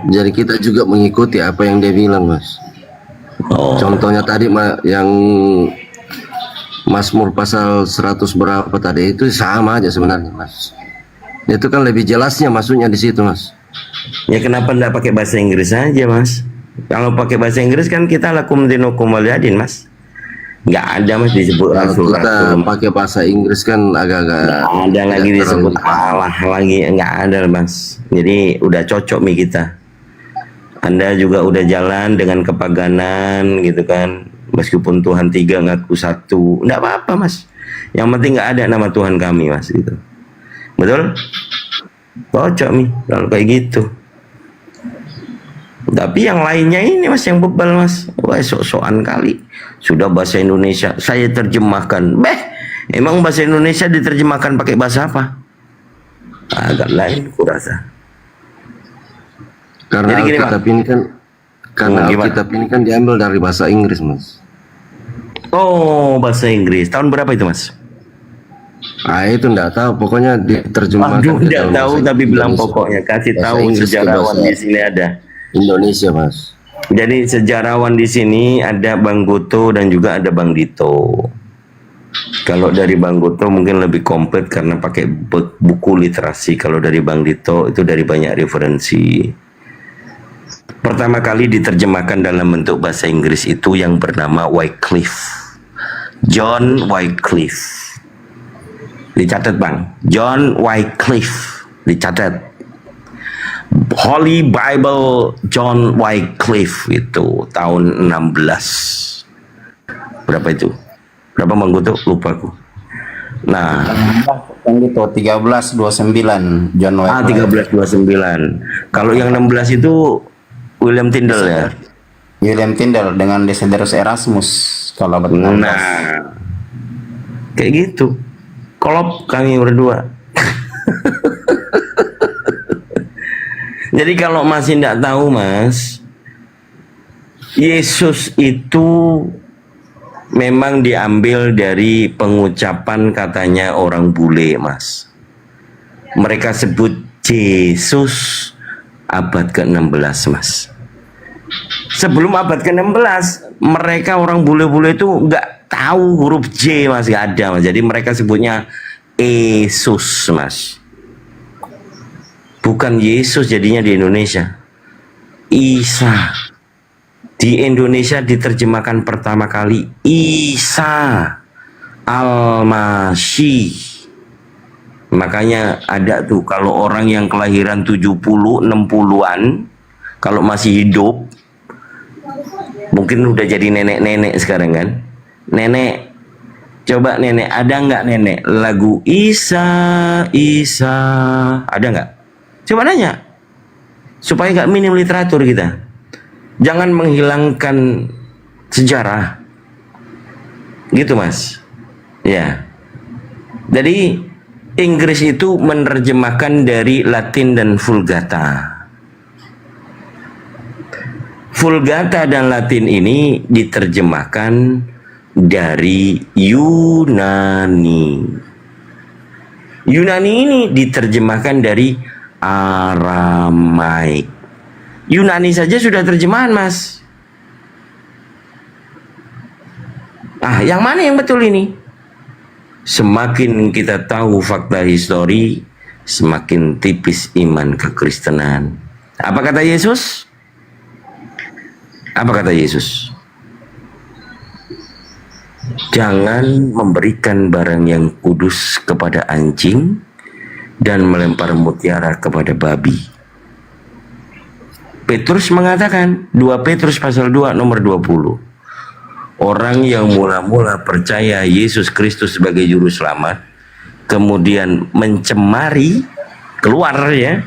Jadi kita juga mengikuti apa yang dia bilang Mas. Contohnya tadi yang Mazmur pasal 100 berapa tadi itu sama aja sebenarnya Mas. Itu kan lebih jelasnya maksudnya di situ Mas. Ya kenapa enggak pakai bahasa Inggris aja Mas? Kalau pakai bahasa Inggris kan kita lakum dinukum waliyadin Mas. Nggak ada Mas disebut rasul. Kita pakai bahasa Inggris kan agak-agak. Nggak ada lagi disebut Allah lagi, nggak ada Mas. Jadi udah cocok nih kita. Anda juga udah jalan dengan kepaganan gitu kan. Meskipun Tuhan 3 ngaku 1, nggak apa-apa Mas. Yang penting nggak ada nama Tuhan kami Mas gitu. Betul? Cocok nih kalau kayak gitu. Tapi yang lainnya ini Mas yang bebal Mas. Wah sok-sokan kali. Sudah bahasa Indonesia saya terjemahkan. Emang bahasa Indonesia diterjemahkan pakai bahasa apa? Agak lain kurasa. Karena Alkitab ini kan Alkitab ini kan diambil dari bahasa Inggris Mas. Oh, bahasa Inggris. Tahun berapa itu Mas? Itu enggak tahu, pokoknya diterjemahkan. Tidak tahu tapi bilang pokoknya. Kasih tahu sejarawan di sini ada. Indonesia Mas. Jadi sejarawan di sini ada Bang Goto dan juga ada Bang Dito. Kalau dari Bang Goto mungkin lebih komplit karena pakai buku literasi. Kalau dari Bang Dito itu dari banyak referensi. Pertama kali diterjemahkan dalam bentuk bahasa Inggris itu yang bernama Wycliffe. John Wycliffe. Dicatat Bang. John Wycliffe. Dicatat. Holy Bible John Wycliffe itu tahun 16. Berapa itu? Berapa Bang Goto? Lupa aku. Nah, yang itu 1329 John Wycliffe. 1329. Kalau yang 16 itu William Tyndale ya. William Tyndale dengan Desiderius Erasmus kalau benar. Nah, kayak gitu. Kolop kami berdua. Jadi kalau masih tidak tahu Mas, Yesus itu memang diambil dari pengucapan katanya orang bule Mas. Mereka sebut Yesus abad ke-16 Mas. Sebelum abad ke-16 mereka orang bule-bule itu nggak tahu huruf J Mas, nggak ada Mas. Jadi mereka sebutnya Yesus Mas. Bukan Yesus jadinya di Indonesia. Isa. Di Indonesia diterjemahkan pertama kali Isa Al-Masih. Makanya ada tuh kalau orang yang kelahiran 70, 60-an kalau masih hidup mungkin udah jadi nenek-nenek sekarang kan. Nenek, coba nenek, ada nggak nenek lagu Isa, Isa, ada nggak? Coba nanya, supaya nggak minim literatur kita. Jangan menghilangkan sejarah, gitu Mas. Ya, jadi Inggris itu menerjemahkan dari Latin dan Vulgata. Vulgata dan Latin ini diterjemahkan dari Yunani. Yunani ini diterjemahkan dari Aramaik. Yunani saja sudah terjemahan, Mas. Yang mana yang betul ini? Semakin kita tahu fakta histori, semakin tipis iman kekristenan. Apa kata Yesus? Apa kata Yesus? Jangan memberikan barang yang kudus kepada anjing dan melempar mutiara kepada babi. Petrus mengatakan, 2 Petrus pasal 2 nomor 20. Orang yang mula-mula percaya Yesus Kristus sebagai juru selamat, kemudian mencemari, keluar ya,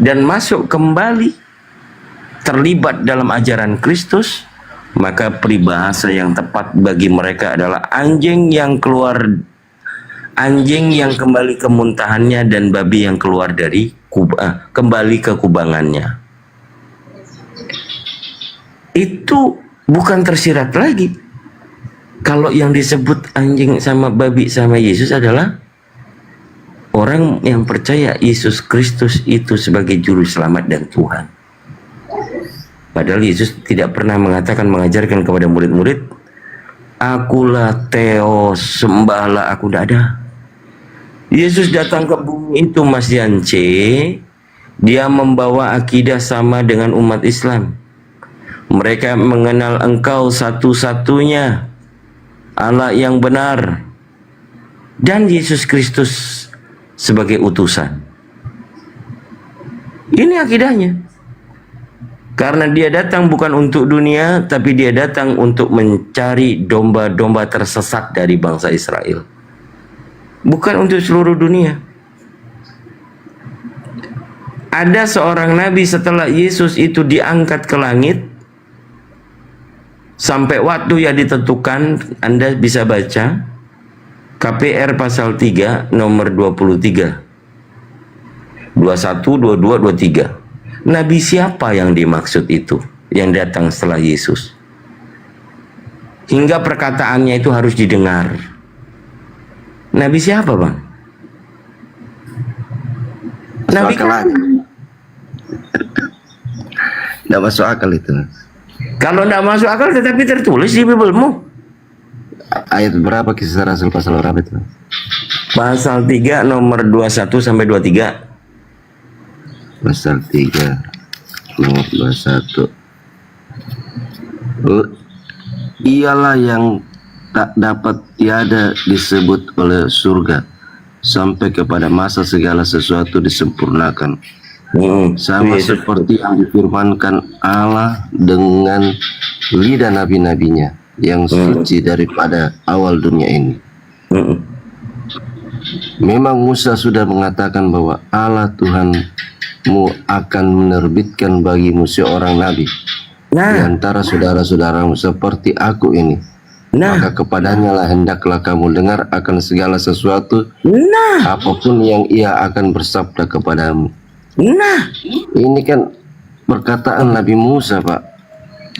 dan masuk kembali terlibat dalam ajaran Kristus, maka peribahasa yang tepat bagi mereka adalah anjing yang kembali ke muntahannya dan babi yang keluar dari kembali ke kubangannya. Itu bukan tersirat lagi. Kalau yang disebut anjing sama babi sama Yesus adalah orang yang percaya Yesus Kristus itu sebagai juru selamat dan Tuhan. Padahal Yesus tidak pernah mengajarkan kepada murid-murid, akulah Theos, sembahlah aku. Tidak ada. Yesus datang ke bumi itu, Mas Yance, dia membawa akidah sama dengan umat Islam. Mereka mengenal engkau satu-satunya Allah yang benar dan Yesus Kristus sebagai utusan. Ini akidahnya. Karena dia datang bukan untuk dunia, tapi dia datang untuk mencari domba-domba tersesat dari bangsa Israel. Bukan untuk seluruh dunia. Ada seorang nabi setelah Yesus itu diangkat ke langit, sampai waktu yang ditentukan, Anda bisa baca KPR pasal 3 nomor 23, 21, 22, 23. Nabi siapa yang dimaksud itu, yang datang setelah Yesus? Hingga perkataannya itu harus didengar. Nabi siapa, Bang? Nabi kan? Tidak masuk akal itu. Kalau tidak masuk akal tetapi tertulis di Bibelmu. Ayat berapa Kisah Rasul pasal berapa itu? Pasal 3 nomor 21 sampai 23. Pasal 3 nomor 21. Ialah yang tak dapat tiada disebut oleh surga sampai kepada masa segala sesuatu disempurnakan. Sama seperti yang difirmankan Allah dengan lidah nabi-nabinya yang suci daripada awal dunia ini. Memang Musa sudah mengatakan bahwa Allah Tuhanmu akan menerbitkan bagimu seorang nabi di antara saudara-saudaramu seperti aku ini. Maka kepadanya lah hendaklah kamu dengar akan segala sesuatu, apapun yang ia akan bersabda kepadamu. Ini kan perkataan Nabi Musa, Pak.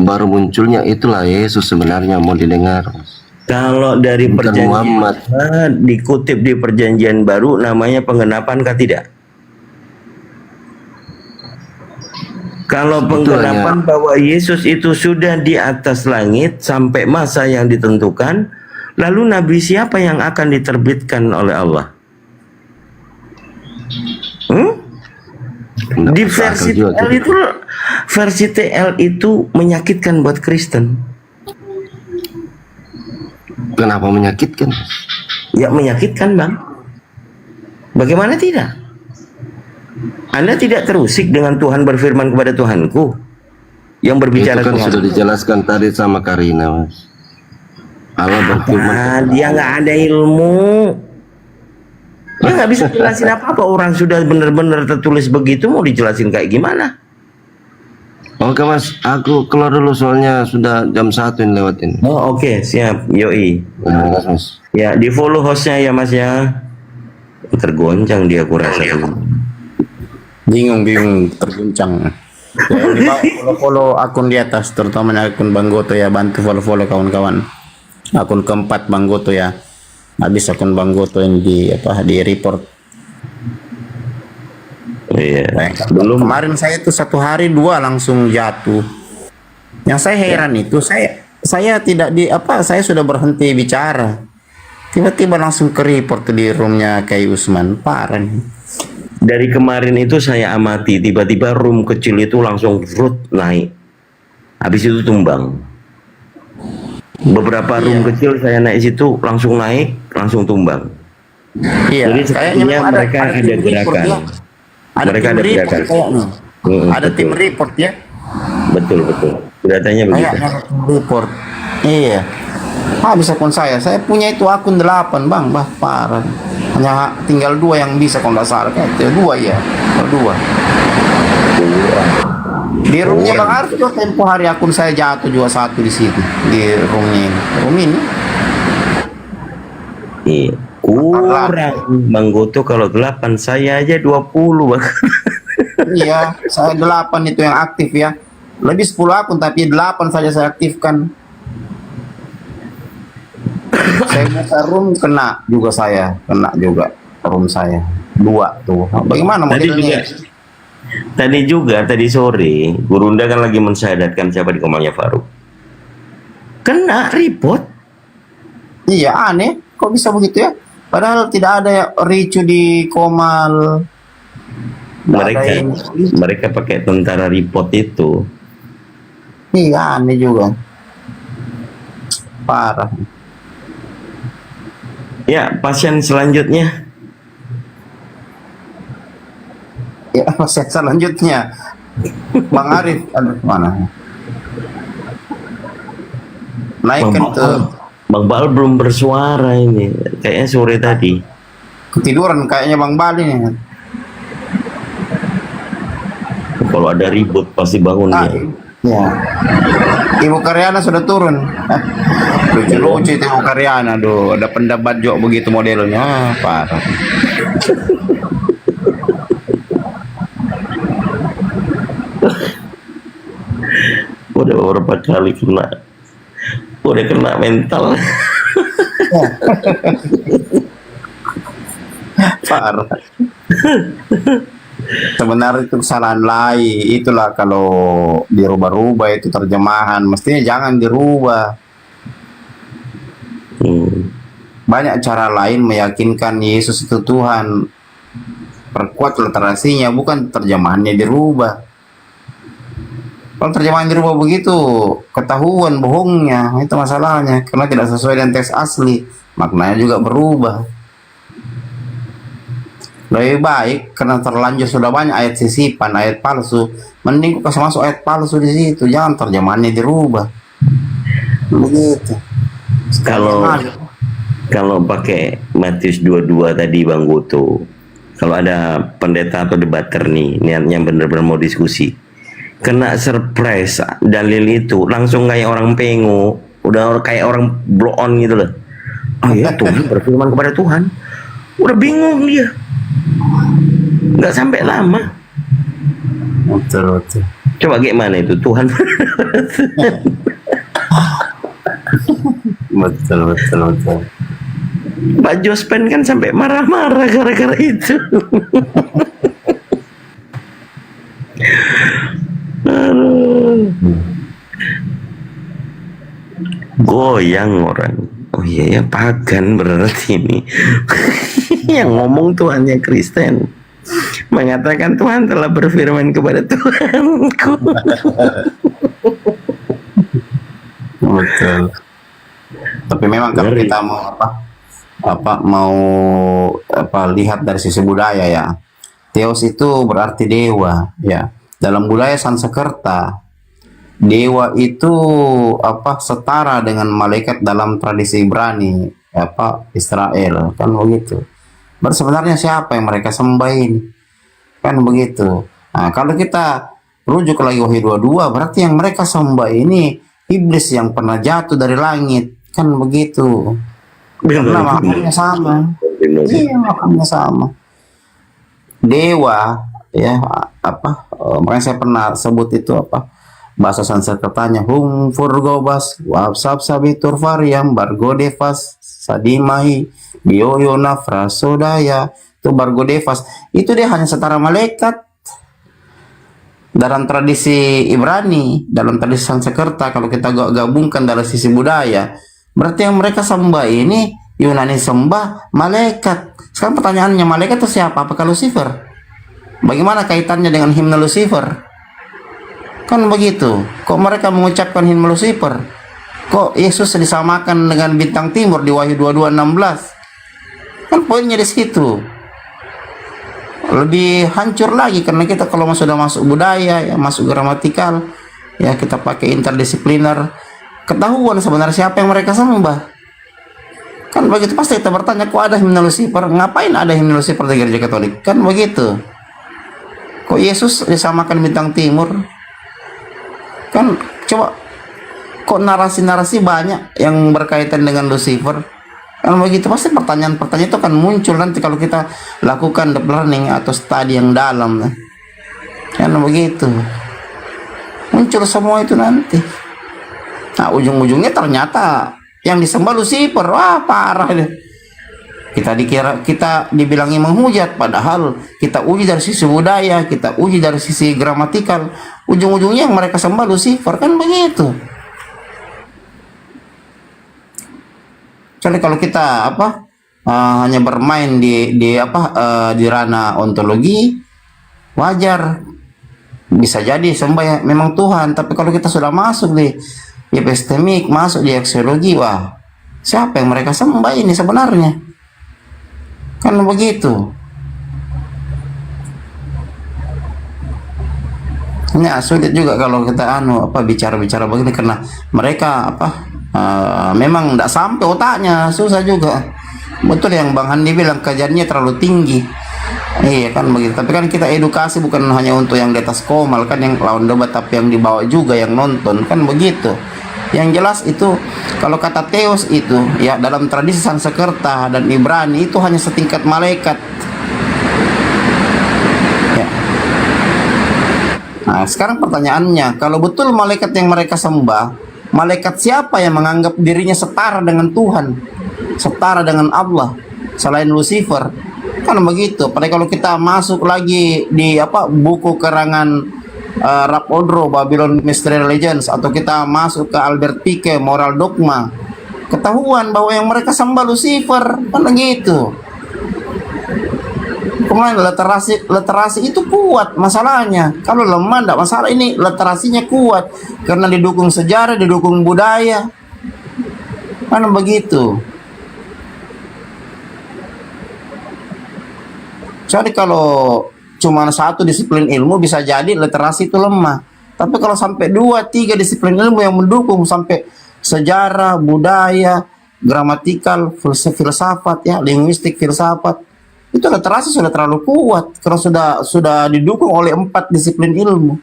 Baru munculnya itulah Yesus sebenarnya mau didengar. Kalau dari bukan perjanjian Muhammad. Dikutip di perjanjian baru namanya pengenapan kah tidak? Kalau pengenapan bahwa Yesus itu sudah di atas langit sampai masa yang ditentukan, lalu nabi siapa yang akan diterbitkan oleh Allah? Di versi TL itu menyakitkan buat Kristen. Kenapa menyakitkan? Ya menyakitkan, Bang. Bagaimana tidak? Anda tidak terusik dengan Tuhan berfirman kepada Tuhanku yang berbicara itu kan Tuhan. sudah dijelaskan tadi sama Karina, Mas. Allah berfirman. Dia nggak ada ilmu. Dia nggak bisa jelasin apa-apa. Orang sudah benar-benar tertulis begitu, mau dijelasin kayak gimana? Oke, Mas, aku keluar dulu soalnya sudah jam 1 ini lewat ini. Oh, oke, siap. Yoi. Mas. Ya, di follow hostnya ya, Mas ya. Tergoncang dia, aku rasa. Bingung terguncang. Ya, follow akun di atas, terutama akun Bang Goto ya, bantu follow kawan-kawan. Akun keempat Bang Goto ya. Habis akun Bang Goto yang di report. Iya. Kemarin saya itu 1 hari 2 langsung jatuh. Yang saya heran itu saya tidak saya sudah berhenti bicara. Tiba-tiba langsung ke report di roomnya Kiai Usman. Parah nih. Dari kemarin itu saya amati, tiba-tiba room kecil itu langsung naik. Habis itu tumbang. Beberapa room kecil saya naik situ langsung naik, langsung tumbang. Iya. Jadi sepertinya mereka ada gerakan. Mereka ada gerakan. Ada tim report ya. Betul. Datanya begitu. Kayaknya tim report. Iya. Habis akun saya punya itu akun 8 bang, parah. Hanya tinggal 2 yang bisa kalau nggak salah. 2 ya, 2. Di roomnya Bang Arif juga tempo hari akun saya jatuh juga 1 di situ di room ini. Iya, kurang Bang Goto kalau 8 saya aja 20 Bang. Iya, saya 8 itu yang aktif ya. Lebih 10 akun tapi 8 saja saya aktifkan. Saya buka room kena juga room saya 2 tuh. Bagaimana modelnya? Tadi sore Gurunda kan lagi mensyahadatkan siapa di Komalnya Faruk. Kena report. Iya, aneh. Kok bisa begitu ya? Padahal tidak ada ricu di Komal. Mereka pakai tentara report itu. Iya, aneh juga. Parah. Ya, pasien selanjutnya. Ya, pasien selanjutnya. Bang Arif, mana? Naikkan tuh. Bang Bal belum bersuara ini. Kayaknya sore tadi. Ketiduran kayaknya Bang Bal ini. Kalau ada ribut pasti bangun dia. Ya. Ibu Karyana sudah turun. Lucu-lucu itu Ibu Karyana. Aduh, ada pendapat juga begitu modelnya. Parah. Udah beberapa kali kena mental. Parah. Sebenarnya itu kesalahan lain. Itulah kalau dirubah-rubah itu terjemahan, mestinya jangan dirubah. Banyak cara lain meyakinkan Yesus itu Tuhan. Perkuat literasinya, bukan terjemahannya dirubah. Kalau terjemahan dirubah begitu, ketahuan bohongnya, itu masalahnya. Karena tidak sesuai dengan teks asli, maknanya juga berubah. Lebih baik karena terlanjur sudah banyak ayat sisipan, ayat palsu, mending kasih masuk ayat palsu di situ, jangan terjemahannya dirubah. Begitu. Kalau pakai Matius 22 tadi Bang Goto, kalau ada pendeta atau debater nih niatnya benar-benar mau diskusi, kena surprise dalil itu langsung kayak orang pengo, udah kayak orang blow on gitu loh. Oh ya, Tuhan berfirman kepada Tuhan, udah bingung dia. Nggak sampai lama. Betul. Coba gimana itu Tuhan? Betul. Pak Jospen kan sampai marah-marah gara-gara itu. Goyang orang. Oh iya ya, pagan berarti ini. Yang ngomong Tuhannya Kristen, mengatakan Tuhan telah berfirman kepada Tuhanku. Betul. Tapi memang kalau kita mau lihat dari sisi budaya ya, Theos itu berarti dewa ya. Dalam budaya Sanskerta, dewa itu setara dengan malaikat dalam tradisi Ibrani Israel, kan begitu. Sebenarnya siapa yang mereka sembah ini, kan begitu. Nah, kalau kita rujuk lagi Wahyu 22, berarti yang mereka sembah ini iblis yang pernah jatuh dari langit, kan begitu. Karena makamnya sama. Iya, makamnya sama. Dewa ya, makanya saya pernah sebut itu bahasa Sanskertanya hum furgobas wabsab sabitur variam bargodevas sadimai bioyona frasodaya itu Bargodevas, itu dia hanya setara malaikat. Dalam tradisi Ibrani, dalam tradisi Sanskerta, kalau kita gabungkan dari sisi budaya, berarti yang mereka sembah ini Yunani sembah malaikat. Sekarang pertanyaannya, malaikat itu siapa? Apakah Lucifer? Bagaimana kaitannya dengan himne Lucifer? Kan begitu. Kok mereka mengucapkan himne Lucifer? Kok Yesus disamakan dengan bintang timur di Wahyu 22:16? Kan poinnya di situ. Lebih hancur lagi karena kita kalau sudah masuk budaya, ya masuk gramatikal, ya kita pakai interdisipliner, ketahuan sebenarnya siapa yang mereka sembah. Kan begitu, pasti kita bertanya, kok ada himne Lucifer? Ngapain ada himne Lucifer di gereja Katolik? Kan begitu. Kok Yesus disamakan bintang timur? Kan coba, kok narasi-narasi banyak yang berkaitan dengan Lucifer? Kan begitu, pasti pertanyaan-pertanyaan itu akan muncul nanti kalau kita lakukan deep learning atau studi yang dalam. Kan begitu, muncul semua itu nanti. Nah, ujung-ujungnya ternyata yang disembah Lucifer. Wah, parah deh. Kita dibilangi menghujat, padahal kita uji dari sisi budaya, kita uji dari sisi gramatikal. Ujung-ujungnya yang mereka sembah Lucifer, kan begitu. Kecuali kalau kita hanya bermain di ranah ontologi, wajar, bisa jadi sembah memang Tuhan. Tapi kalau kita sudah masuk di epistemik, masuk di aksiologi, wah, siapa yang mereka sembah ini sebenarnya? Kan begitu. Ya, sulit juga kalau kita bicara-bicara begini, karena mereka memang tidak sampai otaknya, susah juga. Betul yang Bang Handi bilang, kajiannya terlalu tinggi. Iya kan begitu. Tapi kan kita edukasi bukan hanya untuk yang di atas komal, kan yang lawan debat, tapi yang di bawah juga yang nonton, kan begitu. Yang jelas itu kalau kata Theos itu ya dalam tradisi Sanskerta dan Ibrani itu hanya setingkat malaikat. Ya. Nah, sekarang pertanyaannya, kalau betul malaikat yang mereka sembah, malaikat siapa yang menganggap dirinya setara dengan Tuhan, setara dengan Allah selain Lucifer? Kan begitu. Padahal kalau kita masuk lagi di buku karangan Rapodro, Babylon Mystery Legends, atau kita masuk ke Albert Pike, Moral Dogma, ketahuan bahwa yang mereka sembah Lucifer, kan begitu. Kemudian literasi itu kuat masalahnya. Kalau lemah tidak masalah, ini literasinya kuat karena didukung sejarah, didukung budaya, kan begitu. Jadi kalau cuma satu disiplin ilmu bisa jadi literasi itu lemah. Tapi kalau sampai 2-3 disiplin ilmu yang mendukung, sampai sejarah, budaya, gramatikal, filsafat, ya, linguistik, filsafat, itu literasi sudah terlalu kuat karena sudah didukung oleh 4 disiplin ilmu.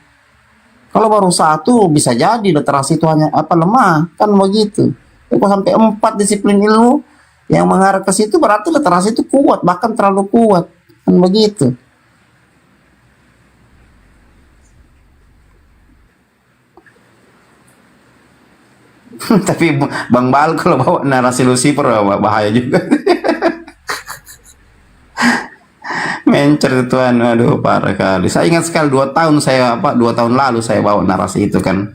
Kalau baru satu bisa jadi literasi itu hanya lemah, kan begitu. Kalau sampai 4 disiplin ilmu yang mengarah ke situ, berarti literasi itu kuat, bahkan terlalu kuat, kan begitu. Tapi Bang Bal kalau bawa narasi Lucifer bahaya juga. Mencer Tuhan, aduh parah kali. Saya ingat sekali 2 tahun lalu saya bawa narasi itu kan.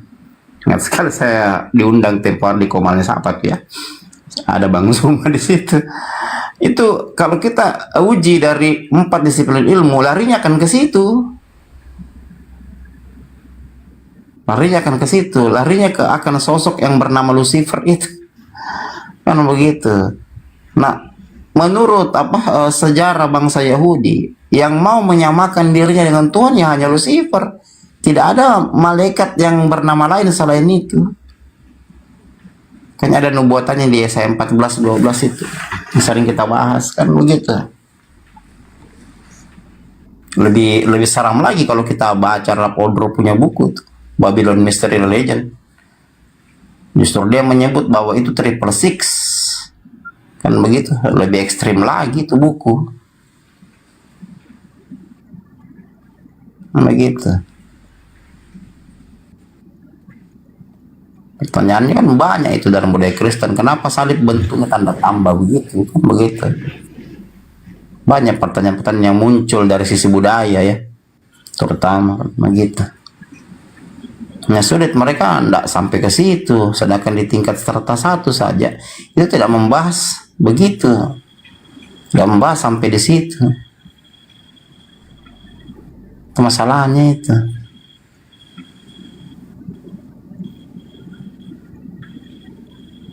Ingat sekali saya diundang tempo hari di Komalnya Sahabat ya. Ada Bang Zuma di situ. Itu kalau kita uji dari 4 disiplin ilmu, larinya akan ke situ. Larinya akan sosok yang bernama Lucifer itu, kan begitu. Nah, menurut sejarah bangsa Yahudi yang mau menyamakan dirinya dengan Tuhan ya hanya Lucifer. Tidak ada malaikat yang bernama lain selain itu. Kan ada nubuatannya di Yesaya 14:12 itu yang sering kita bahas, kan begitu. Lebih seram lagi kalau kita baca Rapodro punya buku tuh, Babylon Mystery Legend. Justru dia menyebut bahwa itu 666, kan begitu. Lebih ekstrim lagi itu buku, begitu. Pertanyaannya kan banyak itu dalam budaya Kristen, kenapa salib bentuknya tanda tambah begitu, kan begitu. banyak pertanyaan-pertanyaan yang muncul dari sisi budaya ya, terutama begitu. Hanya sulit, mereka tidak sampai ke situ, sedangkan di tingkat strata 1 saja itu tidak membahas begitu, tidak membahas sampai di situ. Itu masalahnya itu.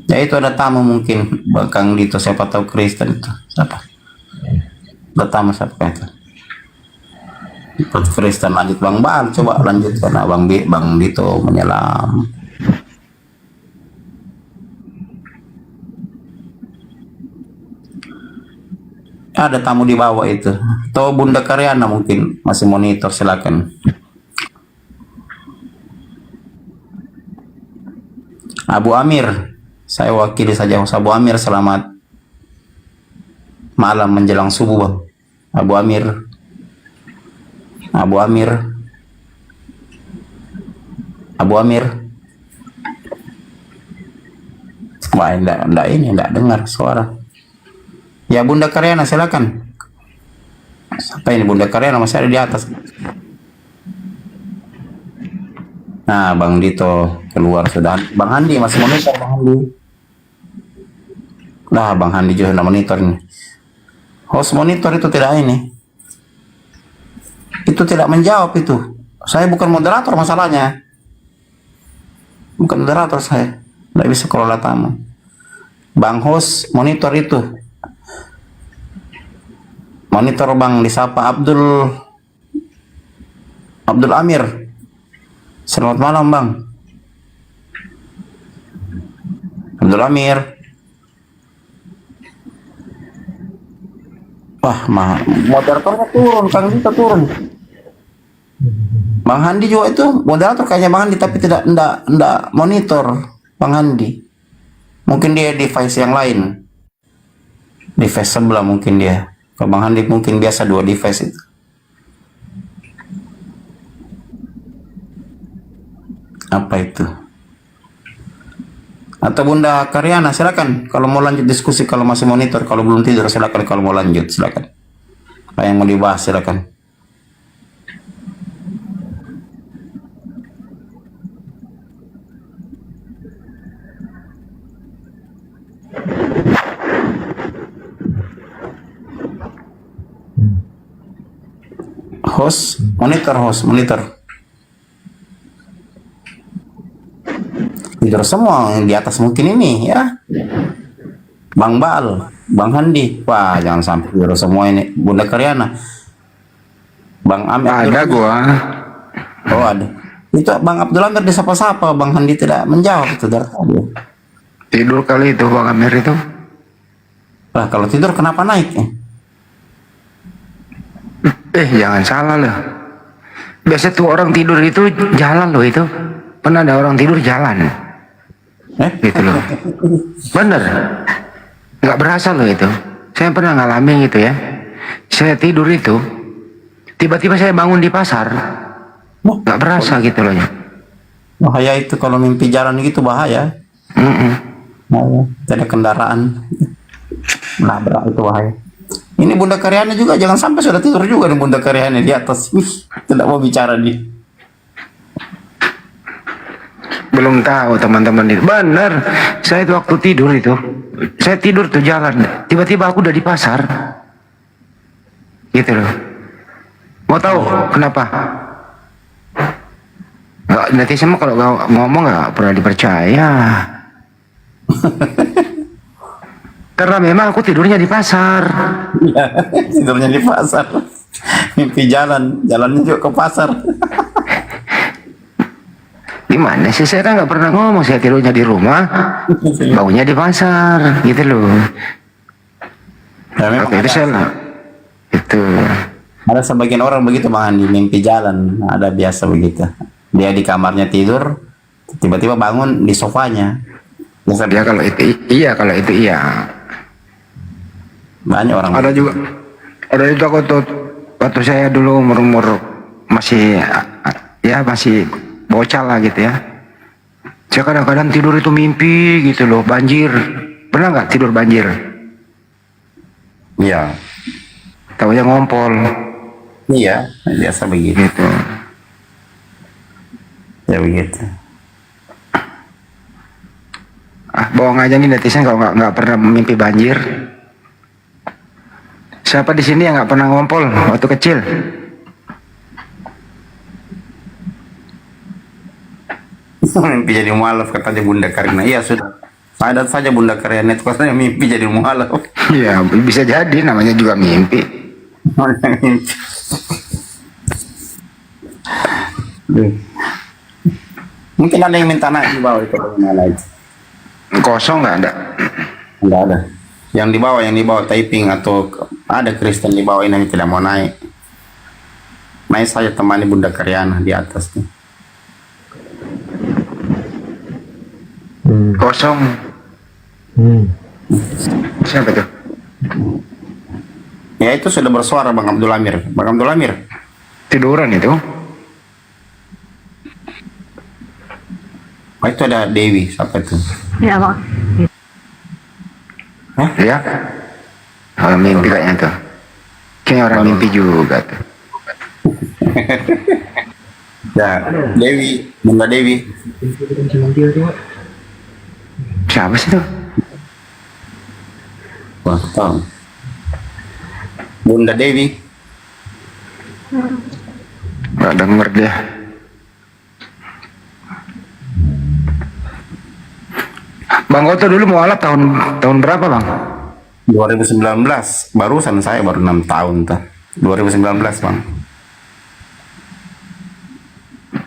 Ya itu ada tamu mungkin Kang Dito, siapa tahu Kristen itu siapa? Ada tamu siapa itu? Kristen. Lanjut Bang Bal, coba lanjutkan Bang Dito menyelam. Ada tamu di bawah itu. Atau Bunda Karyana mungkin masih monitor, silakan. Abu Amir, saya wakili saja. Abu Amir, selamat malam menjelang subuh Bang. Abu Amir. Abu Amir. Abu Amir. Wah, enggak dengar suara. Ya Bunda Karyana silakan. Siapa ini Bunda Karyana, masih ada di atas. Nah, Bang Dito keluar sudah. Bang Handi masih monitor, Bang Handi. Nah, Bang Handi juga sudah monitor nih. Host monitor itu tidak ini. Itu tidak menjawab itu. Saya bukan moderator masalahnya. Bukan moderator saya. Tidak bisa kelola tamu. Bang host monitor itu. Monitor Bang disapa Abdul Amir. Selamat malam Bang. Abdul Amir. Wah, moderatornya turun, Kang Dito turun. Bang Handi juga itu moderator kayaknya Bang Handi, tapi tidak monitor Bang Handi. Mungkin dia device yang lain. Device sebelah mungkin dia. Kalau Bang Handi mungkin biasa 2 device itu. Apa itu? Atau Bunda Karyana silakan kalau mau lanjut diskusi, kalau masih monitor, kalau belum tidur silakan, kalau mau lanjut silakan. Apa yang mau dibahas silakan. Host monitor. Tidur semua yang di atas mungkin ini ya. Bang Bal, Bang Handi. Wah, jangan sampai tidur semua ini. Bunda Karyana. Bang Amir. Ada gua. Oh, ada. Itu Bang Abdul Amir disapa-sapa, Bang Handi tidak menjawab itu dari tadi. Tidur kali itu Bang Amir itu. Lah, kalau tidur kenapa naik? Jangan salah loh. Biasa tuh orang tidur itu jalan loh itu. Pernah ada orang tidur jalan. Gitu loh. Bener. Nggak berasa loh itu. Saya pernah ngalamin gitu ya. Saya tidur itu. Tiba-tiba saya bangun di pasar. Nggak berasa gitu loh ya. Bahaya itu kalau mimpi jalan gitu, bahaya. Tidak kendaraan. Nabrak itu bahaya. Ini Bunda Karyana juga jangan sampai sudah tidur juga nih Bunda Karyana di atas. Tidak mau bicara dia. Belum tahu teman-teman itu. Bener. Saya itu waktu tidur itu. Saya tidur tuh jalan. Tiba-tiba aku udah di pasar. Gitu loh. Mau tahu kenapa? Nanti sama kalau ngomong nggak pernah dipercaya. Karena memang aku tidurnya di pasar. Ya, tidurnya di pasar. Mimpi jalannya juga ke pasar. Gimana sih, saya kan nggak pernah ngomong saya tidurnya di rumah, bangunnya di pasar, gitu loh. Ya, Oke, itu saya itu. Ada sebagian orang begitu Bang Andi, mimpi jalan, ada biasa begitu. Dia di kamarnya tidur, tiba-tiba bangun di sofanya. Ya kalau itu iya, Banyak orang. Ada juga. Ada itu waktu saya dulu umur masih bocah lah gitu ya. Saya kadang-kadang tidur itu mimpi gitu loh, banjir. Pernah nggak tidur banjir? Iya. Taunya ngompol. Iya, biasa begitu. Gitu. Ya begitu. Ah, bohong aja nih netizen kalau nggak pernah mimpi banjir. Siapa di sini yang nggak pernah ngompol waktu kecil? Mimpi jadi mualaf katanya Bunda Karina. Iya sudah. Ada saja Bunda Karina itu katanya mimpi jadi mualaf. Iya, bisa jadi namanya juga mimpi. Mungkin ada yang minta naik di bawah itu mana itu. Kosong nggak ada? Nggak ada. Yang di bawah typing atau ada Kristen di bawah ini yang tidak mau naik. Naik saya temani Bunda Karyana di atas nih. Kosong. Siapa tuh? Ya itu sudah bersuara Bang Abdul Amir. Bang Abdul Amir. Tiduran itu? Oh itu ada Dewi, siapa itu? Ya Bang. Hah? Ya? Oh, mimpi kayaknya tuh. Kayaknya orang mimpi juga tuh. Ya, Dewi, Bunda Dewi. Siapa sih tuh? Wah, tahu. Bunda Dewi. Nggak denger dia. Bang Goto dulu mualaf tahun berapa Bang? 2019, barusan saya baru 6 tahun tuh. 2019 Bang.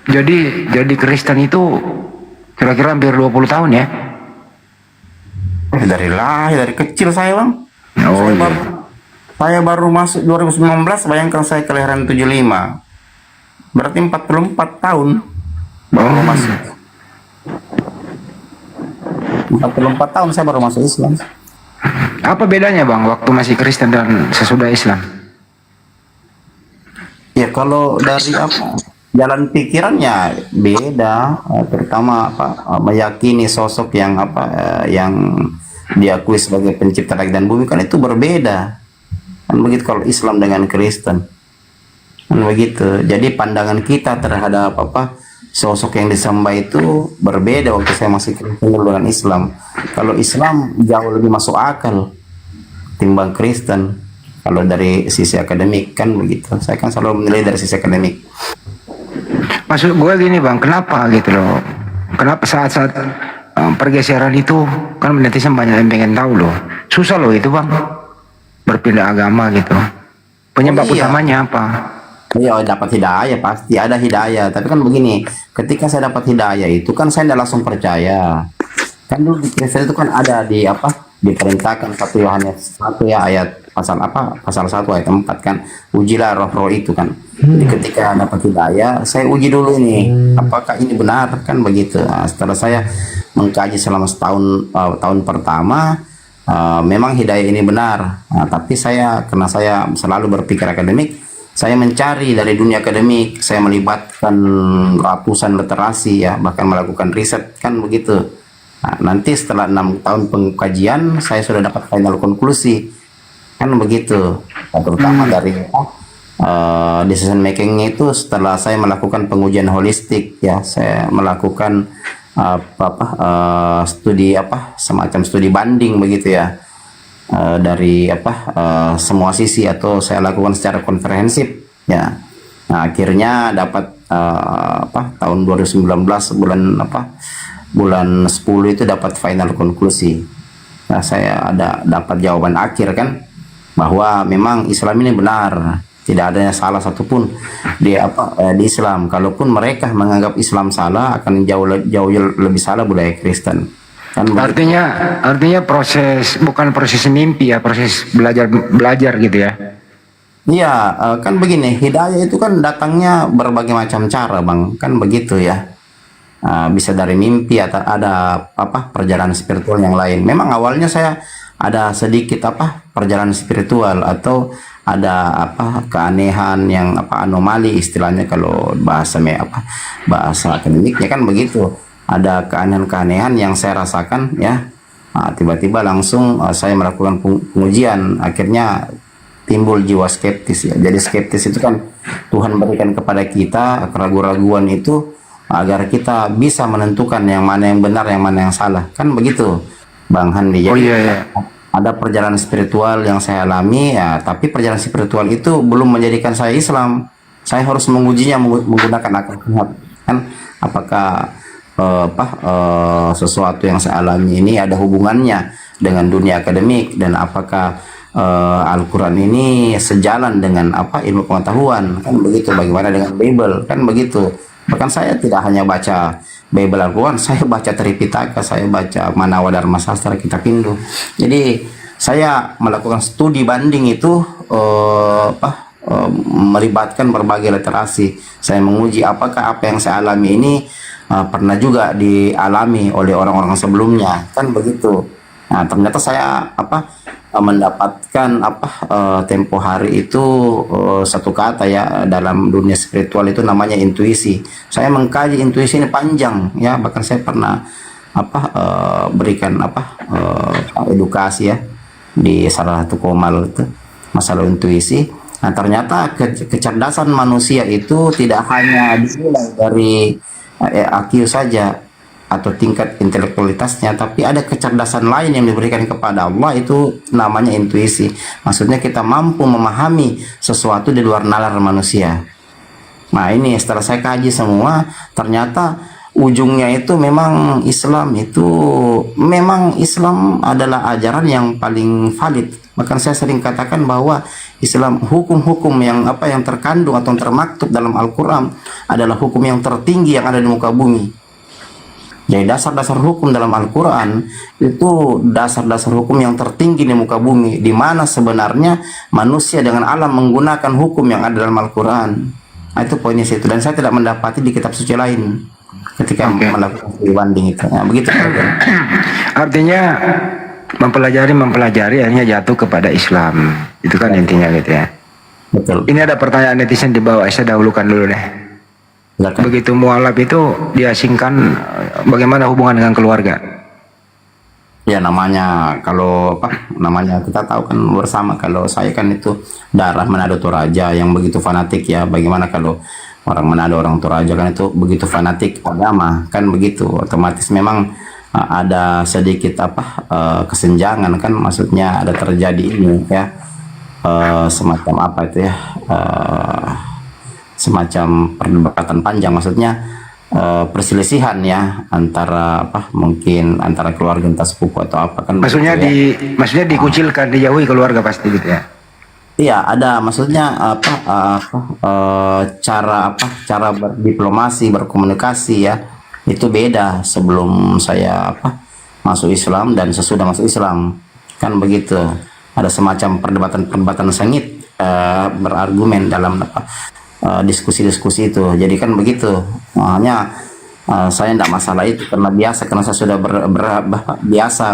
Jadi Kristen itu kira-kira hampir 20 tahun ya? Dari lahir, dari kecil saya Bang. Oh iya. Saya baru masuk 2019, bayangkan saya kelahiran 75. Berarti 44 tahun baru masuk. 44 tahun saya baru masuk Islam. Apa bedanya Bang waktu masih Kristen dan sesudah Islam? Ya kalau dari apa jalan pikirannya beda, terutama apa meyakini sosok yang yang diakui sebagai pencipta langit dan bumi kan itu berbeda. Kan begitu kalau Islam dengan Kristen. Kan begitu. Jadi pandangan kita terhadap sosok yang disembah itu berbeda waktu saya masih Kristen dengan Islam. Kalau Islam jauh lebih masuk akal timbang Kristen. Kalau dari sisi akademik kan begitu. Saya kan selalu menilai dari sisi akademik. Maksud gue gini Bang, kenapa gitu loh? Kenapa saat-saat pergeseran itu kan netizen banyak yang pengen tahu loh. Susah loh itu Bang, berpindah agama gitu. Penyebab utamanya apa? Iya dapat hidayah, pasti ada hidayah. Tapi kan begini, ketika saya dapat hidayah itu kan saya tidak langsung percaya. Kan dulu di Kristen itu kan ada diperintahkan 1 Yohanes 1 ya ayat pasal 1 ayat 4 kan, ujilah roh-roh itu kan. Jadi ketika dapat hidayah, saya uji dulu ini apakah ini benar kan begitu. Nah, setelah saya mengkaji selama setahun, tahun pertama memang hidayah ini benar. Nah, tapi karena saya selalu berpikir akademik, saya mencari dari dunia akademik, saya melibatkan ratusan literasi ya, bahkan melakukan riset kan begitu. Nah, nanti setelah 6 tahun pengkajian, saya sudah dapat final konklusi kan begitu. Nah, terutama dari decision makingnya itu setelah saya melakukan pengujian holistik ya, saya melakukan studi semacam studi banding begitu ya. Dari semua sisi atau saya lakukan secara komprehensif ya. Nah, akhirnya dapat tahun 2019 bulan 10 itu dapat final konklusi. Nah, saya dapat jawaban akhir kan bahwa memang Islam ini benar, tidak adanya salah satupun di Islam. Kalaupun mereka menganggap Islam salah, akan jauh lebih salah budaya Kristen. Kan artinya bukan proses mimpi ya, proses belajar gitu ya. Iya, kan begini, hidayah itu kan datangnya berbagai macam cara Bang, kan begitu ya. Bisa dari mimpi atau ada perjalanan spiritual yang lain. Memang awalnya saya ada sedikit perjalanan spiritual atau ada keanehan yang anomali istilahnya kalau bahasa akademiknya kan begitu. Ada keanehan-keanehan yang saya rasakan ya. Tiba-tiba langsung saya melakukan pengujian, akhirnya timbul jiwa skeptis ya. Jadi skeptis itu kan Tuhan berikan kepada kita keraguan-raguan itu agar kita bisa menentukan yang mana yang benar, yang mana yang salah. Kan begitu, Bang Handi. Jadi, ada perjalanan spiritual yang saya alami ya, tapi perjalanan spiritual itu belum menjadikan saya Islam. Saya harus mengujinya menggunakan akal sehat. Kan apakah sesuatu yang saya alami ini ada hubungannya dengan dunia akademik, dan apakah Al-Quran ini sejalan dengan ilmu pengetahuan, kan begitu. Bagaimana dengan Bible, kan begitu. Bahkan saya tidak hanya baca Bible Al-Quran, saya baca Tripitaka, saya baca Manawa Dharma Sastra, Kitab Hindu. Jadi saya melakukan studi banding itu melibatkan berbagai literasi. Saya menguji apakah apa yang saya alami ini pernah juga dialami oleh orang-orang sebelumnya, kan begitu. Nah, ternyata saya mendapatkan tempo hari itu satu kata ya dalam dunia spiritual itu namanya intuisi. Saya mengkaji intuisi ini panjang ya, bahkan saya pernah berikan edukasi ya di salah satu komal itu masalah intuisi. Nah, ternyata kecerdasan manusia itu tidak hanya dinilai dari IQ saja atau tingkat intelektualitasnya, tapi ada kecerdasan lain yang diberikan kepada Allah, itu namanya intuisi. Maksudnya kita mampu memahami sesuatu di luar nalar manusia. Nah, ini setelah saya kaji semua, ternyata ujungnya itu memang Islam adalah ajaran yang paling valid. Bahkan saya sering katakan bahwa Islam, hukum-hukum yang terkandung atau termaktub dalam Al-Quran adalah hukum yang tertinggi yang ada di muka bumi. Jadi dasar-dasar hukum dalam Al-Quran itu dasar-dasar hukum yang tertinggi di muka bumi, di mana sebenarnya manusia dengan alam menggunakan hukum yang ada dalam Al-Quran. Nah, itu poinnya situ, dan saya tidak mendapati di kitab suci lain ketika melakukan studi banding itu. Nah, begitu. Artinya mempelajari akhirnya jatuh kepada Islam. Itu kan intinya gitu ya. Betul. Ini ada pertanyaan netizen di bawah, saya dahulukan dulu deh. Begitu mualaf itu diasingkan, bagaimana hubungan dengan keluarga? Ya namanya kita tahu kan bersama, kalau saya kan itu darah Manado Toraja yang begitu fanatik ya. Bagaimana kalau orang Manado, orang Toraja kan itu begitu fanatik agama, kan begitu. Otomatis memang ada sedikit kesenjangan, kan maksudnya ada terjadi ini ya, semacam semacam perdebatan panjang, maksudnya perselisihan ya antara mungkin antara keluarga, entah sepupu atau apa, kan maksudnya begitu, maksudnya dikucilkan, dijauhi keluarga pasti gitu ya. Iya, ada maksudnya cara berdiplomasi, berkomunikasi ya, itu beda sebelum saya masuk Islam dan sesudah masuk Islam, kan begitu. Ada semacam perdebatan sengit berargumen dalam diskusi-diskusi itu. Jadi kan begitu. Makanya saya tidak masalah itu karena saya sudah biasa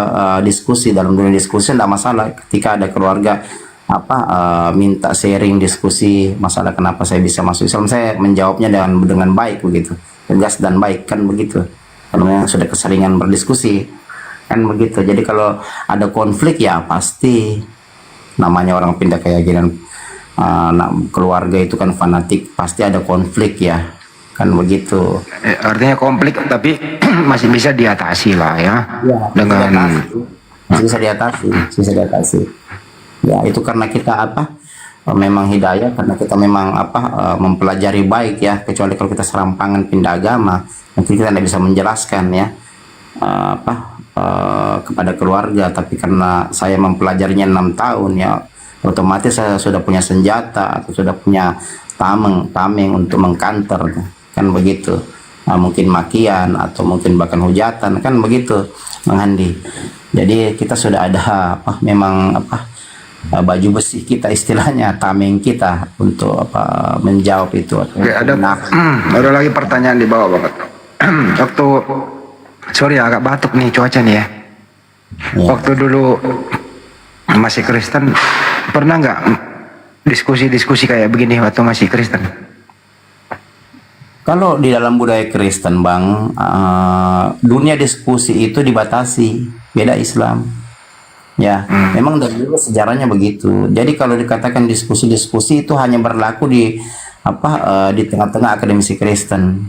diskusi. Dalam dunia diskusi tidak masalah ketika ada keluarga minta sharing diskusi masalah kenapa saya bisa masuk Islam, saya menjawabnya dengan baik begitu, tegas dan baik, kan begitu, karena sudah keseringan berdiskusi, kan begitu. Jadi kalau ada konflik ya pasti, namanya orang pindah keyakinan keluarga itu kan fanatik, pasti ada konflik ya, kan begitu. Artinya konflik tapi masih bisa diatasi lah ya, dengan bisa diatasi. Ya itu karena kita memang hidayah, karena kita memang mempelajari baik ya. Kecuali kalau kita serampangan pindah agama, mungkin kita tidak bisa menjelaskan ya kepada keluarga. Tapi karena saya mempelajarinya 6 tahun ya, otomatis saya sudah punya senjata atau sudah punya tameng untuk mengkanter, kan begitu. Mungkin makian atau mungkin bahkan hujatan, kan begitu, Bang Handi. Jadi kita sudah ada baju besi kita, istilahnya tameng kita untuk menjawab itu. Oke, ada lagi pertanyaan di bawah banget. Sorry agak batuk nih, cuaca nih ya. Waktu dulu masih Kristen, pernah nggak diskusi-diskusi kayak begini waktu masih Kristen? Kalau di dalam budaya Kristen, Bang, dunia diskusi itu dibatasi, beda Islam. Ya, memang dari dulu sejarahnya begitu. Jadi kalau dikatakan diskusi-diskusi itu hanya berlaku di di tengah-tengah akademisi Kristen.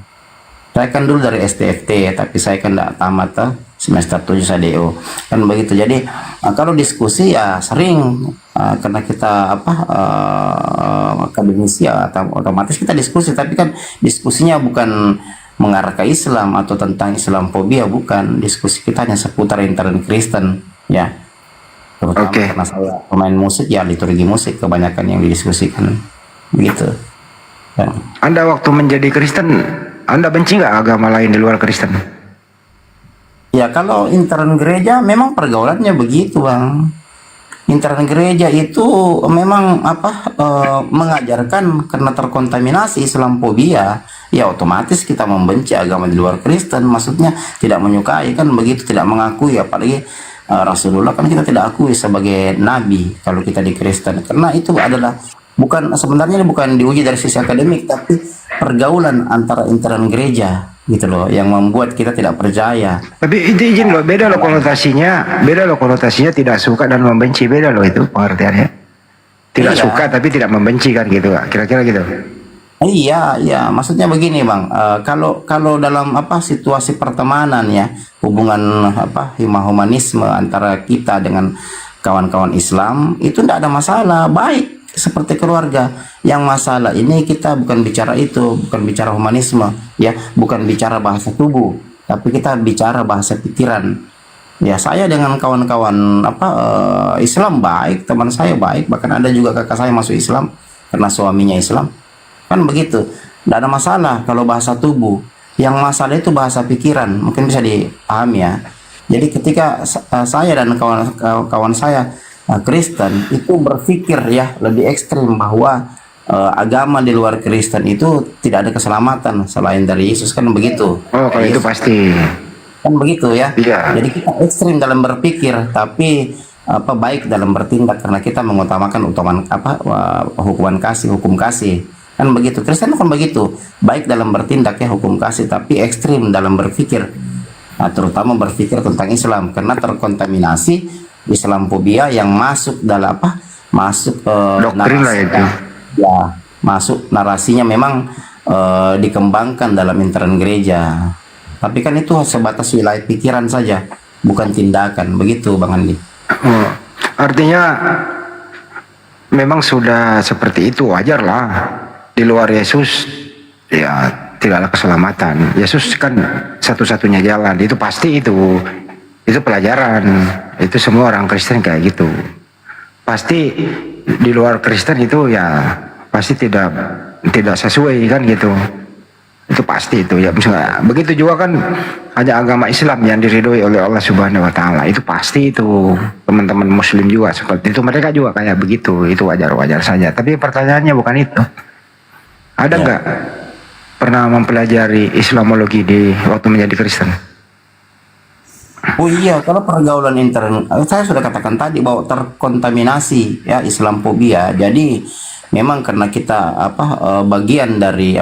Saya kan dulu dari STFT, tapi saya kan tidak tamat semester 7 SADEO. Kan begitu. Jadi kalau diskusi ya sering karena kita akademisi ya otomatis kita diskusi, tapi kan diskusinya bukan mengarah ke Islam atau tentang Islamfobia, bukan. Diskusi kita hanya seputar intern Kristen, ya. Terutama karena saya pemain musik, ya liturgi musik kebanyakan yang didiskusikan, begitu. Ya. Anda waktu menjadi Kristen, Anda benci nggak agama lain di luar Kristen? Ya kalau intern gereja memang pergaulannya begitu, Bang. Intern gereja itu memang mengajarkan karena terkontaminasi Islamfobia, ya otomatis kita membenci agama di luar Kristen, maksudnya tidak menyukai, kan begitu, tidak mengakui, apalagi Rasulullah kan kita tidak akui sebagai nabi kalau kita di Kristen, karena itu adalah sebenarnya bukan diuji dari sisi akademik, tapi pergaulan antara intern gereja gitu loh yang membuat kita tidak percaya. Tapi itu izin loh, beda loh konotasinya tidak suka dan membenci, beda loh itu pengertiannya. Tidak suka tapi tidak membenci kan gitu, kira-kira gitu. Iya, maksudnya begini, Bang. Kalau dalam situasi pertemanan ya, hubungan humanisme antara kita dengan kawan-kawan Islam itu tidak ada masalah, baik seperti keluarga. Yang masalah ini kita bukan bicara itu, bukan bicara humanisme, ya, bukan bicara bahasa tubuh, tapi kita bicara bahasa pikiran. Ya, saya dengan kawan-kawan Islam baik, teman saya baik, bahkan ada juga kakak saya masuk Islam karena suaminya Islam. Kan begitu, tidak ada masalah kalau bahasa tubuh. Yang masalah itu bahasa pikiran, mungkin bisa dipahami ya. Jadi ketika saya dan kawan-kawan saya Kristen itu berpikir ya lebih ekstrim bahwa agama di luar Kristen itu tidak ada keselamatan selain dari Yesus, kan begitu. Oh, kalau itu pasti. Kan begitu ya. Iya. Jadi kita ekstrim dalam berpikir, tapi baik dalam bertindak karena kita mengutamakan hukuman kasih, hukum kasih. Kan begitu. Kristen kan begitu. Baik dalam bertindak ya, hukum kasih, tapi ekstrim dalam berpikir. Nah, terutama berpikir tentang Islam karena terkontaminasi Islamfobia yang masuk dalam doktrin lah itu. Ya, masuk narasinya memang dikembangkan dalam intern gereja. Tapi kan itu sebatas wilayah pikiran saja, bukan tindakan. Begitu, Bang Andi. Oh, artinya memang sudah seperti itu, wajar lah. Di luar Yesus ya tidak ada keselamatan. Yesus kan satu-satunya jalan, itu pasti itu pelajaran. Itu semua orang Kristen kayak gitu. Pasti di luar Kristen itu ya pasti tidak sesuai kan gitu. Itu pasti itu ya. Misalnya, begitu juga kan hanya agama Islam yang diridhoi oleh Allah Subhanahu wa taala. Itu pasti itu teman-teman muslim juga seperti itu. Mereka juga kayak begitu. Itu wajar-wajar saja. Tapi pertanyaannya bukan itu. Ada nggak pernah mempelajari Islamologi di waktu menjadi Kristen? Oh iya, kalau pergaulan intern, saya sudah katakan tadi bahwa terkontaminasi ya Islamfobia. Jadi memang karena kita bagian dari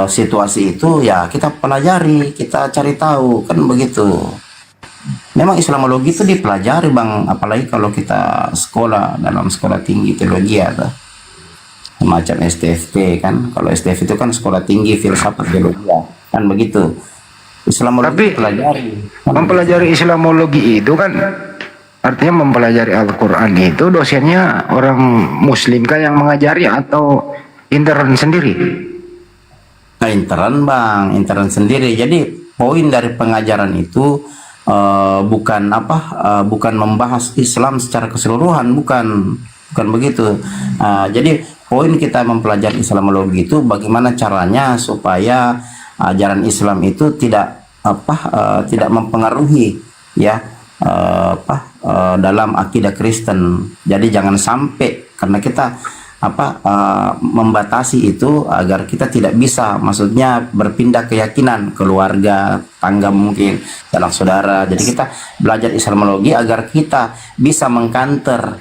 situasi itu ya kita pelajari, kita cari tahu, kan begitu. Memang Islamologi itu dipelajari, Bang, apalagi kalau kita sekolah dalam sekolah tinggi teologi atau semacam STFT kan. Kalau STFT itu kan sekolah tinggi filsafat teologi, kan begitu. Islamologi mempelajari Islamologi itu kan artinya mempelajari Al-Quran itu dosennya orang Muslim kah yang mengajari atau intern sendiri? Nah, intern, Bang, intern sendiri. Jadi poin dari pengajaran itu bukan membahas Islam secara keseluruhan, bukan begitu. Jadi poin kita mempelajari Islamologi itu bagaimana caranya supaya ajaran Islam itu tidak mempengaruhi ya dalam akidah Kristen. Jadi jangan sampai karena kita membatasi itu agar kita tidak bisa, maksudnya berpindah keyakinan, keluarga, tangga mungkin, sanak saudara. Jadi kita belajar Islamologi agar kita bisa mengkanter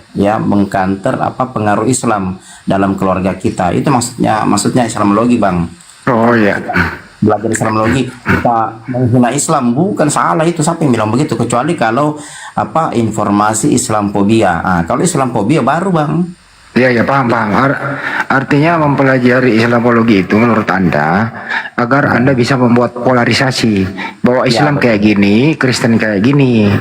pengaruh Islam dalam keluarga kita. Itu maksudnya Islamologi, Bang. Oh ya. belajar Islamologi kita menghina Islam, bukan salah itu, siapa yang bilang begitu, kecuali kalau informasi Islamfobia. Kalau Islamfobia baru Bang. Iya, paham. Artinya mempelajari Islamologi itu menurut Anda agar Anda bisa membuat polarisasi bahwa Islam kayak gini, Kristen kayak gini.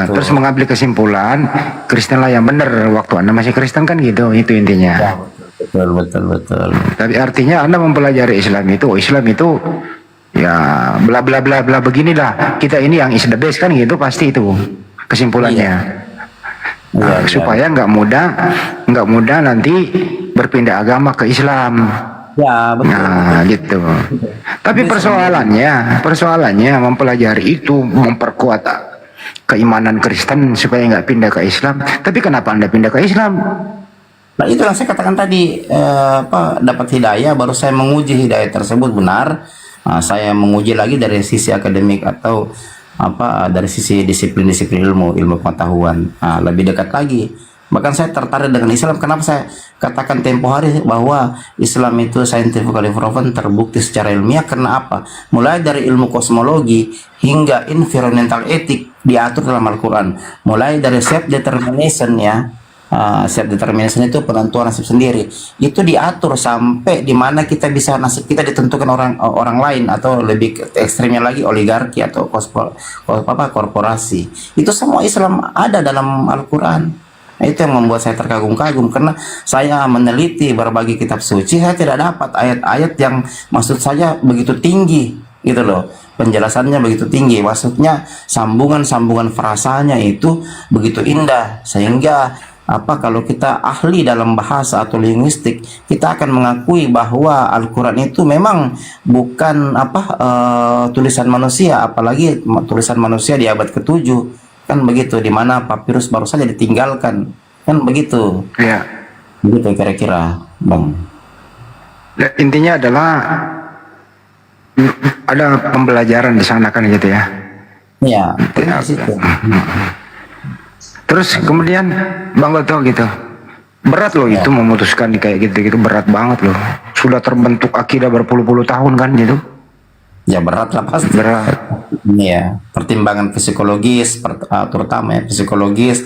Terus mengambil kesimpulan Kristen lah yang benar waktu Anda masih Kristen kan gitu, itu intinya. Ya, betul. Tapi artinya Anda mempelajari Islam itu ya bla bla bla bla beginilah. Kita ini yang is the best kan gitu, pasti itu kesimpulannya. Supaya nggak mudah nanti berpindah agama ke Islam. Ya, betul. Nah, gitu. Tapi persoalannya mempelajari itu memperkuat keimanan Kristen supaya nggak pindah ke Islam. Tapi kenapa Anda pindah ke Islam? Nah, itu yang saya katakan tadi, dapat hidayah, baru saya menguji hidayah tersebut benar. Saya menguji lagi dari sisi akademik atau dari sisi disiplin ilmu pengetahuan, lebih dekat lagi. Bahkan saya tertarik dengan Islam. Kenapa saya katakan tempo hari bahwa Islam itu scientifically proven, terbukti secara ilmiah? Karena apa? Mulai dari ilmu kosmologi hingga environmental ethic diatur dalam Al-Quran. Mulai dari self determination self determination itu penentuan nasib sendiri, itu diatur sampai di mana kita bisa nasib kita ditentukan orang lain, atau lebih ekstrimnya lagi oligarki atau korporasi. Itu semua Islam ada dalam Al-Quran. Nah, itu yang membuat saya terkagum-kagum, karena saya meneliti berbagai kitab suci, saya tidak dapat ayat-ayat yang maksud saya begitu tinggi gitu loh, penjelasannya begitu tinggi, maksudnya sambungan frasanya itu begitu indah, sehingga kalau kita ahli dalam bahasa atau linguistik, kita akan mengakui bahwa Al-Quran itu memang bukan tulisan manusia, apalagi tulisan manusia di abad ke-7 kan begitu, di mana papirus baru saja ditinggalkan kan begitu. Ya, begitu kira-kira Bang. Intinya adalah ada pembelajaran di sana kan gitu ya. Iya, di situ. Terus kemudian Bang Goto gitu, berat loh itu memutuskan kayak gitu berat banget loh. Sudah terbentuk akidah berpuluh-puluh tahun kan gitu. Ya berat lah pasti. Berat. Iya, pertimbangan psikologis, terutama psikologis,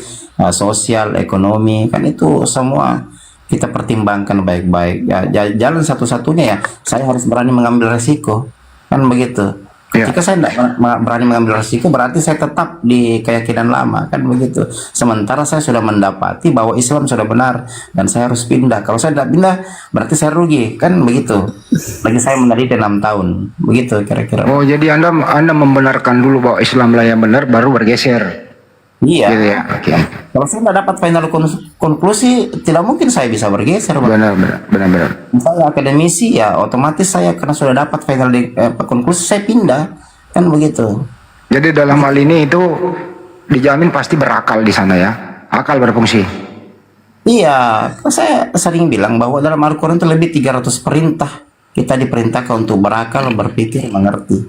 sosial, ekonomi, kan itu semua kita pertimbangkan baik-baik. Ya, jalan satu-satunya ya, saya harus berani mengambil resiko, kan begitu. Ketika saya tidak berani mengambil resiko, berarti saya tetap di keyakinan lama, kan begitu. Sementara saya sudah mendapati bahwa Islam sudah benar dan saya harus pindah. Kalau saya tidak pindah, berarti saya rugi, kan begitu. Lagi saya meneliti 6 tahun, begitu kira-kira. Oh, jadi Anda membenarkan dulu bahwa Islam lah yang benar, baru bergeser. Iya. Gitu ya? Okay. Kalau saya tidak dapat final konklusi, tidak mungkin saya bisa bergeser. Benar. Saya akademisi ya, otomatis saya karena sudah dapat final konklusi, saya pindah, kan begitu. Jadi dalam hal ini itu dijamin pasti berakal di sana ya, akal berfungsi. Iya, saya sering bilang bahwa dalam Al-Quran itu lebih 300 perintah. Kita diperintahkan untuk berakal, berpikir, mengerti.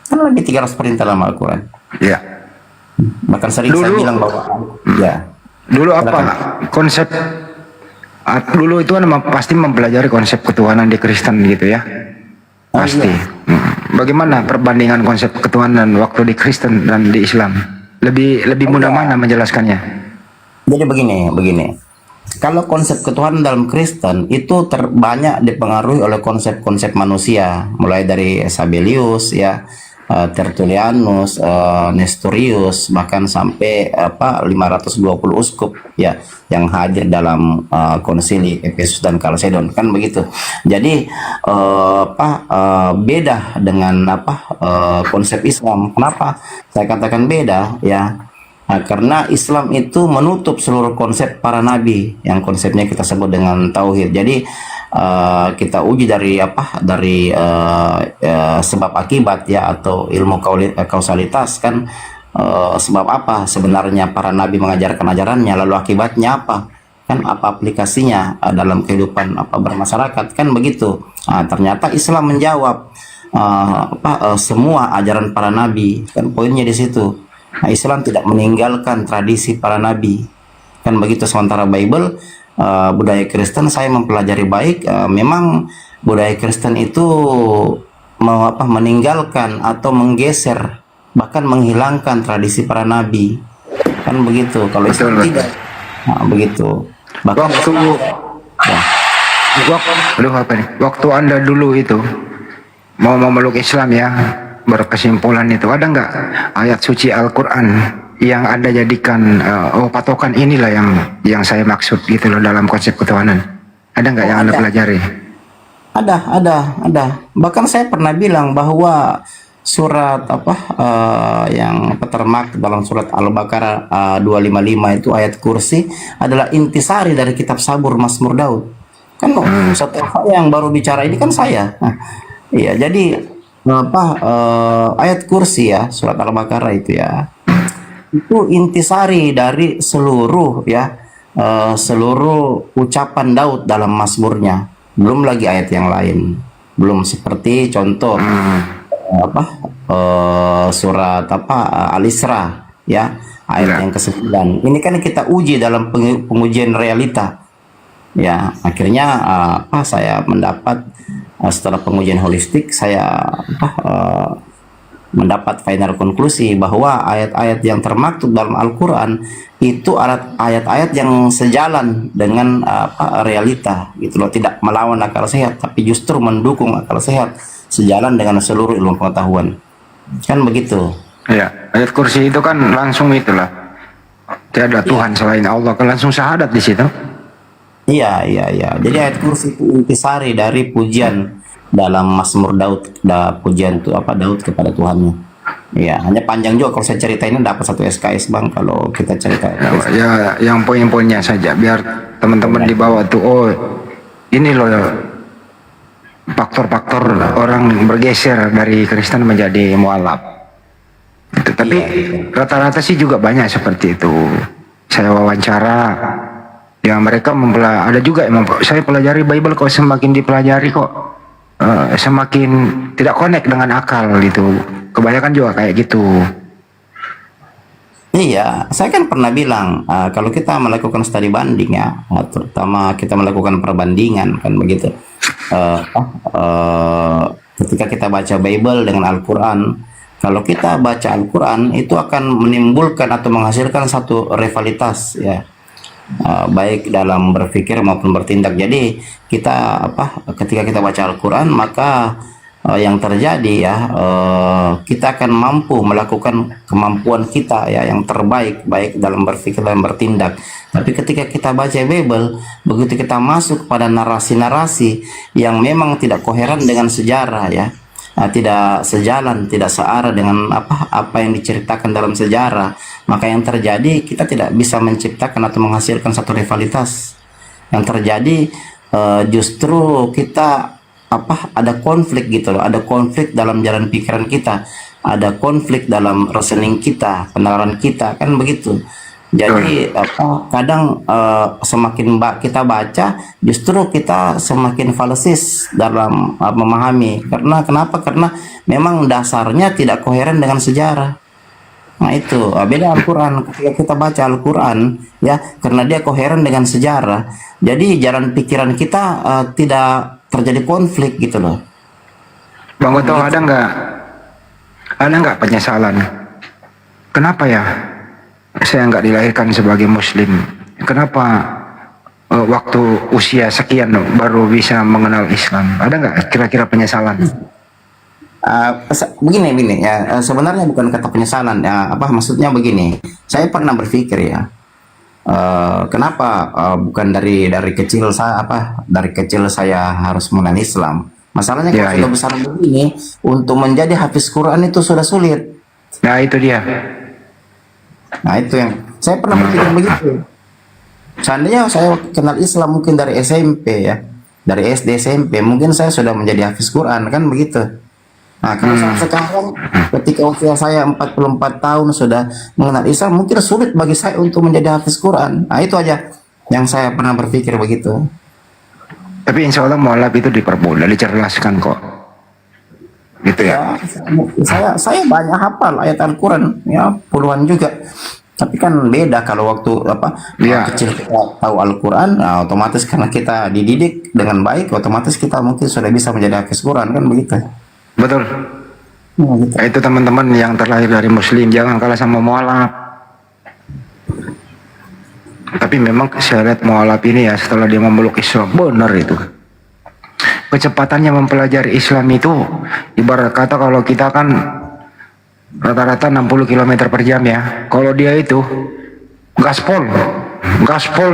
Kan lebih 300 perintah dalam Al-Quran. Iya. Bahkan sering saya bilang bahwa dulu konsep dulu itu pasti mempelajari konsep ketuhanan di Kristen gitu ya, pasti. Bagaimana perbandingan konsep ketuhanan waktu di Kristen dan di Islam, lebih mudah mana menjelaskannya? Jadi begini, kalau konsep ketuhanan dalam Kristen itu banyak dipengaruhi oleh konsep-konsep manusia, mulai dari Sabellius ya, Tertullianus, Nestorius, bahkan sampai 520 uskup ya yang hadir dalam konsili Efesus dan Kalsedon, kan begitu. Jadi beda dengan konsep Islam. Kenapa saya katakan beda ya? Karena Islam itu menutup seluruh konsep para nabi yang konsepnya kita sebut dengan tauhid. Jadi kita uji dari sebab akibat ya, atau ilmu kausalitas kan, sebab apa sebenarnya para nabi mengajarkan ajarannya, lalu akibatnya apa, kan apa aplikasinya dalam kehidupan bermasyarakat, kan begitu. Ternyata Islam menjawab semua ajaran para nabi, kan poinnya di situ. Islam tidak meninggalkan tradisi para nabi, kan begitu. Sementara Bible, budaya Kristen saya mempelajari baik, memang budaya Kristen itu meninggalkan atau menggeser bahkan menghilangkan tradisi para nabi, kan begitu. Kalau Islam tidak, nah, begitu. Bahkan waktu Anda dulu itu mau memeluk Islam ya, berkesimpulan itu ada nggak ayat suci Al-Quran yang Anda jadikan patokan, inilah yang saya maksud gitu loh dalam konsep ketuhanan? Ada nggak yang Anda pelajari? Ada. Bahkan saya pernah bilang bahwa surat yang termaktub dalam surat Al-Baqarah 255 itu ayat kursi adalah intisari dari kitab Sabur Mazmur Daud. Kan setelah saya yang baru bicara ini kan saya. Iya, jadi ayat kursi ya, surat Al-Baqarah itu ya, itu intisari dari seluruh seluruh ucapan Daud dalam Mazmurnya. Belum lagi ayat yang lain, belum seperti contoh surat Al-Isra ya, ayat yang ke-9. Ini kan kita uji dalam pengujian realita ya. Akhirnya saya mendapat setelah pengujian holistik, saya mendapat final konklusi bahwa ayat-ayat yang termaktub dalam Al-Quran itu ayat-ayat yang sejalan dengan realita gitu loh, tidak melawan akal sehat tapi justru mendukung akal sehat, sejalan dengan seluruh ilmu pengetahuan, kan begitu ya. Ayat kursi itu kan langsung itulah, tiada Tuhan selain Allah, kan langsung syahadat di situ. Iya. Jadi ayat kursi itu intisari dari pujian dalam Mazmur Daud, pujian itu Daud kepada Tuhannya. Ya, hanya panjang juga kalau saya ceritain, dapat 1 SKS Bang kalau kita cerita. Ya, yang poin-poinnya saja biar teman-teman di bawah tuh, oh ini loh faktor-faktor orang bergeser dari Kristen menjadi mualaf. Tapi rata-rata sih juga banyak seperti itu. Saya wawancara, ya mereka ada juga yang saya pelajari Bible kok, semakin dipelajari kok semakin tidak connect dengan akal gitu. Kebanyakan juga kayak gitu. Iya, saya kan pernah bilang kalau kita melakukan studi banding ya, terutama kita melakukan perbandingan kan begitu. Ketika kita baca Bible dengan Al-Quran, kalau kita baca Al-Quran itu akan menimbulkan atau menghasilkan satu rivalitas ya, baik dalam berpikir maupun bertindak. Jadi kita ketika kita baca Al-Quran, maka yang terjadi ya, kita akan mampu melakukan kemampuan kita ya yang terbaik, baik dalam berpikir dan bertindak. Tapi ketika kita baca Bible, begitu kita masuk pada narasi-narasi yang memang tidak koheren dengan sejarah ya, tidak sejalan, tidak searah dengan apa yang diceritakan dalam sejarah, maka yang terjadi kita tidak bisa menciptakan atau menghasilkan satu rivalitas. Yang terjadi justru kita ada konflik gitu loh, ada konflik dalam jalan pikiran kita, ada konflik dalam reasoning kita, penalaran kita, kan begitu. Jadi kadang semakin kita baca, justru kita semakin falesis dalam memahami. Kenapa? Karena memang dasarnya tidak koheren dengan sejarah. Nah itu beda Al-Quran. Ketika kita baca Al-Quran ya, karena dia koheren dengan sejarah, jadi jalan pikiran kita tidak terjadi konflik gitu loh. Bang Goto, ada nggak penyesalan? Kenapa ya saya nggak dilahirkan sebagai Muslim? Kenapa waktu usia sekian baru bisa mengenal Islam? Ada nggak kira-kira penyesalan? Begini ya, sebenarnya bukan kata penyesalan ya, maksudnya begini. Saya pernah berpikir ya, kenapa bukan dari kecil saya harus mengenal Islam. Masalahnya kalau sudah besar begini, untuk menjadi hafiz Quran itu sudah sulit. Nah itu dia. Nah itu yang saya pernah berpikir begitu. Seandainya saya kenal Islam mungkin dari SMP ya, dari SD SMP, mungkin saya sudah menjadi hafiz Quran, kan begitu. Nah, kalau sekarang ketika usia saya 44 tahun sudah mengenal Islam, mungkin sulit bagi saya untuk menjadi hafiz Quran. Nah, itu aja yang saya pernah berpikir begitu. Tapi insya Allah mualaf itu dipermudah, dicerdaskan kok. Gitu ya. Saya banyak hafal ayat Al-Quran, ya puluhan juga. Tapi kan beda kalau waktu kecil kita tahu Al-Quran, nah, otomatis karena kita dididik dengan baik, otomatis kita mungkin sudah bisa menjadi hafiz Quran, kan begitu. Betul. Itu teman-teman yang terlahir dari muslim, jangan kalah sama mualaf. Tapi memang saya lihat mualaf ini ya, setelah dia memeluk Islam, benar itu. Kecepatannya mempelajari Islam itu ibarat kata kalau kita kan rata-rata 60 km per jam ya. Kalau dia itu gaspol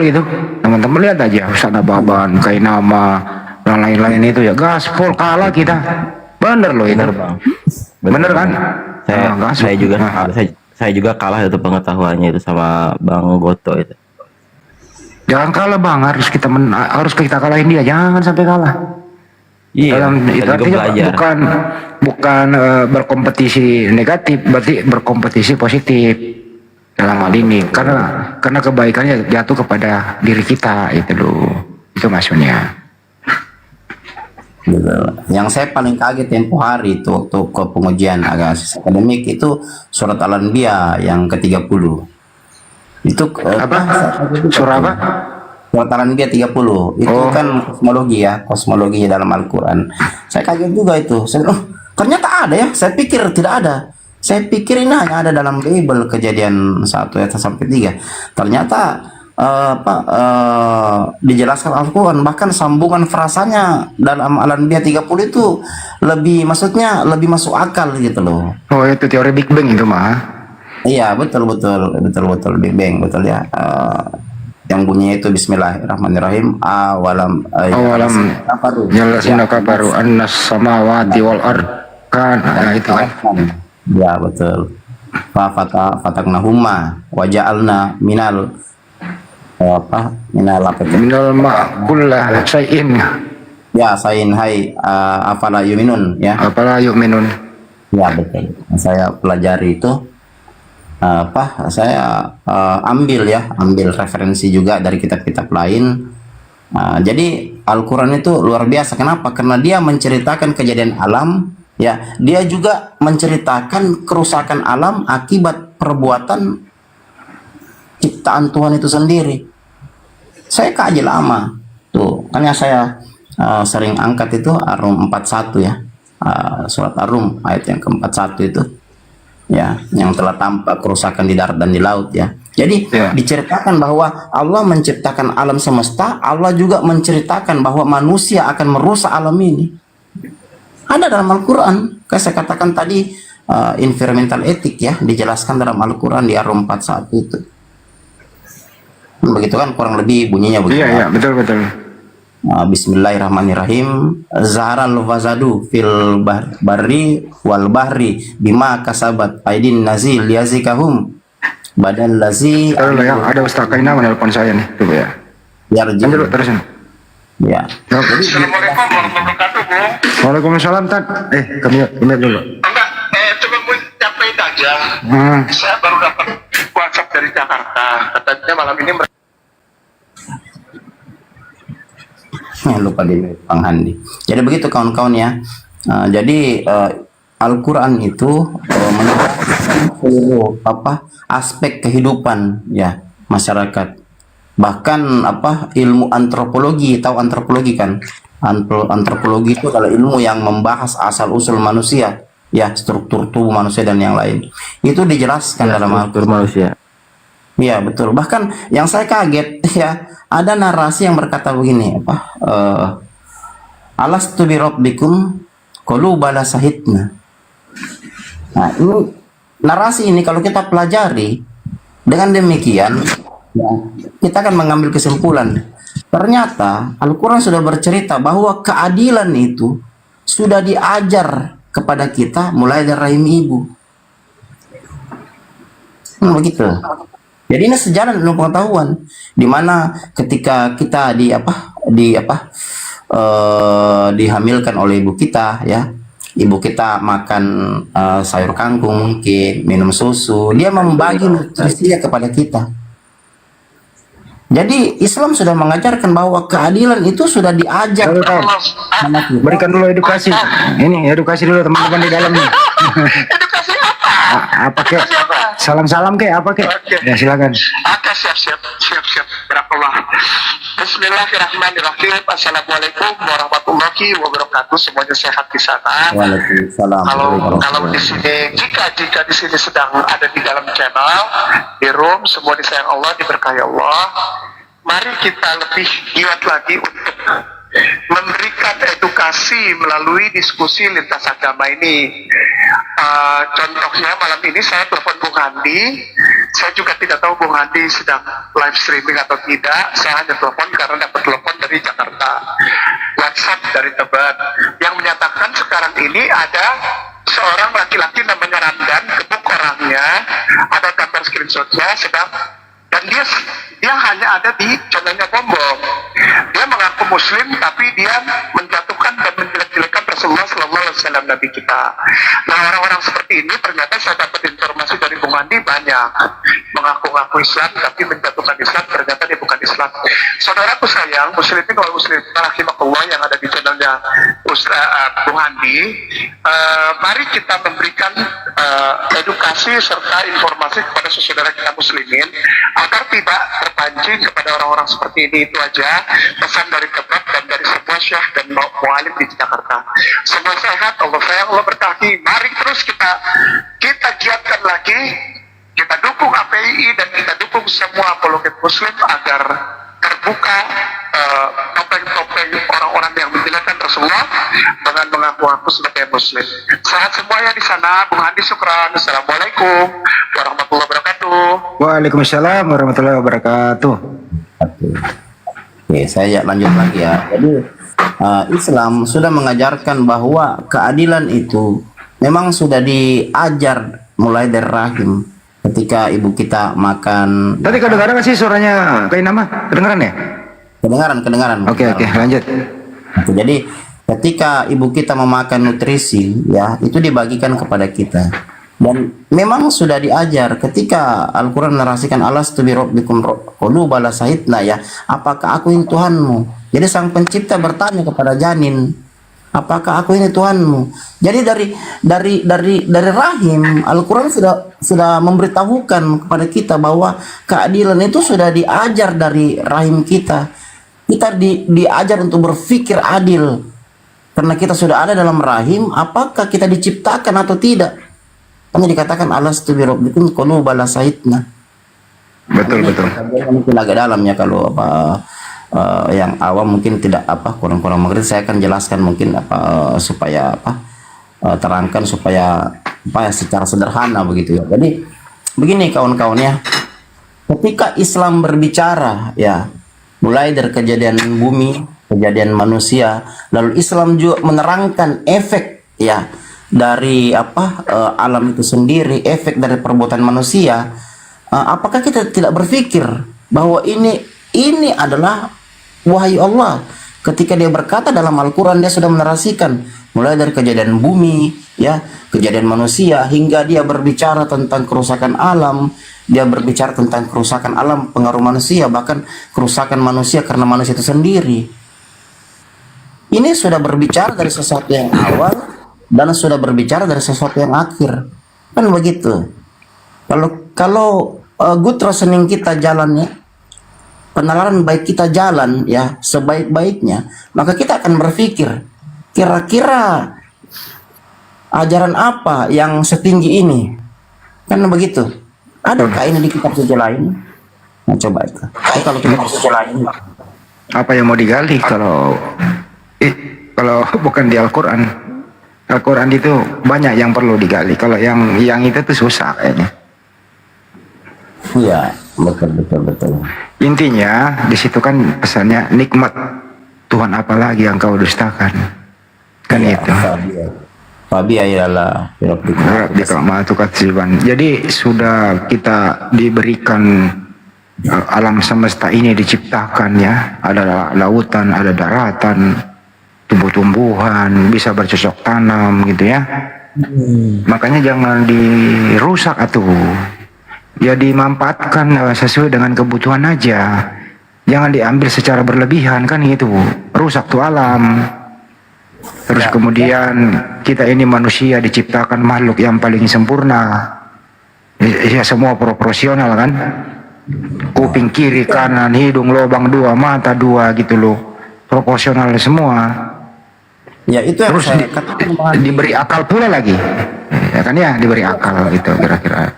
itu. Teman-teman lihat aja Ustaz Ababan, Kainama, dan lain-lain itu ya, gaspol, kalah kita. Bener loh itu. Bener kan? Saya juga kalah itu pengetahuannya itu sama Bang Goto itu. Jangan kalah Bang, harus kita kalahin dia, jangan sampai kalah. Iya, Dalam itu kita juga artinya belajar. bukan berkompetisi negatif, berarti berkompetisi positif dalam hal ini, karena kebaikannya jatuh kepada diri kita itu loh, itu maksudnya. Yang saya paling kaget tempo hari itu waktu ke pengujian akademik itu surat Al-Anbiya yang ke-30. Itu apa? Surah apa? Surat Al-Anbiya 30. Itu kan kosmologi dalam Al-Qur'an. Saya kaget juga itu. Ternyata ada ya. Saya pikir tidak ada. Saya pikir ini hanya ada dalam Bible, Kejadian 1 ayat sampai 3. Ternyata dijelaskan Al-Quran, bahkan sambungan frasanya dalam Al-Anbiya 30 itu lebih masuk akal gitu loh. Oh, itu teori Big Bang itu mah. Iya, betul Big Bang, betul ya. Yang bunyinya itu Bismillahirrahmanirrahim, awalam kafaru annas samawati wal ard kan, itu kan. Ya, betul. Fataknahuma wa ja'alna minal ma'kullah syai'in. Ya, sayin hai afala yuminun ya. Afala yuminun. Ya, betul. Saya pelajari itu saya ambil referensi juga dari kitab-kitab lain. Jadi Al-Quran itu luar biasa. Kenapa? Karena dia menceritakan kejadian alam, ya. Dia juga menceritakan kerusakan alam akibat perbuatan ciptaan Tuhan itu sendiri. Saya kaji lama tuh, makanya saya sering angkat itu Ar-Rum 41 ya, surat Ar-Rum ayat yang ke-41 itu. Ya, yang telah tampak kerusakan di darat dan di laut ya. Jadi diceritakan bahwa Allah menciptakan alam semesta, Allah juga menceritakan bahwa manusia akan merusak alam ini. Ada dalam Al-Quran. Kayak saya katakan tadi, environmental ethic ya, dijelaskan dalam Al-Quran di Ar-Rum 41 itu. Begitu kan kurang lebih bunyinya begitu. Iya, betul. Bismillahirrahmanirrahim. Zaharal fasadu fil barri wal bahri bima kasabat aidin nazil yazikahum badan lazi. Yang ada Ustaz Kaina menelpon saya nih, coba ya. Biar lanjut terusin. Ya. Assalamualaikum warahmatullahi wabarakatuh, Bro. Waalaikumsalam, Tat. Kami dulu. Enggak, cuma mau capain aja. Saya baru dapat WhatsApp dari Jakarta. Katanya malam ini lupa di Bang Handi. Jadi begitu kawan-kawan ya. Jadi Al-Quran itu menjelaskan seluruh aspek kehidupan ya masyarakat. Bahkan ilmu antropologi, tahu antropologi kan? Antropologi itu adalah ilmu yang membahas asal usul manusia, ya, struktur tubuh manusia dan yang lain. Itu dijelaskan dalam Al-Quran manusia. Iya, betul. Bahkan yang saya kaget ya, ada narasi yang berkata begini, alastu bi rabbikum qalu bala sahidna. Nah, ini narasi ini kalau kita pelajari dengan demikian ya, kita akan mengambil kesimpulan. Ternyata Al-Quran sudah bercerita bahwa keadilan itu sudah diajar kepada kita mulai dari rahim ibu. Begitu. Jadi ini sejalan dengan pengetahuan, di mana ketika kita dihamilkan oleh ibu kita, ya, ibu kita makan sayur kangkung mungkin, minum susu, dia membagi nutrisinya kepada kita. Jadi Islam sudah mengajarkan bahwa keadilan itu sudah diajar. Berikan dulu edukasi. Ini edukasi dulu teman-teman di dalam nih. edukasi apa? Apa kek? Salam-salam kek apa kek? Oke. Ya silakan. Oke, siap. Barakallah. Bismillahirrahmanirrahim. Assalamualaikum warahmatullahi wabarakatuh. Semuanya sehat di sana. Waalaikumsalam. Kalau di sini, jika di sini sedang ada di dalam channel, di room, semua disayang Allah, diberkahi Allah. Mari kita lebih giat lagi untuk memberikan edukasi melalui diskusi lintas agama ini. Contohnya malam ini saya telepon Bung Handi. Saya juga tidak tahu Bung Handi sedang live streaming atau tidak. Saya hanya telepon karena dapat telepon dari Jakarta, WhatsApp dari Tebet, yang menyatakan sekarang ini ada seorang laki-laki namanya Ramdan, gebuk orangnya, ada gambar screenshotnya sedang, dan dia hanya ada di channelnya Bombom. Dia mengaku muslim tapi dia menjatuhkan dan menjelek-jelekan Rasulullah SAW, Nabi kita. Nah, orang-orang seperti ini ternyata saya dapat informasi dari Bung Andi banyak mengaku-ngaku Islam tapi menjatuhkan Islam, ternyata dia bukan Islam. Saudaraku sayang, muslimin wal muslimin rahimakumullah yang ada di channelnya Bung Andi, mari kita memberikan edukasi serta informasi kepada saudara kita muslimin agar tidak terpancing kepada orang-orang seperti ini. Itu aja pesan dari Tebet dan dari semua syekh dan mualim di Jakarta. Semua sehat, Allah sayang, Allah berkahi. Mari terus kita giatkan lagi, kita dukung API dan kita dukung semua apologet muslim agar terbuka topeng-topeng orang-orang yang menjelekkan Rasulullah dengan mengaku-ngaku sebagai muslim. Sehat semuanya di sana. Bung Handi, syukran. Assalamualaikum warahmatullahi wabarakatuh. Waalaikumsalam warahmatullahi wabarakatuh. Oke, saya lanjut lagi ya. Jadi Islam sudah mengajarkan bahwa keadilan itu memang sudah diajar mulai dari rahim. Ketika ibu kita makan. Tadi kedengaran nggak sih suaranya Kain Nama? Kedengaran ya? Kedengaran. Oke, lanjut. Jadi ketika ibu kita memakan nutrisi, ya itu dibagikan kepada kita. Dan memang sudah diajar ketika Al-Quran menarasikan alastu bi rabbikum qalu bala sahidna, ya, apakah aku ini Tuhanmu? Jadi sang pencipta bertanya kepada janin, apakah aku ini Tuhanmu? Jadi dari rahim, Al-Quran sudah memberitahukan kepada kita bahwa keadilan itu sudah diajar dari rahim kita. Kita diajar untuk berpikir adil. Karena kita sudah ada dalam rahim, apakah kita diciptakan atau tidak? Hanya dikatakan alastu bi rabbikum qalu bala sahidna. Betul. Mungkin agak dalamnya kalau yang awam mungkin tidak kurang mengerti. Saya akan jelaskan mungkin supaya terangkan supaya secara sederhana begitu ya. Jadi begini kawan-kawan ya, ketika Islam berbicara ya, mulai dari kejadian bumi, kejadian manusia, lalu Islam juga menerangkan efek ya dari alam itu sendiri, efek dari perbuatan manusia. Apakah kita tidak berpikir bahwa ini adalah wahyu Allah? Ketika dia berkata dalam Al-Quran, dia sudah menarasikan mulai dari kejadian bumi, ya, kejadian manusia, hingga dia berbicara tentang kerusakan alam. Dia berbicara tentang kerusakan alam, pengaruh manusia, bahkan kerusakan manusia karena manusia itu sendiri. Ini sudah berbicara dari sesuatu yang awal dan sudah berbicara dari sesuatu yang akhir, kan begitu. Kalau good reasoning kita jalannya, penalaran baik kita jalan ya sebaik-baiknya, maka kita akan berpikir kira-kira ajaran apa yang setinggi ini, kan begitu. Adakah ini di kitab suci lain? Nah, coba itu. Kalau kitab suci lain, apa yang mau digali kalau bukan di Al-Quran? Al-Quran itu banyak yang perlu digali. Kalau yang itu tuh susah kayaknya. Iya, betul. Intinya di situ kan pesannya nikmat Tuhan apalagi yang kau dustakan. Kan ya, itu. Fabi ayalah Jadi sudah kita diberikan alam semesta ini diciptakan ya. Ada lautan, ada daratan, tumbuh-tumbuhan, bisa bercocok tanam gitu ya. Makanya jangan dirusak atuh. Ya dimanfaatkan sesuai dengan kebutuhan aja. Jangan diambil secara berlebihan, kan itu rusak tuh alam. Terus kemudian kita ini manusia diciptakan makhluk yang paling sempurna. Ya semua proporsional kan, kuping kiri kanan, hidung lubang 2, mata 2 gitu loh, proporsional semua. Ya itu yang Terus saya katakan Bang. diberi akal pula lagi, ya kan ya, diberi akal itu kira-kira.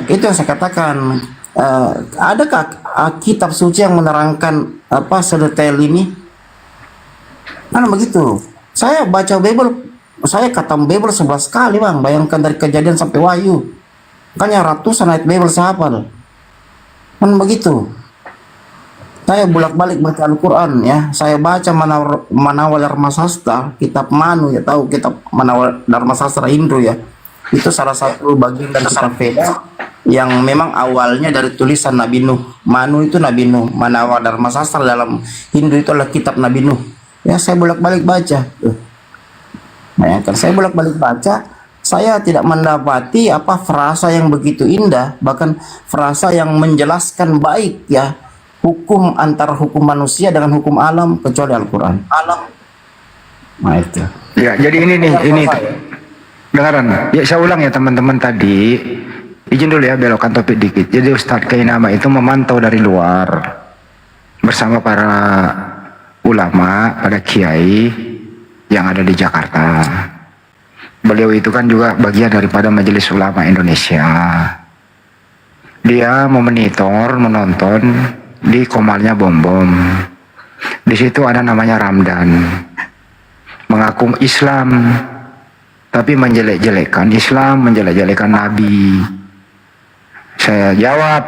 Itu yang saya katakan. Adakah kitab suci yang menerangkan apa sedetail ini? Kan begitu. Saya baca Bible, saya khatam Bible 11 kali Bang. Bayangkan dari Kejadian sampai Wahyu. Kan ya ratusan ayat Bible saya hafal. Kan begitu. Saya bolak-balik baca Al-Quran ya. Saya baca Manawal Dharma Sastra, kitab Manu ya, tahu kitab Manawal Dharma Sastra Hindu ya. Itu salah satu bagian dari kitab Veda yang memang awalnya dari tulisan Nabi Nuh. Manu itu Nabi Nuh, Manawal Dharma Sastra dalam Hindu itu adalah kitab Nabi Nuh. Ya, saya bolak-balik baca. Bayangkan saya bolak-balik baca, saya tidak mendapati apa frasa yang begitu indah, bahkan frasa yang menjelaskan baik ya hukum antara hukum manusia dengan hukum alam kecuali Al-Quran. Nah itu. Ya, jadi ini dengaran. Ya, saya ulang ya teman-teman tadi. Izin dulu ya, belokkan topik dikit. Jadi Ustadz Kainama itu memantau dari luar bersama para ulama, pada kiai yang ada di Jakarta. Beliau itu kan juga bagian daripada Majelis Ulama Indonesia. Dia memonitor, menonton di Komalnya Bom-Bom. Di situ ada namanya Ramdan, mengaku Islam, tapi menjelek-jelekan Islam, menjelek-jelekan Nabi. Saya jawab,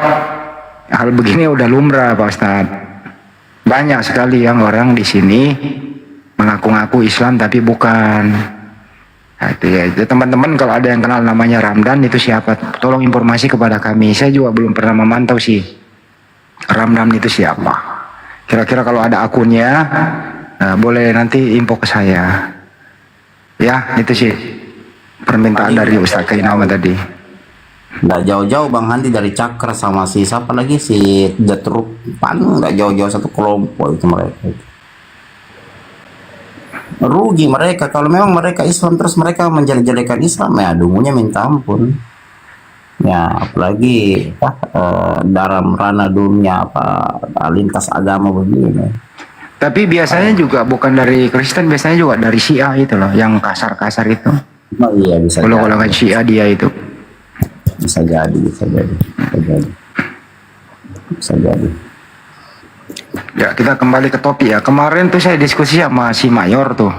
hal begini udah lumrah Pak Ustadz. Banyak sekali yang orang di sini mengaku-ngaku Islam tapi bukan. Nah, itu ya, teman-teman kalau ada yang kenal namanya Ramdan itu siapa? Tolong informasi kepada kami. Saya juga belum pernah memantau sih. Ramdan itu siapa? Kira-kira kalau ada akunnya, nah, boleh nanti info ke saya. Ya, itu sih permintaan dari Ustaz Kainama tadi. Nggak jauh-jauh Bang Handi dari Cakra sama si siapa lagi, si Jatrupan, nggak jauh-jauh satu kelompok itu mereka. Rugi mereka kalau memang mereka Islam terus mereka menjelek-jelekan Islam ya, dungunya minta ampun. Ya apalagi dalam ranah dunia apa lintas agama begini. Tapi biasanya juga bukan dari Kristen, biasanya juga dari Syiah itu loh, yang kasar-kasar itu. Oh iya bisa. Kalau golongan Syiah dia itu. Bisa jadi. Ya kita kembali ke topik ya. Kemarin tuh saya diskusi sama si Mayor tuh.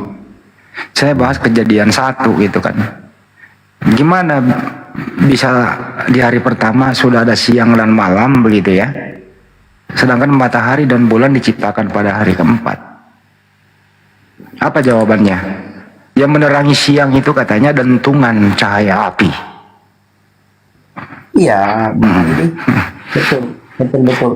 Saya bahas kejadian 1 gitu kan. Gimana bisa di hari pertama sudah ada siang dan malam begitu ya. Sedangkan matahari dan bulan diciptakan pada hari keempat. Apa jawabannya? Yang menerangi siang itu katanya dentungan cahaya api. Iya, betul.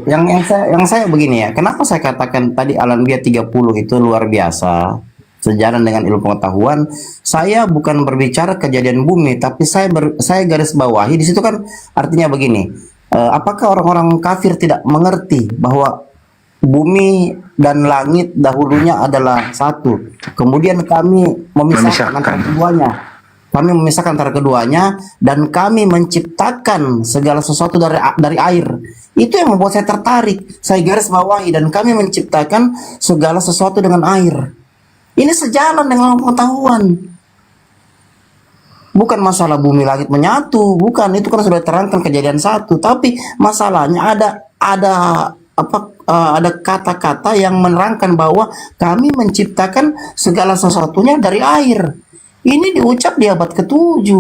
Yang saya begini ya, kenapa saya katakan tadi alam dia 30 itu luar biasa, sejalan dengan ilmu pengetahuan. Saya bukan berbicara kejadian bumi, tapi saya garis bawahi di situ kan artinya begini. Apakah orang-orang kafir tidak mengerti bahwa bumi dan langit dahulunya adalah satu, kemudian kami memisahkan antara keduanya. Kami memisahkan antara keduanya dan kami menciptakan segala sesuatu dari air. Itu yang membuat saya tertarik. Saya garis bawahi dan kami menciptakan segala sesuatu dengan air. Ini sejalan dengan pengetahuan. Bukan masalah bumi langit menyatu, bukan, itu kan sudah terangkan kejadian 1. Tapi masalahnya ada kata-kata yang menerangkan bahwa kami menciptakan segala sesuatunya dari air. Ini diucap di abad ke-7,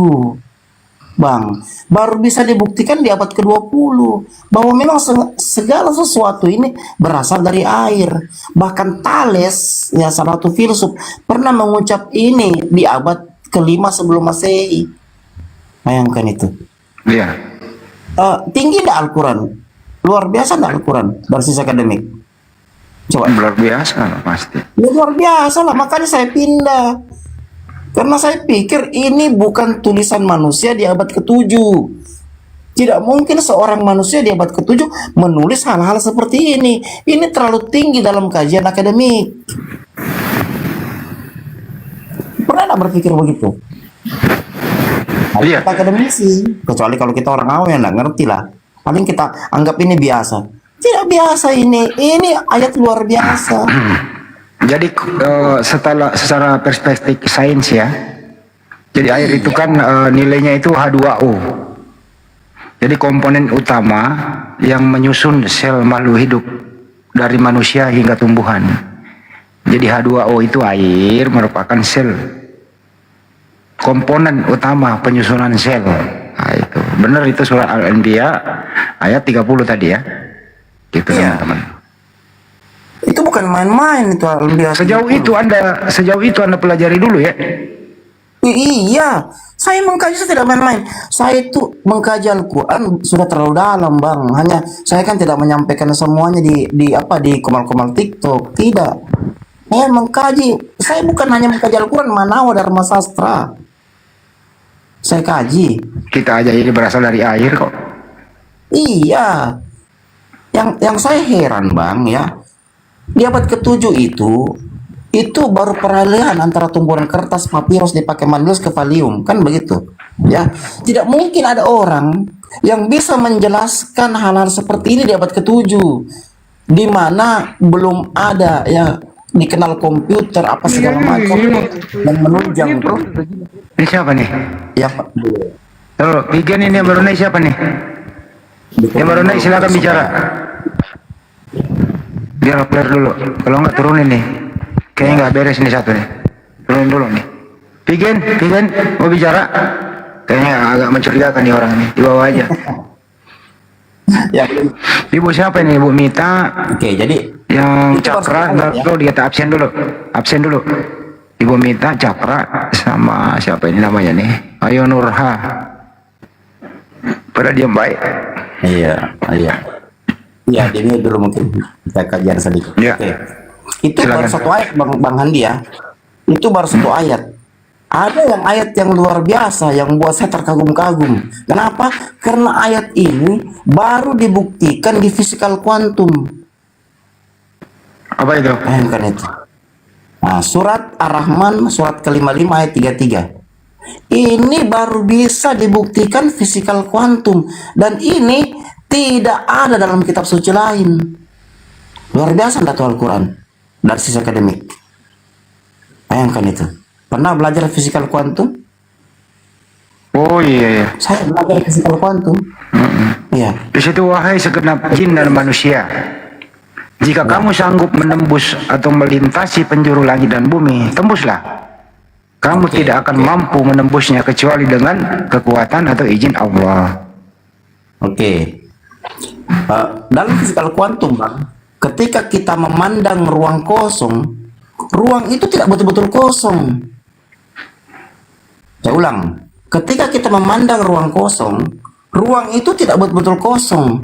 Bang. Baru bisa dibuktikan di abad ke-20 bahwa memang segala sesuatu ini berasal dari air. Bahkan Thales, ya salah satu filsuf, pernah mengucap ini di abad ke-5 sebelum Masehi. Bayangkan itu. Iya. Tinggi enggak Al-Quran? Luar biasa enggak Al-Quran dari sisi akademik? Coba. Luar biasa lah pasti. Ya, luar biasa lah, makanya saya pindah. Karena saya pikir ini bukan tulisan manusia di abad ke-7. Tidak mungkin seorang manusia di abad ke-7 menulis hal-hal seperti ini. Ini terlalu tinggi dalam kajian akademik. Pernah tidak berpikir begitu? Harus kita akademisi. Kecuali kalau kita orang awam yang nggak ngerti lah. Paling kita anggap ini biasa. Tidak biasa ini ayat luar biasa. Jadi secara perspektif sains ya. Jadi air itu kan nilainya itu H2O. Jadi komponen utama yang menyusun sel makhluk hidup dari manusia hingga tumbuhan. Jadi H2O itu air merupakan sel. Komponen utama penyusunan sel. Nah, itu. Benar itu surat Al-Anbiya ayat 30 tadi ya. Gitu teman-teman. Itu bukan main-main itu Al-Anbiya. Sejauh itu Anda pelajari dulu ya. Iya, saya mengkaji tidak main-main. Saya itu mengkaji Al-Quran sudah terlalu dalam, Bang. Hanya saya kan tidak menyampaikan semuanya di komal-komal TikTok. Tidak. Saya mengkaji. Saya bukan hanya mengkaji Al-Quran, Manawa Dharma Sastra. Saya kaji. Kita aja ini berasal dari air kok. Iya. Yang saya heran, Bang, ya. Di abad ke-7 itu baru peralihan antara tumbuhan kertas papirus dipakai mandus ke valium, kan begitu ya. Tidak mungkin ada orang yang bisa menjelaskan hal-hal seperti ini di abad ke-7 di mana belum ada ya dikenal komputer apa segala macam dan menunjang bro. Ini siapa nih? Ya Pak. Terus bikin ini yang baru naik siapa nih? Yang baru naik silakan bicara. Biar player dulu, kalau nggak turunin nih. Kayaknya nggak beres nih satu nih. Turunin dulu nih. Pigen, mau bicara? Kayaknya agak mencurigakan nih orang ini. Di bawah aja. Ya. Ibu siapa ini? Ibu Mita. Oke, jadi yang Cakra, lo dia absen dulu. Ibu Mita, Cakra, sama siapa ini namanya nih? Ayo Nurha. Pada diam baik. Iya. Ya, ini dulu mungkin kita kajian sedikit. Ya. Oke. Itu silakan. Baru satu ayat Bang Handi ya. Itu baru satu ayat. Ada yang ayat yang luar biasa yang buat saya terkagum-kagum. Kenapa? Karena ayat ini baru dibuktikan di fisikal kuantum. Apa itu? Kan itu. Nah, surat Ar-Rahman surat ke-55 ayat 33. Ini baru bisa dibuktikan fisikal kuantum dan ini tidak ada dalam kitab suci lain. Luar biasa datu Al-Quran dari sisi akademik. Bayangkan itu. Pernah belajar fisikal kuantum? Oh iya. Saya belajar fisikal kuantum. Iya. Di situ wahai segenap jin dan manusia, jika kamu sanggup menembus atau melintasi penjuru langit dan bumi, tembuslah. Kamu tidak akan mampu menembusnya kecuali dengan kekuatan atau izin Allah. Oke. Dalam fisikal kuantum, Bang, ketika kita memandang ruang kosong, ruang itu tidak betul-betul kosong. Saya ulang, ketika kita memandang ruang kosong, ruang itu tidak betul-betul kosong.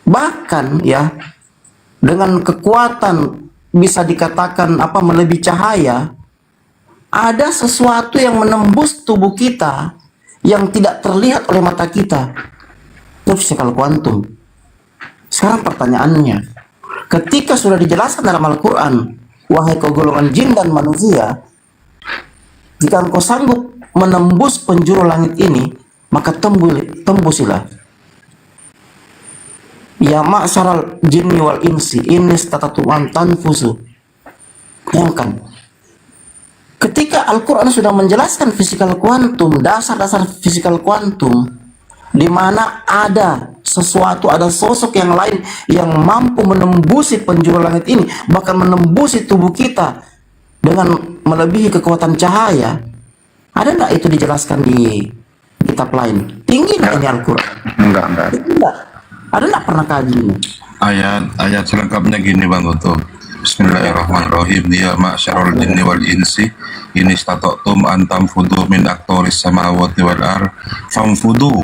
Bahkan ya, dengan kekuatan bisa dikatakan melebihi cahaya, ada sesuatu yang menembus tubuh kita yang tidak terlihat oleh mata kita. Itu fisikal kuantum. Sekarang pertanyaannya, ketika sudah dijelaskan dalam Al-Quran, wahai kau golongan jin dan manusia, jika engkau sanggup menembus penjuru langit ini, maka tembusilah. Ya ma'syaral jinni wal insi inni istata'tum an tanfusu. Bayangkan, ketika Al-Quran sudah menjelaskan fisikal kuantum, dasar-dasar fisikal kuantum, di mana ada sesuatu, ada sosok yang lain yang mampu menembusi penjuru langit ini, bahkan menembusi tubuh kita dengan melebihi kekuatan cahaya. Ada enggak itu dijelaskan di kitab lain? Tinggi enggak ini Al-Quran? Enggak. Enggak. Ada enggak pernah kaji ini? Ayat selengkapnya gini Bang Goto. Bismillahirrahmanirrahim. Ya ma'syarul jinni wal insi in istata'tum an tanfudu min aqtaris samawati wal ar famfudu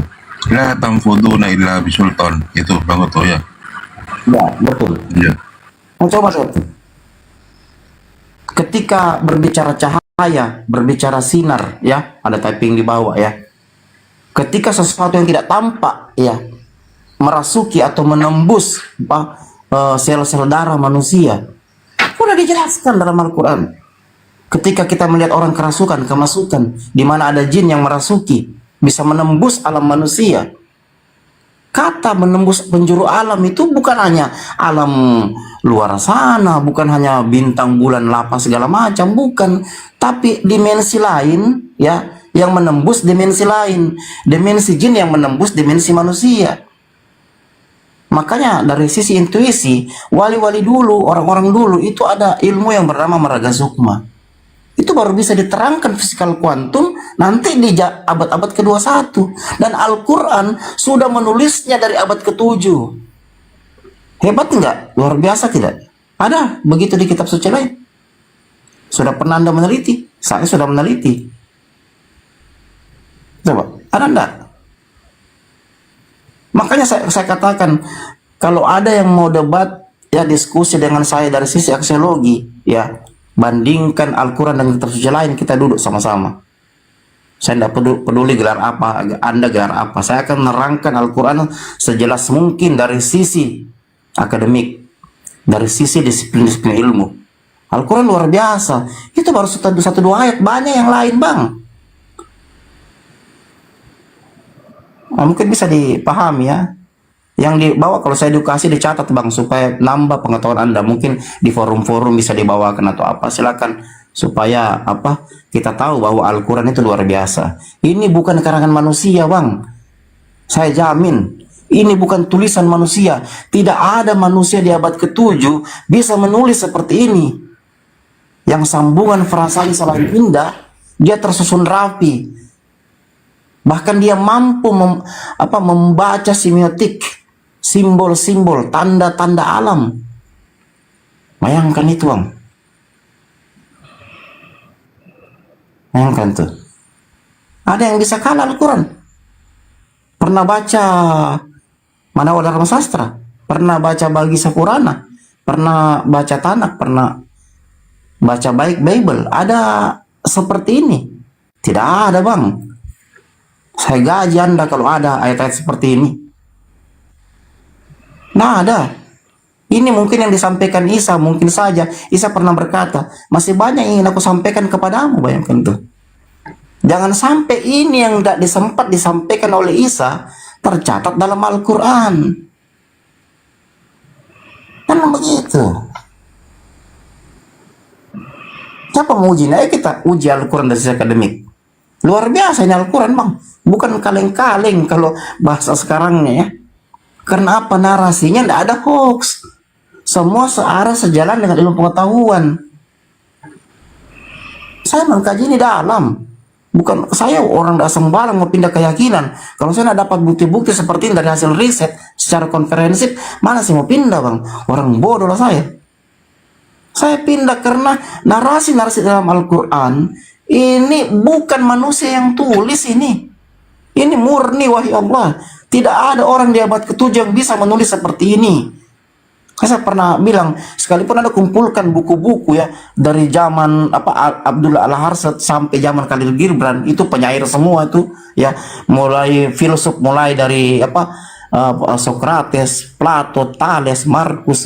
la tanfuduna illa bisultan. Itu Bang Goto ya. Ya, betul. Iya. Coba satu. Ketika berbicara cahaya, berbicara sinar, ya, ada typing di bawah ya. Ketika sesuatu yang tidak tampak, ya, merasuki atau menembus sel-sel darah manusia, sudah dijelaskan dalam Al-Quran. Ketika kita melihat orang kerasukan, kemasukan, di mana ada jin yang merasuki, bisa menembus alam manusia. Kata menembus penjuru alam itu bukan hanya alam luar sana, bukan hanya bintang, bulan, lapas segala macam, bukan, tapi dimensi lain ya, yang menembus dimensi lain, dimensi jin yang menembus dimensi manusia. Makanya dari sisi intuisi, wali-wali dulu, orang-orang dulu itu ada ilmu yang bernama Maraga Sukma. Itu baru bisa diterangkan fisikal kuantum nanti di abad-abad ke-21. Dan Al-Quran sudah menulisnya dari abad ke-7. Hebat enggak? Luar biasa tidak? Ada begitu di kitab suci lain. Sudah pernah Anda meneliti? Saya sudah meneliti. Coba, ada enggak? Makanya saya katakan, kalau ada yang mau debat, ya diskusi dengan saya dari sisi aksiologi, ya, bandingkan Al-Quran dan kitab suci lain, kita duduk sama-sama. Saya tidak peduli gelar apa, Anda gelar apa. Saya akan menerangkan Al-Quran sejelas mungkin dari sisi akademik, dari sisi disiplin-disiplin ilmu. Al-Quran luar biasa. Itu baru satu dua ayat, banyak yang lain, Bang. Nah, mungkin bisa dipahami ya. Yang dibawa kalau saya edukasi dicatat, Bang, supaya nambah pengetahuan Anda. Mungkin di forum-forum bisa dibawakan atau apa, silakan, supaya apa, kita tahu bahwa Al-Quran itu luar biasa. Ini bukan karangan manusia, Bang. Saya jamin ini bukan tulisan manusia. Tidak ada manusia di abad ke-7 bisa menulis seperti ini. Yang sambungan frasanya selain indah, dia tersusun rapi. Bahkan dia mampu membaca semiotik, simbol-simbol, tanda-tanda alam. Bayangkan itu, Bang. Bayangkan tuh. Ada yang bisa kalah Al-Quran. Pernah baca Manawa Dharma Sastra, pernah baca Bagisa Purana, pernah baca Tanak, pernah baca baik Bible. Ada seperti ini? Tidak ada, Bang. Saya gaji Anda kalau ada ayat-ayat seperti ini. Nah, ada. Ini mungkin yang disampaikan Isa, mungkin saja Isa pernah berkata, masih banyak yang ingin aku sampaikan kepadamu. Bayangkan tuh. Jangan sampai ini yang tidak sempat disampaikan oleh Isa tercatat dalam Al-Quran. Kan begitu. Siapa mau uji? Ayo kita uji Al-Quran dari sisi akademik. Luar biasa ini Al-Quran, Bang. Bukan kaleng-kaleng kalau bahasa sekarangnya ya. Karena apa? Narasinya tidak ada hoax. Semua searah sejalan dengan ilmu pengetahuan. Saya mengkaji ini dalam. Bukan saya orang tidak sembarang mau pindah keyakinan. Kalau saya tidak dapat bukti-bukti seperti ini dari hasil riset secara konferensif, mana sih mau pindah, Bang? Orang bodoh lah saya. Saya pindah karena narasi-narasi dalam Al-Quran ini bukan manusia yang tulis ini. Ini murni wahyu Allah. Tidak ada orang di abad ke-7 yang bisa menulis seperti ini. Saya pernah bilang, sekalipun Anda kumpulkan buku-buku ya dari zaman Abdullah Al-Harsad sampai zaman Khalil Gibran, itu penyair semua itu ya, mulai filsuf, mulai dari Socrates, Plato, Thales, Marcus,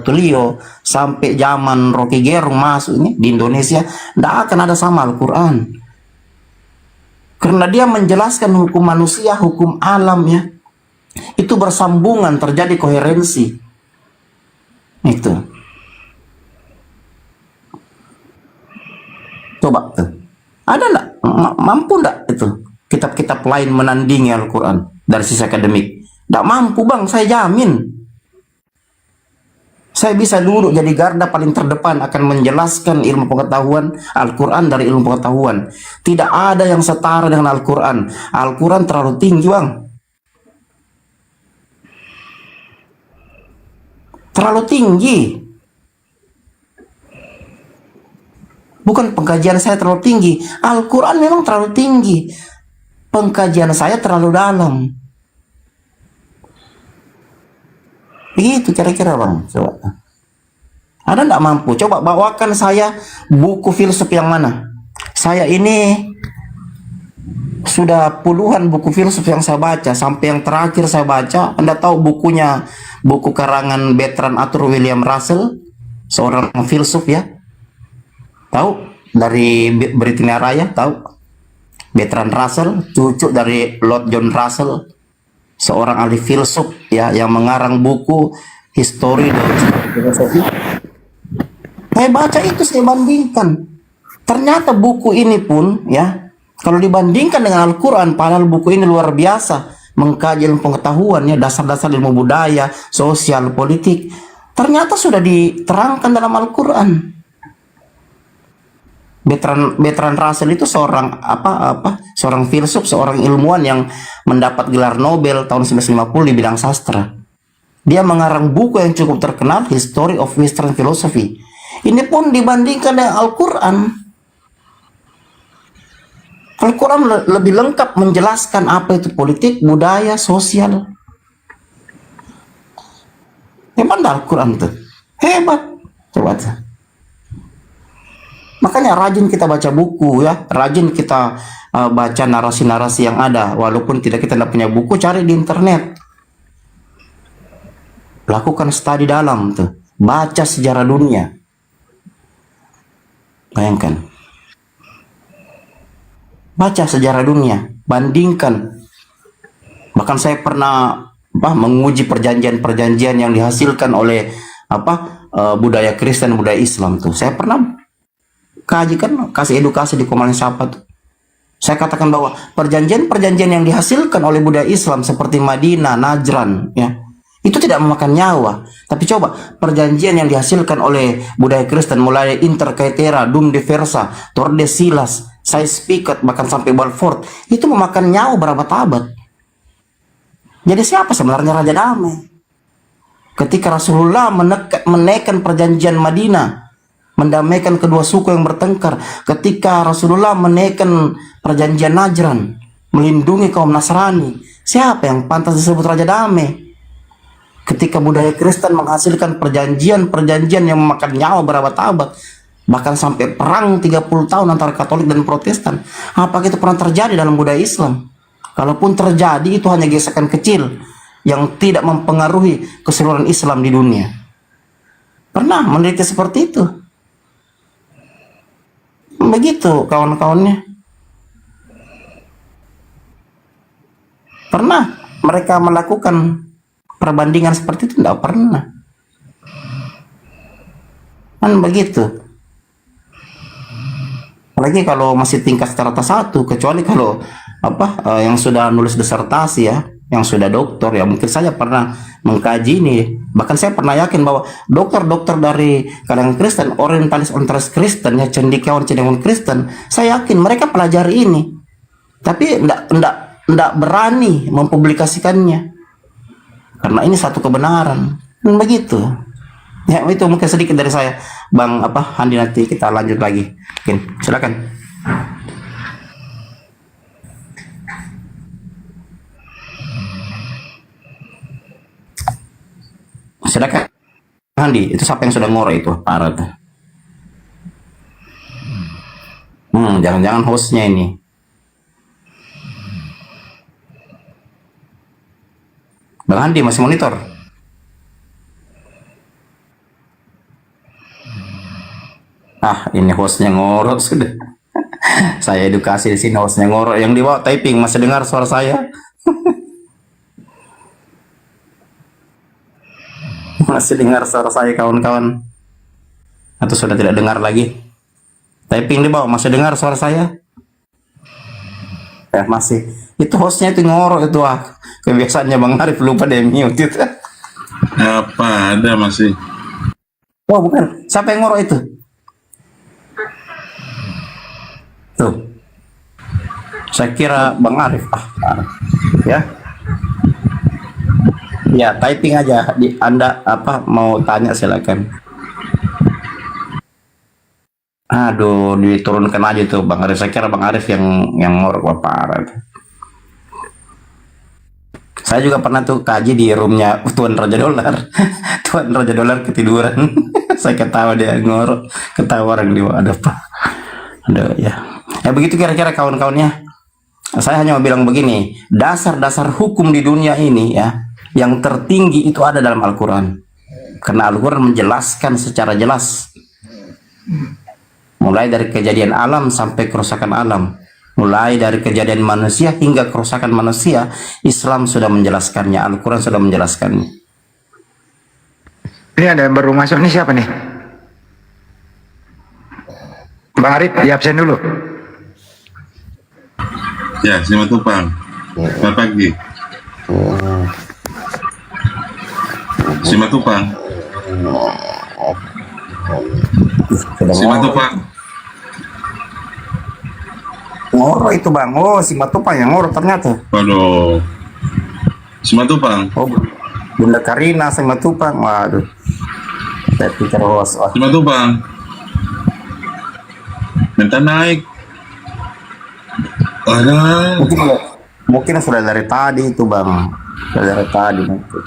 Tulio, sampai zaman Rocky Gerung masuk ini di Indonesia, tidak akan ada sama Al-Quran. Karena dia menjelaskan hukum manusia, hukum alam ya, itu bersambungan, terjadi koherensi. Itu. Coba tuh. Ada enggak? Mampu enggak itu kitab-kitab lain menandingi Al-Quran dari sisi akademik? Enggak mampu, Bang, saya jamin. Saya bisa duduk jadi garda paling terdepan akan menjelaskan ilmu pengetahuan Al-Quran dari ilmu pengetahuan. Tidak ada yang setara dengan Al-Quran. Al-Quran terlalu tinggi, Bang. Terlalu tinggi. Bukan pengkajian saya terlalu tinggi. Al-Quran memang terlalu tinggi. Pengkajian saya terlalu dalam. Begitu kira-kira, Bang. Coba. Ada enggak mampu? Coba bawakan saya buku filsuf yang mana? Saya ini sudah puluhan buku filsuf yang saya baca. Sampai yang terakhir saya baca, Anda tahu bukunya, buku karangan Bertrand Arthur William Russell, seorang filsuf ya. Tahu? Dari Britania Raya, tahu? Bertrand Russell, cucu dari Lord John Russell, seorang ahli filsuf ya yang mengarang buku History dan Filosofi. Saya baca itu, saya bandingkan. Ternyata buku ini pun ya, kalau dibandingkan dengan Al-Quran, padahal buku ini luar biasa mengkaji ilmu pengetahuan ya, dasar-dasar ilmu budaya, sosial, politik, ternyata sudah diterangkan dalam Al-Quran. Bertrand Russell itu seorang seorang filsuf, seorang ilmuwan yang mendapat gelar Nobel tahun 1950 di bidang sastra. Dia mengarang buku yang cukup terkenal, History of Western Philosophy. Ini pun dibandingkan dengan Al-Quran. Al-Quran lebih lengkap menjelaskan apa itu politik, budaya, sosial. Hebat Al-Quran tuh. Hebat. Coba aja. Makanya rajin kita baca buku ya, rajin kita baca narasi-narasi yang ada. Walaupun kita tidak punya buku, cari di internet. Lakukan studi dalam tuh, baca sejarah dunia. Bayangkan, baca sejarah dunia, bandingkan. Bahkan saya pernah menguji perjanjian-perjanjian yang dihasilkan oleh budaya Kristen, budaya Islam tuh. Saya pernah kaji kan, kasih edukasi di Komalan Sapa tuh. Saya katakan bahwa perjanjian-perjanjian yang dihasilkan oleh budaya Islam seperti Madinah, Najran, ya, itu tidak memakan nyawa. Tapi coba perjanjian yang dihasilkan oleh budaya Kristen mulai Inter Caetera, Dum de Versa, Tordesillas, Sykes-Picot, bahkan sampai Balfour, itu memakan nyawa berabad-abad. Jadi siapa sebenarnya Raja Damai? Ketika Rasulullah menaikkan perjanjian Madinah, mendamaikan kedua suku yang bertengkar. Ketika Rasulullah menaikkan perjanjian Najran, melindungi kaum Nasrani, siapa yang pantas disebut Raja Damai? Ketika budaya Kristen menghasilkan perjanjian-perjanjian yang memakan nyawa berabad-abad, bahkan sampai perang 30 tahun antara Katolik dan Protestan, apakah itu pernah terjadi dalam budaya Islam? Kalaupun terjadi, itu hanya gesekan kecil yang tidak mempengaruhi keseluruhan Islam di dunia. Pernah meneliti seperti itu. Begitu kawan-kawannya. Pernah mereka melakukan perbandingan seperti itu? Tidak pernah. Kan begitu. Apalagi kalau masih tingkat strata 1, kecuali kalau yang sudah nulis disertasi ya, yang sudah doktor ya, mungkin saja pernah mengkaji ini. Bahkan saya pernah yakin bahwa dokter-dokter dari kalangan Kristen, orientalis Kristen ya, cendekiawan Kristen, saya yakin mereka pelajari ini, tapi tidak berani mempublikasikannya karena ini satu kebenaran. Dan begitu ya, itu mungkin sedikit dari saya, Bang Handi. Nanti kita lanjut lagi, mungkin silakan. Silakan Handi, itu siapa yang sudah ngorek itu? Parah tuh. Jangan-jangan hostnya ini. Bang Handi masih monitor? Ini hostnya ngorok sudah. Saya edukasi di sini, hostnya ngorok. Yang di bawah typing, masih dengar suara saya? Masih dengar suara saya kawan-kawan? Atau sudah tidak dengar lagi? Typing di bawah, masih dengar suara saya? Masih. Itu hostnya itu ngorok itu. Kebiasaannya Bang Arif, lupa deh mute itu. Apa ada masih? Oh bukan, siapa yang ngorok itu? Tuh. Saya kira Bang Arif. Ya. Ya, typing aja. Anda mau tanya silakan. Aduh, diturunkan aja tuh Bang Arif. Saya kira Bang Arif yang ngorok parah. Saya juga pernah tuh kaji di roomnya Tuan Raja Dolar. Tuan Raja Dolar ketiduran. Saya ketawa, dia ngorok, ketawa orang di bawah. Aduh ya. Ya begitu kira-kira kawan-kawannya. Saya hanya mau bilang begini, dasar-dasar hukum di dunia ini ya, yang tertinggi itu ada dalam Al-Quran. Karena Al-Quran menjelaskan secara jelas, mulai dari kejadian alam sampai kerusakan alam. Mulai dari kejadian manusia hingga kerusakan manusia, Islam sudah menjelaskannya, Al-Quran sudah menjelaskannya. Ini ada yang baru masuk, nih siapa nih? Bang Arif, di absen dulu. Ya, Simatupang. Selamat pagi. Simatupang. Simatupang. Ngoro itu bang, oh si Matupang yang ngoro ternyata. Waduh. Simatupang. Oh, Bunda Karina si Matupang, waduh. Saya pikir host. Simatupang. Minta naik. Ada. Mungkin sudah dari tadi itu bang, sudah dari tadi mungkin.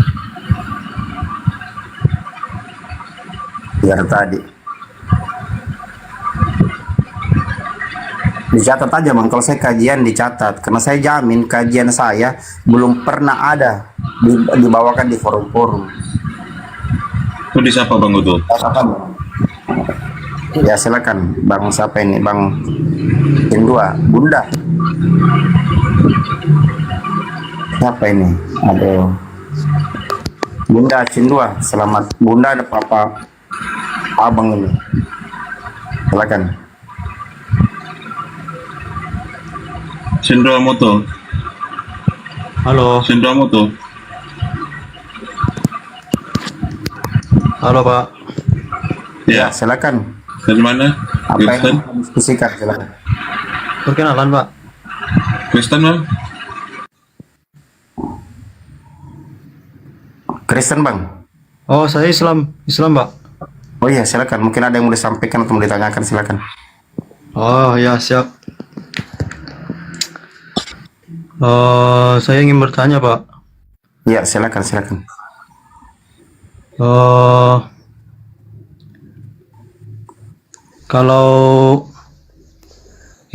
Dari tadi. Dicatat aja bang, kalau saya kajian dicatat, karena saya jamin kajian saya belum pernah ada dibawakan di forum-forum. Itu di siapa bang itu? Ya silakan bang, siapa ini bang Indua, Bunda. Siapa ini? Aduh. Bunda Cindua, selamat. Bunda ada papa abang ini. Silakan. Sindro Moto. Halo. Sindro Moto. Halo Pak. Ya, silakan. Dari mana? Apa Kristen? yang diskusikan, silakan. Perkenalan Pak. Kristen bang? Kristen bang. Oh saya Islam Pak. Oh iya silakan. Mungkin ada yang mau disampaikan atau mau ditanyakan, silakan. Oh ya siap. Saya ingin bertanya Pak. Ya silakan silakan. Kalau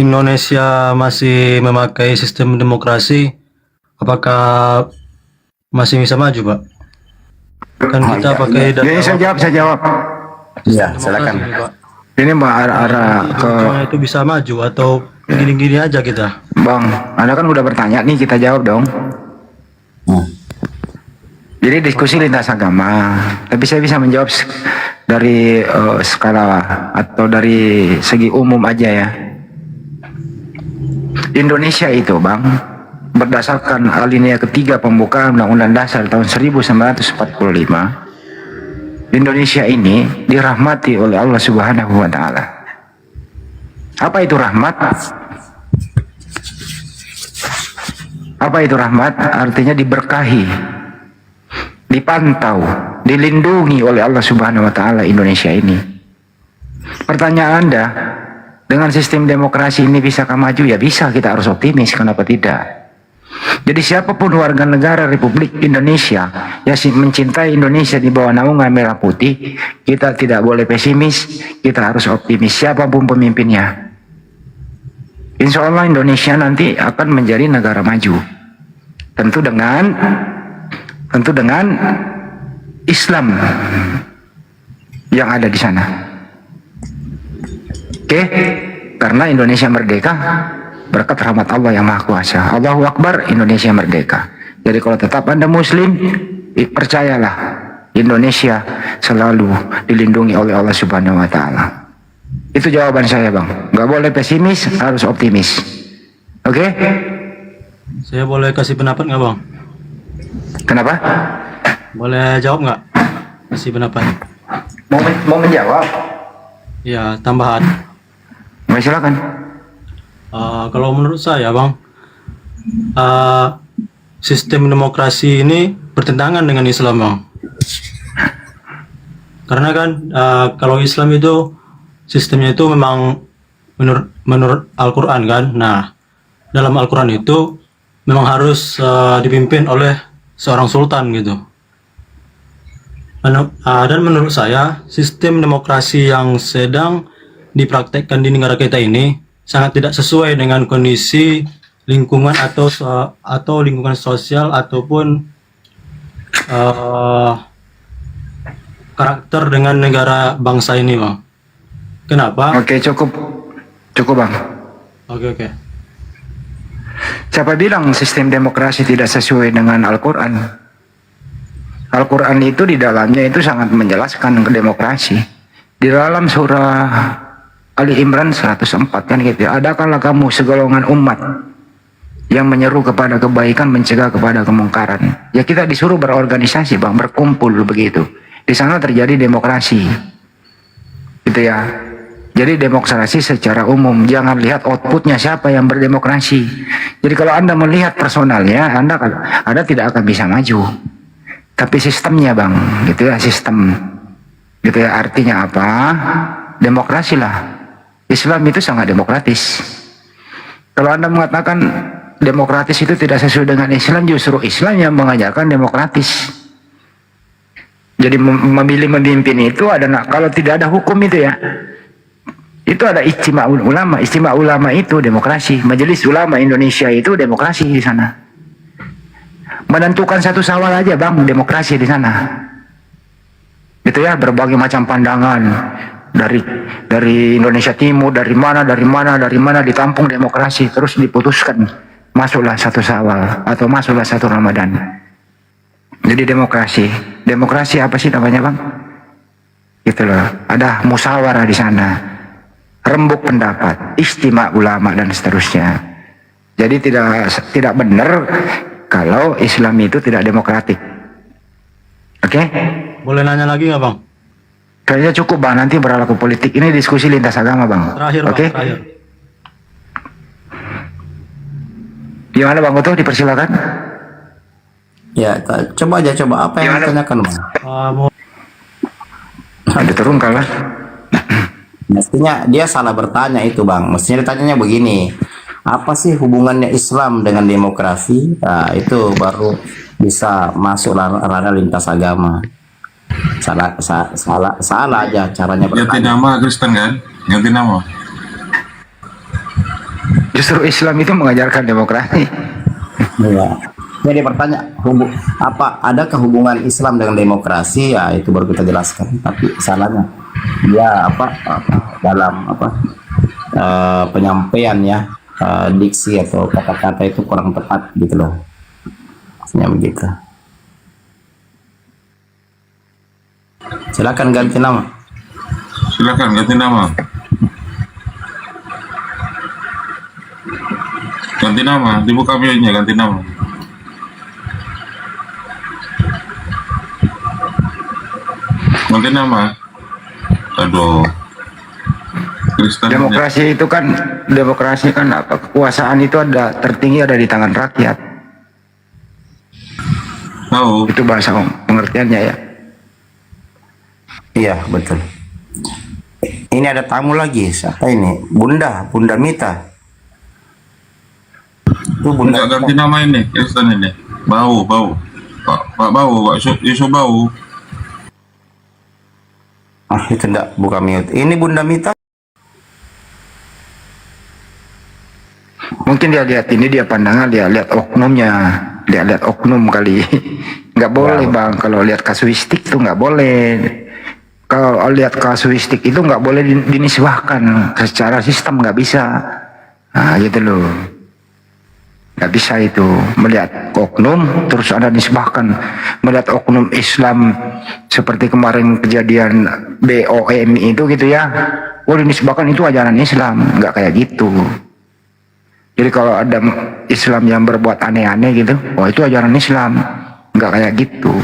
Indonesia masih memakai sistem demokrasi, apakah masih bisa maju Pak? Kan kita pakai Jadi saya jawab. Ya silakan. Ini Mbak arah ke itu bisa maju atau gini-gini aja kita? Bang, Anda kan udah bertanya nih, kita jawab dong. Jadi diskusi lintas agama, tapi saya bisa menjawab dari skala atau dari segi umum aja ya. Indonesia itu bang, berdasarkan alinea ketiga pembukaan Undang-Undang Dasar tahun 1945, Indonesia ini dirahmati oleh Allah Subhanahu wa Ta'ala. Apa itu rahmat? Apa itu rahmat? Artinya diberkahi, dipantau, dilindungi oleh Allah Subhanahu wa Ta'ala Indonesia ini. Pertanyaan Anda, dengan sistem demokrasi ini bisakah maju? Ya bisa, kita harus optimis, kenapa tidak? Jadi siapapun warga negara Republik Indonesia yang mencintai Indonesia di bawah naungan merah putih, kita tidak boleh pesimis, kita harus optimis siapapun pemimpinnya. Insya Allah Indonesia nanti akan menjadi negara maju. Tentu dengan Islam yang ada di sana. Oke, karena Indonesia merdeka berkat rahmat Allah yang Maha Kuasa. Allahu Akbar, Indonesia merdeka. Jadi kalau tetap Anda Muslim, percayalah Indonesia selalu dilindungi oleh Allah Subhanahu wa Ta'ala. Itu jawaban saya bang. Nggak boleh pesimis, harus optimis. Oke? Saya boleh kasih pendapat nggak bang? Kenapa? Boleh jawab nggak? Kasih pendapat. Mau menjawab? Ya, tambahan. Silakan. Kalau menurut saya bang, sistem demokrasi ini bertentangan dengan Islam bang. Karena kan kalau Islam itu sistemnya itu memang menurut Al-Quran kan. Nah, dalam Al-Quran itu memang harus dipimpin oleh seorang sultan gitu. Dan menurut saya sistem demokrasi yang sedang dipraktekkan di negara kita ini sangat tidak sesuai dengan kondisi lingkungan atau lingkungan sosial ataupun karakter dengan negara bangsa ini bang. Kenapa? Oke, cukup bang. Oke. Siapa bilang sistem demokrasi tidak sesuai dengan Al-Quran? Al-Quran itu di dalamnya itu sangat menjelaskan ke demokrasi. Di dalam surah Ali Imran 104 kan gitu. Adakanlah kamu segolongan umat yang menyeru kepada kebaikan, mencegah kepada kemungkaran. Ya kita disuruh berorganisasi bang, berkumpul begitu. Di sana terjadi demokrasi, gitu ya. Jadi demokrasi secara umum, jangan lihat outputnya siapa yang berdemokrasi. Jadi kalau Anda melihat personalnya, Anda tidak akan bisa maju. Tapi sistemnya bang, gitu ya, sistem, gitu ya. Artinya apa? Demokrasi lah. Islam itu sangat demokratis. Kalau Anda mengatakan demokratis itu tidak sesuai dengan Islam, justru Islam yang mengajarkan demokratis. Jadi memilih memimpin itu ada, kalau tidak ada hukum itu ya, itu ada ijtima ulama. Ijtima ulama itu demokrasi. Majelis Ulama Indonesia itu demokrasi di sana. Menentukan satu Syawal aja bang, demokrasi di sana. Gitu ya, berbagai macam pandangan dari Indonesia Timur, dari mana ditampung demokrasi, terus diputuskan masuklah satu Syawal atau masuklah satu Ramadan. Jadi demokrasi apa sih namanya bang? Gitu loh, ada musyawarah di sana, rembuk pendapat, ijtima ulama dan seterusnya. Jadi tidak benar kalau Islam itu tidak demokratik. Oke? Boleh nanya lagi nggak bang? Kayaknya cukup bang, nanti berlaku politik. Ini diskusi lintas agama bang. Terakhir bang, Oke? terakhir. Gimana bang Goto, dipersilakan. Ya, coba apa yang ditanyakan bang? Diturunkan lah. Mestinya dia salah bertanya itu bang. Mestinya ditanyanya begini, apa sih hubungannya Islam dengan demokrasi? Nah, itu baru bisa masuk ranah lintas agama. Salah aja caranya Ganti bertanya. nama Kristen kan? Ganti nama. Justru Islam itu mengajarkan demokrasi. Iya. Jadi bertanya, adakah hubungan Islam dengan demokrasi? Ya itu baru kita jelaskan. Tapi salahnya dia dalam penyampaian ya, diksi atau kata-kata itu kurang tepat gitu loh. Maksudnya begitu. Silakan ganti nama. Silakan ganti nama. Ganti nama, dibuka videonya, ganti nama. Ganti nama. Aduh. Kristen Demokrasi kan apa? Kekuasaan itu tertinggi ada di tangan rakyat. Tahu. Itu bahasa pengertiannya ya. Iya betul. Ini ada tamu lagi. Siapa ini? Bunda Mita. Itu Bunda. Enggak ganti nama ini, Kristen ini. Bau. Pak Yusuf Bau. Itu enggak, buka mute. Ini Bunda Mita. Mungkin dia lihat ini, dia pandangan, dia lihat oknumnya, dia lihat oknum kali. Nggak boleh bang, kalau lihat kasuistik itu nggak boleh. Kalau lihat kasuistik itu nggak boleh dinisbahkan secara sistem, nggak bisa. Nah gitu loh, nggak bisa itu melihat oknum terus Anda nisbahkan, melihat oknum Islam seperti kemarin kejadian BOMI itu gitu ya, dinisbahkan itu ajaran Islam, nggak kayak gitu. Jadi kalau ada Islam yang berbuat aneh-aneh gitu, itu ajaran Islam, nggak kayak gitu.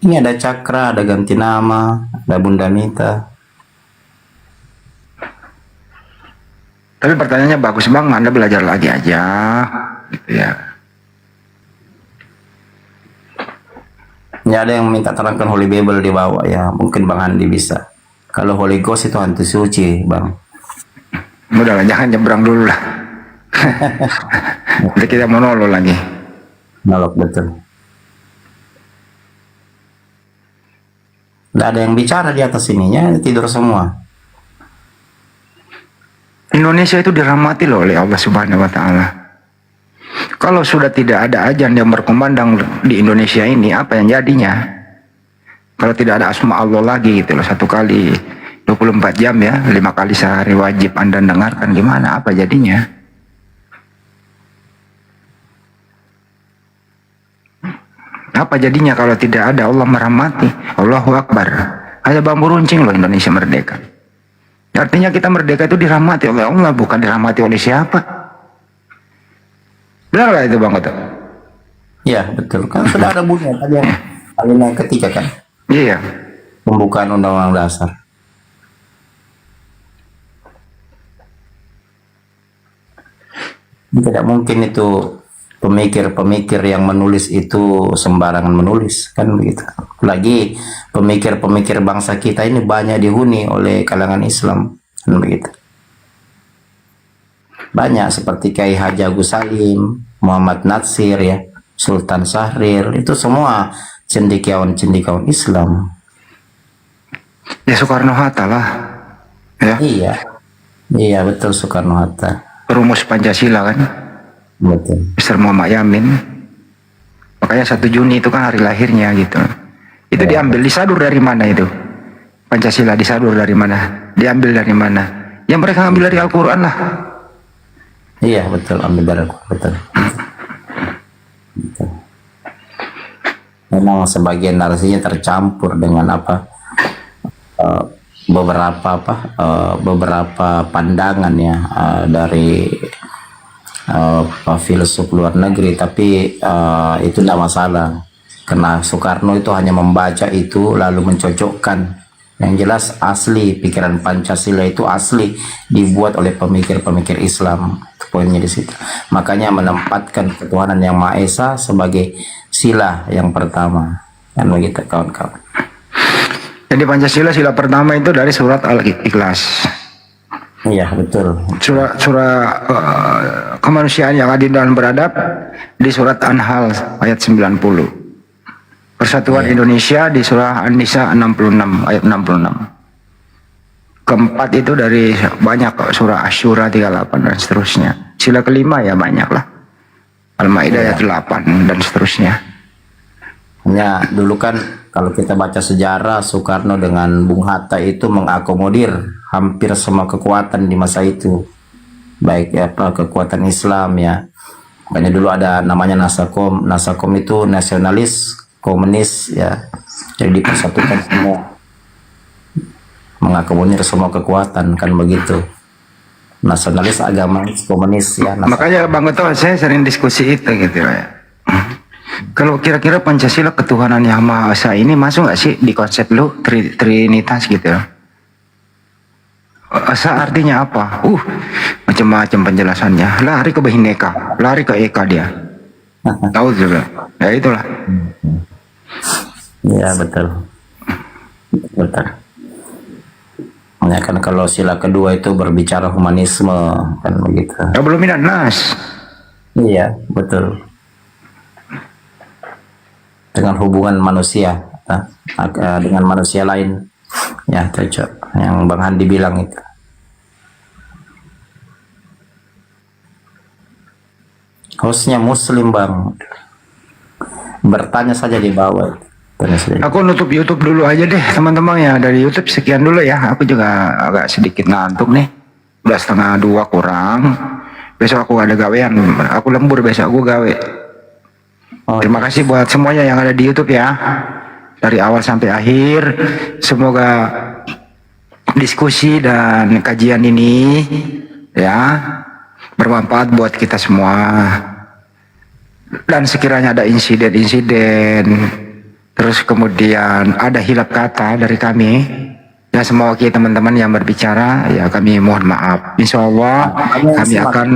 Ini ada Cakra, ada ganti nama, ada Bunda Mita. Tapi pertanyaannya bagus bang, Anda belajar lagi aja, gitu ya. Ini ada yang minta terangkan Holy Bible di bawah ya, mungkin Bang Andi bisa. Kalau Holy Ghost itu hantu suci, Bang. Udah lah, jangan nyebrang dulu lah. Nanti kita monolog lagi. Monolog betul. Nggak ada yang bicara di atas ininya, tidur semua. Indonesia itu dirahmati loh oleh Allah Subhanahu wa Ta'ala. Kalau sudah tidak ada azan yang berkumandang di Indonesia ini, apa yang jadinya? Kalau tidak ada asma Allah lagi gitu loh, satu kali 24 jam ya, 5 kali sehari wajib Anda dengarkan, gimana apa jadinya? Apa jadinya kalau tidak ada Allah merahmati? Allahu Akbar. Ada bambu runcing loh Indonesia merdeka. Artinya kita merdeka itu dirahmati oleh Allah, bukan dirahmati oleh siapa. Benar nggak itu Bang Oto? Ya betul, kan sudah ada bunyi tadi yang alinea ketiga kan. Iya. Pembukaan Undang-Undang Dasar. Tidak mungkin itu pemikir-pemikir yang menulis itu sembarangan menulis, kan begitu. Lagi pemikir-pemikir bangsa kita ini banyak dihuni oleh kalangan Islam, kan begitu. Banyak seperti Kiai Haji Agus Salim, Muhammad Natsir ya, Sultan Syahrir, itu semua cendekiawan-cendekiawan Islam. Ya Soekarno-Hatta lah. Ya. Iya. Iya betul, Soekarno-Hatta. Rumus Pancasila kan. Betul. Mr. Muhammad Yamin. Makanya 1 Juni itu kan hari lahirnya gitu. Itu diambil, disadur dari mana itu? Pancasila disadur dari mana? Diambil dari mana? Yang mereka ambil dari Al-Quran lah. Iya betul, ambil dari Al-Quran, betul. Betul. Memang sebagian narasinya tercampur dengan beberapa pandangan ya dari filsuf luar negeri, tapi itu tidak masalah karena Soekarno itu hanya membaca itu lalu mencocokkan. Yang jelas asli pikiran Pancasila itu asli dibuat oleh pemikir-pemikir Islam, itu poinnya di situ. Makanya menempatkan ketuhanan yang Maha Esa sebagai sila yang pertama, kan begitu kawan-kawan. Jadi Pancasila sila pertama itu dari surat Al-Ikhlas. Iya betul. Surah kemanusiaan yang adil dan beradab di surat An-Nahl ayat 90. Persatuan Indonesia di surah An-Nisa 66 ayat 66. Keempat itu dari banyak surah Asy-Syura 38 dan seterusnya. Sila kelima ya banyak lah. Al-Maidah ayat 8 dan seterusnya. Ya dulu kan kalau kita baca sejarah, Soekarno dengan Bung Hatta itu mengakomodir hampir semua kekuatan di masa itu, baik ya kekuatan Islam ya. Makanya dulu ada namanya Nasakom. Nasakom itu nasionalis komunis ya, jadi dipersatukan semua, mengakomodir semua kekuatan, kan begitu. Nasionalis, agamis, komunis ya. Makanya Bang Oto, saya sering diskusi itu gitu ya. Kalau kira-kira Pancasila ketuhanan yang Maha Esa ini masuk nggak sih di konsep lu trinitas gitu? Esa artinya apa? Macam-macam penjelasannya. Lari ke Bhinneka, lari ke Eka dia. Tahu juga. Ya itulah. Ya betul. Betul. Ya kan kalau sila kedua itu berbicara humanisme, kan begitu. Ya belum minat nas. Iya betul. Dengan hubungan manusia dengan manusia lain ya, cocok yang Bang Handi bilang itu. Hostnya Muslim Bang, bertanya saja di bawah. Aku nutup YouTube dulu aja deh teman-teman ya, dari YouTube sekian dulu ya. Aku juga agak sedikit ngantuk nih, udah 1:30 kurang. Besok aku ada gawean, aku lembur besok aku gawe. Terima kasih buat semuanya yang ada di YouTube ya, dari awal sampai akhir. Semoga diskusi dan kajian ini ya bermanfaat buat kita semua. Dan sekiranya ada insiden-insiden, terus kemudian ada hilap kata dari kami, ya semua teman-teman yang berbicara, ya kami mohon maaf. Insya Allah kami akan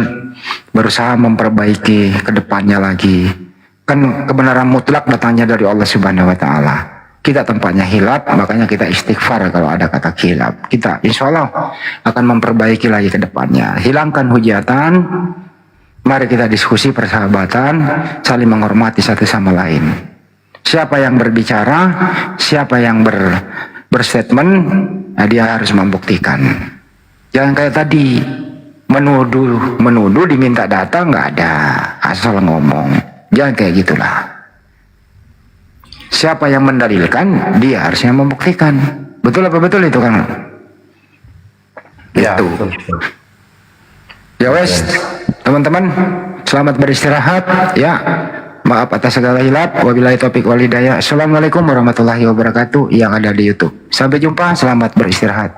berusaha memperbaiki ke depannya lagi. Kan kebenaran mutlak datangnya dari Allah Subhanahu wa Ta'ala. Kita tempatnya hilap, makanya kita istighfar kalau ada kata hilap. Kita insya Allah akan memperbaiki lagi ke depannya. Hilangkan hujatan, mari kita diskusi persahabatan, saling menghormati satu sama lain. Siapa yang berbicara, siapa yang berstatement, nah dia harus membuktikan. Jangan kayak tadi, menuduh diminta data nggak ada, asal ngomong. Jangan kayak gitulah. Siapa yang mendalilkan, dia harusnya membuktikan. Betul apa betul itu kan? Ya, Itu. betul, betul. Ya wes, teman-teman, selamat beristirahat ya. Maaf atas segala hilap. Wabillahi taufiq wal hidayah. Assalamualaikum warahmatullahi wabarakatuh yang ada di YouTube. Sampai jumpa, selamat beristirahat.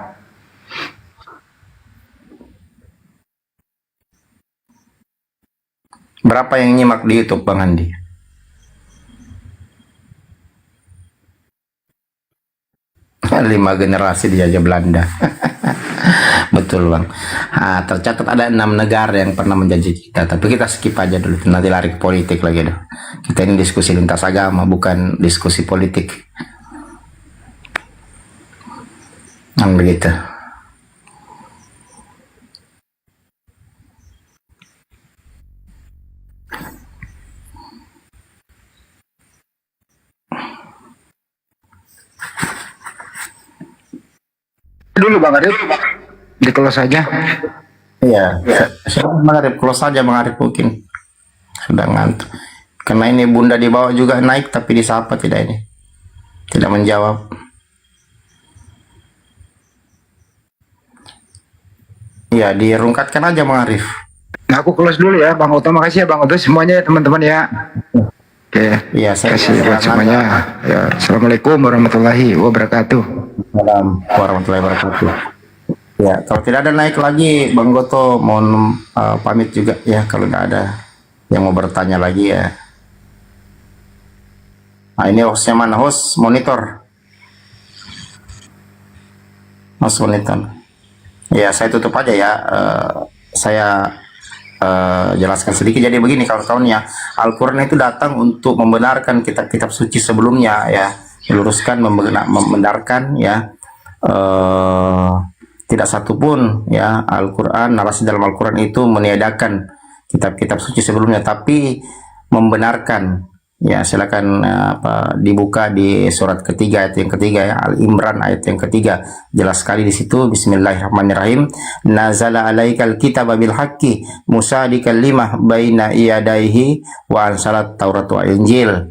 Berapa yang nyimak di YouTube, Bang Andi? Lima generasi dijajah Belanda. Betul, Bang. Tercatat ada 6 negara yang pernah menjajah kita, tapi kita skip aja dulu, nanti lari ke politik lagi deh. Kita ini diskusi lintas agama, bukan diskusi politik. Yang begitu. Dulu Bang Arif, di close saja. Iya, Bang Arif, close saja Bang Arif mungkin. Sudah ngantuk. Karena ini Bunda di bawah juga naik, tapi disapa tidak ini. Tidak menjawab. Iya, dirungkatkan aja Bang Arif. Nah, aku close dulu ya, Bang Oto. Makasih ya Bang Oto semuanya ya, teman-teman ya. Oke, iya, saya kasih buat semuanya. Ya, assalamualaikum warahmatullahi wabarakatuh. Waalaikumsalam warahmatullahi wabarakatuh. Ya, kalau tidak ada naik lagi, Bang Goto mohon pamit juga ya kalau tidak ada yang mau bertanya lagi ya. Nah, ini hostnya mana? Host monitor. Host monitor. Ya, saya tutup aja ya. Saya jelaskan sedikit. Jadi begini kawan-kawan ya, Al-Quran itu datang untuk membenarkan kitab-kitab suci sebelumnya ya, meluruskan, membenarkan ya. Tidak satupun ya Al-Quran, narasi dalam Al-Quran itu meniadakan kitab-kitab suci sebelumnya, tapi membenarkan ya. Silakan dibuka di surat ketiga ayat yang ketiga ya, Al-Imran ayat yang ketiga, jelas sekali di situ. Bismillahirrahmanirrahim. Nazala alaikal kitaba bil haqqi musadikal limah baina iyadaihi wa ansalat Taurat wa Injil.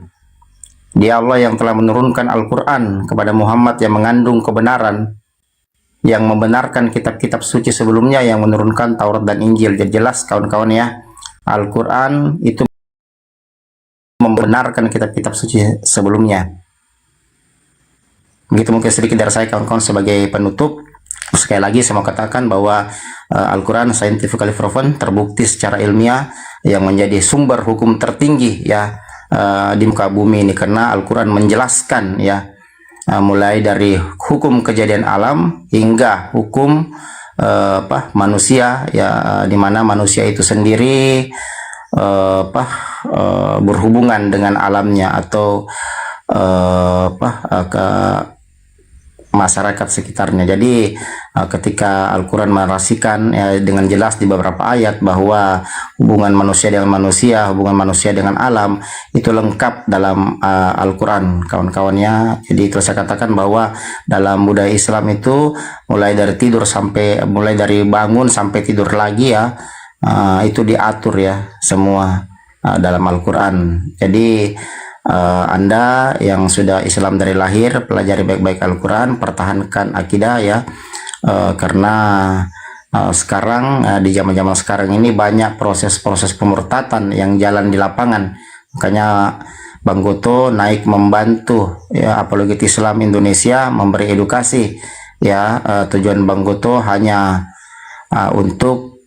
Dia Allah yang telah menurunkan Al-Quran kepada Muhammad yang mengandung kebenaran, yang membenarkan kitab-kitab suci sebelumnya, yang menurunkan Taurat dan Injil. Jadi jelas kawan-kawan ya, Al-Quran itu membenarkan kitab-kitab suci sebelumnya. Begitu mungkin sedikit dari saya kawan-kawan sebagai penutup. Sekali lagi saya mau katakan bahwa Al-Quran scientifically proven, terbukti secara ilmiah, yang menjadi sumber hukum tertinggi ya di muka bumi ini, karena Al-Quran menjelaskan ya, mulai dari hukum kejadian alam hingga hukum manusia ya, di mana manusia itu sendiri berhubungan dengan alamnya atau ke masyarakat sekitarnya. Jadi ketika Al-Quran menarasikan ya, dengan jelas di beberapa ayat bahwa hubungan manusia dengan manusia, hubungan manusia dengan alam itu lengkap dalam Al-Quran kawan-kawannya. Jadi itu saya katakan bahwa dalam budaya Islam itu mulai dari bangun sampai tidur lagi ya, itu diatur ya semua dalam Al-Quran. Jadi Anda yang sudah Islam dari lahir, pelajari baik-baik Al-Quran, pertahankan akidah ya, karena sekarang di zaman-zaman sekarang ini banyak proses-proses pemurtatan yang jalan di lapangan. Makanya Bang Goto naik membantu ya apologet Islam Indonesia, memberi edukasi ya. Tujuan Bang Goto hanya untuk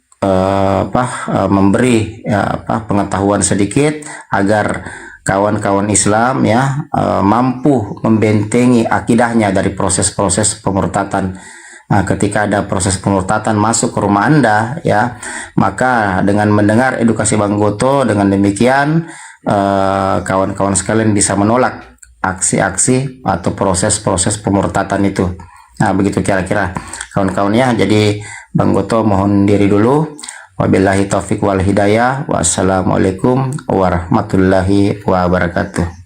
memberi pengetahuan sedikit agar kawan-kawan Islam ya mampu membentengi akidahnya dari proses-proses pemurtatan. Ketika ada proses pemurtatan masuk ke rumah Anda ya, maka dengan mendengar edukasi Bang Goto, dengan demikian kawan-kawan sekalian bisa menolak aksi-aksi atau proses-proses pemurtatan itu. Nah, begitu kira-kira kawan-kawan ya. Jadi Bang Goto mohon diri dulu. Wabillahi taufiq wal hidayah. Wassalamualaikum warahmatullahi wabarakatuh.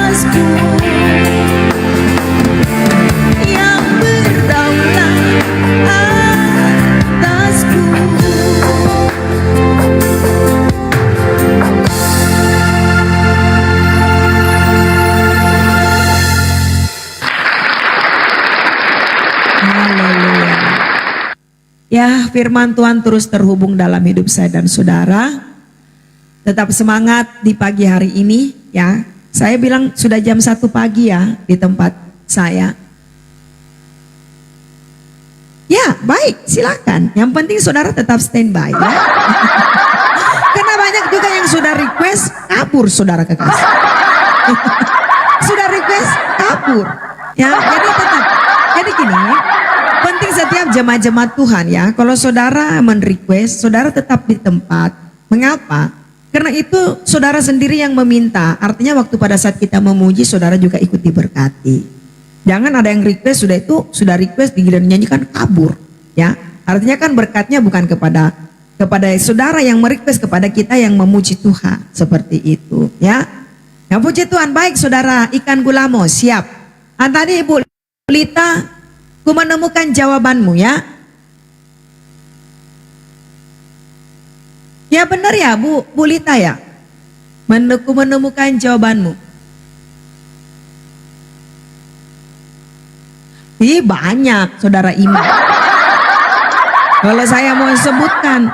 atasku, yang berdaulat atasku. Haleluya. Ya, firman Tuhan terus terhubung dalam hidup saya dan saudara. Tetap semangat di pagi hari ini ya. Saya bilang sudah jam 1 pagi ya di tempat saya. Ya, baik, silakan. Yang penting saudara tetap standby ya. Karena banyak juga yang sudah request kabur saudara kekasih. Sudah request kabur. Ya, jadi tetap. Jadi gini, penting setiap jemaat-jemaat Tuhan ya, kalau saudara men-request, saudara tetap di tempat. Mengapa? Karena itu saudara sendiri yang meminta. Artinya waktu pada saat kita memuji, saudara juga ikut diberkati. Jangan ada yang request sudah request digiliran nyanyikan kabur. Ya, artinya kan berkatnya bukan kepada saudara yang merequest, kepada kita yang memuji Tuhan. Seperti itu ya. Yang puji Tuhan. Baik saudara, ikan gulamo siap. Tadi Ibu Lita, ku menemukan jawabanmu ya. Ya benar ya Bu Lita ya. Ku menemukan jawabanmu. Ih banyak saudara Ima. Kalau saya mau sebutkan,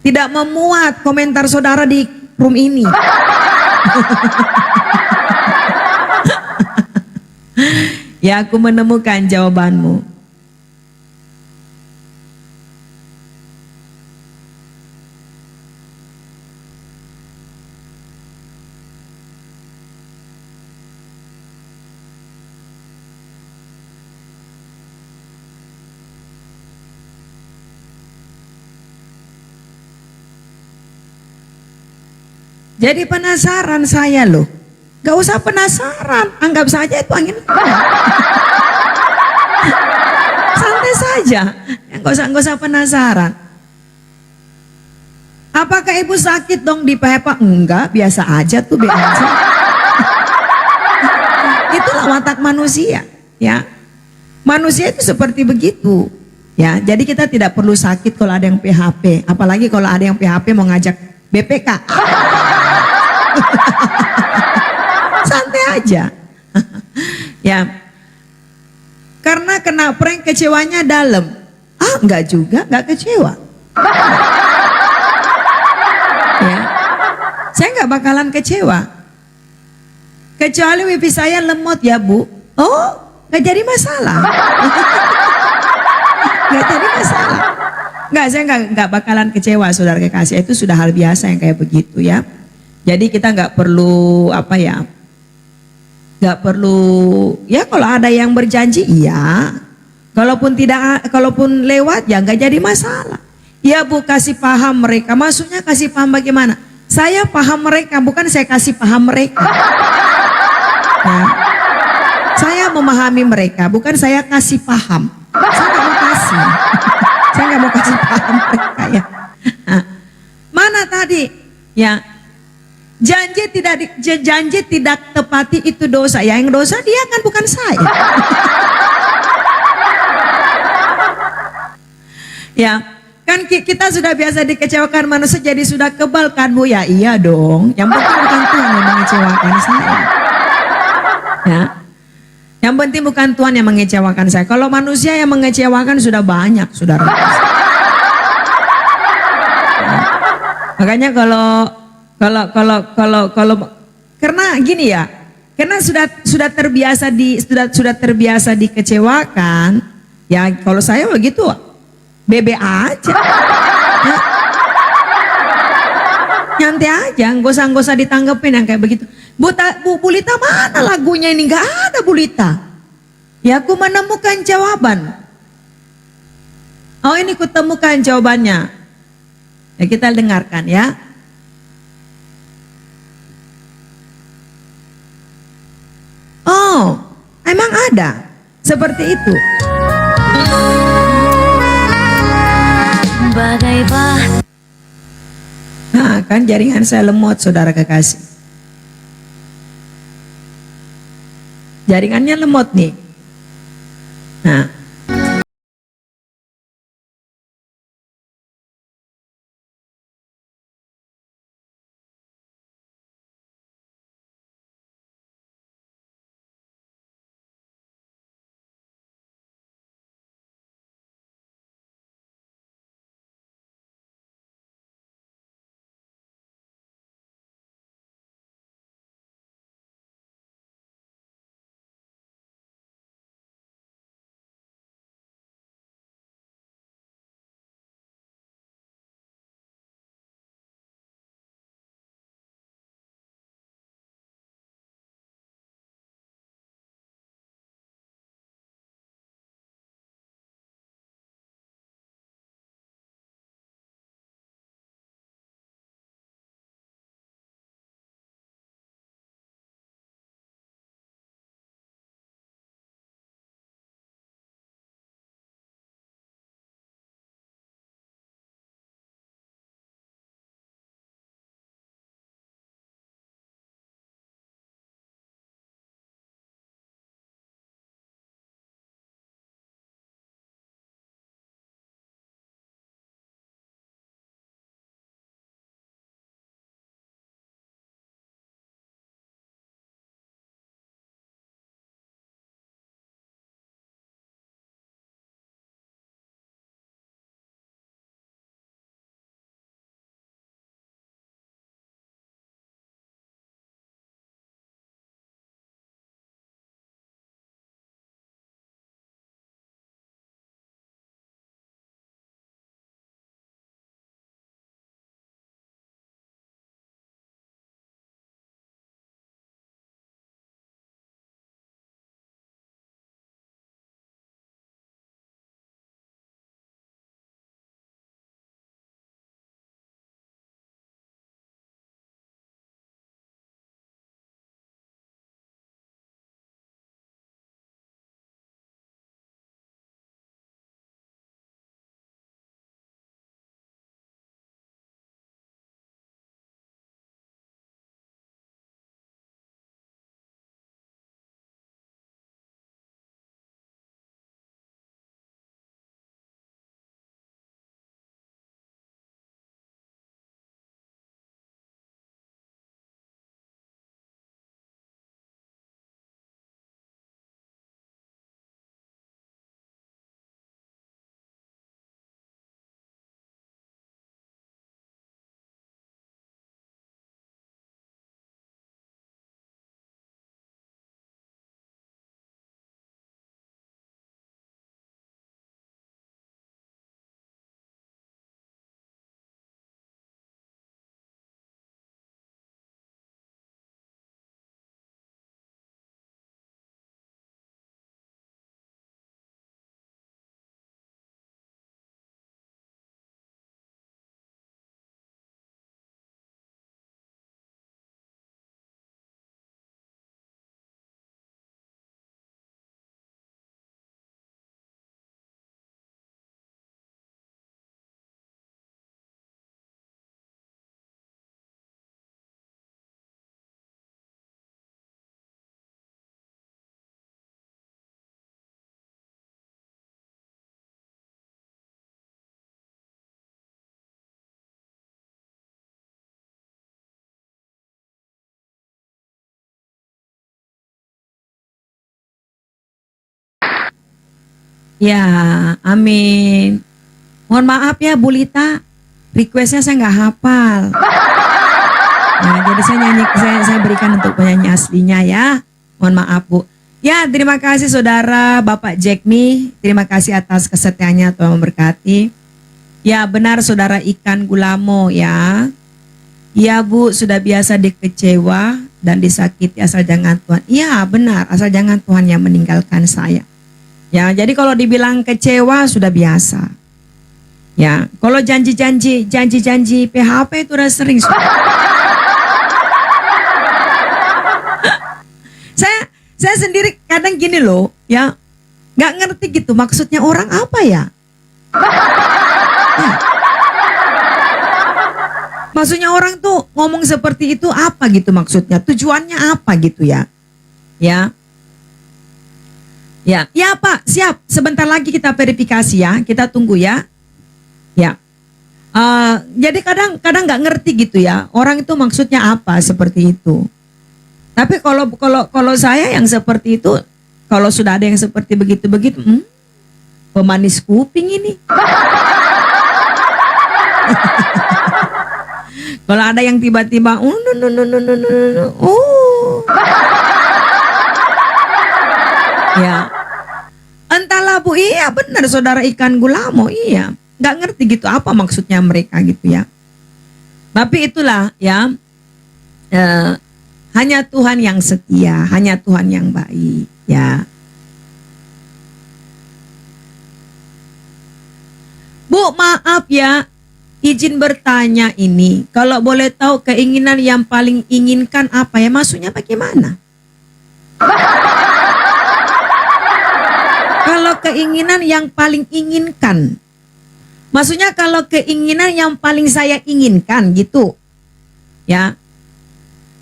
tidak memuat komentar saudara di room ini. Ya, aku menemukan jawabanmu. Jadi penasaran saya loh. Gak usah penasaran, anggap saja itu angin. Santai saja, gak usah penasaran. Apakah ibu sakit dong di PHP? Enggak, biasa aja tuh, biasa aja. Itulah watak manusia, ya. Manusia itu seperti begitu, ya. Jadi kita tidak perlu sakit kalau ada yang PHP, apalagi kalau ada yang PHP mau ngajak BPK. Santai aja. Ya. Karena kena prank kecewanya dalam. Enggak juga, enggak kecewa. Ya. Saya enggak bakalan kecewa. Kecuali wifi saya lemot ya Bu. Oh, enggak jadi masalah. Enggak jadi masalah. Enggak, saya enggak bakalan kecewa saudara kekasih. Itu sudah hal biasa yang kayak begitu ya. Jadi kita nggak perlu apa ya, nggak perlu ya kalau ada yang berjanji iya, kalaupun lewat ya nggak jadi masalah. Ya Bu, kasih paham mereka. Maksudnya kasih paham bagaimana? Saya paham mereka, bukan saya kasih paham mereka. Ya. Saya memahami mereka, bukan saya kasih paham. Saya nggak mau kasih, saya nggak mau kasih paham mereka ya. Nah, mana tadi ya? Janji tidak tepati itu dosa. Ya, yang dosa dia kan bukan saya. Ya, kan kita sudah biasa dikecewakan manusia, jadi sudah kebal kan Bu ya? Iya dong. Yang penting bukan Tuhan yang mengecewakan saya. Ya. Yang penting bukan Tuhan yang mengecewakan saya. Kalau manusia yang mengecewakan sudah banyak, saudara. Ya. Makanya kalau karena gini ya, karena sudah terbiasa dikecewakan ya. Kalau saya begitu bebe aja ya. Nyantai aja, nggak usah ditanggepin yang kayak begitu. Bu Lita mana lagunya ini? Nggak ada Bu Lita. Ya, aku menemukan jawaban. Oh, ini kutemukan jawabannya ya, kita dengarkan ya. Oh, emang ada seperti itu. Nah, kan jaringan saya lemot, saudara kekasih. Jaringannya lemot nih. Nah, ya, amin. Mohon maaf ya Bu Lita, requestnya saya nggak hafal. Nah, jadi saya berikan untuk penyanyi aslinya ya. Mohon maaf Bu. Ya, terima kasih saudara Bapak Jackmi. Terima kasih atas kesetiaannya, Tuhan memberkati. Ya benar saudara Ikan Gulamo ya. Ya Bu, sudah biasa dikecewa dan disakiti asal jangan Tuhan. Iya benar, asal jangan Tuhan yang meninggalkan saya. Ya, jadi kalau dibilang kecewa sudah biasa. Ya, kalau janji PHP itu udah sering. Saya sendiri kadang gini loh, ya, nggak ngerti gitu maksudnya orang apa ya. Maksudnya orang tuh ngomong seperti itu apa gitu maksudnya, tujuannya apa gitu ya. Ya. Ya, ya Pak, siap. Sebentar lagi kita verifikasi ya. Kita tunggu ya. Ya. Jadi kadang nggak ngerti gitu ya. Orang itu maksudnya apa seperti itu. Tapi kalau saya yang seperti itu, kalau sudah ada yang seperti begitu, pemanis kuping ini. Kalau ada yang tiba-tiba, ya, entahlah Bu, iya benar saudara ikan gulamo, iya, nggak ngerti gitu apa maksudnya mereka gitu ya. Tapi itulah ya, hanya Tuhan yang setia, hanya Tuhan yang baik ya. Bu, maaf ya, izin bertanya ini. Kalau boleh tahu keinginan yang paling inginkan apa ya? Maksudnya bagaimana? Kalau keinginan yang paling inginkan. Maksudnya kalau keinginan yang paling saya inginkan gitu. Ya.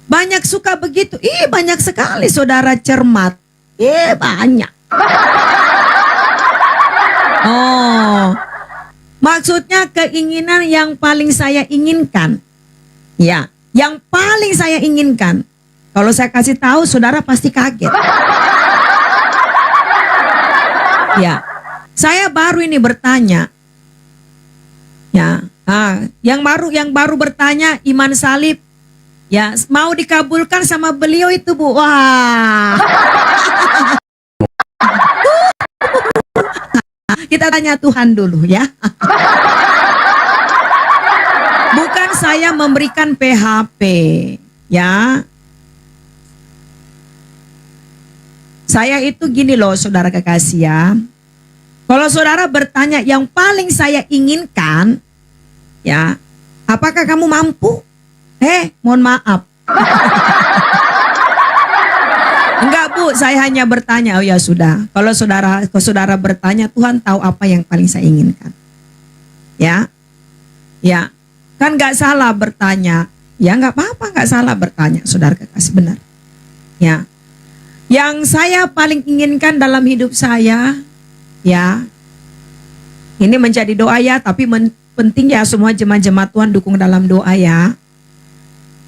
Banyak suka begitu. Banyak sekali saudara cermat. Banyak. Oh. Maksudnya keinginan yang paling saya inginkan. Ya, yang paling saya inginkan. Kalau saya kasih tahu, saudara pasti kaget. Ya, saya baru ini bertanya. Ya, yang baru bertanya Iman Salib. Ya, mau dikabulkan sama beliau itu Bu. Wah. Kita tanya Tuhan dulu ya. Bukan saya memberikan PHP ya. Saya itu gini loh saudara kekasih ya. Kalau saudara bertanya yang paling saya inginkan ya, apakah kamu mampu? Mohon maaf. Enggak Bu, saya hanya bertanya. Oh ya sudah. Kalau saudara bertanya, Tuhan tahu apa yang paling saya inginkan. Ya, ya, kan nggak salah bertanya. Ya nggak apa-apa, nggak salah bertanya, saudara kekasih, benar. Ya, yang saya paling inginkan dalam hidup saya, ya, ini menjadi doa ya. Tapi penting ya semua jemaat-jemaat Tuhan dukung dalam doa ya,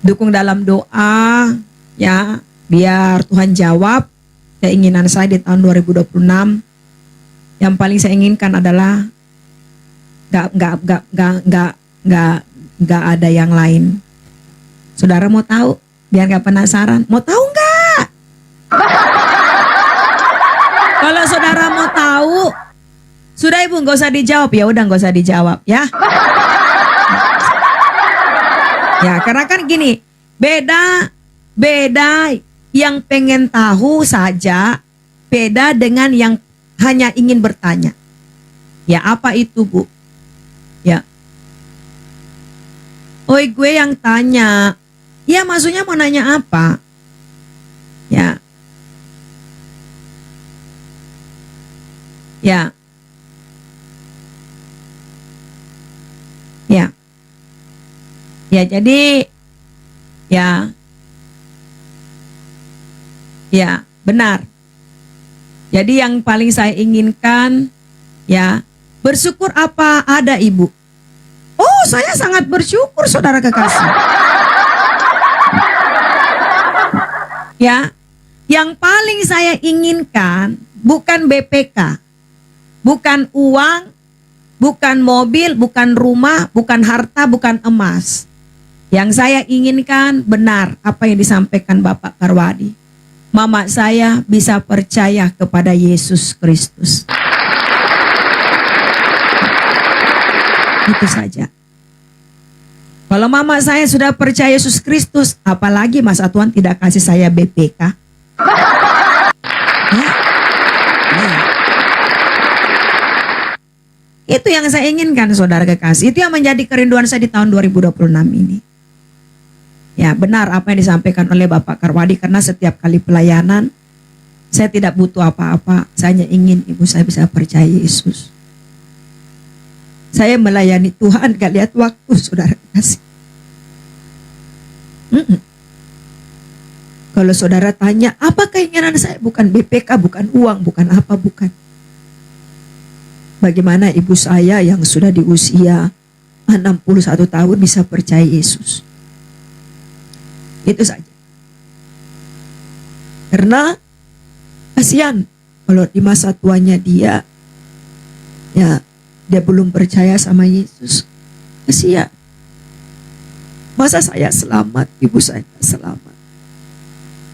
dukung dalam doa, ya. Biar Tuhan jawab keinginan saya di tahun 2026. Yang paling saya inginkan adalah nggak ada yang lain. Saudara mau tahu? Biar nggak penasaran. Mau tahu nggak? Kalau saudara mau tahu, sudah Ibu nggak usah dijawab ya. Udah nggak usah dijawab ya. Ya karena kan gini, beda yang pengen tahu saja, beda dengan yang hanya ingin bertanya. Ya apa itu Bu? Ya. Oi gue yang tanya. Ya maksudnya mau nanya apa? Ya. Ya. Ya. Ya jadi ya. Ya, benar. Jadi yang paling saya inginkan, ya, bersyukur apa ada Ibu. Oh, saya sangat bersyukur saudara kekasih. Ya, yang paling saya inginkan bukan BPK, bukan uang, bukan mobil, bukan rumah, bukan harta, bukan emas. Yang saya inginkan benar apa yang disampaikan Bapak Karwadi. Mama saya bisa percaya kepada Yesus Kristus. Itu saja. Kalau mama saya sudah percaya Yesus Kristus, apalagi masa Tuhan tidak kasih saya BPK? Ya? Ya. Itu yang saya inginkan saudara kekasih. Itu yang menjadi kerinduan saya di tahun 2026 ini. Ya benar apa yang disampaikan oleh Bapak Karwadi, karena setiap kali pelayanan saya tidak butuh apa-apa, saya hanya ingin ibu saya bisa percaya Yesus. Saya melayani Tuhan gak lihat waktu saudara kasih. Kalau saudara tanya, apa keinginan saya? Bukan BPK, bukan uang, bukan apa, bukan. Bagaimana ibu saya yang sudah di usia 61 tahun bisa percaya Yesus? Itu saja. Karena kasihan kalau di masa tuanya dia belum percaya sama Yesus. Kasihan. Masa saya selamat, ibu saya tidak selamat.